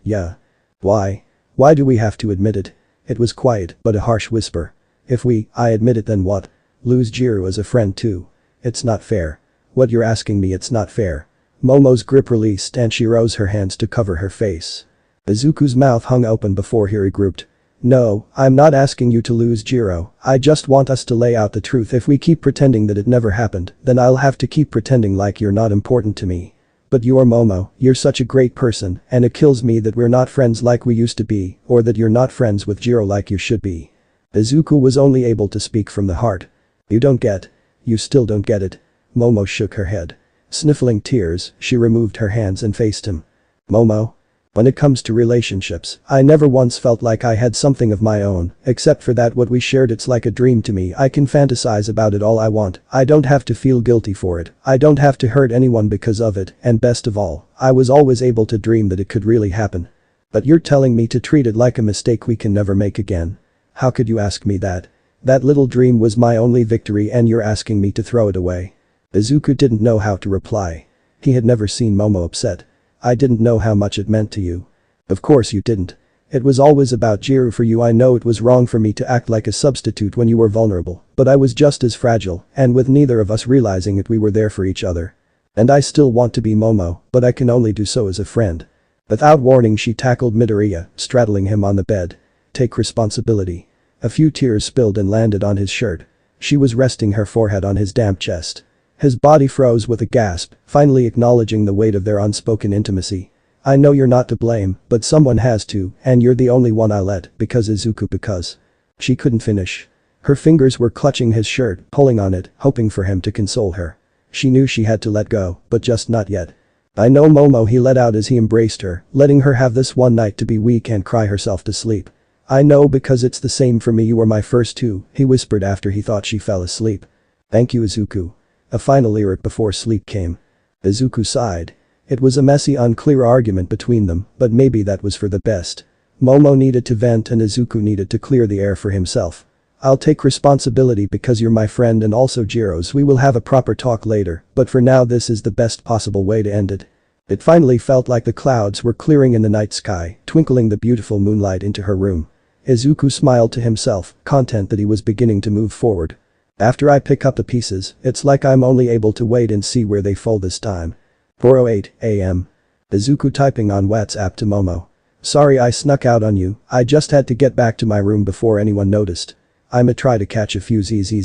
Yeah. Why? Why do we have to admit it? It was quiet, but a harsh whisper. If I admit it then what? Lose Jirou as a friend too. It's not fair. What you're asking me, it's not fair. Momo's grip released and she rose her hands to cover her face. Izuku's mouth hung open before he regrouped. No, I'm not asking you to lose Jiro, I just want us to lay out the truth. If we keep pretending that it never happened, then I'll have to keep pretending like you're not important to me. But you are Momo, you're such a great person, and it kills me that we're not friends like we used to be, or that you're not friends with Jiro like you should be. Izuku was only able to speak from the heart. You don't get. You still don't get it. Momo shook her head. Sniffling tears, she removed her hands and faced him. Momo. When it comes to relationships, I never once felt like I had something of my own, except for that what we shared, it's like a dream to me. I can fantasize about it all I want, I don't have to feel guilty for it, I don't have to hurt anyone because of it, and best of all, I was always able to dream that it could really happen. But you're telling me to treat it like a mistake we can never make again. How could you ask me that? That little dream was my only victory and you're asking me to throw it away. Izuku didn't know how to reply. He had never seen Momo upset. I didn't know how much it meant to you. Of course you didn't. It was always about Jirou for you. I know it was wrong for me to act like a substitute when you were vulnerable, but I was just as fragile, and with neither of us realizing it we were there for each other. And I still want to be Momo, but I can only do so as a friend. Without warning she tackled Midoriya, straddling him on the bed. Take responsibility. A few tears spilled and landed on his shirt. She was resting her forehead on his damp chest. His body froze with a gasp, finally acknowledging the weight of their unspoken intimacy. I know you're not to blame, but someone has to, and you're the only one I let, because Izuku because. She couldn't finish. Her fingers were clutching his shirt, pulling on it, hoping for him to console her. She knew she had to let go, but just not yet. I know Momo, he let out as he embraced her, letting her have this one night to be weak and cry herself to sleep. I know because it's the same for me, you were my first too, he whispered after he thought she fell asleep. Thank you Izuku. A final lyric before sleep came. Izuku sighed. It was a messy, unclear argument between them, but maybe that was for the best. Momo needed to vent and Izuku needed to clear the air for himself. I'll take responsibility because you're my friend and also Jiro's. We will have a proper talk later, but for now this is the best possible way to end it. It finally felt like the clouds were clearing in the night sky, twinkling the beautiful moonlight into her room. Izuku smiled to himself, content that he was beginning to move forward. After I pick up the pieces, it's like I'm only able to wait and see where they fall this time. 4:08 a.m. Izuku typing on WhatsApp to Momo. Sorry I snuck out on you, I just had to get back to my room before anyone noticed. I'ma try to catch a few Z's.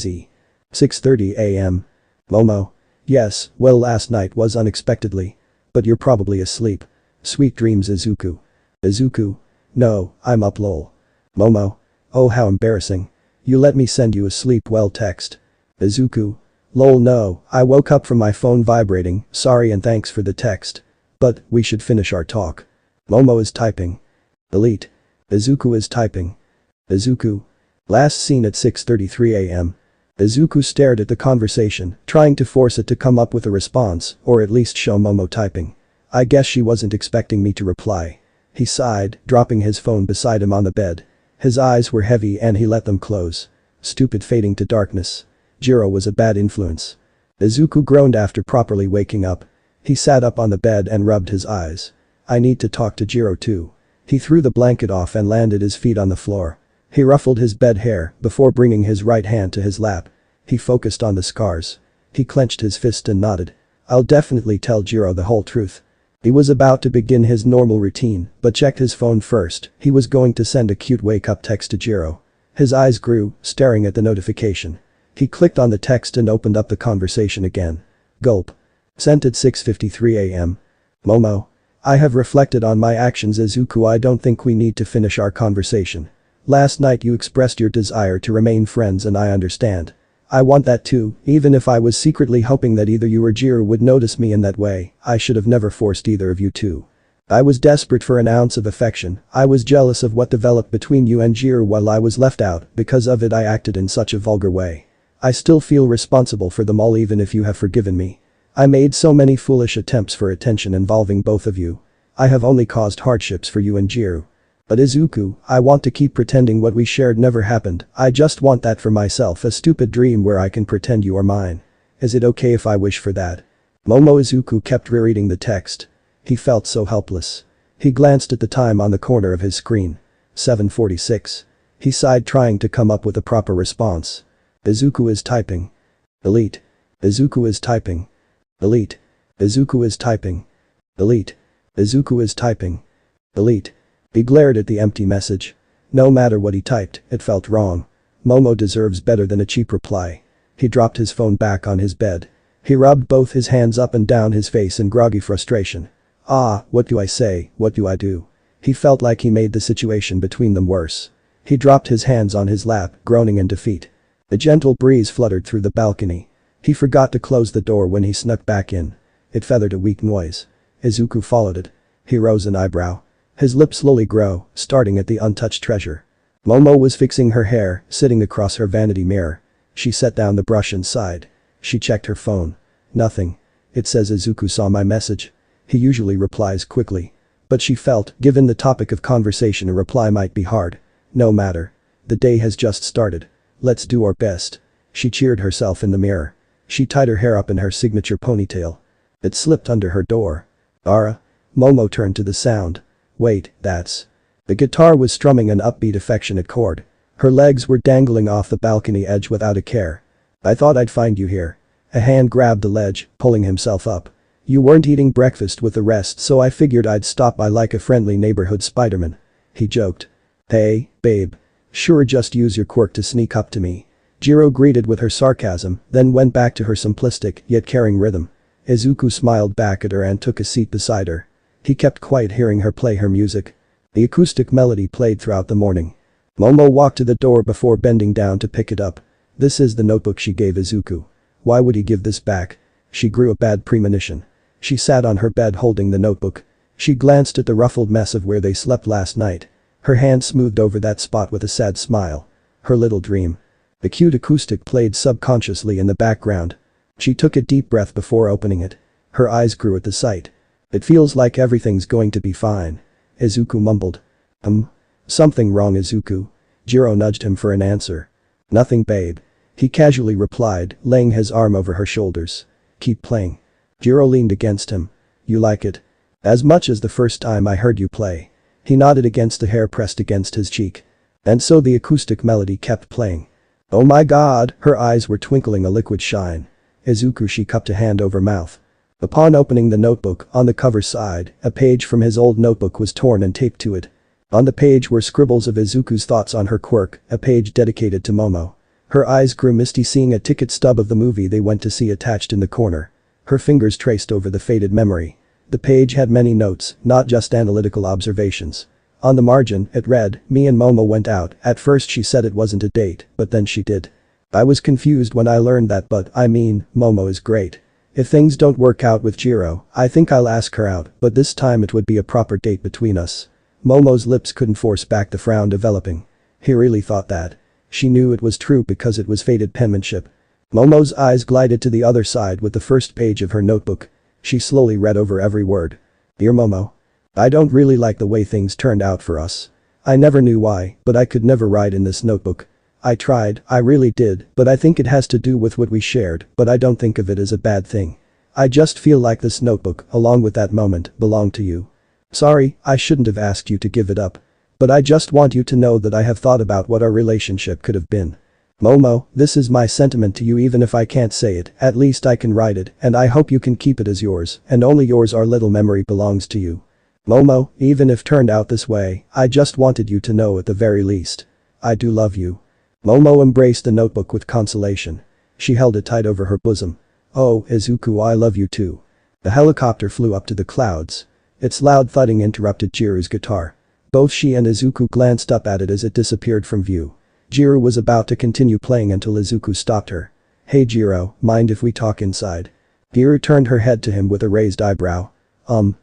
6:30 a.m. Momo. Yes, well last night was unexpectedly. But you're probably asleep. Sweet dreams Izuku. Izuku. No, I'm up lol. Momo. Oh how embarrassing. You let me send you a sleep well text. Izuku. Lol no, I woke up from my phone vibrating, sorry and thanks for the text. But, we should finish our talk. Momo is typing. Delete. Izuku is typing. Izuku. Last seen at 6:33 a.m. Izuku stared at the conversation, trying to force it to come up with a response, or at least show Momo typing. I guess she wasn't expecting me to reply. He sighed, dropping his phone beside him on the bed. His eyes were heavy and he let them close. Stupid, fading to darkness. Jiro was a bad influence. Izuku groaned after properly waking up. He sat up on the bed and rubbed his eyes. I need to talk to Jiro too. He threw the blanket off and landed his feet on the floor. He ruffled his bed hair before bringing his right hand to his lap. He focused on the scars. He clenched his fist and nodded. I'll definitely tell Jiro the whole truth. He was about to begin his normal routine, but checked his phone first. He was going to send a cute wake-up text to Jiro. His eyes grew, staring at the notification. He clicked on the text and opened up the conversation again. Gulp. Sent at 6:53 a.m. Momo. I have reflected on my actions, Izuku. I don't think we need to finish our conversation. Last night you expressed your desire to remain friends and I understand. I want that too, even if I was secretly hoping that either you or Jiro would notice me in that way. I should have never forced either of you to. I was desperate for an ounce of affection. I was jealous of what developed between you and Jiro while I was left out. Because of it I acted in such a vulgar way. I still feel responsible for them all even if you have forgiven me. I made so many foolish attempts for attention involving both of you. I have only caused hardships for you and Jiro. But Izuku, I want to keep pretending what we shared never happened. I just want that for myself, a stupid dream where I can pretend you are mine. Is it okay if I wish for that? Momo. Izuku kept rereading the text. He felt so helpless. He glanced at the time on the corner of his screen. 7:46. He sighed, trying to come up with a proper response. Izuku is typing. Delete. Izuku is typing. Delete. Izuku is typing. Delete. Izuku is typing. Delete. He glared at the empty message. No matter what he typed, it felt wrong. Momo deserves better than a cheap reply. He dropped his phone back on his bed. He rubbed both his hands up and down his face in groggy frustration. Ah, what do I say, what do I do? He felt like he made the situation between them worse. He dropped his hands on his lap, groaning in defeat. A gentle breeze fluttered through the balcony. He forgot to close the door when he snuck back in. It feathered a weak noise. Izuku followed it. He rose an eyebrow. His lips slowly grew, starting at the untouched treasure. Momo was fixing her hair, sitting across her vanity mirror. She set down the brush and sighed. She checked her phone. Nothing. It says Izuku saw my message. He usually replies quickly. But she felt, given the topic of conversation, a reply might be hard. No matter. The day has just started. Let's do our best. She cheered herself in the mirror. She tied her hair up in her signature ponytail. It slipped under her door. Ara. Momo turned to the sound. Wait, that's. The guitar was strumming an upbeat, affectionate chord. Her legs were dangling off the balcony edge without a care. I thought I'd find you here. A hand grabbed the ledge, pulling himself up. You weren't eating breakfast with the rest, so I figured I'd stop by like a friendly neighborhood Spider-Man. He joked. Hey, babe. Sure, just use your quirk to sneak up to me. Jiro greeted with her sarcasm, then went back to her simplistic yet caring rhythm. Izuku smiled back at her and took a seat beside her. He kept quiet, hearing her play her music. The acoustic melody played throughout the morning. Momo walked to the door before bending down to pick it up. This is the notebook she gave Izuku. Why would he give this back? She grew a bad premonition. She sat on her bed holding the notebook. She glanced at the ruffled mess of where they slept last night. Her hand smoothed over that spot with a sad smile. Her little dream. The cute acoustic played subconsciously in the background. She took a deep breath before opening it. Her eyes grew at the sight. It feels like everything's going to be fine. Izuku mumbled. Something wrong, Izuku? Jiro nudged him for an answer. Nothing, babe. He casually replied, laying his arm over her shoulders. Keep playing. Jiro leaned against him. You like it? As much as the first time I heard you play. He nodded against the hair pressed against his cheek. And so the acoustic melody kept playing. Oh my god, her eyes were twinkling a liquid shine. Izuku, she cupped a hand over mouth. Upon opening the notebook, on the cover side, a page from his old notebook was torn and taped to it. On the page were scribbles of Izuku's thoughts on her quirk, a page dedicated to Momo. Her eyes grew misty seeing a ticket stub of the movie they went to see attached in the corner. Her fingers traced over the faded memory. The page had many notes, not just analytical observations. On the margin, it read, me and Momo went out. At first she said it wasn't a date, but then she did. I was confused when I learned that, but I mean, Momo is great. If things don't work out with Jiro, I think I'll ask her out, but this time it would be a proper date between us. Momo's lips couldn't force back the frown developing. He really thought that. She knew it was true because it was faded penmanship. Momo's eyes glided to the other side with the first page of her notebook. She slowly read over every word. Dear Momo. I don't really like the way things turned out for us. I never knew why, but I could never write in this notebook. I tried, I really did, but I think it has to do with what we shared, but I don't think of it as a bad thing. I just feel like this notebook, along with that moment, belonged to you. Sorry, I shouldn't have asked you to give it up. But I just want you to know that I have thought about what our relationship could have been. Momo, this is my sentiment to you even if I can't say it, at least I can write it and I hope you can keep it as yours and only yours our little memory belongs to you. Momo, even if turned out this way, I just wanted you to know at the very least. I do love you. Momo embraced the notebook with consolation. She held it tight over her bosom. Oh, Izuku, I love you too. The helicopter flew up to the clouds. Its loud thudding interrupted Jiro's guitar. Both she and Izuku glanced up at it as it disappeared from view. Jiro was about to continue playing until Izuku stopped her. Hey Jiro, mind if we talk inside? Jiro turned her head to him with a raised eyebrow.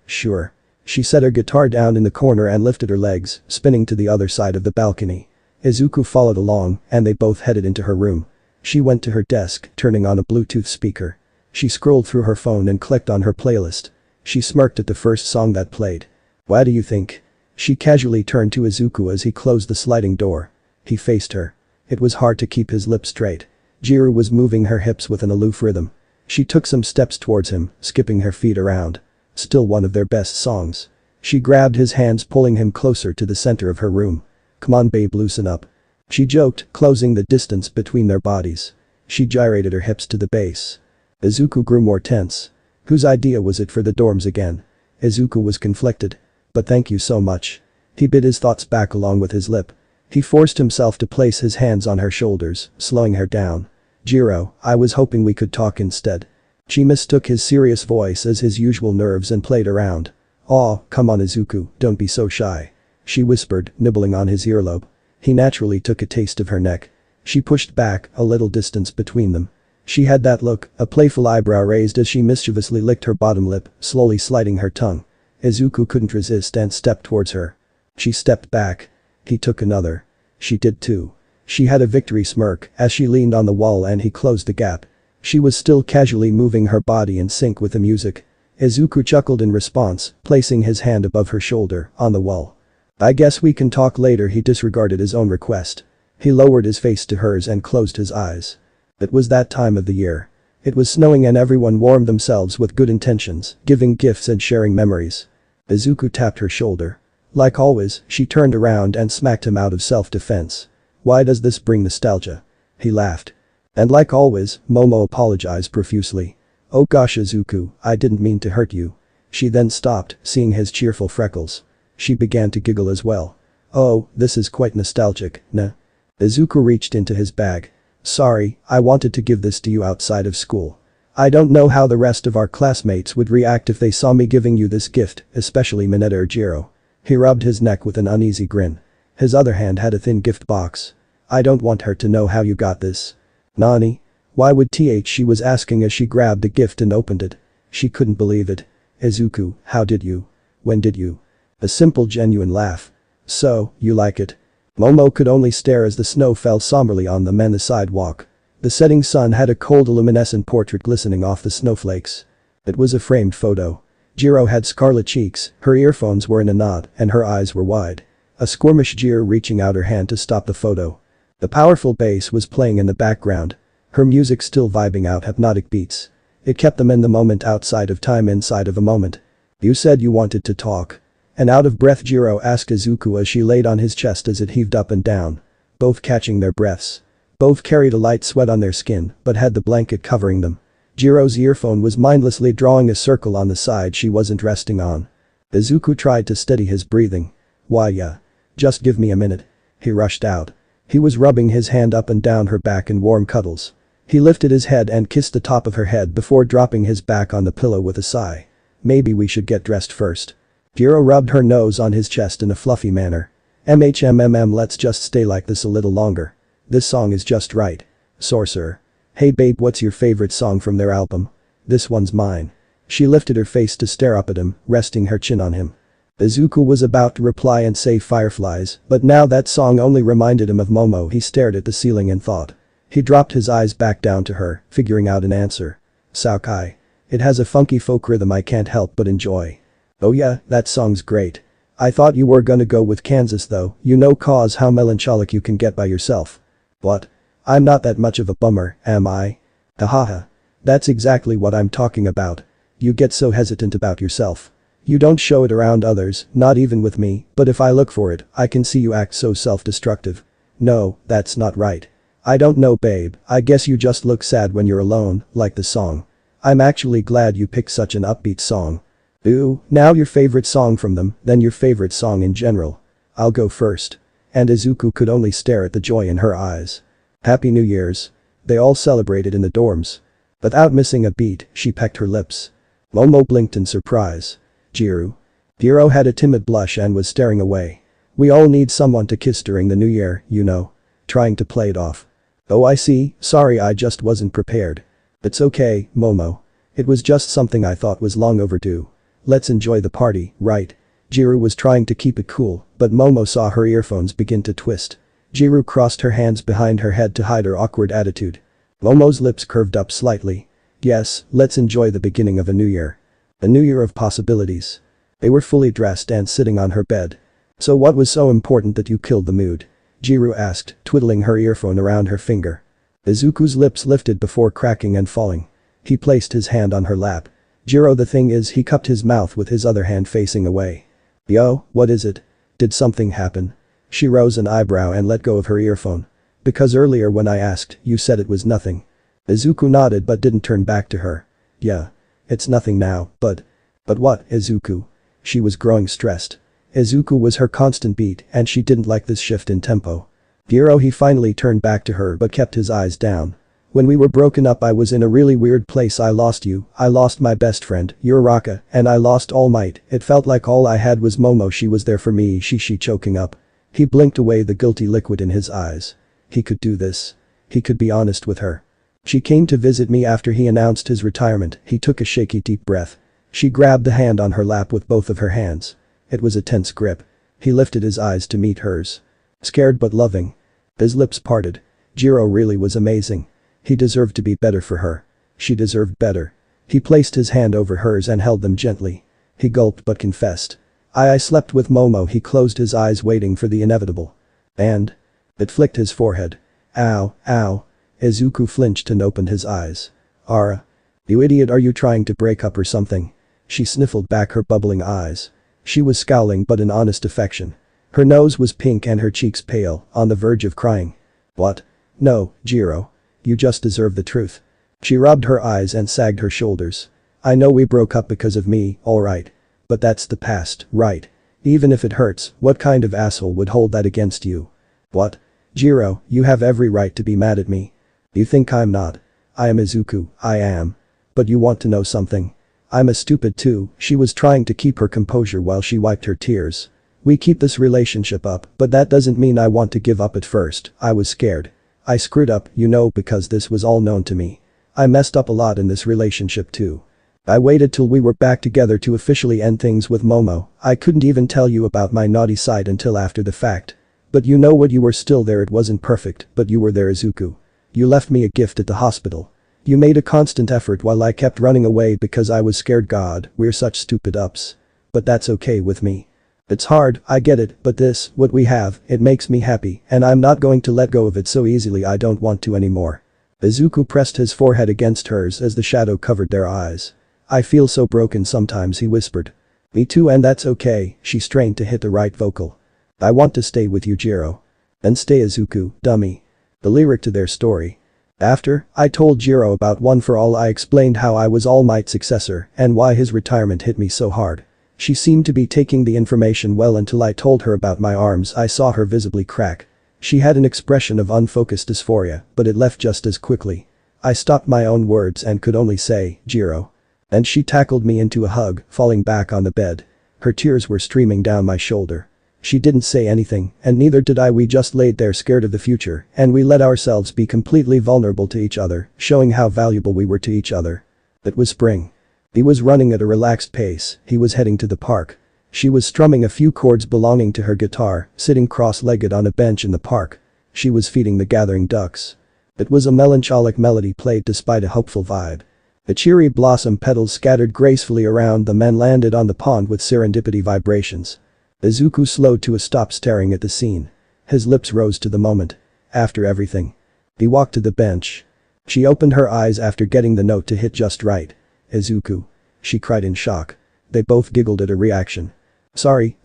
Sure. She set her guitar down in the corner and lifted her legs, spinning to the other side of the balcony. Izuku followed along, and they both headed into her room. She went to her desk, turning on a Bluetooth speaker. She scrolled through her phone and clicked on her playlist. She smirked at the first song that played. What do you think? She casually turned to Izuku as he closed the sliding door. He faced her. It was hard to keep his lips straight. Jiro was moving her hips with an aloof rhythm. She took some steps towards him, skipping her feet around. Still one of their best songs. She grabbed his hands, pulling him closer to the center of her room. Come on babe, loosen up. She joked, closing the distance between their bodies. She gyrated her hips to the bass. Izuku grew more tense. Whose idea was it for the dorms again? Izuku was conflicted. But thank you so much. He bit his thoughts back along with his lip. He forced himself to place his hands on her shoulders, slowing her down. Jiro, I was hoping we could talk instead. She mistook his serious voice as his usual nerves and played around. Aw, come on Izuku, don't be so shy. She whispered, nibbling on his earlobe. He naturally took a taste of her neck. She pushed back, a little distance between them. She had that look, a playful eyebrow raised as she mischievously licked her bottom lip, slowly sliding her tongue. Izuku couldn't resist and stepped towards her. She stepped back. He took another. She did too. She had a victory smirk as she leaned on the wall and he closed the gap. She was still casually moving her body in sync with the music. Izuku chuckled in response, placing his hand above her shoulder, on the wall. I guess we can talk later. He disregarded his own request. He lowered his face to hers and closed his eyes. It was that time of the year. It was snowing and everyone warmed themselves with good intentions, giving gifts and sharing memories. Izuku tapped her shoulder. Like always, she turned around and smacked him out of self-defense. Why does this bring nostalgia? He laughed. And like always, Momo apologized profusely. Oh gosh Izuku, I didn't mean to hurt you. She then stopped, seeing his cheerful freckles. She began to giggle as well. Oh, this is quite nostalgic, nah. Izuku reached into his bag. Sorry, I wanted to give this to you outside of school. I don't know how the rest of our classmates would react if they saw me giving you this gift, especially Mineta or Jiro. He rubbed his neck with an uneasy grin. His other hand had a thin gift box. I don't want her to know how you got this. Nani? Why would she was asking as she grabbed the gift and opened it. She couldn't believe it. Izuku, how did you? When did you? A simple genuine laugh. So, you like it? Momo could only stare as the snow fell somberly on them and the sidewalk. The setting sun had a cold luminescent portrait glistening off the snowflakes. It was a framed photo. Jiro had scarlet cheeks, her earphones were in a knot, and her eyes were wide. A squirmish Jiro reaching out her hand to stop the photo. The powerful bass was playing in the background. Her music still vibing out hypnotic beats. It kept them in the moment outside of time inside of a moment. You said you wanted to talk. An out-of-breath Jiro asked Izuku as she laid on his chest as it heaved up and down. Both catching their breaths. Both carried a light sweat on their skin but had the blanket covering them. Jiro's earphone was mindlessly drawing a circle on the side she wasn't resting on. Izuku tried to steady his breathing. Why yeah. Just give me a minute. He rushed out. He was rubbing his hand up and down her back in warm cuddles. He lifted his head and kissed the top of her head before dropping his back on the pillow with a sigh. Maybe we should get dressed first. Jiro rubbed her nose on his chest in a fluffy manner. Let's just stay like this a little longer. This song is just right. Sorcerer. Hey babe, what's your favorite song from their album? This one's mine. She lifted her face to stare up at him, resting her chin on him. Izuku was about to reply and say Fireflies, but now that song only reminded him of Momo. He stared at the ceiling and thought. He dropped his eyes back down to her, figuring out an answer. Saokai. It has a funky folk rhythm I can't help but enjoy. Oh yeah, that song's great. I thought you were gonna go with Kansas though, you know cause how melancholic you can get by yourself. What? I'm not that much of a bummer, am I? Hahaha. That's exactly what I'm talking about. You get so hesitant about yourself. You don't show it around others, not even with me, but if I look for it, I can see you act so self-destructive. No, that's not right. I don't know babe, I guess you just look sad when you're alone, like the song. I'm actually glad you picked such an upbeat song. Ooh, now your favorite song from them, then your favorite song in general. I'll go first. And Izuku could only stare at the joy in her eyes. Happy New Year's. They all celebrated in the dorms. Without missing a beat, she pecked her lips. Momo blinked in surprise. Jirou. Jiro had a timid blush and was staring away. We all need someone to kiss during the new year, you know. Trying to play it off. Oh I see, sorry I just wasn't prepared. It's okay, Momo. It was just something I thought was long overdue. Let's enjoy the party, right? Jirou was trying to keep it cool, but Momo saw her earphones begin to twist. Jirou crossed her hands behind her head to hide her awkward attitude. Momo's lips curved up slightly. Yes, let's enjoy the beginning of a new year. A new year of possibilities. They were fully dressed and sitting on her bed. So what was so important that you killed the mood? Jirou asked, twiddling her earphone around her finger. Izuku's lips lifted before cracking and falling. He placed his hand on her lap. Jiro, the thing is, he cupped his mouth with his other hand facing away. Yo, what is it? Did something happen? She rose an eyebrow and let go of her earphone. Because earlier when I asked, you said it was nothing. Izuku nodded but didn't turn back to her. Yeah. It's nothing now, but what, Izuku? She was growing stressed. Izuku was her constant beat and she didn't like this shift in tempo. Jiro, he finally turned back to her but kept his eyes down. When we were broken up I was in a really weird place. I lost you, I lost my best friend, Uraraka, and I lost All Might. It felt like all I had was Momo. She was there for me. She choking up. He blinked away the guilty liquid in his eyes. He could do this. He could be honest with her. She came to visit me after he announced his retirement. He took a shaky deep breath. She grabbed the hand on her lap with both of her hands. It was a tense grip. He lifted his eyes to meet hers. Scared but loving. His lips parted. Jiro really was amazing. He deserved to be better for her. She deserved better. He placed his hand over hers and held them gently. He gulped but confessed. I slept with Momo. He closed his eyes waiting for the inevitable. And? It flicked his forehead. Ow, ow. Izuku flinched and opened his eyes. Ara. You idiot, are you trying to break up or something? She sniffled back her bubbling eyes. She was scowling but in honest affection. Her nose was pink and her cheeks pale, on the verge of crying. What? No, Jiro. You just deserve the truth. She rubbed her eyes and sagged her shoulders. I know we broke up because of me, alright. But that's the past, right? Even if it hurts, what kind of asshole would hold that against you? What? Jiro, you have every right to be mad at me. You think I'm not? I am Izuku, I am. But you want to know something? I'm a stupid too. She was trying to keep her composure while she wiped her tears. We keep this relationship up, but that doesn't mean I want to give up at first. I was scared. I screwed up, you know, because this was all known to me. I messed up a lot in this relationship too. I waited till we were back together to officially end things with Momo. I couldn't even tell you about my naughty side until after the fact. But you know what, you were still there. It wasn't perfect, but you were there, Izuku. You left me a gift at the hospital. You made a constant effort while I kept running away because I was scared. God, we're such stupid ups. But that's okay with me. It's hard, I get it, but this, what we have, it makes me happy, and I'm not going to let go of it so easily. I don't want to anymore. Izuku pressed his forehead against hers as the shadow covered their eyes. I feel so broken sometimes, he whispered. Me too, and that's okay. She strained to hit the right vocal. I want to stay with you, Jiro. Then stay, Izuku, dummy. The lyric to their story. After, I told Jiro about One for All. I explained how I was All Might's successor and why his retirement hit me so hard. She seemed to be taking the information well until I told her about my arms. I saw her visibly crack. She had an expression of unfocused dysphoria, but it left just as quickly. I stopped my own words and could only say, Jiro. And she tackled me into a hug, falling back on the bed. Her tears were streaming down my shoulder. She didn't say anything, and neither did I. We just laid there scared of the future, and we let ourselves be completely vulnerable to each other, showing how valuable we were to each other. It was spring. He was running at a relaxed pace. He was heading to the park. She was strumming a few chords belonging to her guitar, sitting cross-legged on a bench in the park. She was feeding the gathering ducks. It was a melancholic melody played despite a hopeful vibe. The cherry blossom petals scattered gracefully around them and landed on the pond with serendipity vibrations. Izuku slowed to a stop, staring at the scene. His lips rose to the moment. After everything. He walked to the bench. She opened her eyes after getting the note to hit just right. Izuku. She cried in shock. They both giggled at her reaction. Sorry.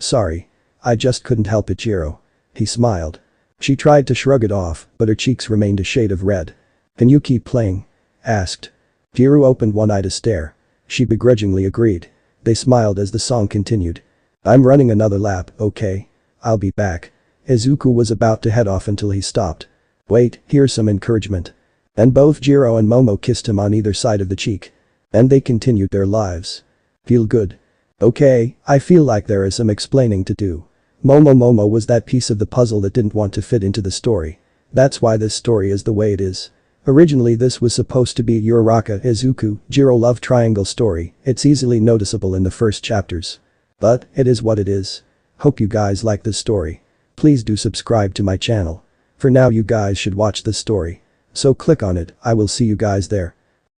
I just couldn't help it, Jiro. He smiled. She tried to shrug it off, but her cheeks remained a shade of red. "Can you keep playing?" asked. Jirou opened one eye to stare. She begrudgingly agreed. They smiled as the song continued. "I'm running another lap, okay? I'll be back." Izuku was about to head off until he stopped. "Wait, here's some encouragement." And both Jiro and Momo kissed him on either side of the cheek. And they continued their lives. "Feel good?" "Okay, I feel like there is some explaining to do." Momo was that piece of the puzzle that didn't want to fit into the story. That's why this story is the way it is. Originally this was supposed to be Uraraka Izuku Jiro love triangle story, it's easily noticeable in the first chapters. But, it is what it is. Hope you guys like this story. Please do subscribe to my channel. For now you guys should watch this story. So click on it, I will see you guys there.